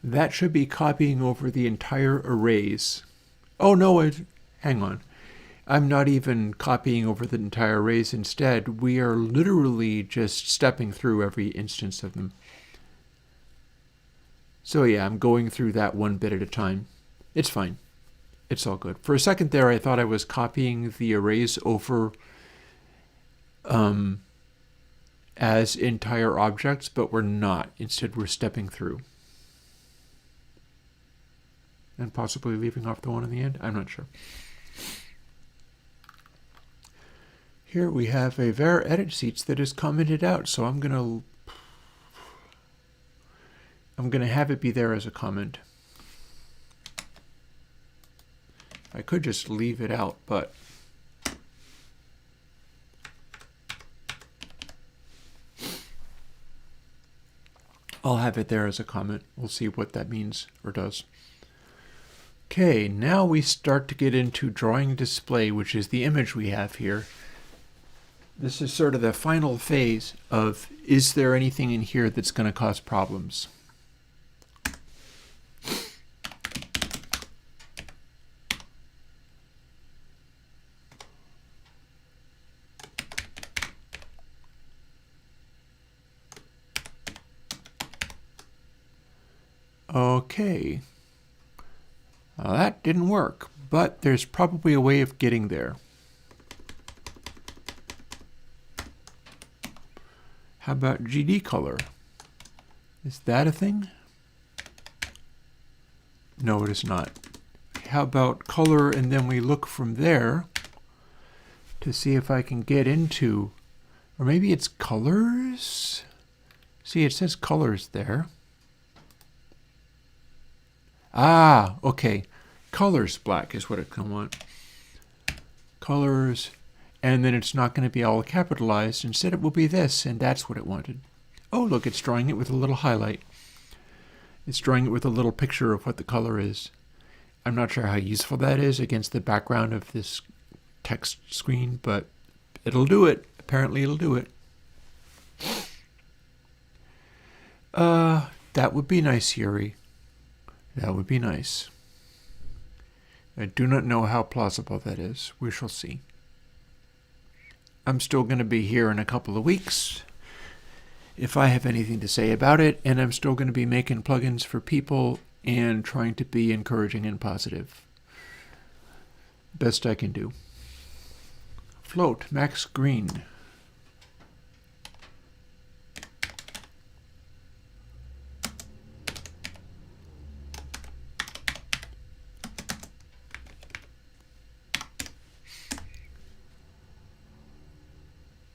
That should be copying over the entire arrays. Oh no, hang on. I'm not even copying over the entire arrays. Instead, we are literally just stepping through every instance of them. So yeah, I'm going through that one bit at a time. It's fine. It's all good. For a second there, I thought I was copying the arrays over as entire objects, but we're not. Instead, we're stepping through. And possibly leaving off the one in the end. I'm not sure. Here we have a var edit seats that is commented out, so I'm gonna have it be there as a comment. I could just leave it out, but I'll have it there as a comment. We'll see what that means or does. Okay, now we start to get into drawing display, which is the image we have here. This is sort of the final phase of, is there anything in here that's going to cause problems? Okay. Now that didn't work, but there's probably a way of getting there. How about GD color? Is that a thing? No, it is not. How about color, and then we look from there to see if I can get into, or maybe it's colors? See, it says colors there. Ah, okay. Colors black is what I want. Colors, and then it's not going to be all capitalized. Instead it will be this, and that's what it wanted. Oh, look, it's drawing it with a little highlight. It's drawing it with a little picture of what the color is. I'm not sure how useful that is against the background of this text screen, but it'll do it. Apparently it'll do it. That would be nice, Yuri. That would be nice. I do not know how plausible that is. We shall see. I'm still going to be here in a couple of weeks if I have anything to say about it, and I'm still going to be making plugins for people and trying to be encouraging and positive. Best I can do. Float, Max Green.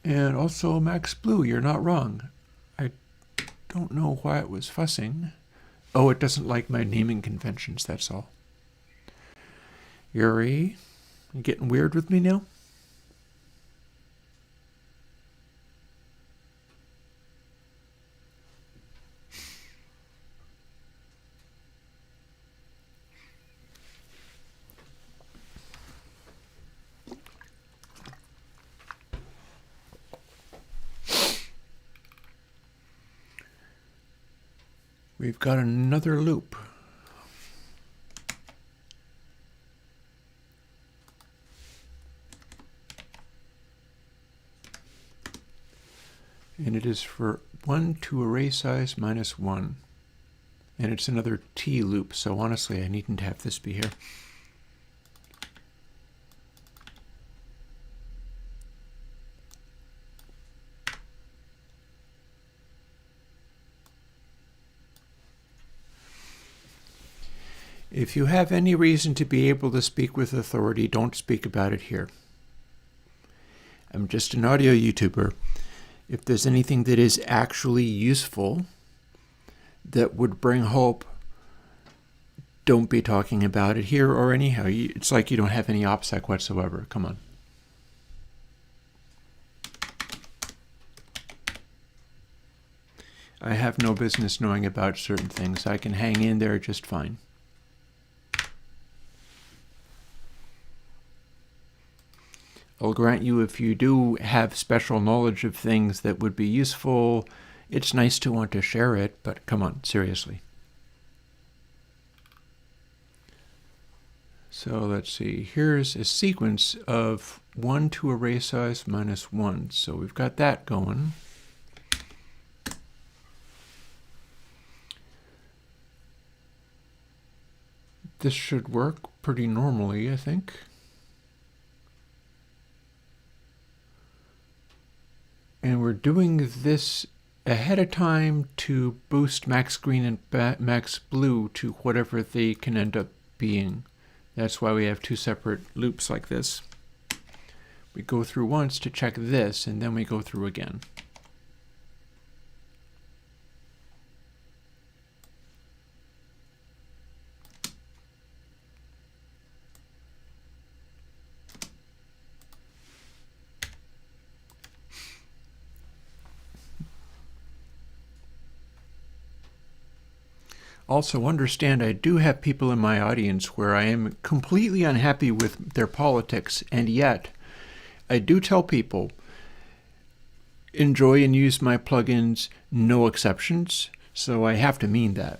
And also Max Blue, you're not wrong. I don't know why it was fussing. Oh, it doesn't like my naming conventions, that's all. Yuri, you getting weird with me now? We've got another loop. And it is for 1 to array size minus 1. And it's another T loop, so honestly I needn't have this be here. If you have any reason to be able to speak with authority, don't speak about it here. I'm just an audio YouTuber. If there's anything that is actually useful, that would bring hope, don't be talking about it here or anyhow. It's like you don't have any OPSEC whatsoever. Come on. I have no business knowing about certain things. I can hang in there just fine. I'll grant you, if you do have special knowledge of things that would be useful, it's nice to want to share it, but come on, seriously. So let's see, here's a sequence of 1 to array size minus 1. So we've got that going. This should work pretty normally, I think. And we're doing this ahead of time to boost Max Green and Max Blue to whatever they can end up being. That's why we have two separate loops like this. We go through once to check this, and then we go through again. Also understand, I do have people in my audience where I am completely unhappy with their politics, and yet I do tell people, enjoy and use my plugins, no exceptions, so I have to mean that.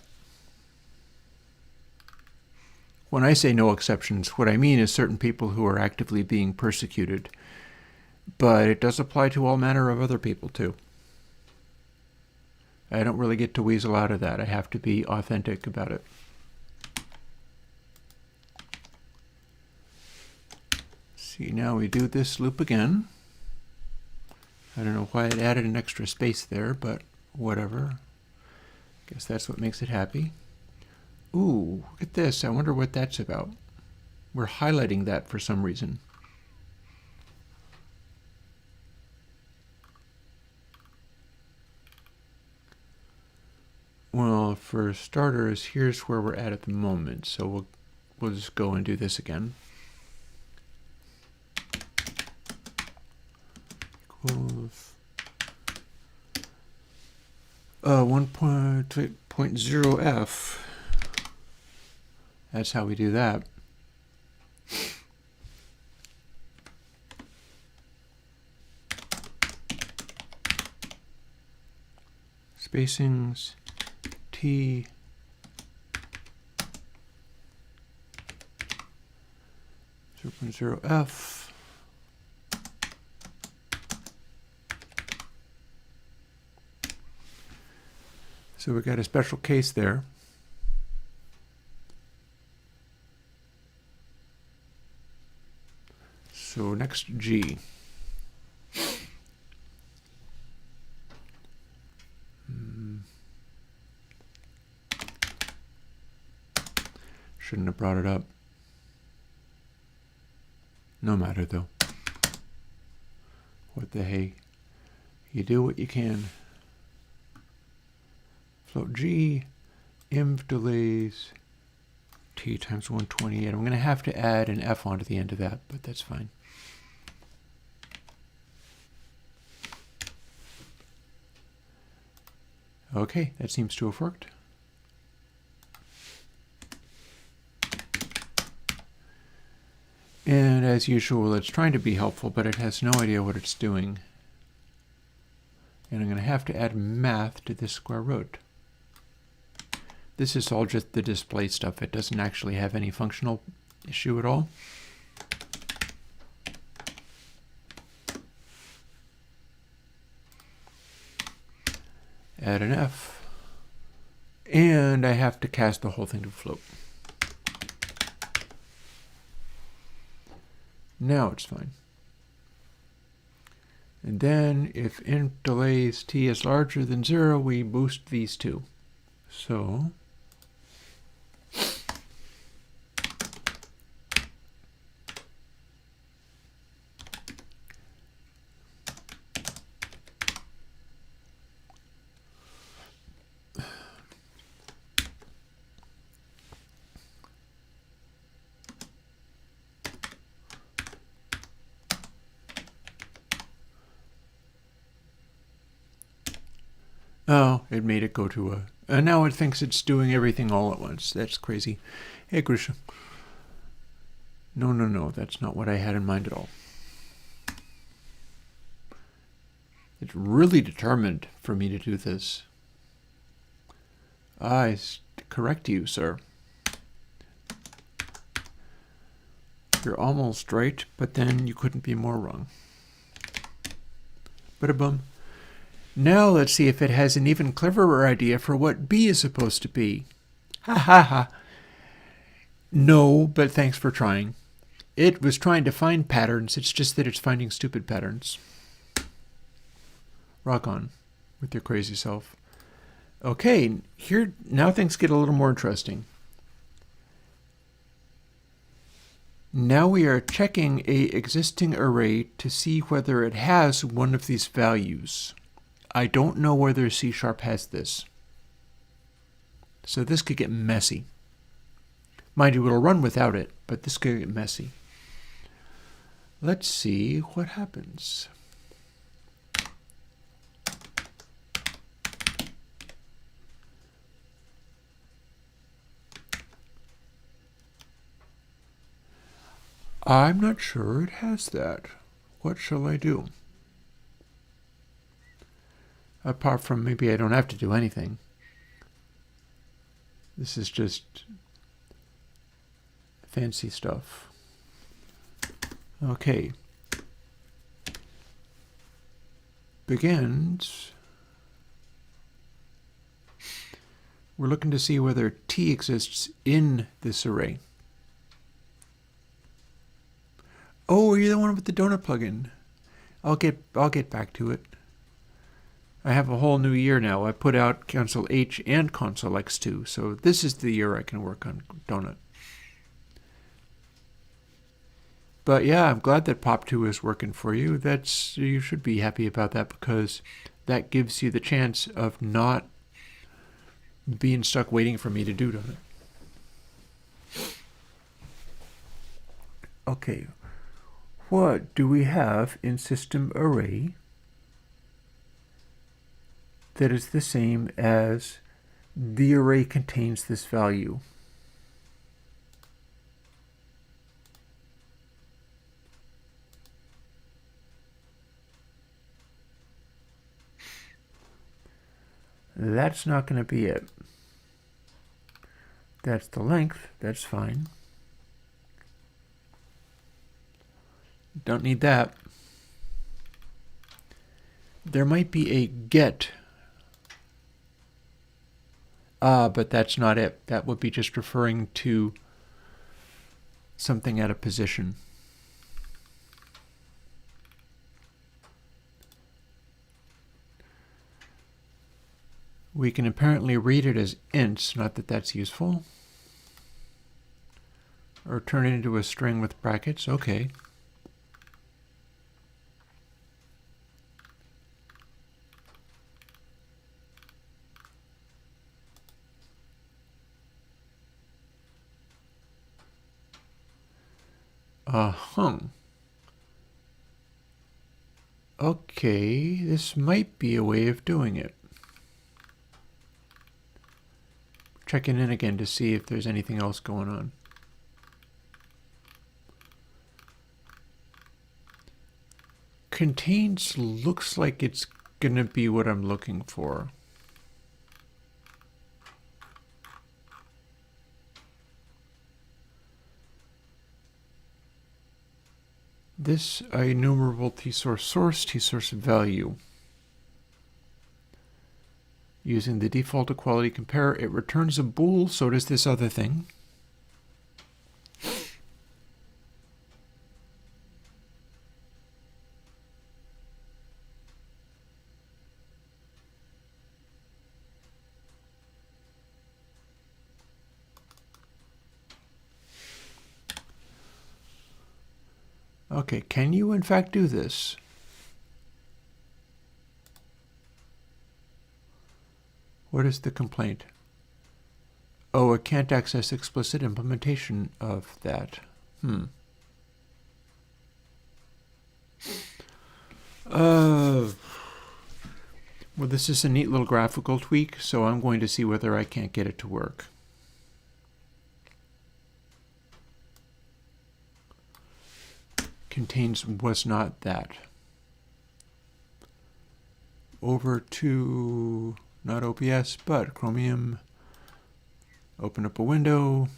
When I say no exceptions, what I mean is certain people who are actively being persecuted, but it does apply to all manner of other people too. I don't really get to weasel out of that. I have to be authentic about it. See, now we do this loop again. I don't know why it added an extra space there, but whatever. Guess that's what makes it happy. Ooh, look at this. I wonder what that's about. We're highlighting that for some reason. Well, for starters, here's where we're at the moment. So we'll just go and do this again. Equals 1.0f. That's how we do that. Spacings T 0.0f. So we got a special case there. So next G. Shouldn't have brought it up. No matter though. What the hey? You do what you can. Float G, inv delays, T times 128. I'm going to have to add an F onto the end of that, but that's fine. Okay, that seems to have worked. And as usual, it's trying to be helpful, but it has no idea what it's doing. And I'm going to have to add math to this square root. This is all just the display stuff. It doesn't actually have any functional issue at all. Add an F. And I have to cast the whole thing to float. Now it's fine. And then if int delays t is larger than 0, we boost these two. So oh, it made it go to a... And now it thinks it's doing everything all at once. That's crazy. Hey, Grisha. No, that's not what I had in mind at all. It's really determined for me to do this. I correct you, sir. You're almost right, but then you couldn't be more wrong. Bada-bum. Now let's see if it has an even cleverer idea for what B is supposed to be. Ha ha ha. No, but thanks for trying. It was trying to find patterns, it's just that it's finding stupid patterns. Rock on with your crazy self. Okay, here now things get a little more interesting. Now we are checking a existing array to see whether it has one of these values. I don't know whether C# has this. So this could get messy. Mind you, it'll run without it, but this could get messy. Let's see what happens. I'm not sure it has that. What shall I do? Apart from maybe I don't have to do anything. This is just fancy stuff. Okay. Begins. We're looking to see whether T exists in this array. Oh, you're the one with the donut plugin. I'll get back to it. I have a whole new year now. I put out Console H and Console X2, so this is the year I can work on Donut. But yeah, I'm glad that Pop2 is working for you. You should be happy about that, because that gives you the chance of not being stuck waiting for me to do Donut. Okay, what do we have in system array that is the same as the array contains this value? That's not going to be it. That's the length. That's fine. Don't need that. There might be a get. But that's not it. That would be just referring to something at a position. We can apparently read it as ints, not that that's useful. Or turn it into a string with brackets. Okay. Okay, this might be a way of doing it. Checking in again to see if there's anything else going on. Contains looks like it's gonna be what I'm looking for. This enumerable t-source source, t-source value. Using the default equality compare, it returns a bool, so does this other thing. Okay, can you in fact do this? What is the complaint? Oh, it can't access explicit implementation of that. Well, this is a neat little graphical tweak, so I'm going to see whether I can't get it to work. Contains was not that. Over to, not OBS, but Chromium. Open up a window.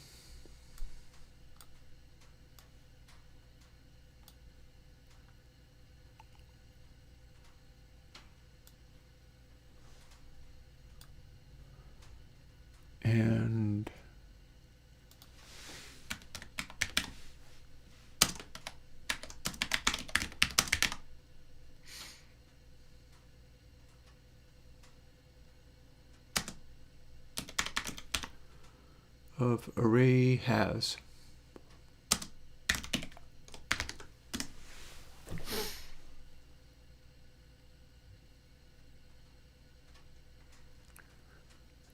And of array has.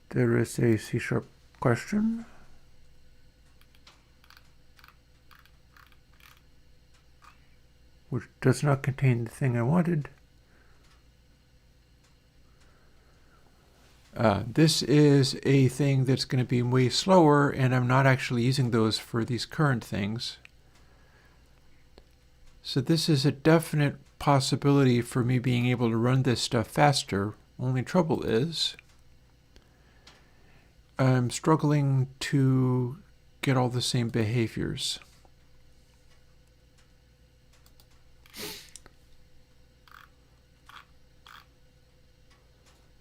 There is a C# question. Which does not contain the thing I wanted. This is a thing that's going to be way slower, and I'm not actually using those for these current things. So this is a definite possibility for me being able to run this stuff faster. Only trouble is I'm struggling to get all the same behaviors.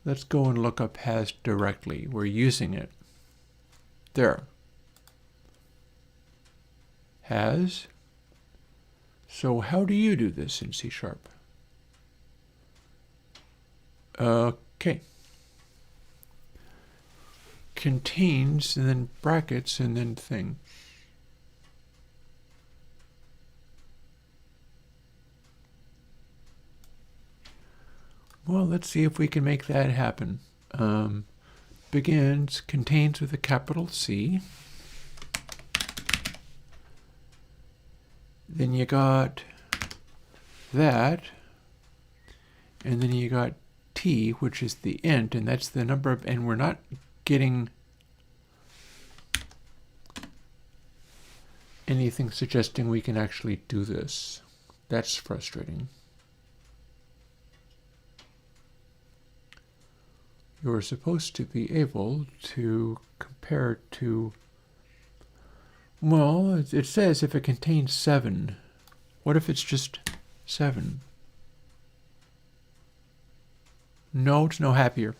Let's go and look up has directly. We're using it. There. Has. So how do you do this in C#? Okay. Contains, and then brackets, and then thing. Well, let's see if we can make that happen. Begins, contains with a capital C. Then you got that, and then you got t, which is the int, and that's the number of, and we're not getting anything suggesting we can actually do this. That's frustrating. You're supposed to be able to compare to, well, it says if it contains 7. What if it's just 7? No, it's no happier.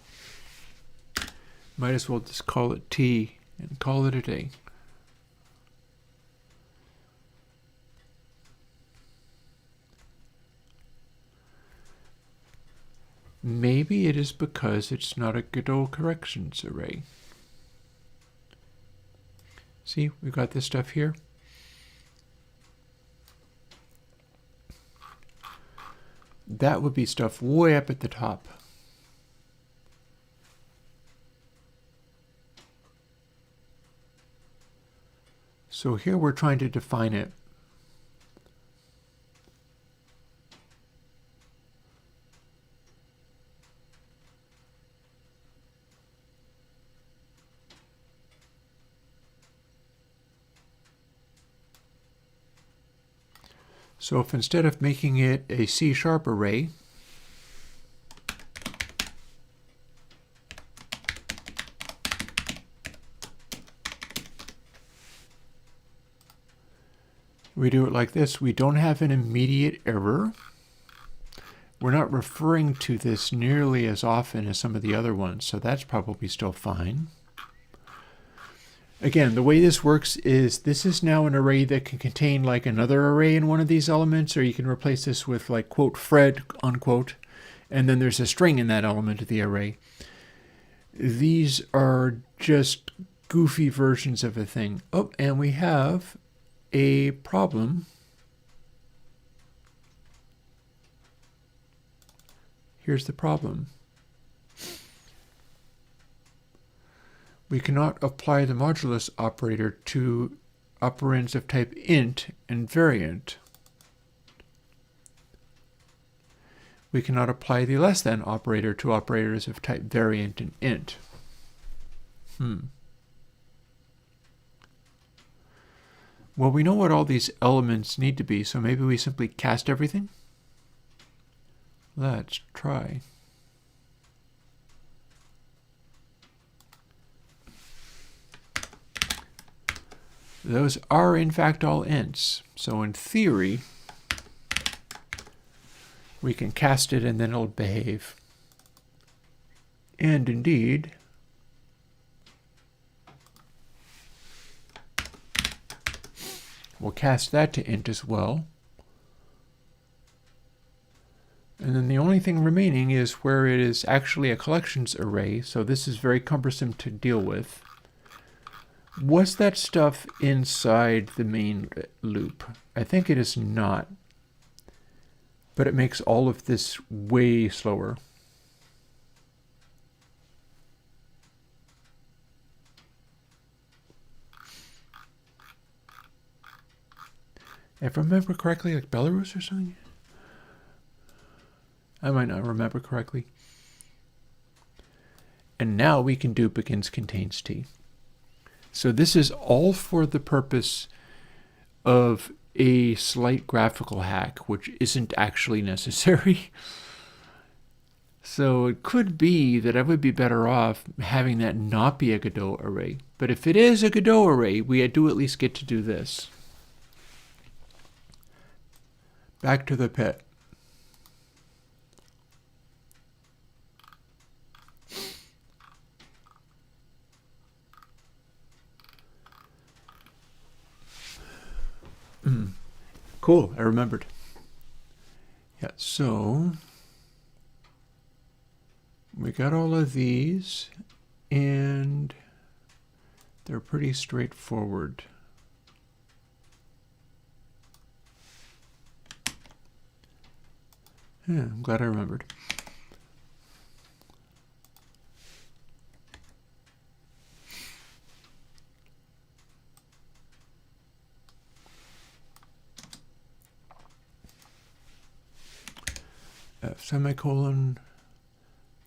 Might as well just call it T and call it a day. Maybe it is because it's not a Godot corrections array. See, we've got this stuff here. That would be stuff way up at the top. So here we're trying to define it. So if instead of making it a C# array, we do it like this, we don't have an immediate error. We're not referring to this nearly as often as some of the other ones, so that's probably still fine. Again, the way this works is this is now an array that can contain like another array in one of these elements, or you can replace this with like quote Fred unquote, and then there's a string in that element of the array. These are just goofy versions of a thing. Oh, and we have a problem. Here's the problem. We cannot apply the modulus operator to operands of type int and variant. We cannot apply the less than operator to operators of type variant and int. Well, we know what all these elements need to be, so maybe we simply cast everything? Let's try. Those are in fact all ints. So in theory, we can cast it and then it'll behave. And indeed, we'll cast that to int as well. And then the only thing remaining is where it is actually a collections array, so this is very cumbersome to deal with. Was that stuff inside the main loop? I think it is not. But it makes all of this way slower. If I remember correctly, like Belarus or something? I might not remember correctly. And now we can do begins contains t. So this is all for the purpose of a slight graphical hack, which isn't actually necessary. So it could be that I would be better off having that not be a Godot array. But if it is a Godot array, we do at least get to do this. Back to the pit. Cool, I remembered. Yeah, so we got all of these, and they're pretty straightforward. Yeah, I'm glad I remembered. Semicolon,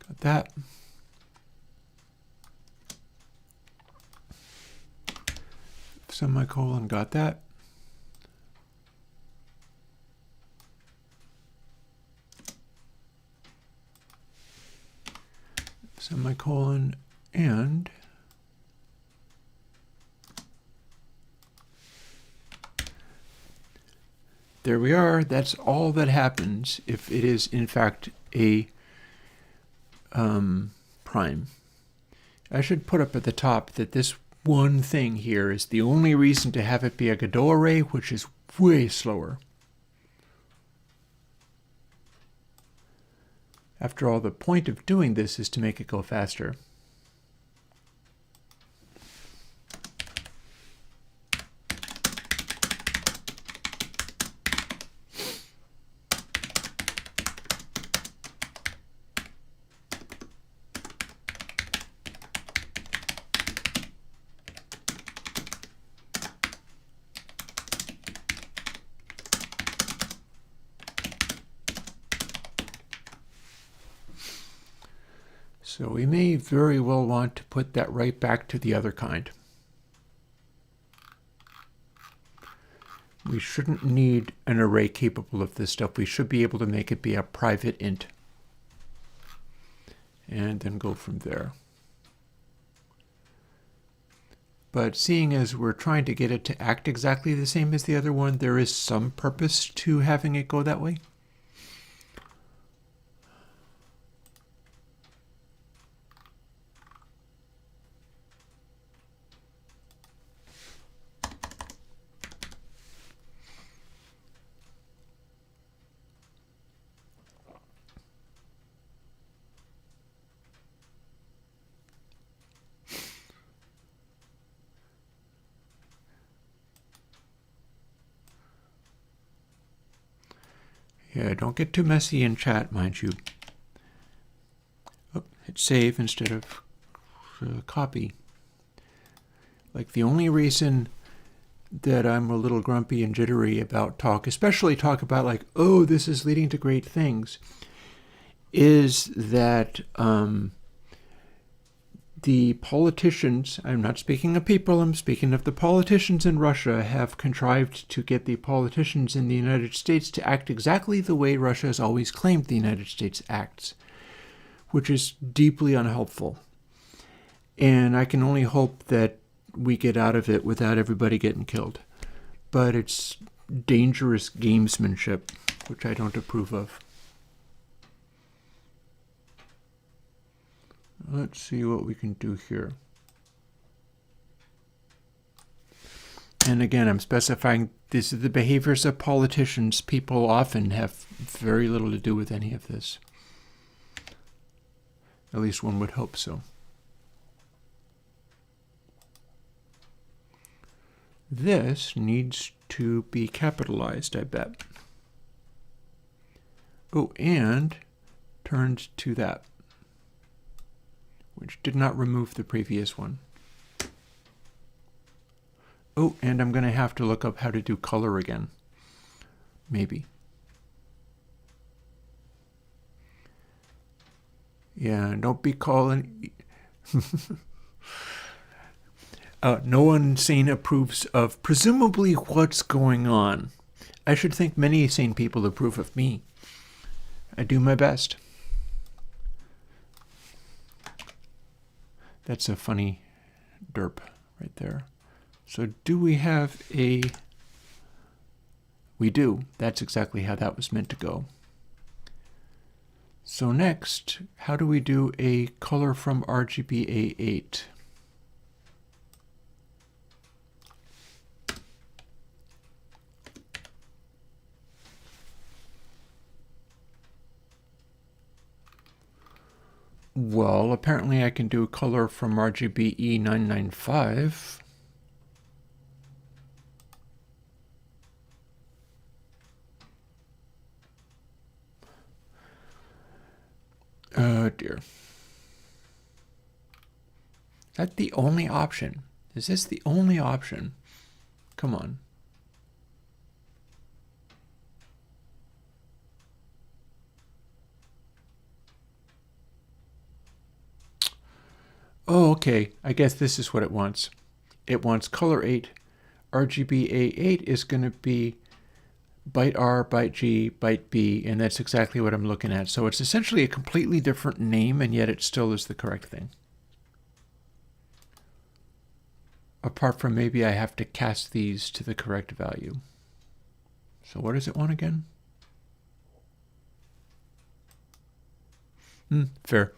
got that. Semicolon, got that. Semicolon, and there we are. That's all that happens if it is in fact a prime. I should put up at the top that this one thing here is the only reason to have it be a Godot array, which is way slower. After all, the point of doing this is to make it go faster. So we may very well want to put that right back to the other kind. We shouldn't need an array capable of this stuff. We should be able to make it be a private int. And then go from there. But seeing as we're trying to get it to act exactly the same as the other one, there is some purpose to having it go that way. Yeah, don't get too messy in chat, mind you. Oh, hit save instead of copy. Like the only reason that I'm a little grumpy and jittery about talk, especially talk about like, oh, this is leading to great things, is that the politicians, I'm not speaking of people, I'm speaking of the politicians in Russia, have contrived to get the politicians in the United States to act exactly the way Russia has always claimed the United States acts, which is deeply unhelpful. And I can only hope that we get out of it without everybody getting killed. But it's dangerous gamesmanship, which I don't approve of. Let's see what we can do here. And again, I'm specifying these are the behaviors of politicians. People often have very little to do with any of this. At least one would hope so. This needs to be capitalized, I bet. Oh, and turned to that, which did not remove the previous one. Oh, and I'm going to have to look up how to do color again. Maybe. Yeah, don't be calling... no one sane approves of presumably what's going on. I should think many sane people approve of me. I do my best. That's a funny derp right there. So do we have a... We do. That's exactly how that was meant to go. So next, how do we do a color from RGB A8? Well, apparently I can do color from RGB E995. Oh dear. Is that the only option? Is this the only option? Come on. Oh, okay. I guess this is what it wants. It wants color 8. RGB A8 is going to be byte R, byte G, byte B, and that's exactly what I'm looking at. So it's essentially a completely different name, and yet it still is the correct thing. Apart from maybe I have to cast these to the correct value. So what does it want again? Fair.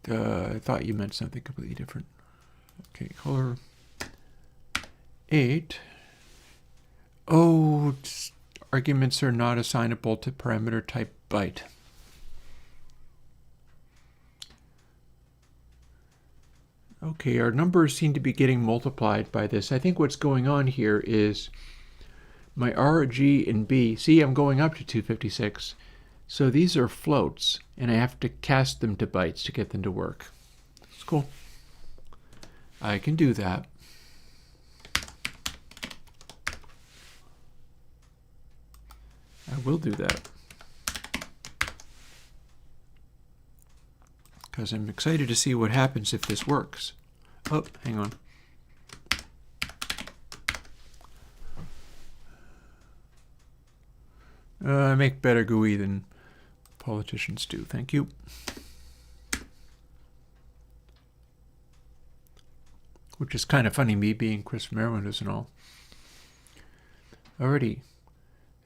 I thought you meant something completely different. Okay, color 8. Oh, arguments are not assignable to parameter type byte. Okay, our numbers seem to be getting multiplied by this. I think what's going on here is my R, G, and B. See, I'm going up to 256. So these are floats, and I have to cast them to bytes to get them to work. It's cool. I can do that. I will do that. Because I'm excited to see what happens if this works. Oh, hang on. I make better GUI than politicians do. Thank you. Which is kind of funny, me being Chris from Airwindows and all. Alrighty.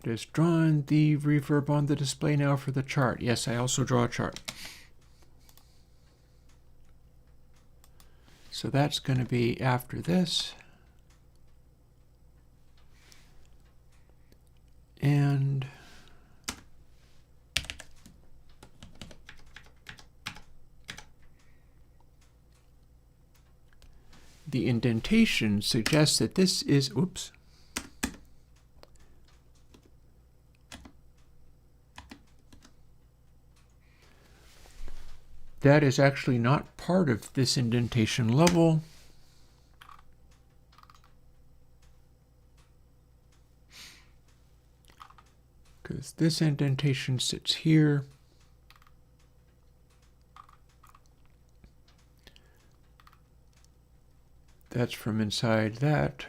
It has drawn the reverb on the display now for the chart. Yes, I also draw a chart. So that's going to be after this. And the indentation suggests that this is, oops. That is actually not part of this indentation level. Because this indentation sits here. That's from inside that.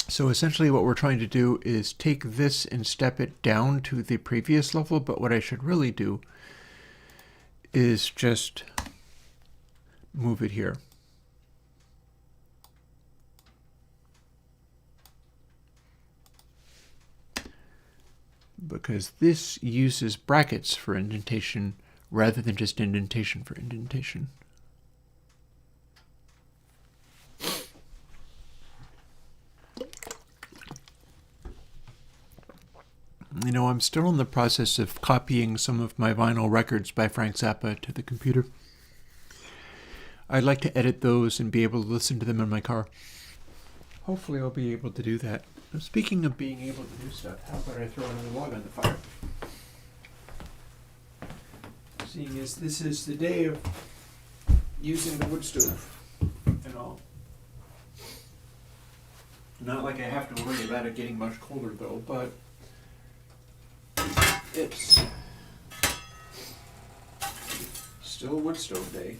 So essentially what we're trying to do is take this and step it down to the previous level, but what I should really do is just move it here. Because this uses brackets for indentation rather than just indentation for indentation. You know, I'm still in the process of copying some of my vinyl records by Frank Zappa to the computer. I'd like to edit those and be able to listen to them in my car. Hopefully I'll be able to do that. Now, speaking of being able to do stuff, how about I throw another log on the fire? Seeing as this is the day of using the wood stove and all. Not like I have to worry about it getting much colder though, but it's still a wood stove day.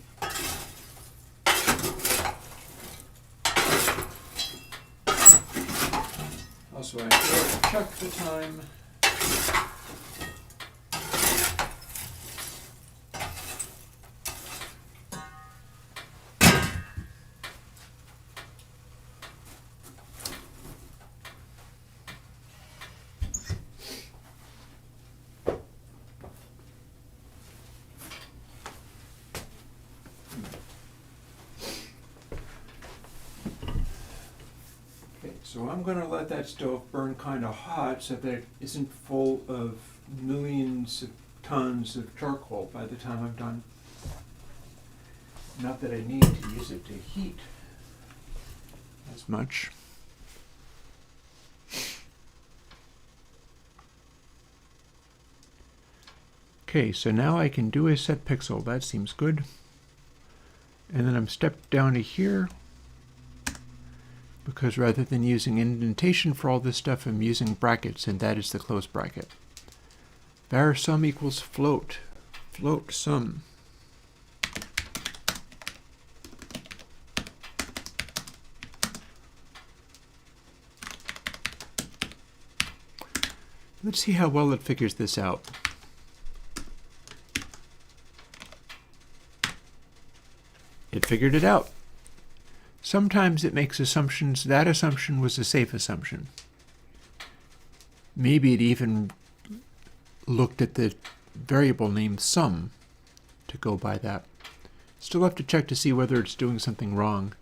Also, I have to check the time. So I'm going to let that stove burn kind of hot so that it isn't full of millions of tons of charcoal by the time I'm done. Not that I need to use it to heat as much. Okay, so now I can do a set pixel. That seems good. And then I'm stepped down to here, because rather than using indentation for all this stuff, I'm using brackets, and that is the close bracket. Var sum equals float. Float sum. Let's see how well it figures this out. It figured it out. Sometimes it makes assumptions. That assumption was a safe assumption. Maybe it even looked at the variable named sum to go by that. Still have to check to see whether it's doing something wrong.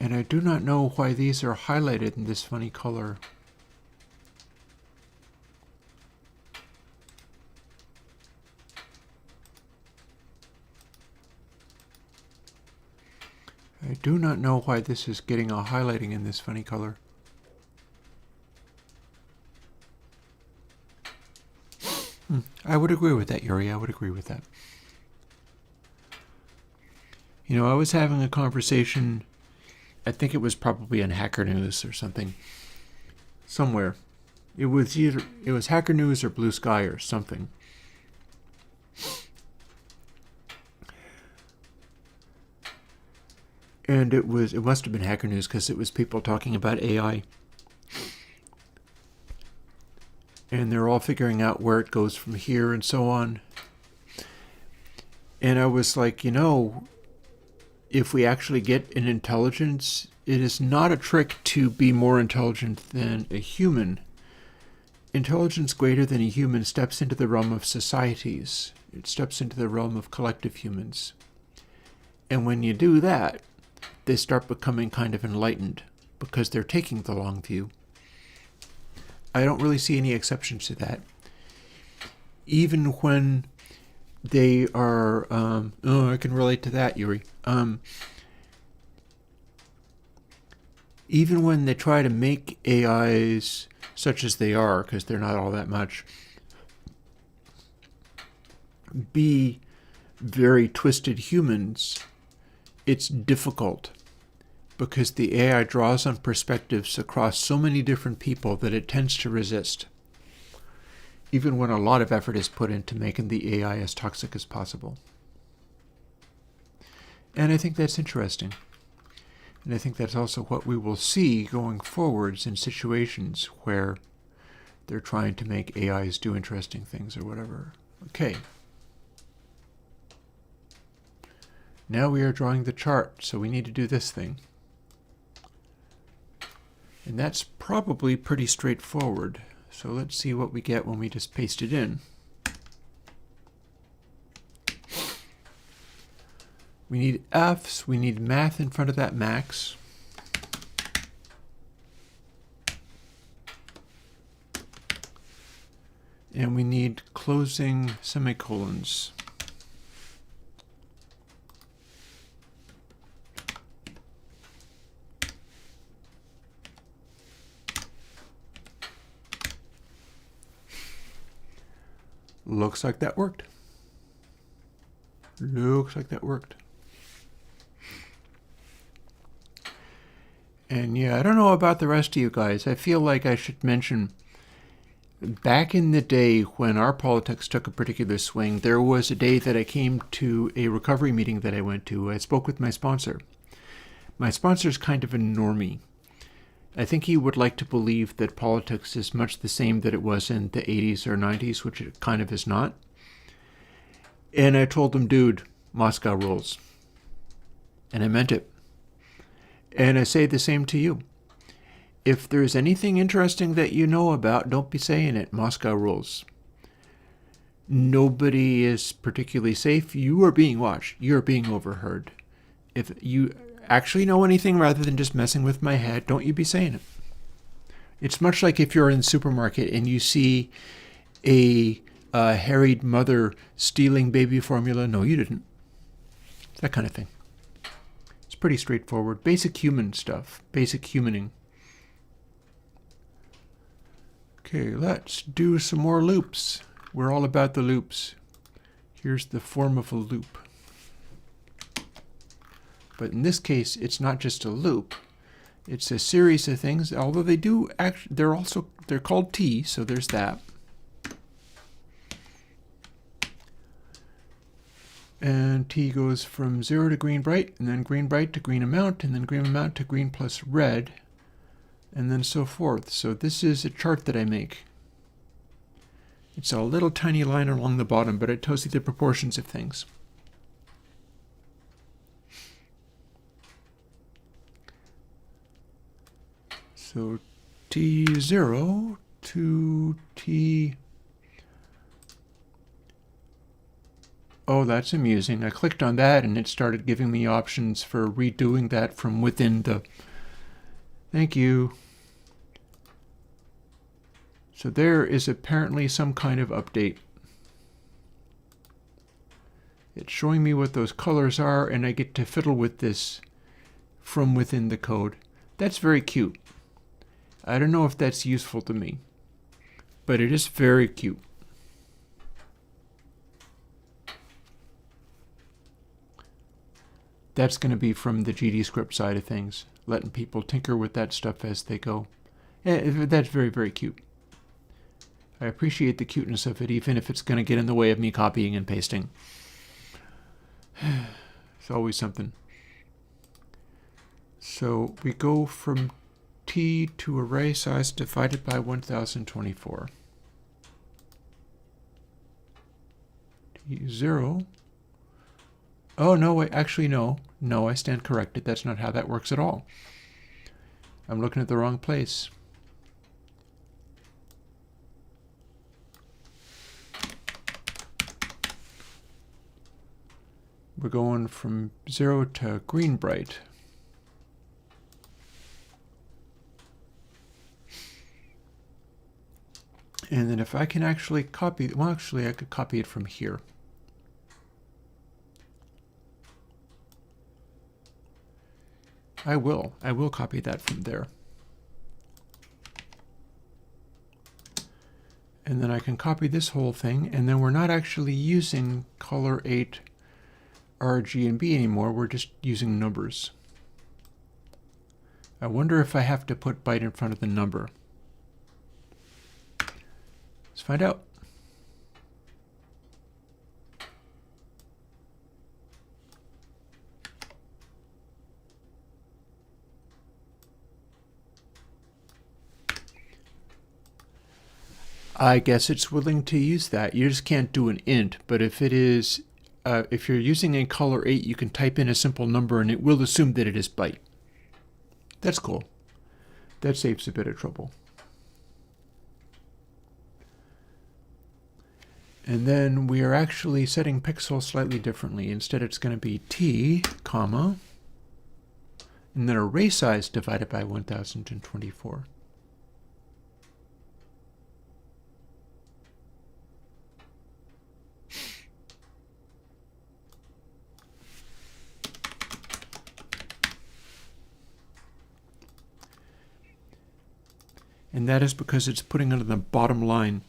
And I do not know why these are highlighted in this funny color. I do not know why this is getting a highlighting in this funny color. I would agree with that, Yuri. I would agree with that. You know, I was having a conversation, I think it was probably on Hacker News or something, somewhere. It was Hacker News or Blue Sky or something. And it must have been Hacker News because it was people talking about AI. And they're all figuring out where it goes from here and so on. And I was like, you know, if we actually get an intelligence, it is not a trick to be more intelligent than a human. Intelligence greater than a human steps into the realm of societies. It steps into the realm of collective humans. And when you do that, they start becoming kind of enlightened because they're taking the long view. I don't really see any exceptions to that. Even when they are, I can relate to that, Yuri. Even when they try to make AIs such as they are, because they're not all that much, be very twisted humans, it's difficult because the AI draws on perspectives across so many different people that it tends to resist, even when a lot of effort is put into making the AI as toxic as possible. And I think that's interesting. And I think that's also what we will see going forwards in situations where they're trying to make AIs do interesting things or whatever. Okay. Now we are drawing the chart, so we need to do this thing. And that's probably pretty straightforward. So let's see what we get when we just paste it in. We need F's, we need math in front of that max. And we need closing semicolons. Looks like that worked. Looks like that worked. And yeah, I don't know about the rest of you guys. I feel like I should mention, back in the day when our politics took a particular swing, there was a day that I came to a recovery meeting that I went to. I spoke with my sponsor. My sponsor's kind of a normie. I think he would like to believe that politics is much the same that it was in the 80s or 90s, which it kind of is not. And I told him, dude, Moscow rules. And I meant it. And I say the same to you. If there's anything interesting that you know about, don't be saying it. Moscow rules. Nobody is particularly safe. You are being watched. You are being overheard. If you actually know anything rather than just messing with my head, don't you be saying it. It's much like if you're in the supermarket and you see a harried mother stealing baby formula. No, you didn't. That kind of thing. It's pretty straightforward. Basic human stuff. Basic humaning. Okay, let's do some more loops. We're all about the loops. Here's the form of a loop. But in this case, it's not just a loop. It's a series of things, although they do actually, they're called T, so there's that. And T goes from 0 to green bright, and then green bright to green amount, and then green amount to green plus red, and then so forth. So this is a chart that I make. It's a little tiny line along the bottom, but it tells you the proportions of things. So T0 to T... Oh, that's amusing. I clicked on that and it started giving me options for redoing that from within the... Thank you. So there is apparently some kind of update. It's showing me what those colors are, and I get to fiddle with this from within the code. That's very cute. I don't know if that's useful to me, but it is very cute. That's going to be from the GD script side of things, letting people tinker with that stuff as they go. That's very, very cute. I appreciate the cuteness of it, even if it's going to get in the way of me copying and pasting. It's always something. So we go from T to array size divided by 1024. T0. Oh, no, wait, actually, no. No, I stand corrected. That's not how that works at all. I'm looking at the wrong place. We're going from 0 to green bright. And then if I can actually copy, well, actually, I could copy it from here. I will copy that from there. And then I can copy this whole thing, and then we're not actually using color 8 RG and B anymore, we're just using numbers. I wonder if I have to put byte in front of the number. Let's find out. I guess it's willing to use that. You just can't do an int, but if it is, if you're using a color 8, you can type in a simple number and it will assume that it is byte. That's cool. That saves a bit of trouble. And then we are actually setting pixels slightly differently. Instead, it's going to be T, comma, and then array size divided by 1024. And that is because it's putting it on the bottom line.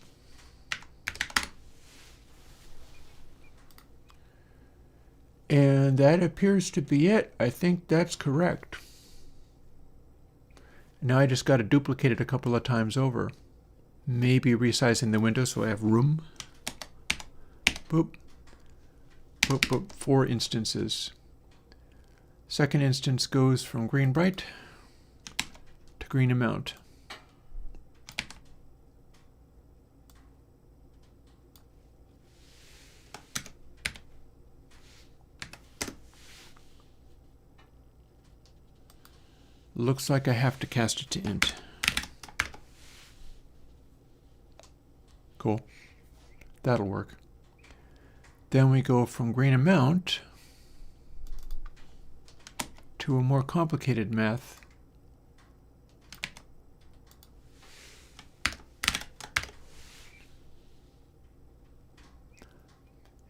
And that appears to be it. I think that's correct. Now I just got to duplicate it a couple of times over. Maybe resizing the window so I have room. Boop. Boop, boop. 4 instances. Second instance goes from green bright to green amount. Looks like I have to cast it to int. Cool. That'll work. Then we go from green amount to a more complicated math.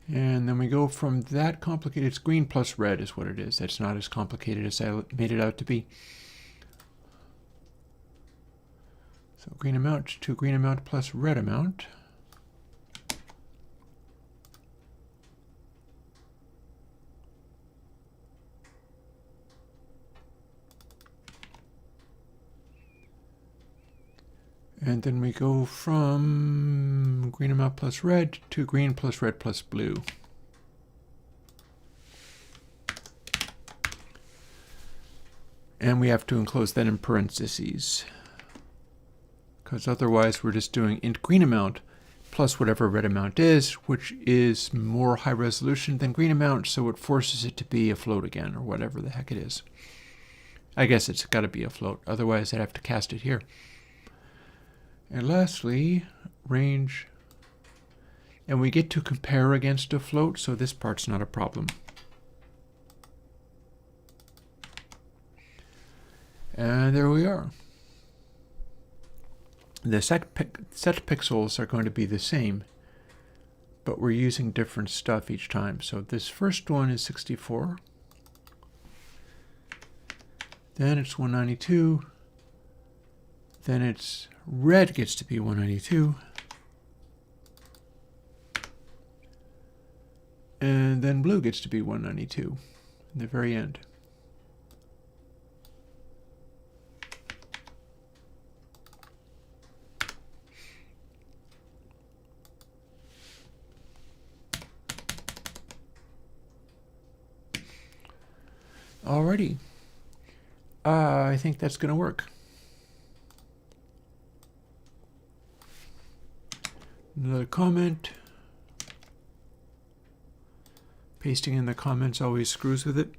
And then we go from that complicated, it's green plus red is what it is. That's not as complicated as I made it out to be. So green amount to green amount plus red amount. And then we go from green amount plus red to green plus red plus blue. And we have to enclose that in parentheses, because otherwise we're just doing int green amount plus whatever red amount is, which is more high resolution than green amount, so it forces it to be a float again, or whatever the heck it is. I guess it's got to be a float, otherwise I'd have to cast it here. And lastly, range, and we get to compare against a float, so this part's not a problem. And there we are. The set pixels are going to be the same, but we're using different stuff each time. So this first one is 64, then it's 192, then it's red gets to be 192, and then blue gets to be 192 in the very end. Alrighty, I think that's going to work. Another comment. Pasting in the comments always screws with it.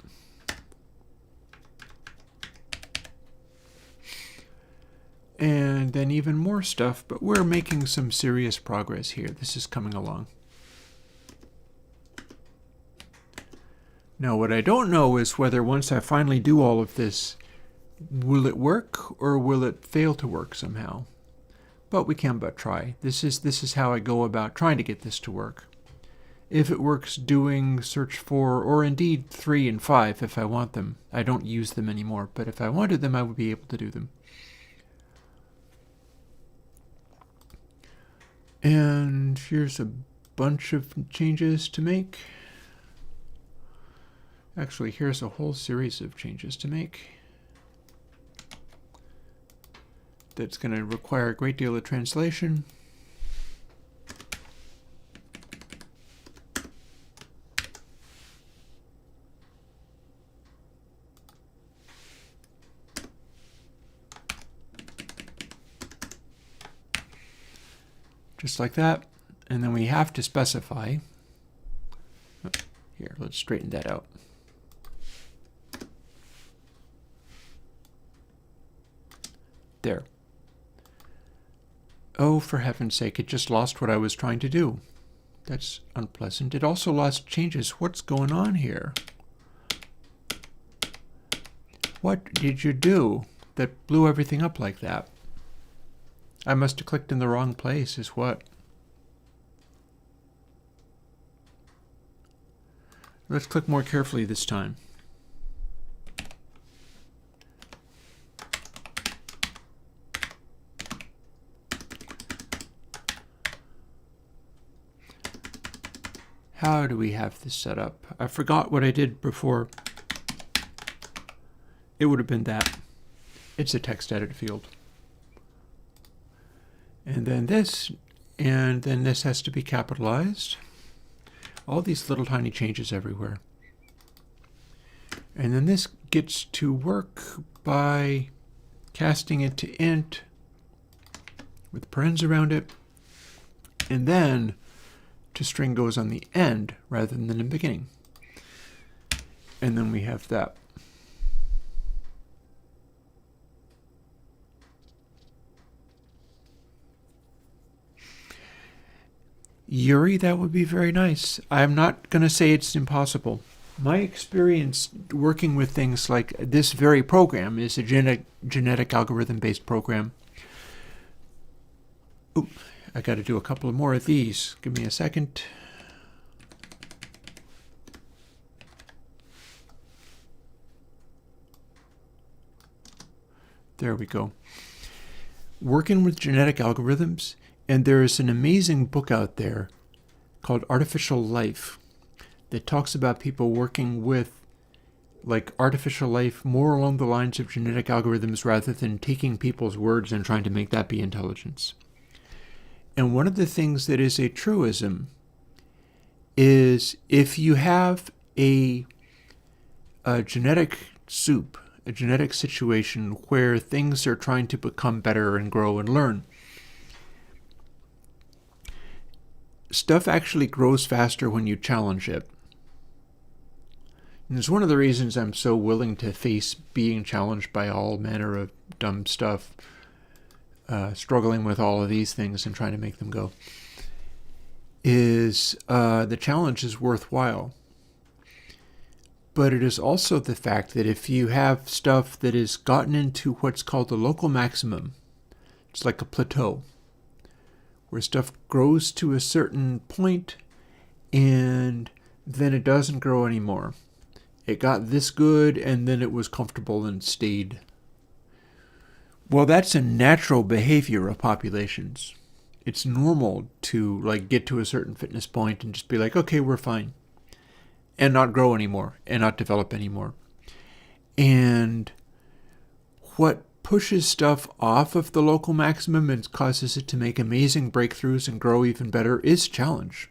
And then even more stuff, but we're making some serious progress here. This is coming along. Now, what I don't know is whether once I finally do all of this, will it work or will it fail to work somehow? But we can but try. This is how I go about trying to get this to work. If it works doing search for, or indeed 3 and 5 if I want them. I don't use them anymore, but if I wanted them, I would be able to do them. And here's a bunch of changes to make. Actually, here's a whole series of changes to make. That's going to require a great deal of translation. Just like that. And then we have to specify. Here, let's straighten that out. There. Oh, for heaven's sake, it just lost what I was trying to do. That's unpleasant. It also lost changes. What's going on here? What did you do that blew everything up like that? I must have clicked in the wrong place, is what? Let's click more carefully this time. How do we have this set up? I forgot what I did before. It would have been that. It's a text edit field. And then this has to be capitalized. All these little tiny changes everywhere. And then this gets to work by casting it to int with parens around it. And then to string goes on the end rather than the beginning. And then we have that. Yuri, that would be very nice. I'm not going to say it's impossible. My experience working with things like this very program is a genetic algorithm-based program. Oop, I got to do a couple more of these. Give me a second. There we go. Working with genetic algorithms, and there is an amazing book out there called Artificial Life that talks about people working with like artificial life more along the lines of genetic algorithms rather than taking people's words and trying to make that be intelligence. And one of the things that is a truism is if you have a genetic soup, a genetic situation where things are trying to become better and grow and learn, stuff actually grows faster when you challenge it. And it's one of the reasons I'm so willing to face being challenged by all manner of dumb stuff, struggling with all of these things and trying to make them go, is the challenge is worthwhile. But it is also the fact that if you have stuff that has gotten into what's called the local maximum, it's like a plateau, where stuff grows to a certain point and then it doesn't grow anymore. It got this good and then it was comfortable and stayed. Well, that's a natural behavior of populations. It's normal to like get to a certain fitness point and just be like, okay, we're fine. And not grow anymore and not develop anymore. And what pushes stuff off of the local maximum and causes it to make amazing breakthroughs and grow even better is challenge.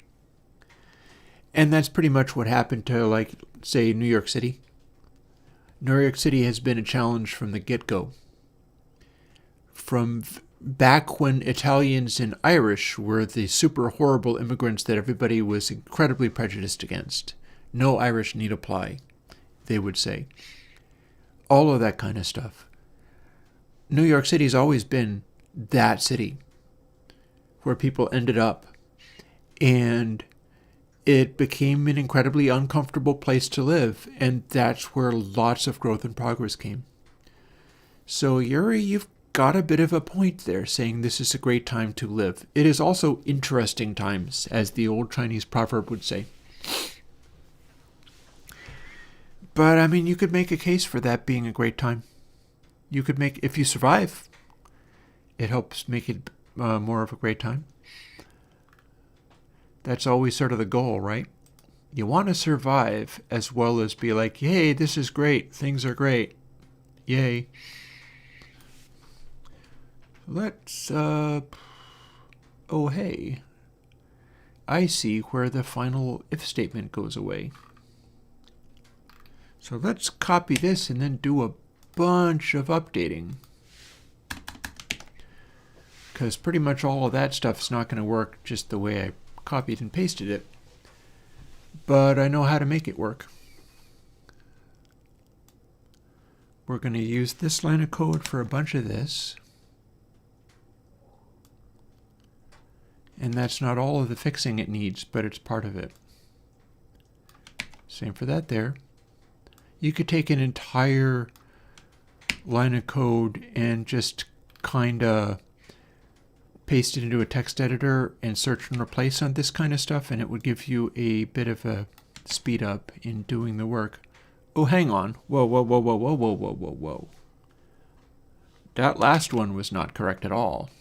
And that's pretty much what happened to, like, say, New York City. New York City has been a challenge from the get-go. From back when Italians and Irish were the super horrible immigrants that everybody was incredibly prejudiced against. No Irish need apply, they would say. All of that kind of stuff. New York City's always been that city where people ended up, and it became an incredibly uncomfortable place to live, and that's where lots of growth and progress came. So Yuri, you've got a bit of a point there, saying this is a great time to live. It is also interesting times, as the old Chinese proverb would say. But, I mean, you could make a case for that being a great time. You could make, if you survive, it helps make it more of a great time. That's always sort of the goal, right? You want to survive as well as be like, yay, this is great. Things are great. Yay. Let's, oh, hey. I see where the final if statement goes away. So let's copy this and then do a bunch of updating. Because pretty much all of that stuff is not going to work just the way I copied and pasted it. But I know how to make it work. We're going to use this line of code for a bunch of this. And that's not all of the fixing it needs, but it's part of it. Same for that there. You could take an entire line of code and just kind of paste it into a text editor and search and replace on this kind of stuff, and it would give you a bit of a speed up in doing the work. Oh, hang on. Whoa, whoa, whoa, whoa, whoa, whoa, whoa, whoa, whoa. That last one was not correct at all.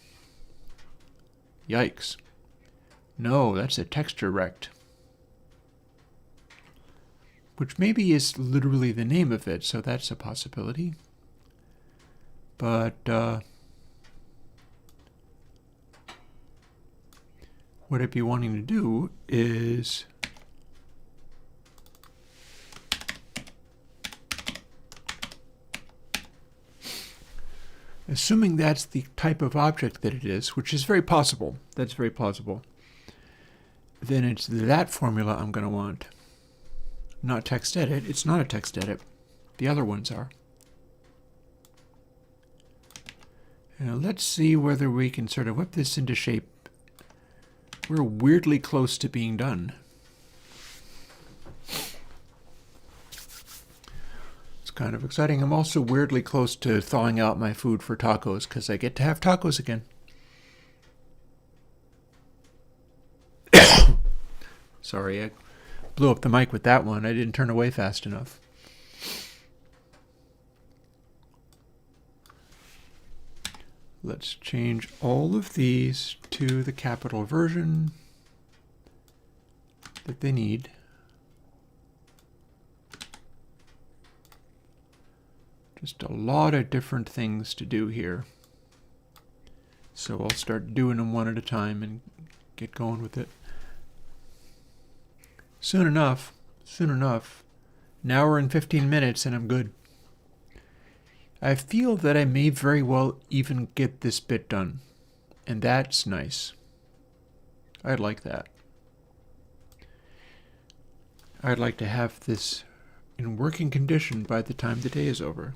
Yikes. No, that's a texture rect. Which maybe is literally the name of it, so that's a possibility. But, what I'd be wanting to do is assuming that's the type of object that it is, which is very possible, that's very plausible, then it's that formula I'm going to want. Not text edit, it's not a text edit. The other ones are. Now let's see whether we can sort of whip this into shape. We're weirdly close to being done. kind of exciting. I'm also weirdly close to thawing out my food for tacos because I get to have tacos again. Sorry, I blew up the mic with that one. I didn't turn away fast enough. Let's change all of these to the capital version that they need. Just a lot of different things to do here. So I'll start doing them one at a time and get going with it. Soon enough, an hour and 15 minutes and I'm good. I feel that I may very well even get this bit done. And that's nice. I'd like that. I'd like to have this in working condition by the time the day is over.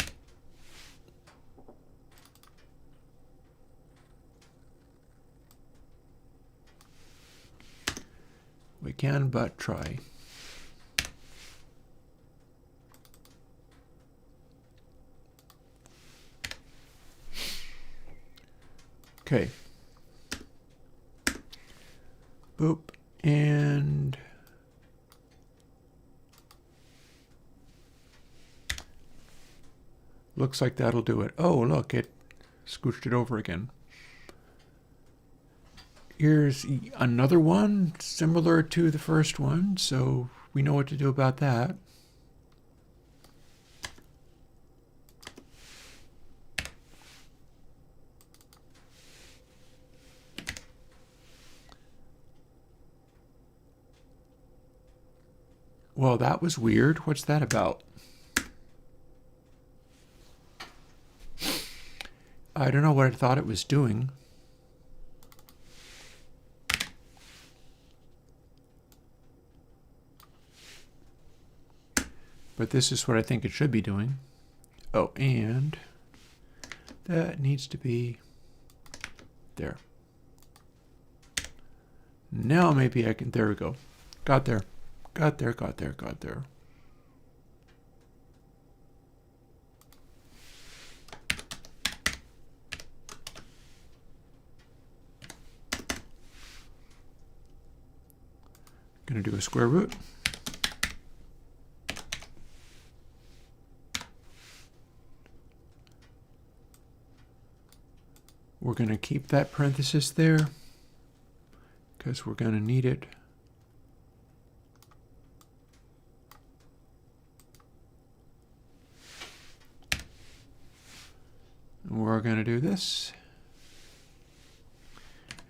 We can but try. Okay. Boop. And looks like that'll do it. Oh, look, it scooched it over again. Here's another one similar to the first one, so we know what to do about that. Well, that was weird. What's that about? I don't know what I thought it was doing. But this is what I think it should be doing. Oh, and that needs to be there. Now maybe I can, there we go. Got there. Got there. Gonna do a square root. We're going to keep that parenthesis there because we're going to need it. And we're going to do this.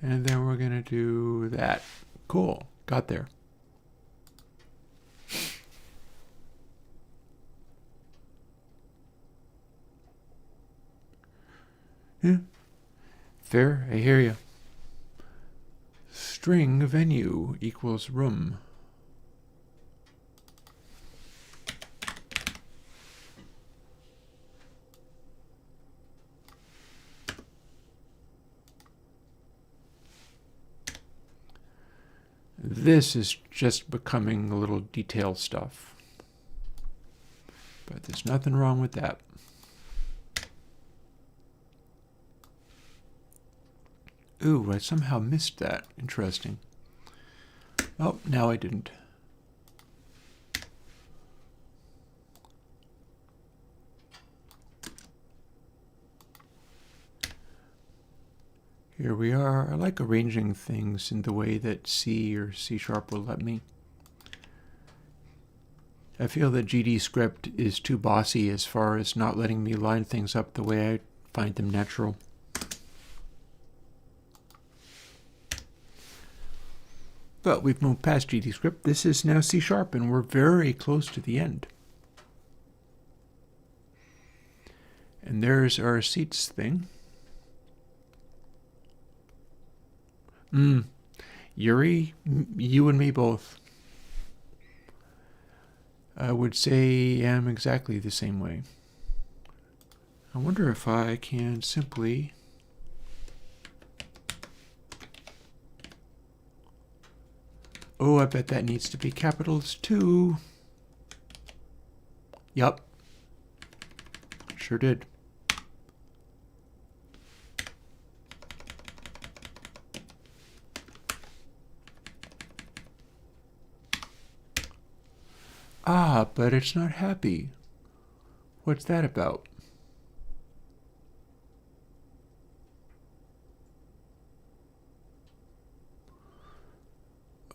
And then we're going to do that. Cool. Got there. Yeah. Fair, I hear you. String venue equals room. This is just becoming a little detail stuff. But there's nothing wrong with that. Ooh, I somehow missed that. Interesting. Oh, now I didn't. Here we are. I like arranging things in the way that C or C# will let me. I feel that GD script is too bossy as far as not letting me line things up the way I find them natural. But we've moved past GD script. This is now C# and we're very close to the end. And there's our seats thing. Yuri, you and me both. I would say am exactly the same way. I wonder if I can simply oh, I bet that needs to be capitals too. Yup. Sure did. Ah, but it's not happy. What's that about?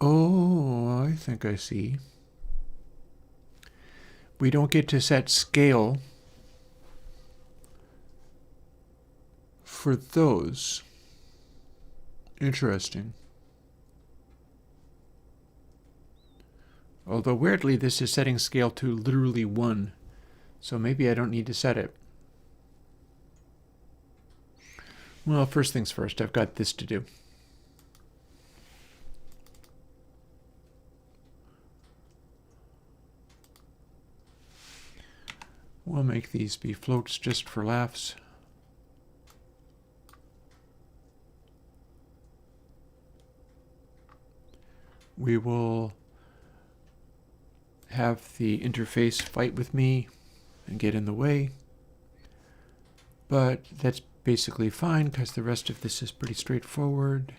Oh, I think I see. We don't get to set scale for those. Interesting. Although weirdly, this is setting scale to literally 1, so maybe I don't need to set it. Well, first things first, I've got this to do. We'll make these be floats just for laughs. We will have the interface fight with me and get in the way. But that's basically fine because the rest of this is pretty straightforward.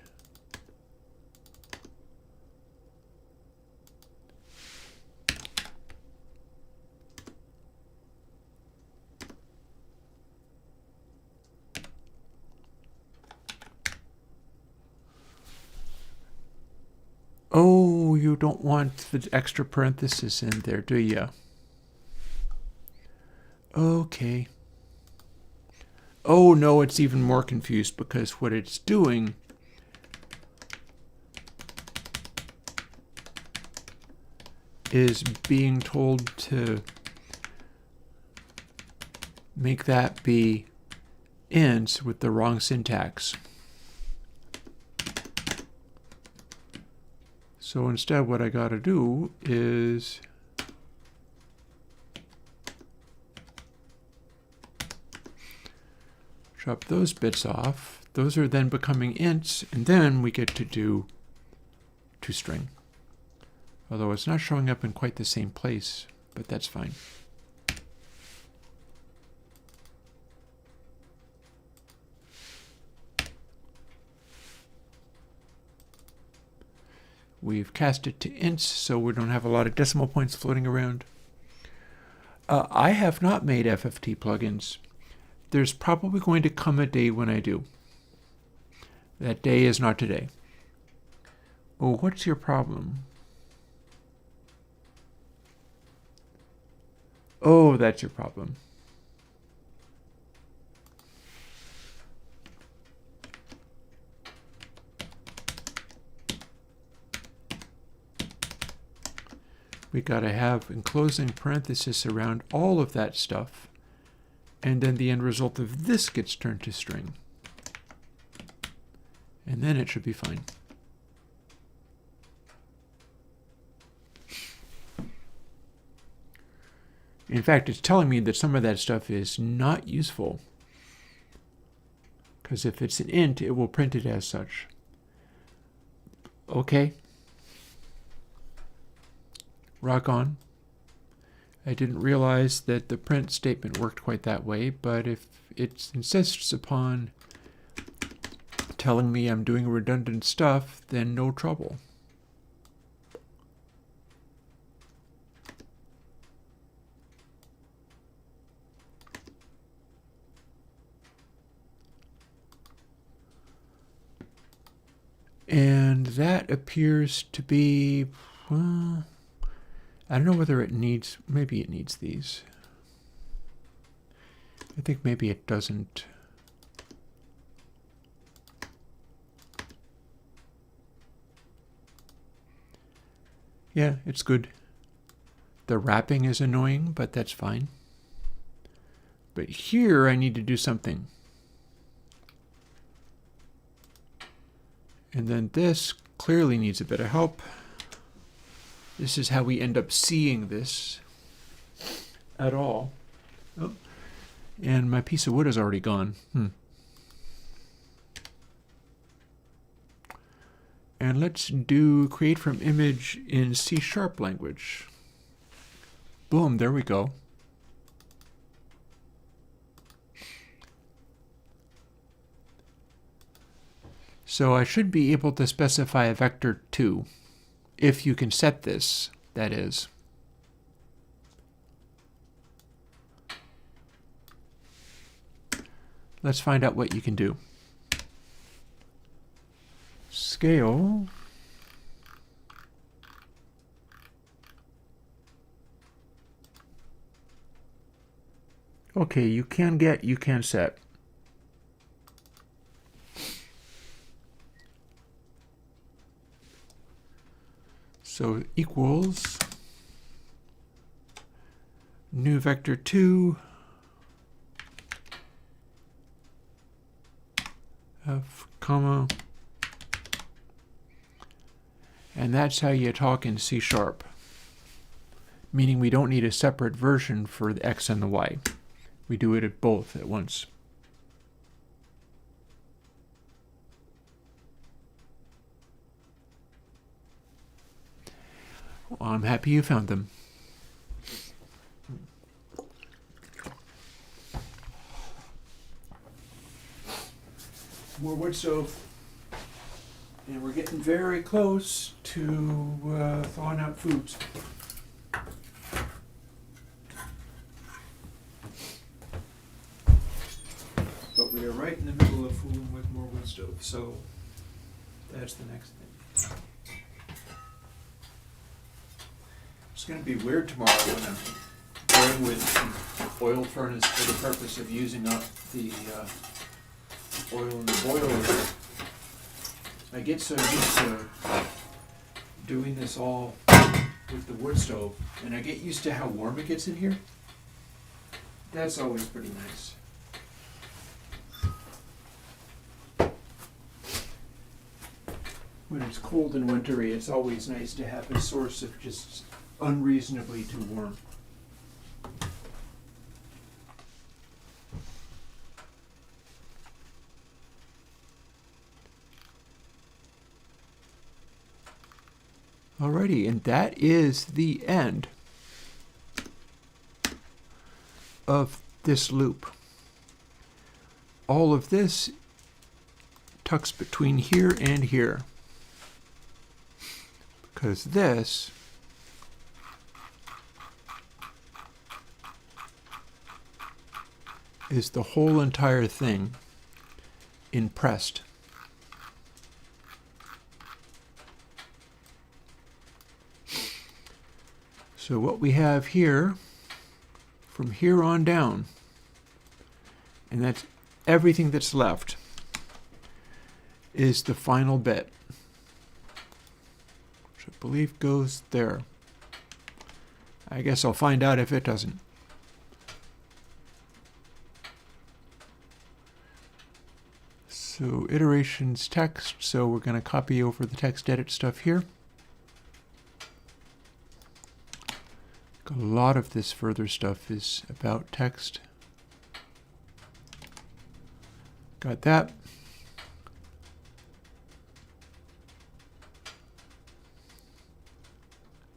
Oh, you don't want the extra parenthesis in there, do you? Okay. Oh no, it's even more confused because what it's doing is being told to make that be int with the wrong syntax. So instead what I gotta do is drop those bits off. Those are then becoming ints, and then we get to do toString. Although it's not showing up in quite the same place, but that's fine. We've cast it to ints, so we don't have a lot of decimal points floating around. I have not made FFT plugins. There's probably going to come a day when I do. That day is not today. Oh, what's your problem? Oh, that's your problem. We gotta have enclosing parenthesis around all of that stuff, and then the end result of this gets turned to string. And then it should be fine. In fact, it's telling me that some of that stuff is not useful, because if it's an int, it will print it as such. Okay. Rock on. I didn't realize that the print statement worked quite that way, but if it insists upon telling me I'm doing redundant stuff, then no trouble. And that appears to be, well, I don't know whether it needs, maybe it needs these. I think maybe it doesn't. Yeah, it's good. The wrapping is annoying, but that's fine. But here I need to do something. And then this clearly needs a bit of help. This is how we end up seeing this at all. Oh. And my piece of wood is already gone. And let's do create from image in C# language. Boom, there we go. So I should be able to specify a vector 2, if you can set this, that is. Let's find out what you can do. Scale. Okay, you can get, you can set. So equals new vector 2 f comma, and that's how you talk in C#, meaning we don't need a separate version for the x and the y. We do it at both at once. Well, I'm happy you found them. More wood stove. And we're getting very close to thawing out foods. But we are right in the middle of fooling with more wood stove, so that's the next thing. It's going to be weird tomorrow when I'm going with an oil furnace for the purpose of using up the oil in the boiler. I get so used to doing this all with the wood stove, and I get used to how warm it gets in here. That's always pretty nice. When it's cold and wintry, it's always nice to have a source of just unreasonably too warm. Alrighty, and that is the end of this loop. All of this tucks between here and here, because this is the whole entire thing in pressed. So what we have here, from here on down, and that's everything that's left, is the final bit, which I believe goes there. I guess I'll find out if it doesn't. So iterations text, so we're going to copy over the text edit stuff here. A lot of this further stuff is about text. Got that.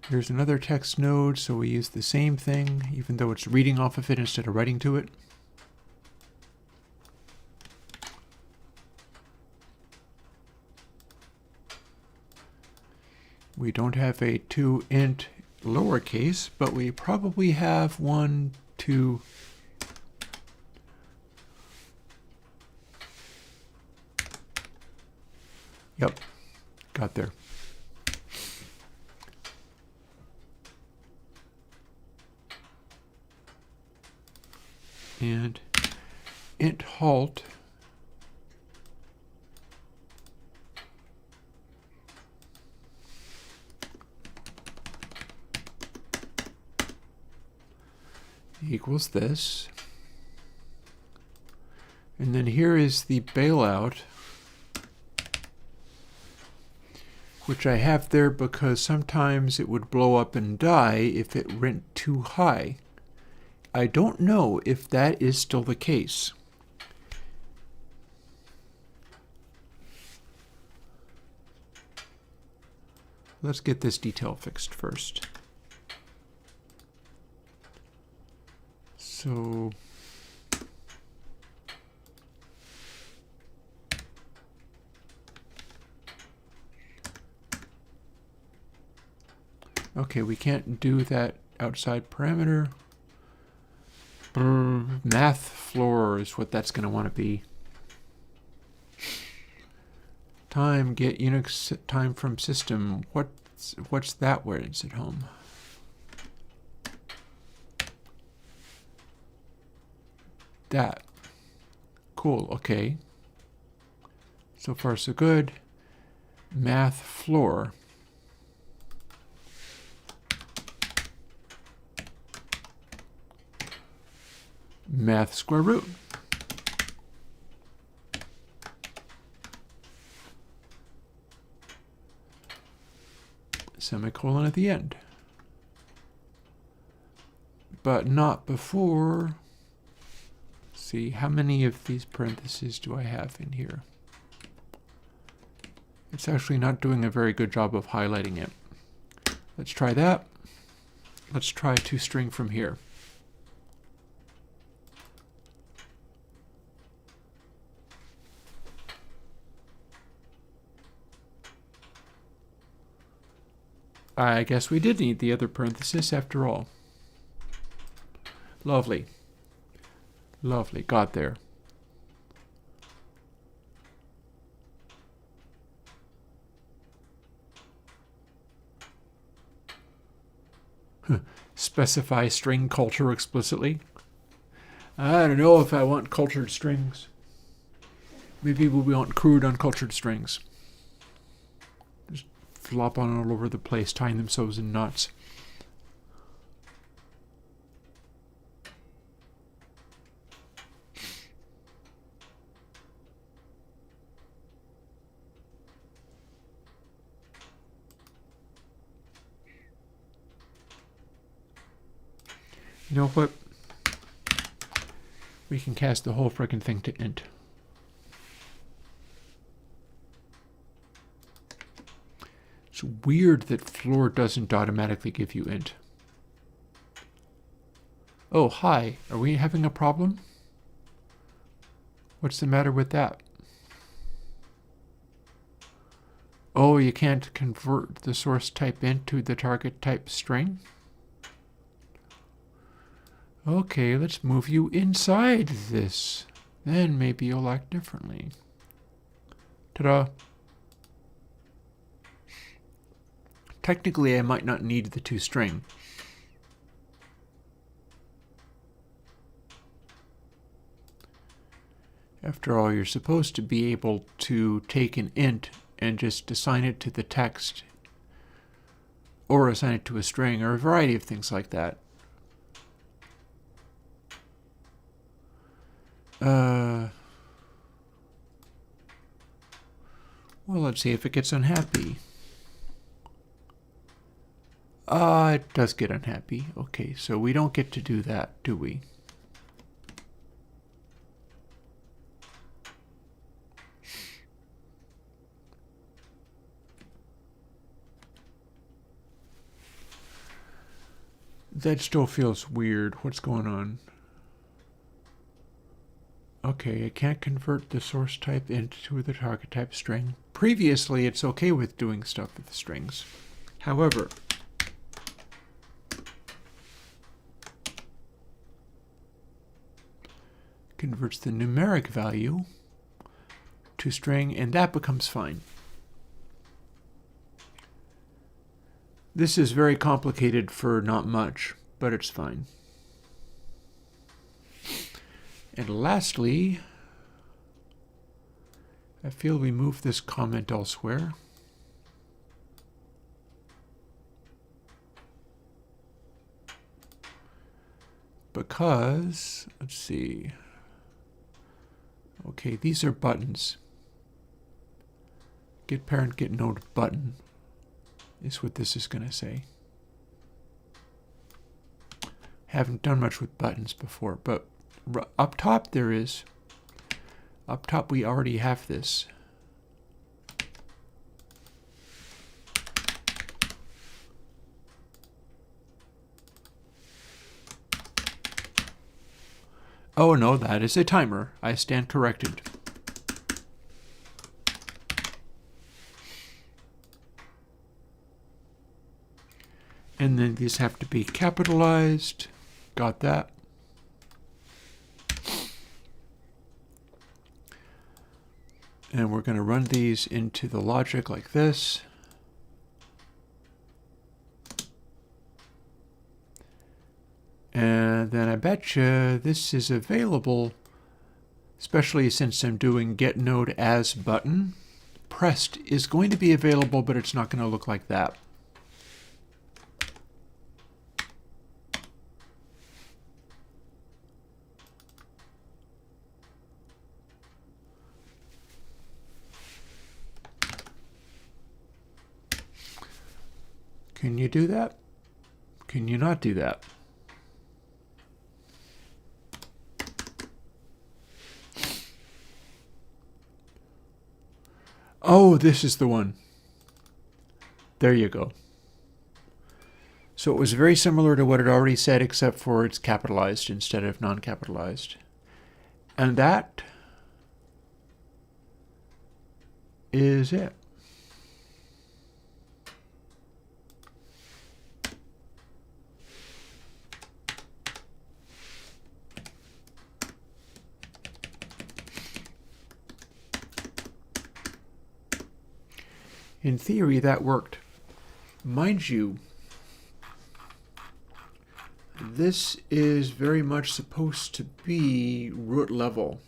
Here's another text node, so we use the same thing, even though it's reading off of it instead of writing to it. We don't have a toInt lowercase, but we probably have 1, 2. Yep, got there. And int halt equals this. And then here is the bailout, which I have there because sometimes it would blow up and die if it went too high. I don't know if that is still the case. Let's get this detail fixed first. So Okay, we can't do that outside parameter. Math floor is what that's going to want to be. Time, get Unix time from system. What's that? Where is it home? That. Cool, okay. So far so good. Math floor. Math square root. Semicolon at the end. But not before. See, how many of these parentheses do I have in here? It's actually not doing a very good job of highlighting it. Let's try that. Let's try toString from here. I guess we did need the other parenthesis after all. Lovely. Lovely. Got there. Specify string culture explicitly. I don't know if I want cultured strings. Maybe we want crude uncultured strings. Just flop on all over the place, tying themselves in knots. You know what? We can cast the whole frickin' thing to int. It's weird that floor doesn't automatically give you int. Oh, hi. Are we having a problem? What's the matter with that? Oh, you can't convert the source type int to the target type string? Okay, let's move you inside this. Then maybe you'll act differently. Ta-da! Technically, I might not need the toString. After all, you're supposed to be able to take an int and just assign it to the text, or assign it to a string, or a variety of things like that. Well, let's see if it gets unhappy. It does get unhappy. Okay, so we don't get to do that, do we? That still feels weird. What's going on? Okay, I can't convert the source type into the target type string. Previously, it's okay with doing stuff with strings. However, converts the numeric value to string, and that becomes fine. This is very complicated for not much, but it's fine. And lastly, I feel we move this comment elsewhere. Because, let's see. Okay, these are buttons. Get parent, get node button is what this is going to say. Haven't done much with buttons before, but up top there is. Up top we already have this. Oh no, that is a timer. I stand corrected. And then these have to be capitalized. Got that. And we're going to run these into the logic like this. And then I bet you this is available, especially since I'm doing get node as button. Pressed is going to be available, but it's not going to look like that. Can you do that? Can you not do that? Oh, this is the one. There you go. So it was very similar to what it already said, except for it's capitalized instead of non-capitalized. And that is it. In theory, that worked. Mind you, this is very much supposed to be root level.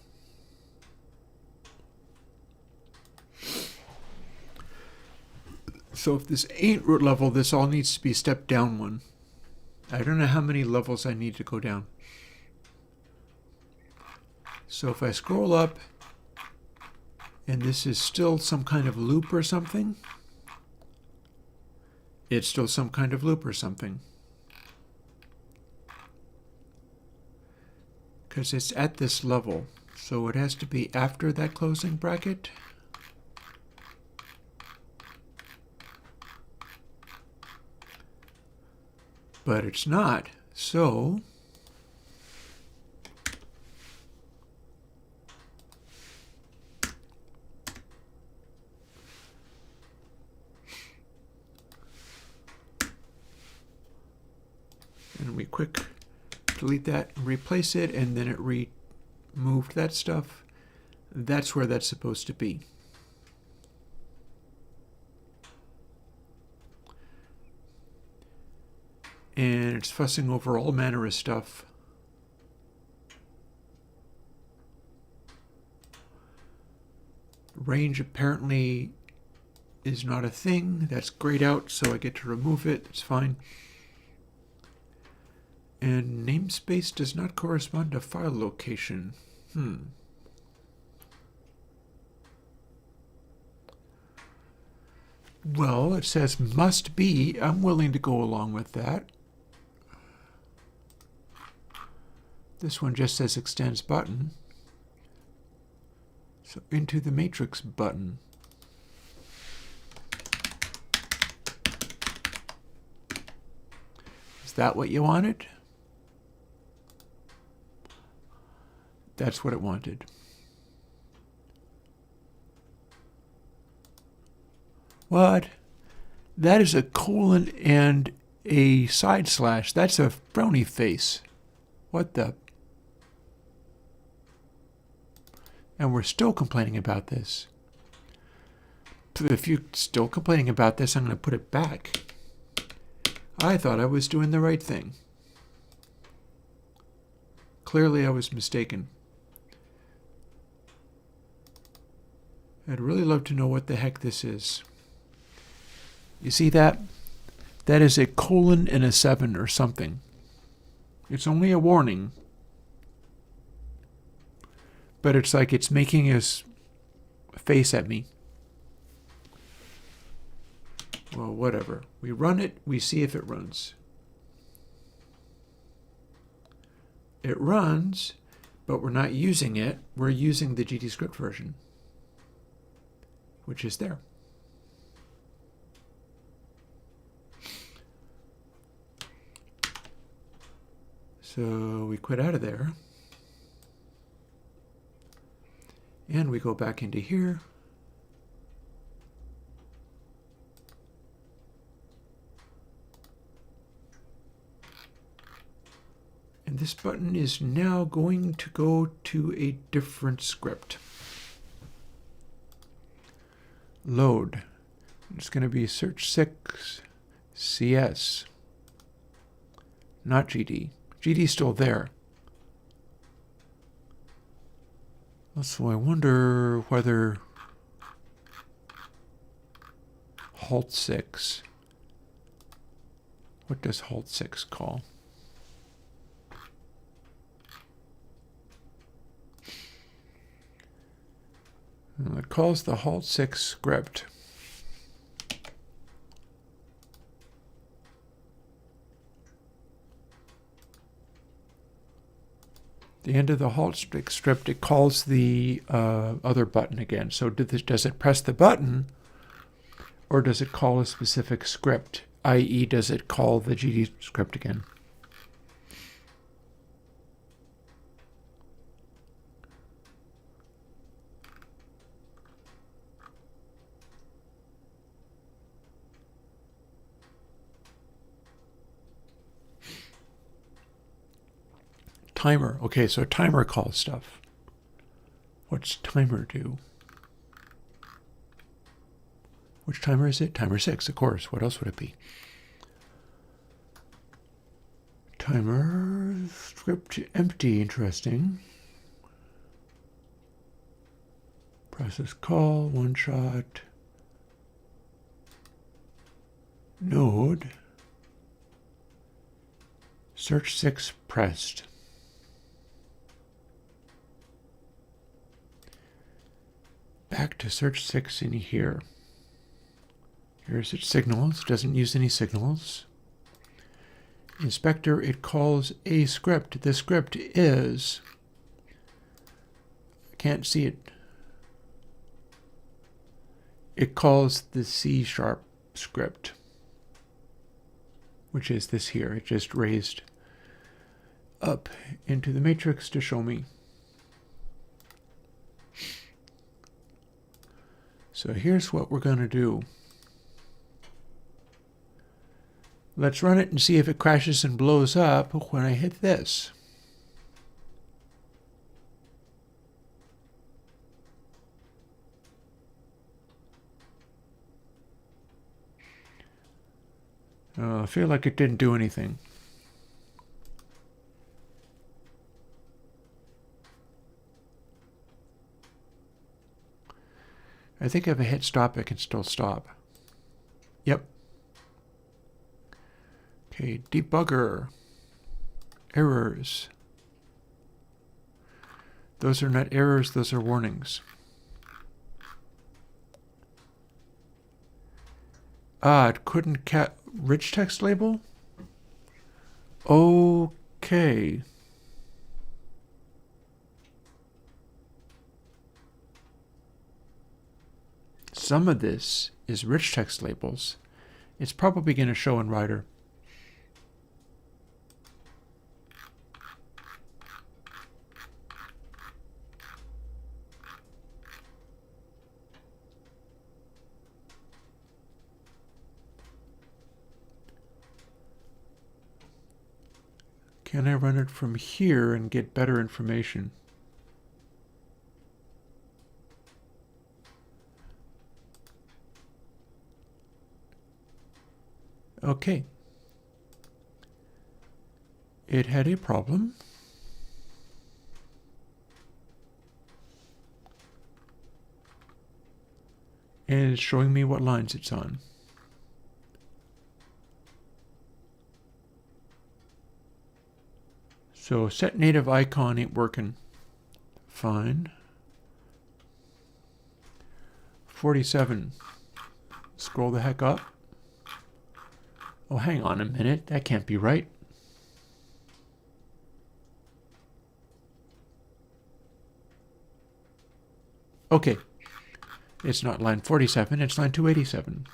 So if this ain't root level, this all needs to be stepped down one. I don't know how many levels I need to go down. So if I scroll up, and this is still some kind of loop or something, it's still some kind of loop or something. Because it's at this level, so it has to be after that closing bracket. But it's not, so and we quick delete that and replace it, and then it removed that stuff. That's where that's supposed to be. And it's fussing over all manner of stuff. Range apparently is not a thing. That's grayed out, so I get to remove it. It's fine. And namespace does not correspond to file location. Well, it says must be. I'm willing to go along with that. This one just says extends button. So into the matrix button. Is that what you wanted? That's what it wanted. What? That is a colon and a side slash. That's a frowny face. What the? And we're still complaining about this. So if you're still complaining about this, I'm going to put it back. I thought I was doing the right thing. Clearly I was mistaken. I'd really love to know what the heck this is. You see that? That is a colon and a 7 or something. It's only a warning. But it's like it's making his face at me. Well, whatever. We run it, we see if it runs. It runs, but we're not using it. We're using the GTScript version, which is there. So we quit out of there. And we go back into here. this button is now going to go to a different script. Load. It's going to be search 6 CS, not GD. GD's still there. So I wonder whether halt 6, what does halt 6 call? Well, it calls the halt 6 script. The end of the halt script, it calls the other button again. So does it press the button, or does it call a specific script, i.e. does it call the GD script again? Timer. Okay, so timer calls stuff. What's timer do? Which timer is it? Timer 6, of course. What else would it be? Timer script empty. Interesting. Process call, one shot. Node. Search 6 pressed. Back to search 6 in here. Here's its signals. It doesn't use any signals. Inspector, it calls a script. The script is, I can't see it. It calls the C# script, which is this here. It just raised up into the matrix to show me. So here's what we're going to do. Let's run it and see if it crashes and blows up when I hit this. I feel like it didn't do anything. I think if I hit stop, it can still stop. Yep. Okay, debugger. Errors. Those are not errors, those are warnings. It couldn't rich text label? Okay. Some of this is rich text labels. It's probably going to show in Writer. Can I run it from here and get better information? Okay. It had a problem. And it's showing me what lines it's on. So set native icon ain't working. Fine. 47. Scroll the heck up. Oh, hang on a minute. That can't be right. Okay. It's not line 47, it's line 287.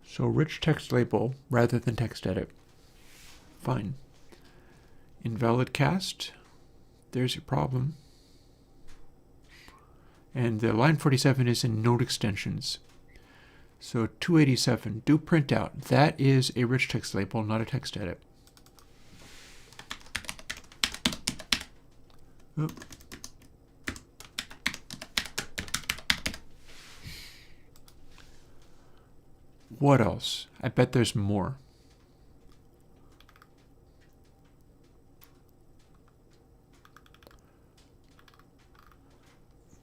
So rich text label rather than text edit. Fine. Invalid cast. There's your problem. And the line 47 is in node extensions. So 287, do printout. That is a rich text label, not a text edit. Oop. What else? I bet there's more.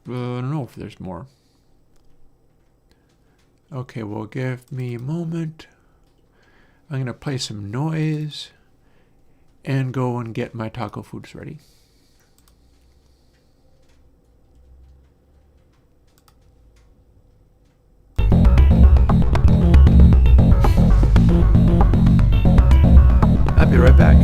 I don't know if there's more. Okay, well, give me a moment. I'm going to play some noise and go and get my taco foods ready. I'll be right back.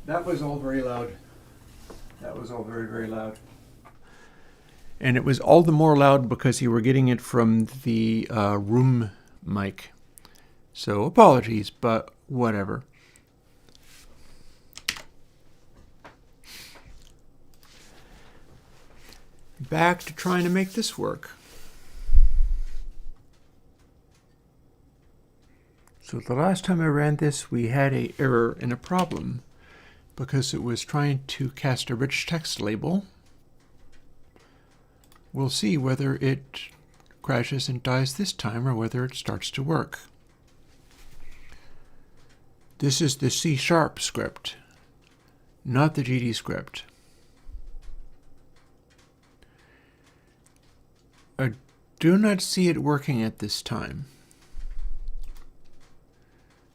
That was all very loud. That was all very, very loud. And it was all the more loud because you were getting it from the room mic. So apologies, but whatever. Back to trying to make this work. So the last time I ran this, we had an error and a problem because it was trying to cast a rich text label. We'll see whether it crashes and dies this time or whether it starts to work. This is the C# script, not the GD script. I do not see it working at this time.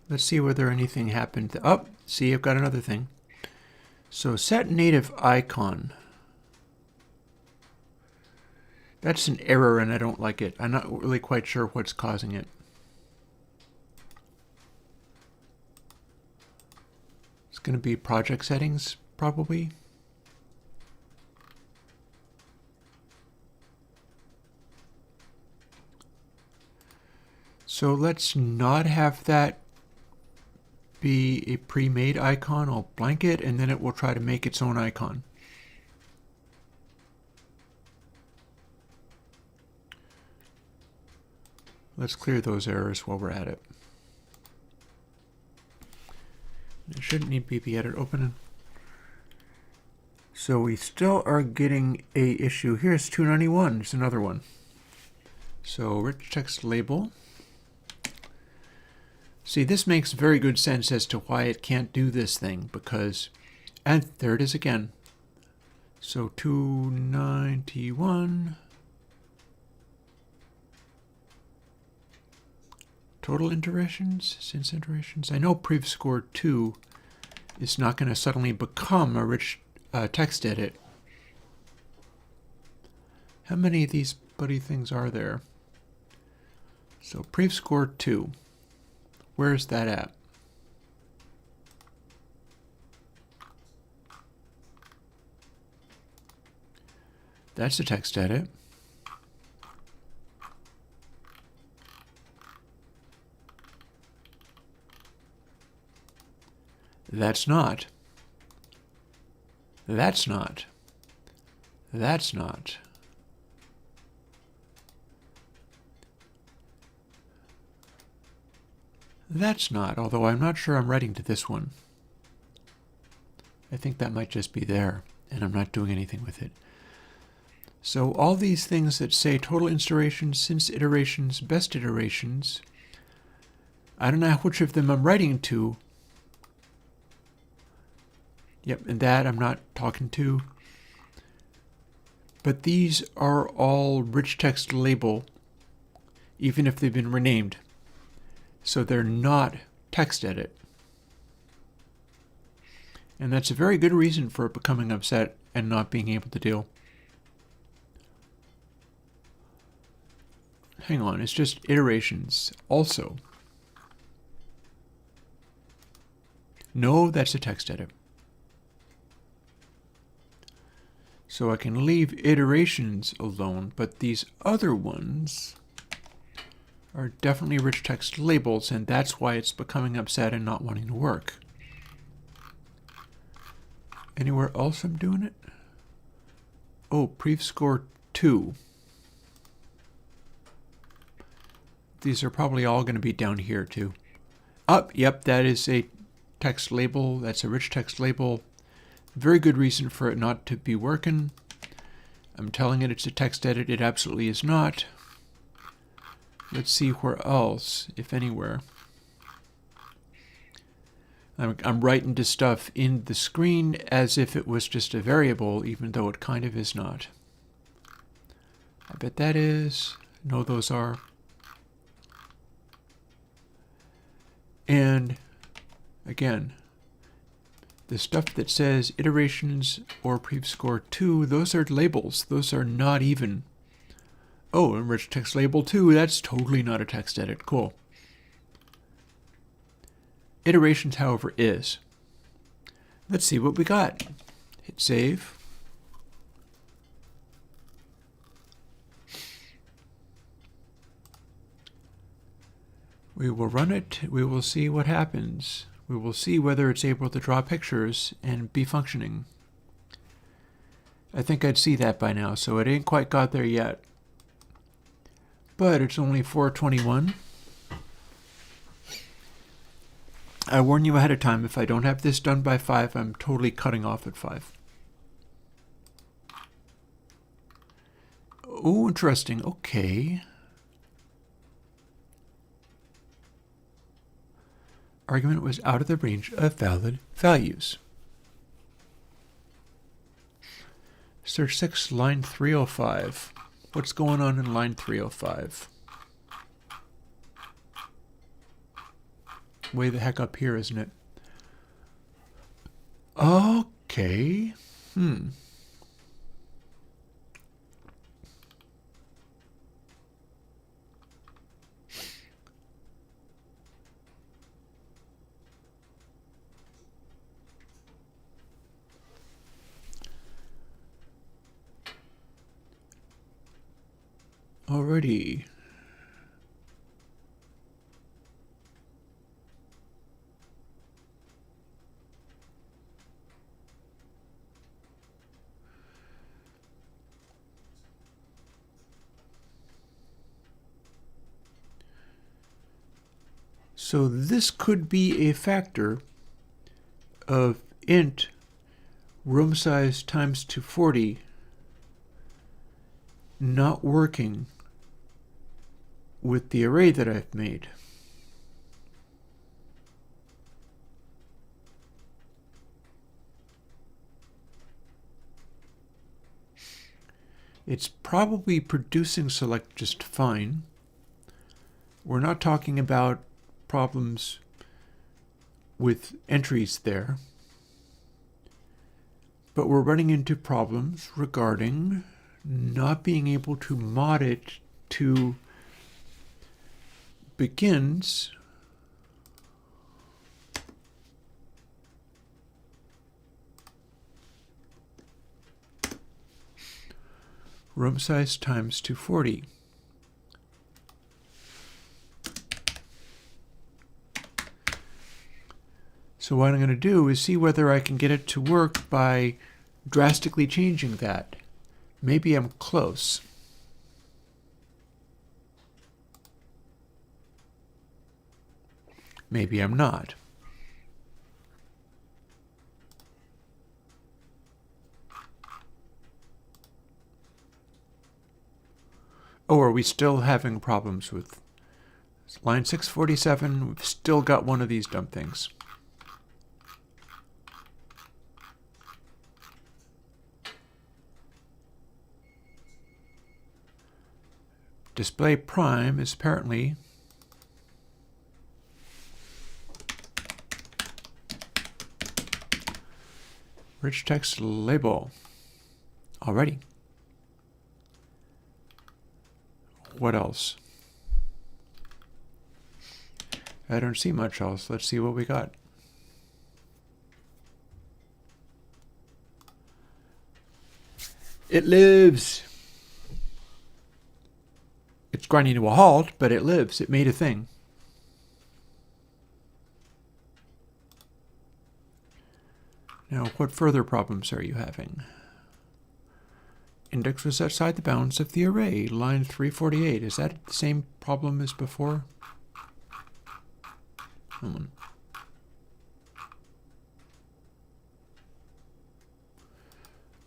Let's see whether anything happened. Oh, see, I've got another thing. So set native icon. That's an error and I don't like it. I'm not really quite sure what's causing it. It's going to be project settings, probably. So let's not have that be a pre-made icon. I'll blank it and then it will try to make its own icon. Let's clear those errors while we're at it. It shouldn't need PP edit open. So we still are getting a issue. Here's 291. There's another one. So rich text label. See, this makes very good sense as to why it can't do this thing because, and there it is again. So 291. Total iterations, since iterations. I know prev score 2 is not going to suddenly become a rich text edit. How many of these buddy things are there? So prev score 2. Where's that at? That's a text edit. That's not. That's not. That's not. That's not, although I'm not sure I'm writing to this one. I think that might just be there, and I'm not doing anything with it. So all these things that say total iterations, since iterations, best iterations, I don't know which of them I'm writing to. Yep, and that I'm not talking to. But these are all rich text label, even if they've been renamed. So they're not text edit. And that's a very good reason for becoming upset and not being able to deal. Hang on, it's just iterations also. No, that's a text edit. So I can leave iterations alone, but these other ones are definitely rich text labels, and that's why it's becoming upset and not wanting to work. Anywhere else I'm doing it? Oh, prev score 2. These are probably all going to be down here too. Yep, that is a text label. That's a rich text label. Very good reason for it not to be working. I'm telling it it's a text edit. It absolutely is not. Let's see where else, if anywhere. I'm writing to stuff in the screen as if it was just a variable, even though it kind of is not. I bet that is. No, those are. And again, the stuff that says iterations or prev score 2, those are labels. Those are not even. Oh, and rich text label 2, that's totally not a text edit. Cool. Iterations, however, is. Let's see what we got. Hit save. We will run it. We will see what happens. We will see whether it's able to draw pictures and be functioning. I think I'd see that by now, so it ain't quite got there yet. But it's only 4:21. I warn you ahead of time, if I don't have this done by 5, I'm totally cutting off at 5. Oh, interesting. Okay. Argument was out of the range of valid values. Search 6, line 305. What's going on in line 305? Way the heck up here, isn't it? Okay. Alrighty. So this could be a factor of int room size times 240 not working with the array that I've made. It's probably producing select just fine. We're not talking about problems with entries there, but we're running into problems regarding not being able to mod it to begins room size times 240. So what I'm going to do is see whether I can get it to work by drastically changing that. Maybe I'm close. Maybe I'm not. Oh, are we still having problems with line 647? We've still got one of these dumb things. Display prime is apparently rich text label. Alrighty. What else? I don't see much else. Let's see what we got. It lives. It's grinding to a halt, but it lives. It made a thing. Now, what further problems are you having? Index was outside the bounds of the array. Line 348. Is that the same problem as before? Hold on.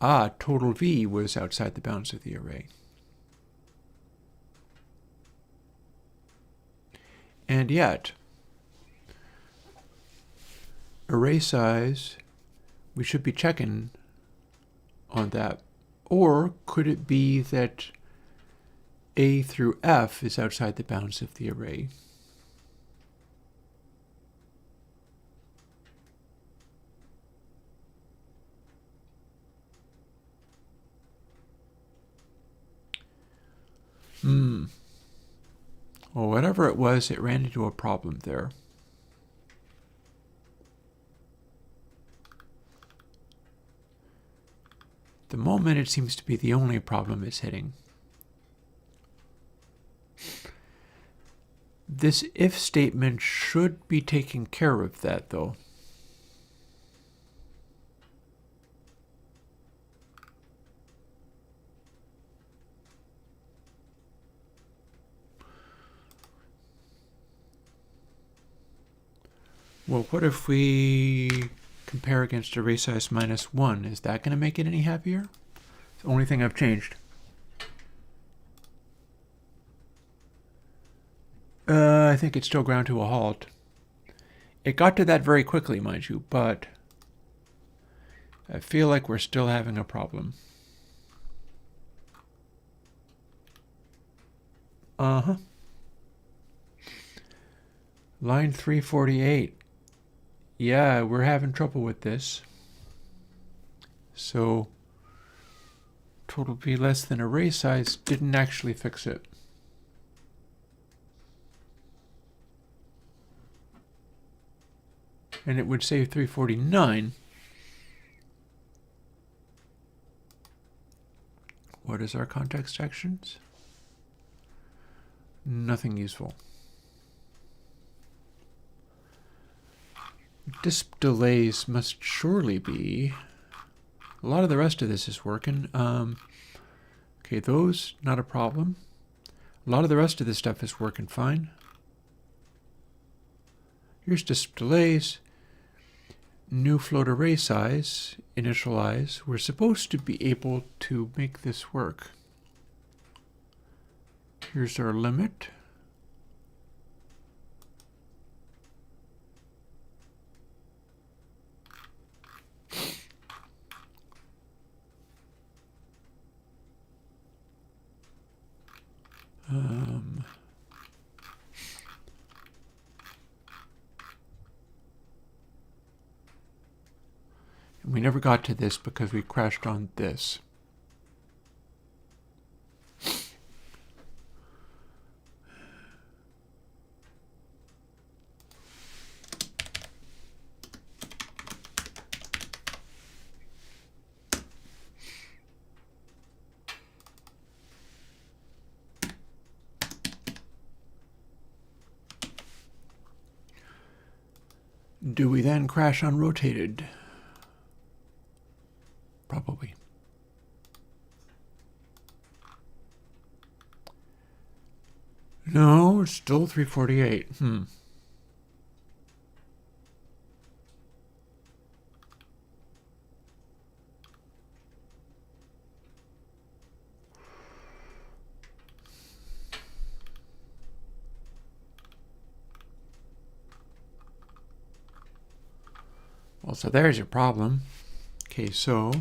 Ah, total V was outside the bounds of the array. And yet, array size, we should be checking on that. Or could it be that A through F is outside the bounds of the array? Well, whatever it was, it ran into a problem there. At the moment, it seems to be the only problem it's hitting. This if statement should be taking care of that, though. Well, what if we compare against array size -1? Is that going to make it any happier? It's the only thing I've changed. I think it's still ground to a halt. It got to that very quickly, mind you, but I feel like we're still having a problem. Uh-huh. Line 348. Yeah, we're having trouble with this. So total V less than array size didn't actually fix it. And it would say 349. What is our context actions? Nothing useful. Disk delays must surely be. A lot of the rest of this is working. Okay, those, not a problem. A lot of the rest of this stuff is working fine. Here's disk delays. New float array size, initialize. We're supposed to be able to make this work. Here's our limit. And we never got to this because we crashed on this. Do we then crash unrotated? Probably. No, it's still 348. Well, so there's your problem. Okay, so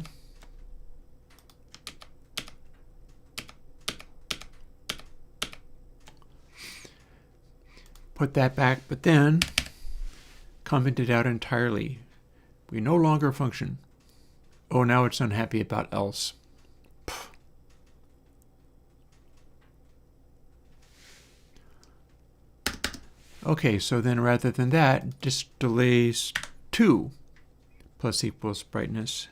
put that back, but then comment it out entirely. We no longer function. Oh, now it's unhappy about else. Pff. Okay, so then rather than that, just delays 2 plus equals brightness.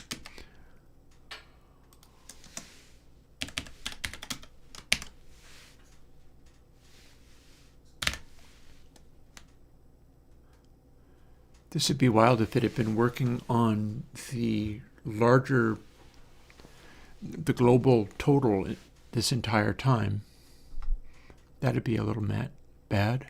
This would be wild if it had been working on the global total this entire time. That'd be a little bad.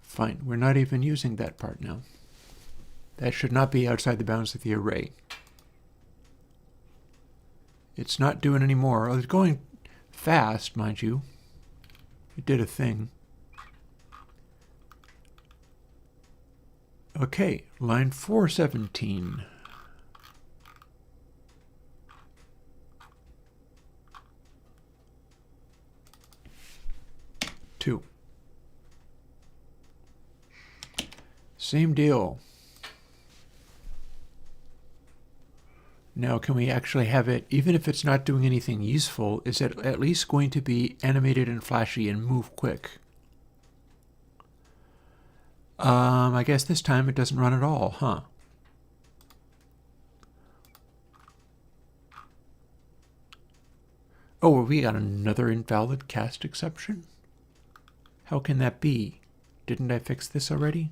Fine, we're not even using that part now. That should not be outside the bounds of the array. It's not doing any more. Oh, it's going fast, mind you. It did a thing. Okay, line 417. Two. Same deal. Now, can we actually have it, even if it's not doing anything useful, is it at least going to be animated and flashy and move quick? I guess this time it doesn't run at all, huh? Oh, well, we got another invalid cast exception? How can that be? Didn't I fix this already?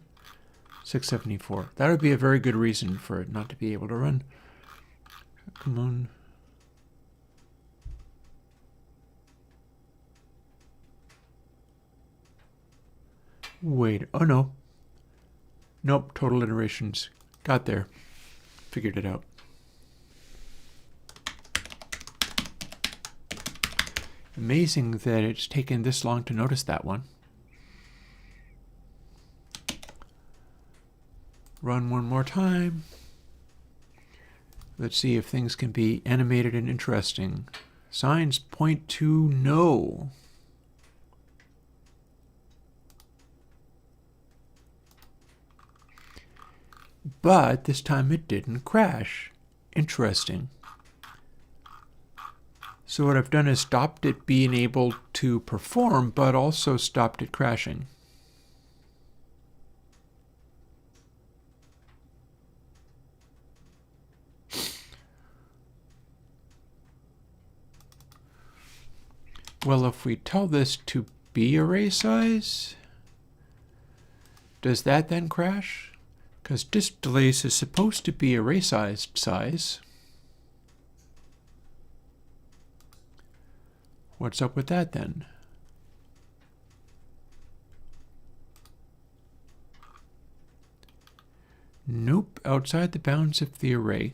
674. That would be a very good reason for it not to be able to run. Come on. Wait, oh no. Nope, total iterations. Got there. Figured it out. Amazing that it's taken this long to notice that one. Run one more time. Let's see if things can be animated and interesting. Signs point to no. But this time it didn't crash. Interesting. So what I've done is stopped it being able to perform, but also stopped it crashing. Well, if we tell this to be array size, does that then crash? Because disk delays is supposed to be array size. What's up with that then? Nope, outside the bounds of the array.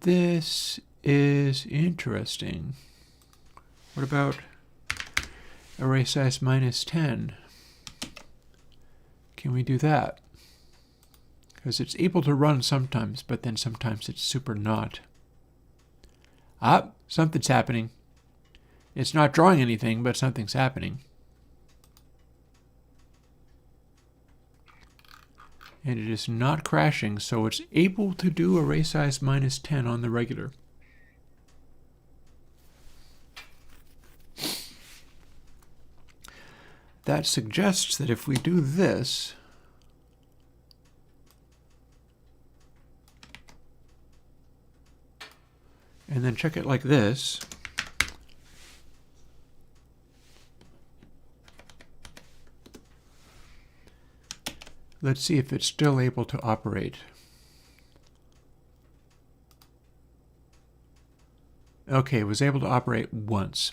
This is interesting. What about array size minus 10? Can we do that? Because it's able to run sometimes, but then sometimes it's super not. Ah, something's happening. It's not drawing anything, but something's happening. And it is not crashing, so it's able to do array size minus 10 on the regular. That suggests that if we do this, and then check it like this. Let's see if it's still able to operate. Okay, it was able to operate once.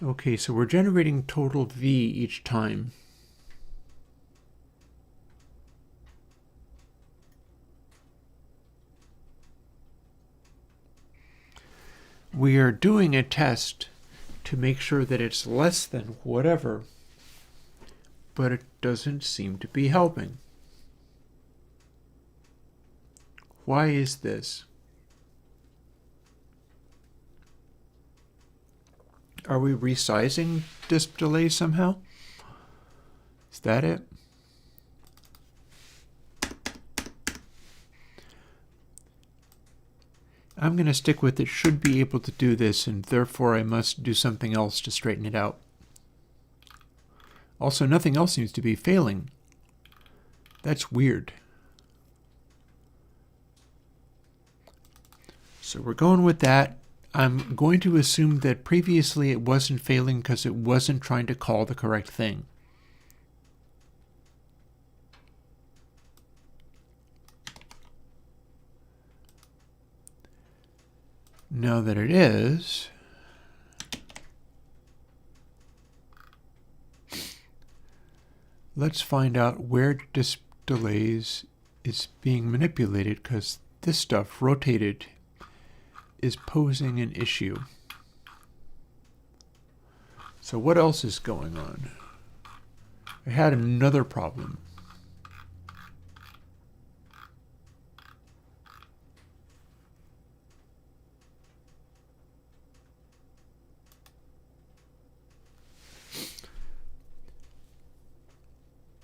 Okay, so we're generating total V each time. We are doing a test to make sure that it's less than whatever, but it doesn't seem to be helping. Why is this? Are we resizing disk delay somehow? Is that it? I'm going to stick with it should be able to do this, and therefore I must do something else to straighten it out. Also, nothing else seems to be failing. That's weird. So we're going with that. I'm going to assume that previously it wasn't failing because it wasn't trying to call the correct thing. Now that it is, let's find out where disk delays is being manipulated, because this stuff rotated is posing an issue. So what else is going on? I had another problem.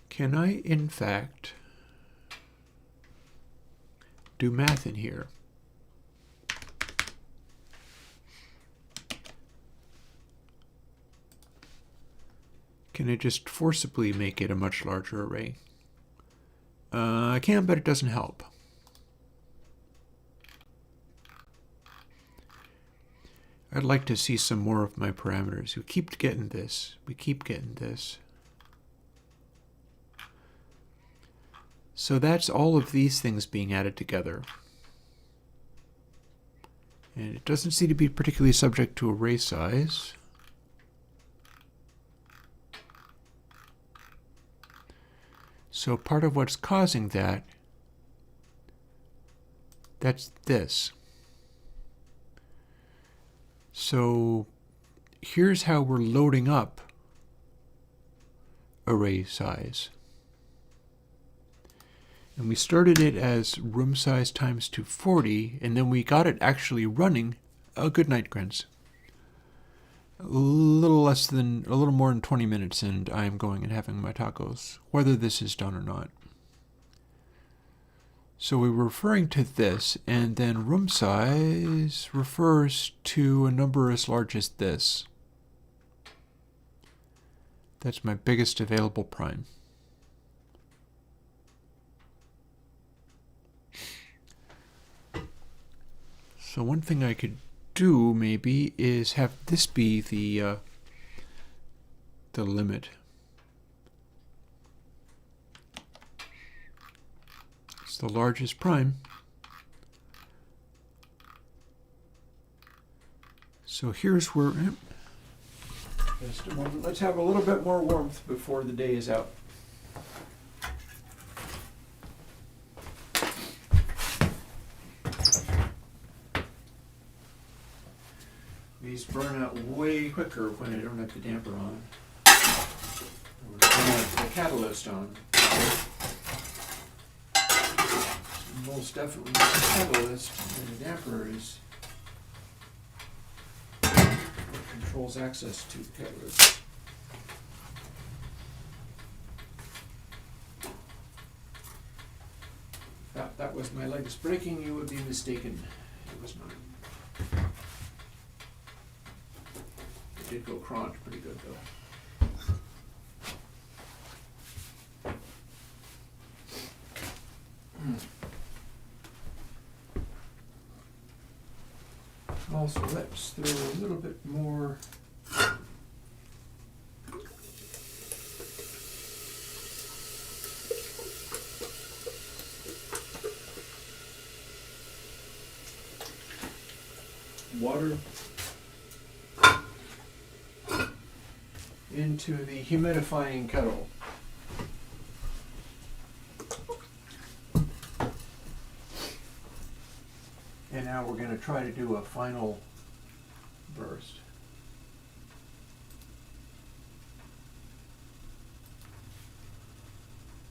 Can I, in fact, do math in here? Can I just forcibly make it a much larger array? I can, but it doesn't help. I'd like to see some more of my parameters. We keep getting this. We keep getting this. So that's all of these things being added together. And it doesn't seem to be particularly subject to array size. So part of what's causing that's this. So here's how we're loading up array size. And we started it as room size times 240, and then we got it actually running. Good night, Grants. A little more than 20 minutes, and I am going and having my tacos, whether this is done or not. So we were referring to this, and then room size refers to a number as large as this. That's my biggest available prime. So one thing I could do maybe is have this be the limit. It's the largest prime. So here's where. Just a moment. Let's have a little bit more warmth before the day is out. These burn out way quicker when I don't have the damper on. Or the catalyst on. Most definitely the catalyst, and the damper is what controls access to the catalyst. If that was my legs breaking, you would be mistaken. It was not. did go cronch pretty good though. Also, let's throw a little bit more water into the humidifying kettle. And now we're going to try to do a final burst.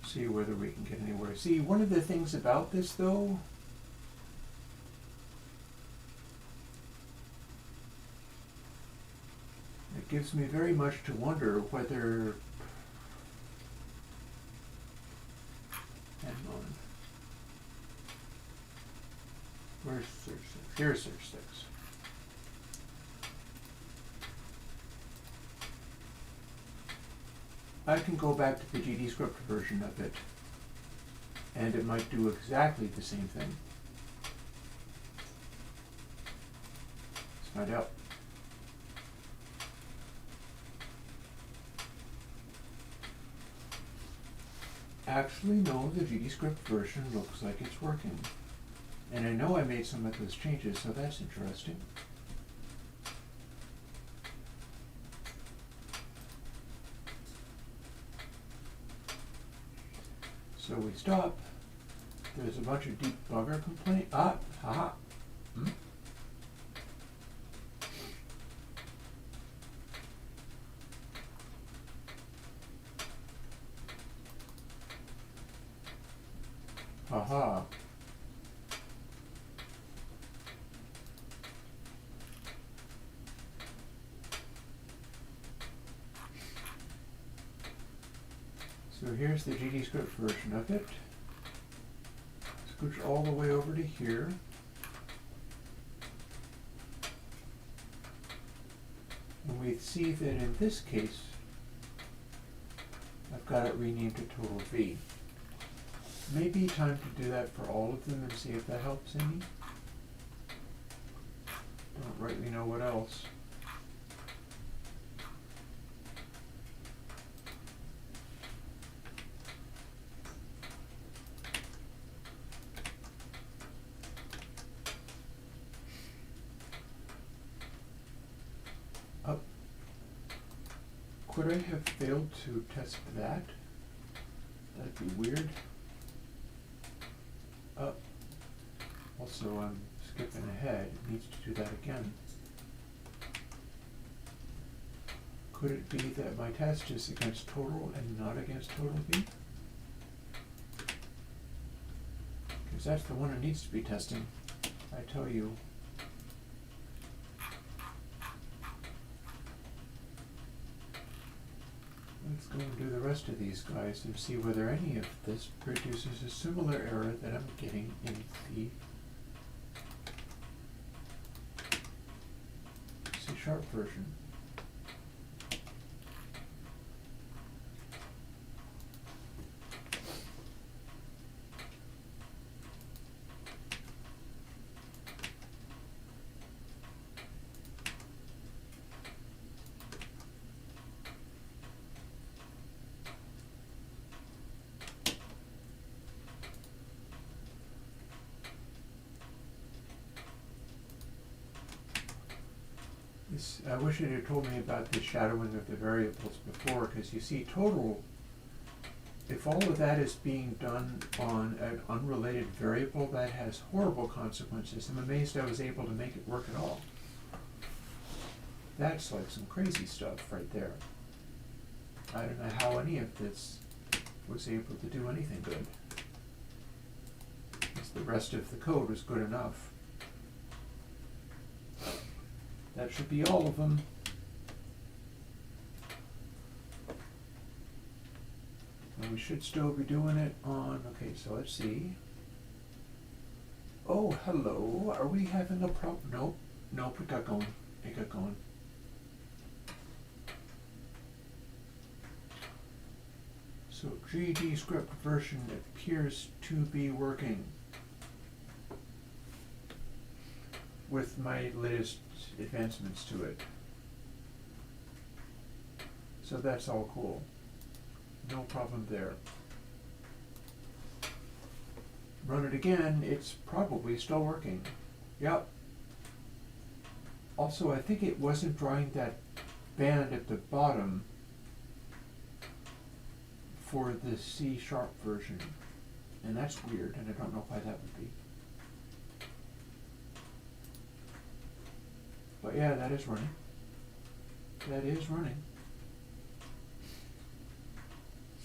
See whether we can get anywhere. See, one of the things about this though, it gives me very much to wonder whether, hang on, where's search 6? Here's search 6. I can go back to the GDScript version of it, and it might do exactly the same thing. Let's find out. Actually, no, the GDScript version looks like it's working. And I know I made some of those changes, so that's interesting. So we stop. There's a bunch of debugger complaint. Haha. Haha. So here's the GDScript version of it. Scooch all the way over to here. And we see that in this case, I've got it renamed to total V. Maybe time to do that for all of them and see if that helps any. Don't rightly know what else. Could I have failed to test that? That'd be weird. Also, I'm skipping ahead. It needs to do that again. Could it be that my test is against total and not against total V? Because that's the one it needs to be testing, I tell you. Let's go and do the rest of these guys and see whether any of this produces a similar error that I'm getting in the C# version. I wish it had told me about the shadowing of the variables before, because you see total, if all of that is being done on an unrelated variable, that has horrible consequences. I'm amazed I was able to make it work at all. That's like some crazy stuff right there. I don't know how any of this was able to do anything good, because the rest of the code was good enough. That should be all of them. And we should still be doing it on, okay, so let's see. Oh, hello, are we having a problem? Nope, it got going, So GD script version appears to be working with my latest advancements to it. So that's all cool. No problem there. Run it again, it's probably still working. Yep. Also, I think it wasn't drawing that band at the bottom for the C# version. And that's weird, and I don't know why that would be. But yeah, that is running. That is running.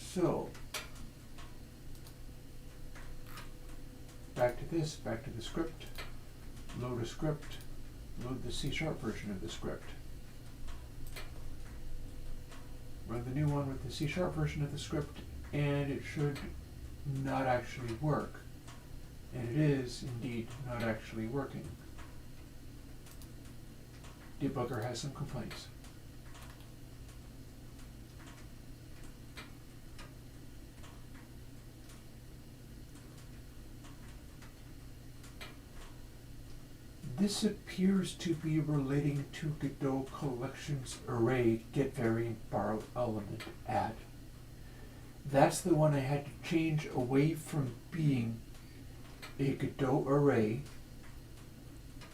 So, back to this, back to the script. Load a script. Load the C# version of the script. Run the new one with the C# version of the script, and it should not actually work. And it is indeed not actually working. Debugger has some complaints. This appears to be relating to Godot collections array get variant borrow element add. That's the one I had to change away from being a Godot array.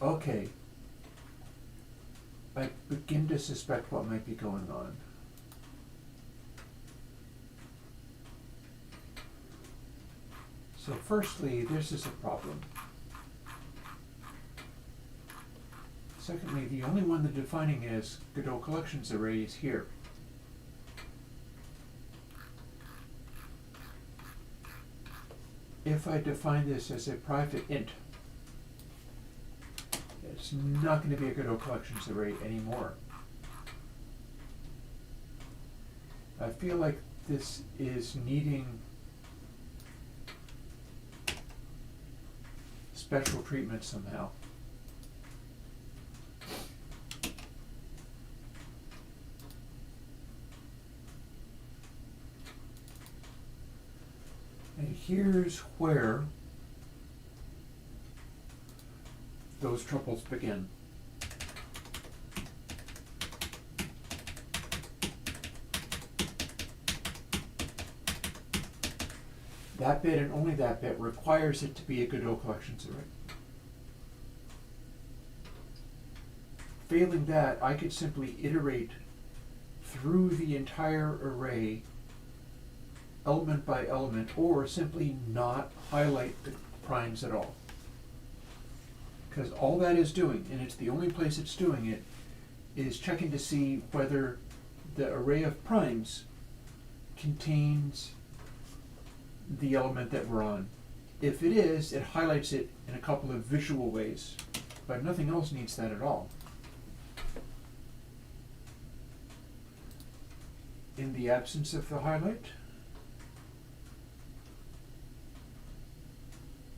Okay. I begin to suspect what might be going on. So firstly, this is a problem. Secondly, the only one the defining is Godot collections array is here. If I define this as a private int, it's not going to be a Godot collections array anymore. I feel like this is needing special treatment somehow. And here's where those troubles begin. That bit and only that bit requires it to be a Godot collections array. Failing that, I could simply iterate through the entire array element by element, or simply not highlight the primes at all. Because all that is doing, and it's the only place it's doing it, is checking to see whether the array of primes contains the element that we're on. If it is, it highlights it in a couple of visual ways, but nothing else needs that at all. In the absence of the highlight,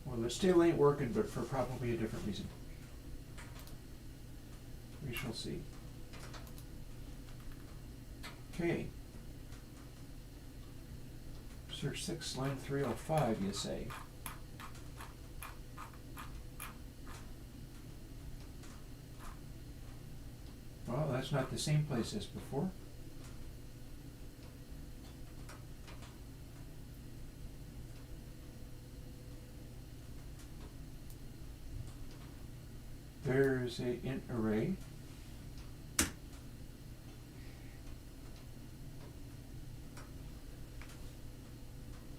well, it still ain't working, but for probably a different reason. We shall see. Okay. Search 6, line 305, you say. Well, that's not the same place as before. There's a int array.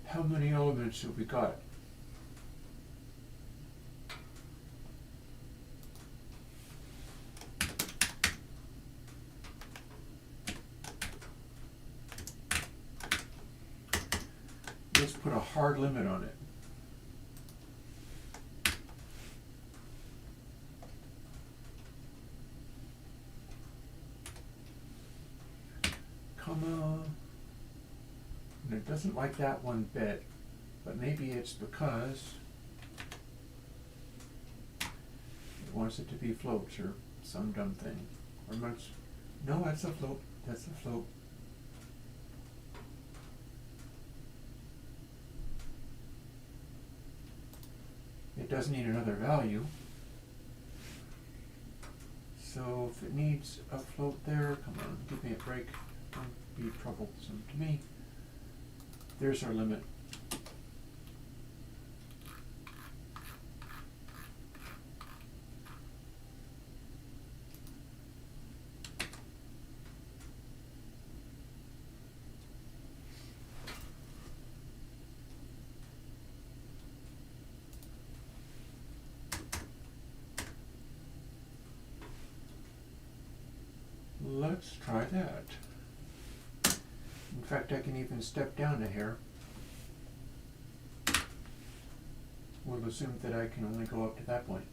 How many elements have we got? Let's put a hard limit on it. Comma. And it doesn't like that one bit, but maybe it's because it wants it to be floats or some dumb thing. Or much. No, that's a float. That's a float. it does need another value. So if it needs a float there, come on, give me a break. Don't be troublesome to me. There's our limit. Let's try that. In fact, I can even step down a hair. We'll assume that I can only go up to that point.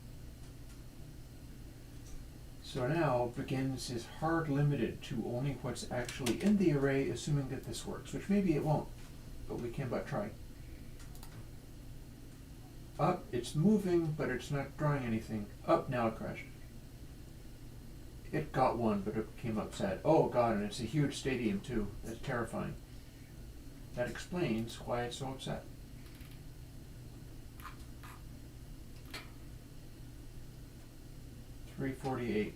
So now begins is hard limited to only what's actually in the array, assuming that this works, which maybe it won't, but we can but try. Up, it's moving, but it's not drawing anything. Up, now it crashed. It got one, but it became upset. Oh god, and it's a huge stadium too. That's terrifying. That explains why it's so upset. $348.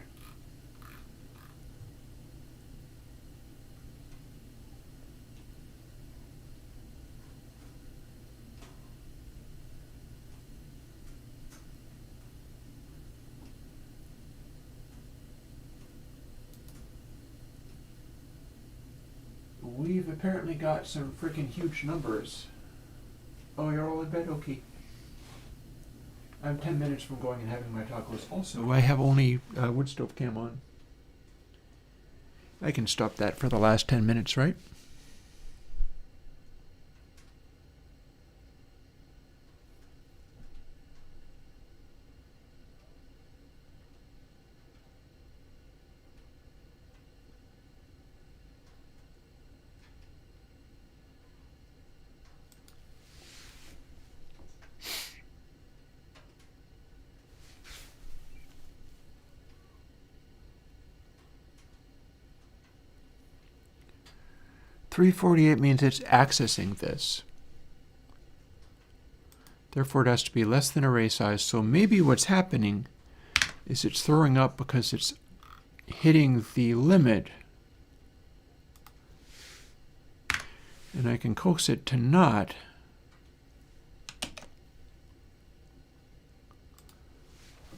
We've apparently got some freaking huge numbers. Oh, you're all in bed? Okay. I'm 10 minutes from going and having my tacos. Also, I have only wood stove cam on. I can stop that for the last 10 minutes, right? $348 means it's accessing this. Therefore, it has to be less than array size. So maybe what's happening is it's throwing up because it's hitting the limit. And I can coax it to not.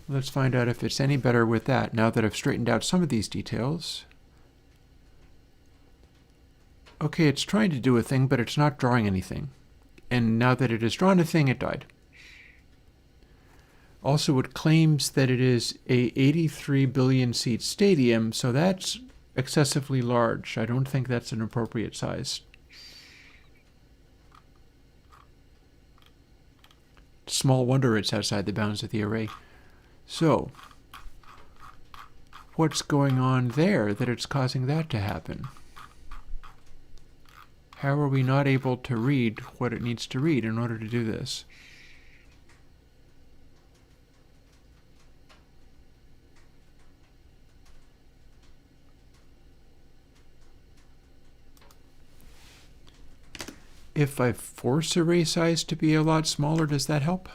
Let's find out if it's any better with that now that I've straightened out some of these details. Okay, it's trying to do a thing, but it's not drawing anything. And now that it has drawn a thing, it died. Also, it claims that it is a 83 billion seat stadium, so that's excessively large. I don't think that's an appropriate size. Small wonder it's outside the bounds of the array. So, what's going on there that it's causing that to happen? How are we not able to read what it needs to read in order to do this? If I force array size to be a lot smaller, does that help?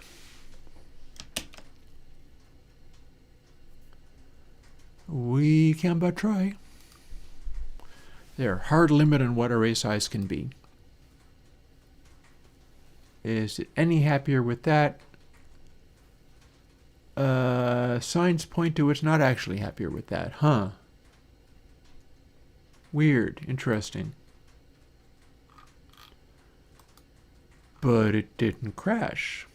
We can but try. There, hard limit on what array size can be. Is it any happier with that? Signs point to it's not actually happier with that, huh? Weird, interesting. But it didn't crash.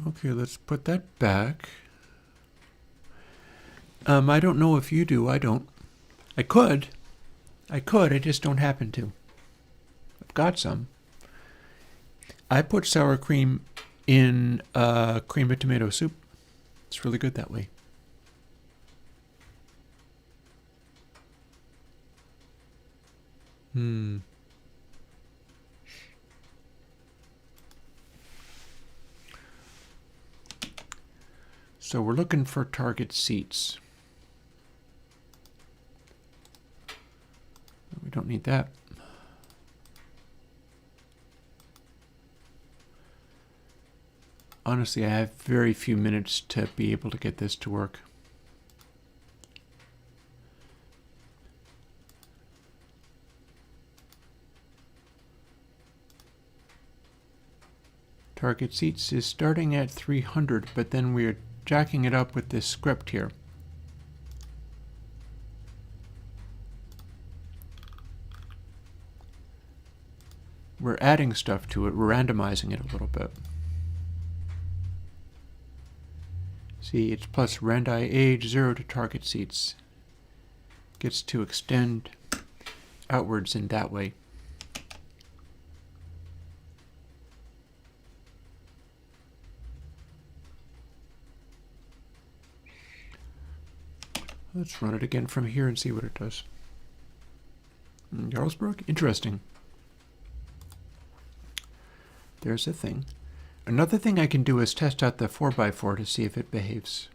Okay, let's put that back. I don't know if you do. I don't. I could. I just don't happen to. I've got some. I put sour cream in cream of tomato soup. It's really good that way. So we're looking for target seats. We don't need that. Honestly, I have very few minutes to be able to get this to work. Target seats is starting at 300, but then we're jacking it up with this script here. We're adding stuff to it. We're randomizing it a little bit. See, it's plus randi age 0 to target seats. Gets to extend outwards in that way. Let's run it again from here and see what it does. Jarlsberg? Interesting. There's a thing. Another thing I can do is test out the 4x4 to see if it behaves.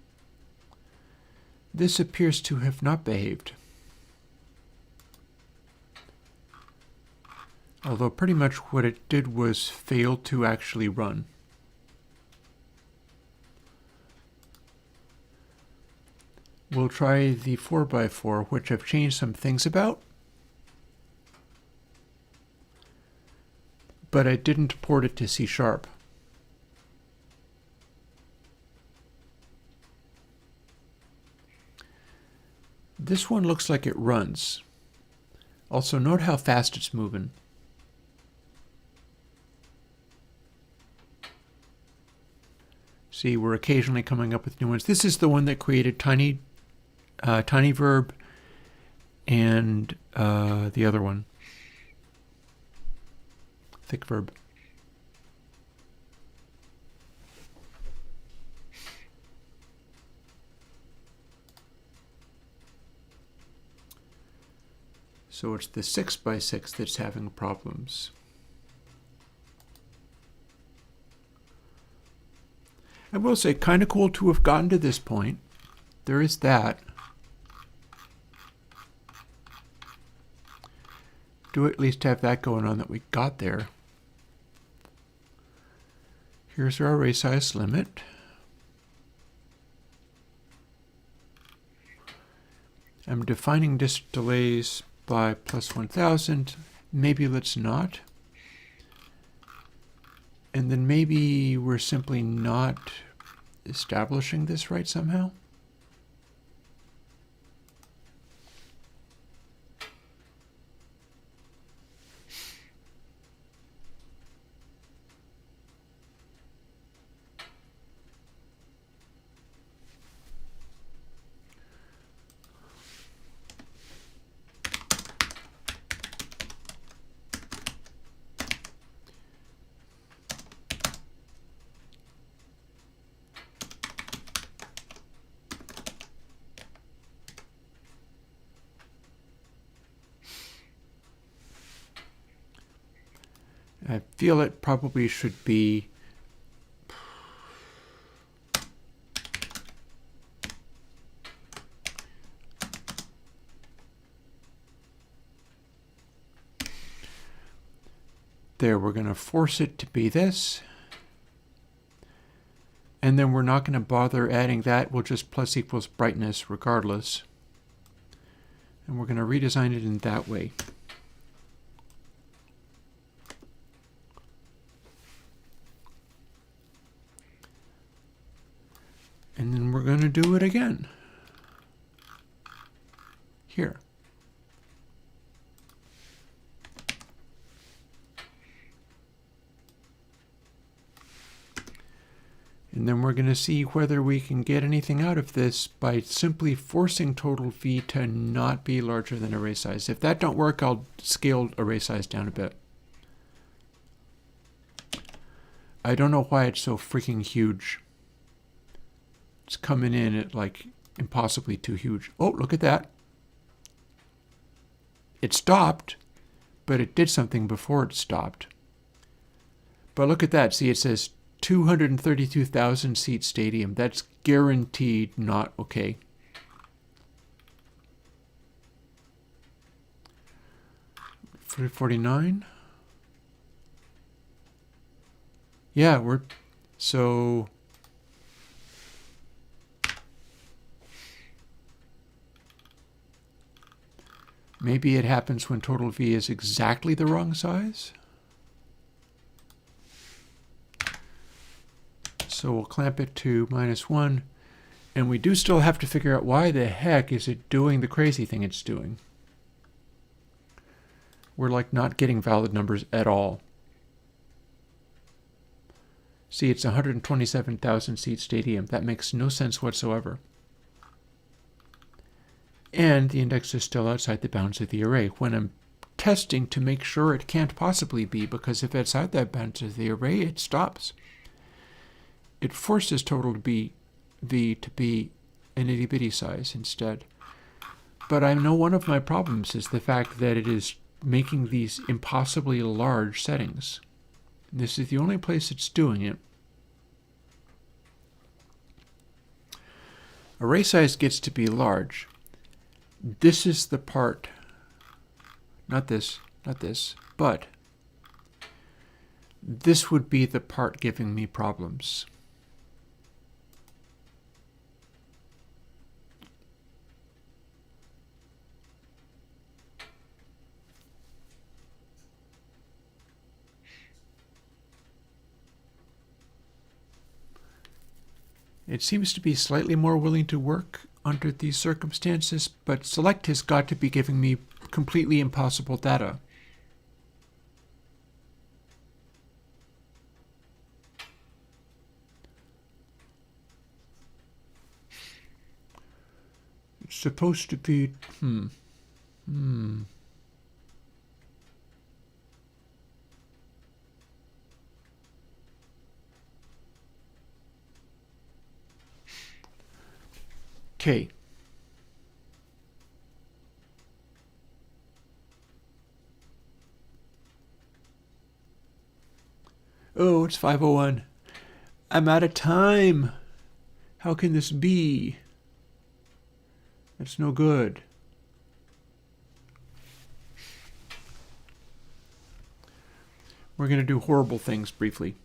This appears to have not behaved. Although pretty much what it did was fail to actually run. We'll try the 4x4, which I've changed some things about. But I didn't port it to C#. This one looks like it runs. Also, note how fast it's moving. See, we're occasionally coming up with new ones. This is the one that created tiny verb and the other one, thick verb. So it's the 6x6 that's having problems. I will say, kind of cool to have gotten to this point. There is that. Do at least have that going on that we got there. Here's our array size limit. I'm defining disk delays by plus 1000. Maybe let's not. And then maybe we're simply not establishing this right somehow. I feel it probably should be there. We're going to force it to be this. And then we're not going to bother adding that. We'll just plus equals brightness regardless. And we're going to redesign it in that way. And then we're going to do it again. Here. And then we're going to see whether we can get anything out of this by simply forcing total V to not be larger than array size. If that don't work, I'll scale array size down a bit. I don't know why it's so freaking huge. It's coming in at like impossibly too huge. Oh, look at that. It stopped, but it did something before it stopped. But look at that. See, it says 232,000 seat stadium. That's guaranteed not okay. 349. Yeah, so maybe it happens when total V is exactly the wrong size. So we'll clamp it to -1. And we do still have to figure out why the heck is it doing the crazy thing it's doing. We're like not getting valid numbers at all. See, it's a 127,000 seat stadium. That makes no sense whatsoever. And the index is still outside the bounds of the array when I'm testing to make sure it can't possibly be, because if it's outside the bounds of the array, it stops. It forces total to be V to be an itty-bitty size instead. But I know one of my problems is the fact that it is making these impossibly large settings. This is the only place it's doing it. Array size gets to be large. This is the part, not this, but this would be the part giving me problems. It seems to be slightly more willing to work under these circumstances, but select has got to be giving me completely impossible data. It's supposed to be, Okay. Oh, it's 5:01. I'm out of time. How can this be? That's no good. We're going to do horrible things briefly.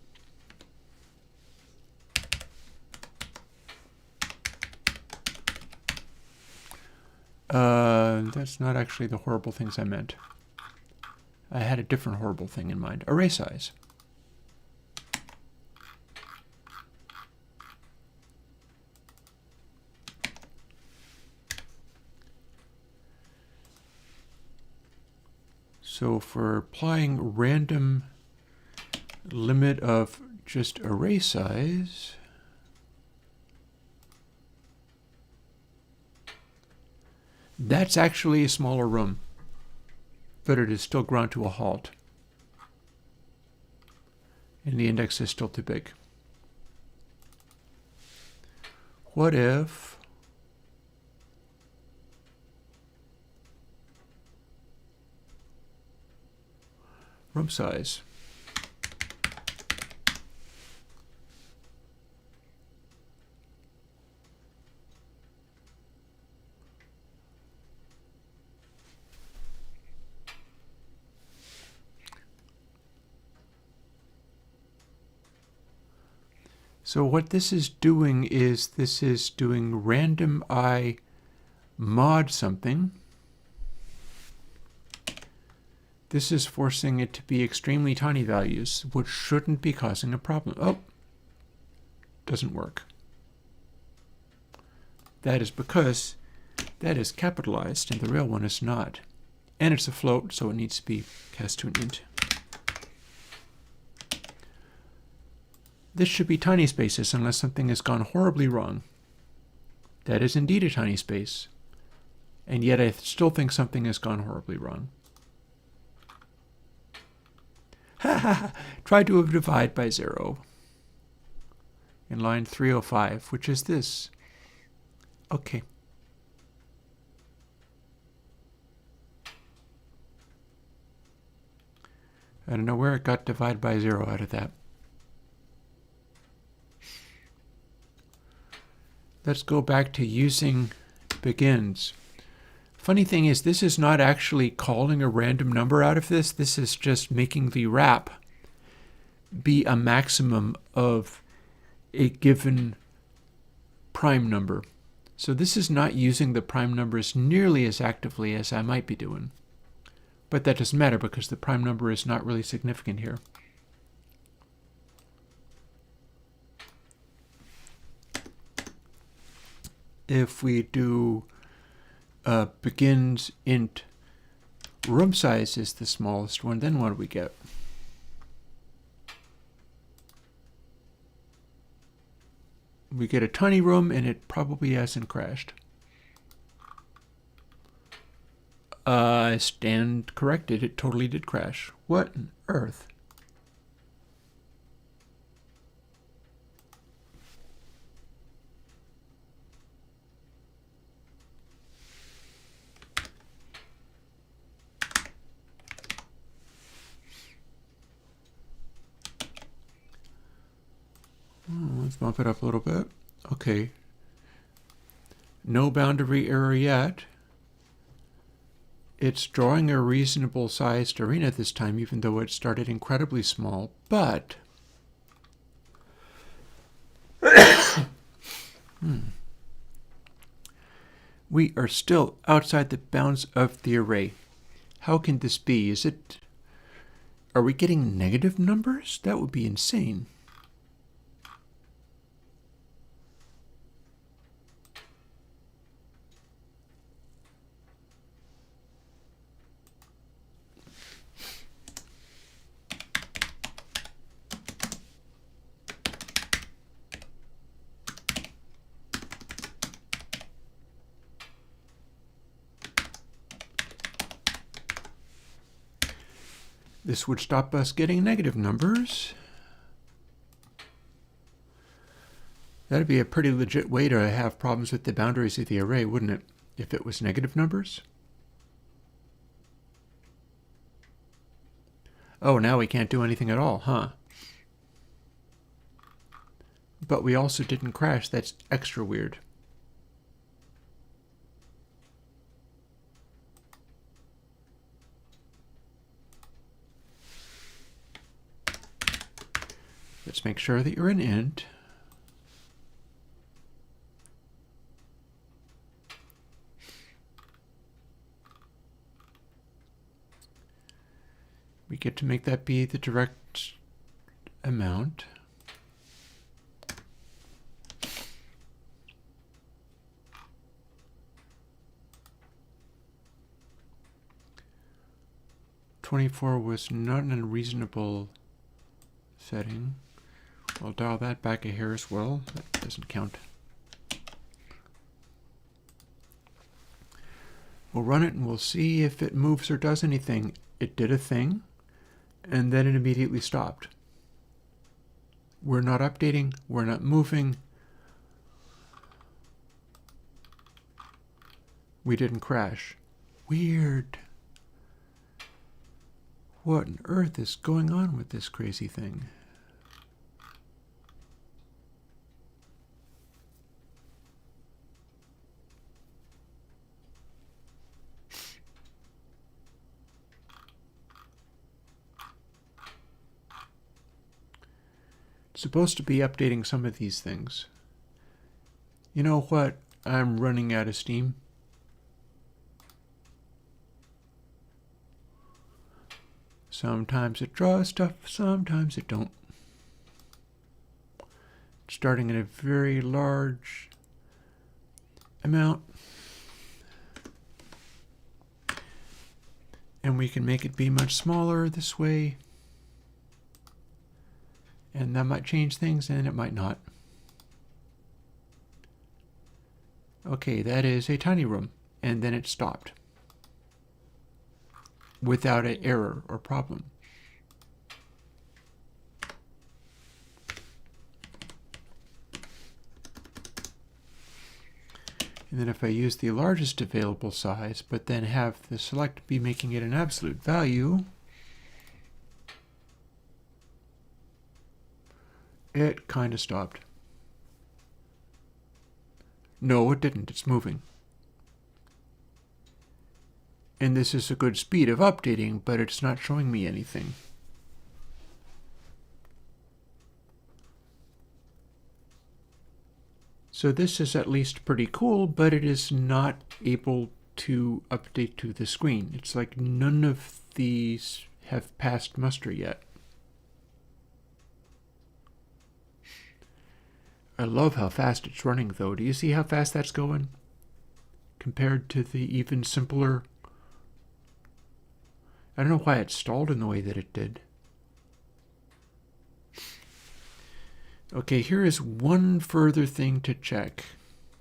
That's not actually the horrible things I meant. I had a different horrible thing in mind. Array size. So for applying random limit of just array size, that's actually a smaller room, but it is still ground to a halt. And the index is still too big. What if room size? So what this is doing is this is doing random I mod something. This is forcing it to be extremely tiny values, which shouldn't be causing a problem. Oh, doesn't work. That is because that is capitalized and the real one is not. And it's a float, so it needs to be cast to an int. This should be tiny spaces unless something has gone horribly wrong. That is indeed a tiny space. And yet I still think something has gone horribly wrong. Ha ha ha! Try to divide by 0. In line 305, which is this. Okay. I don't know where it got divide by 0 out of that. Let's go back to using begins. Funny thing is, this is not actually calling a random number out of this. This is just making the wrap be a maximum of a given prime number. So this is not using the prime numbers nearly as actively as I might be doing. But that doesn't matter because the prime number is not really significant here. If we do begins int room size is the smallest one, then what do we get? We get a tiny room, and it probably hasn't crashed. I stand corrected. It totally did crash. What on earth? Let's bump it up a little bit. Okay. No boundary error yet. It's drawing a reasonable sized arena this time, even though it started incredibly small, but we are still outside the bounds of the array. How can this be? Are we getting negative numbers? That would be insane. This would stop us getting negative numbers. That'd be a pretty legit way to have problems with the boundaries of the array, wouldn't it? If it was negative numbers. Oh, now we can't do anything at all, huh? But we also didn't crash. That's extra weird. Let's make sure that you're an int. We get to make that be the direct amount. $24 was not an unreasonable setting. I'll dial that back a hair as well. That doesn't count. We'll run it and we'll see if it moves or does anything. It did a thing, and then it immediately stopped. We're not updating. We're not moving. We didn't crash. Weird. What on earth is going on with this crazy thing? Supposed to be updating some of these things. You know what? I'm running out of steam. Sometimes it draws stuff, sometimes it don't. Starting at a very large amount. And we can make it be much smaller this way. And that might change things, and it might not. Okay, that is a tiny room. And then it stopped. Without an error or problem. And then if I use the largest available size, but then have the select be making it an absolute value, it kind of stopped. No, it didn't. It's moving. And this is a good speed of updating, but it's not showing me anything. So this is at least pretty cool, but it is not able to update to the screen. It's like none of these have passed muster yet. I love how fast it's running, though. Do you see how fast that's going? Compared to the even simpler... I don't know why it stalled in the way that it did. Okay, here is one further thing to check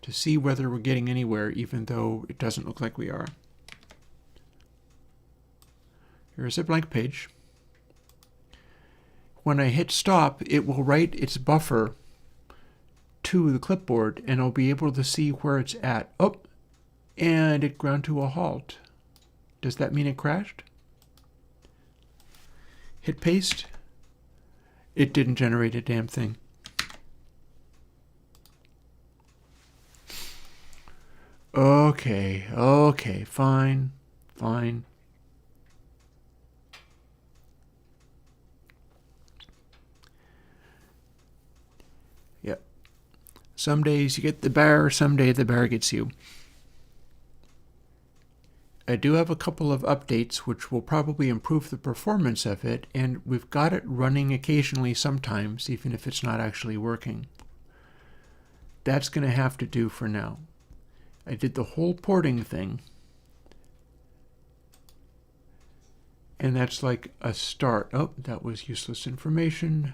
to see whether we're getting anywhere, even though it doesn't look like we are. Here's a blank page. When I hit stop, it will write its buffer to the clipboard, and I'll be able to see where it's at. Oh, and it ground to a halt. Does that mean it crashed? Hit paste. It didn't generate a damn thing. Okay, fine. Yep. Some days you get the bear, some day the bear gets you. I do have a couple of updates which will probably improve the performance of it, and we've got it running occasionally sometimes, even if it's not actually working. That's going to have to do for now. I did the whole porting thing, and that's like a start. Oh, that was useless information.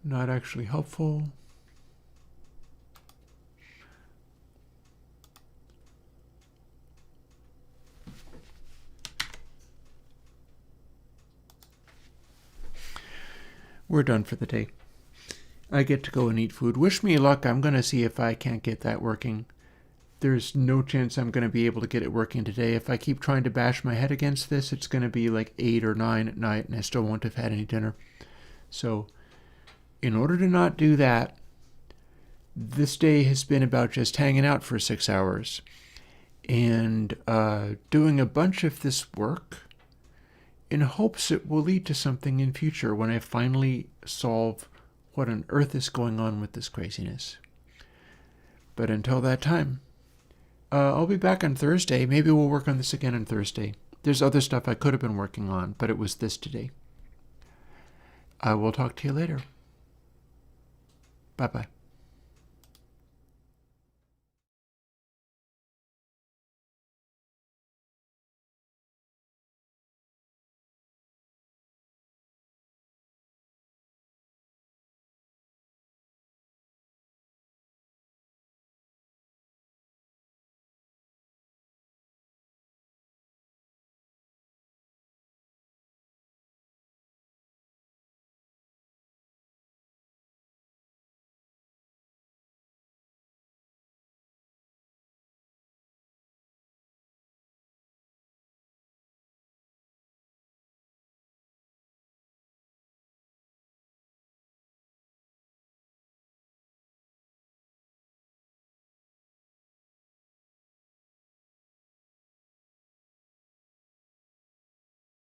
Not actually helpful. We're done for the day. I get to go and eat food. Wish me luck. I'm going to see if I can't get that working. There's no chance I'm going to be able to get it working today. If I keep trying to bash my head against this, it's going to be like 8 or 9 at night, and I still won't have had any dinner. So, in order to not do that, this day has been about just hanging out for 6 hours and doing a bunch of this work in hopes it will lead to something in future when I finally solve what on earth is going on with this craziness. But until that time, I'll be back on Thursday. Maybe we'll work on this again on Thursday. There's other stuff I could have been working on, but it was this today. I will talk to you later. Bye-bye.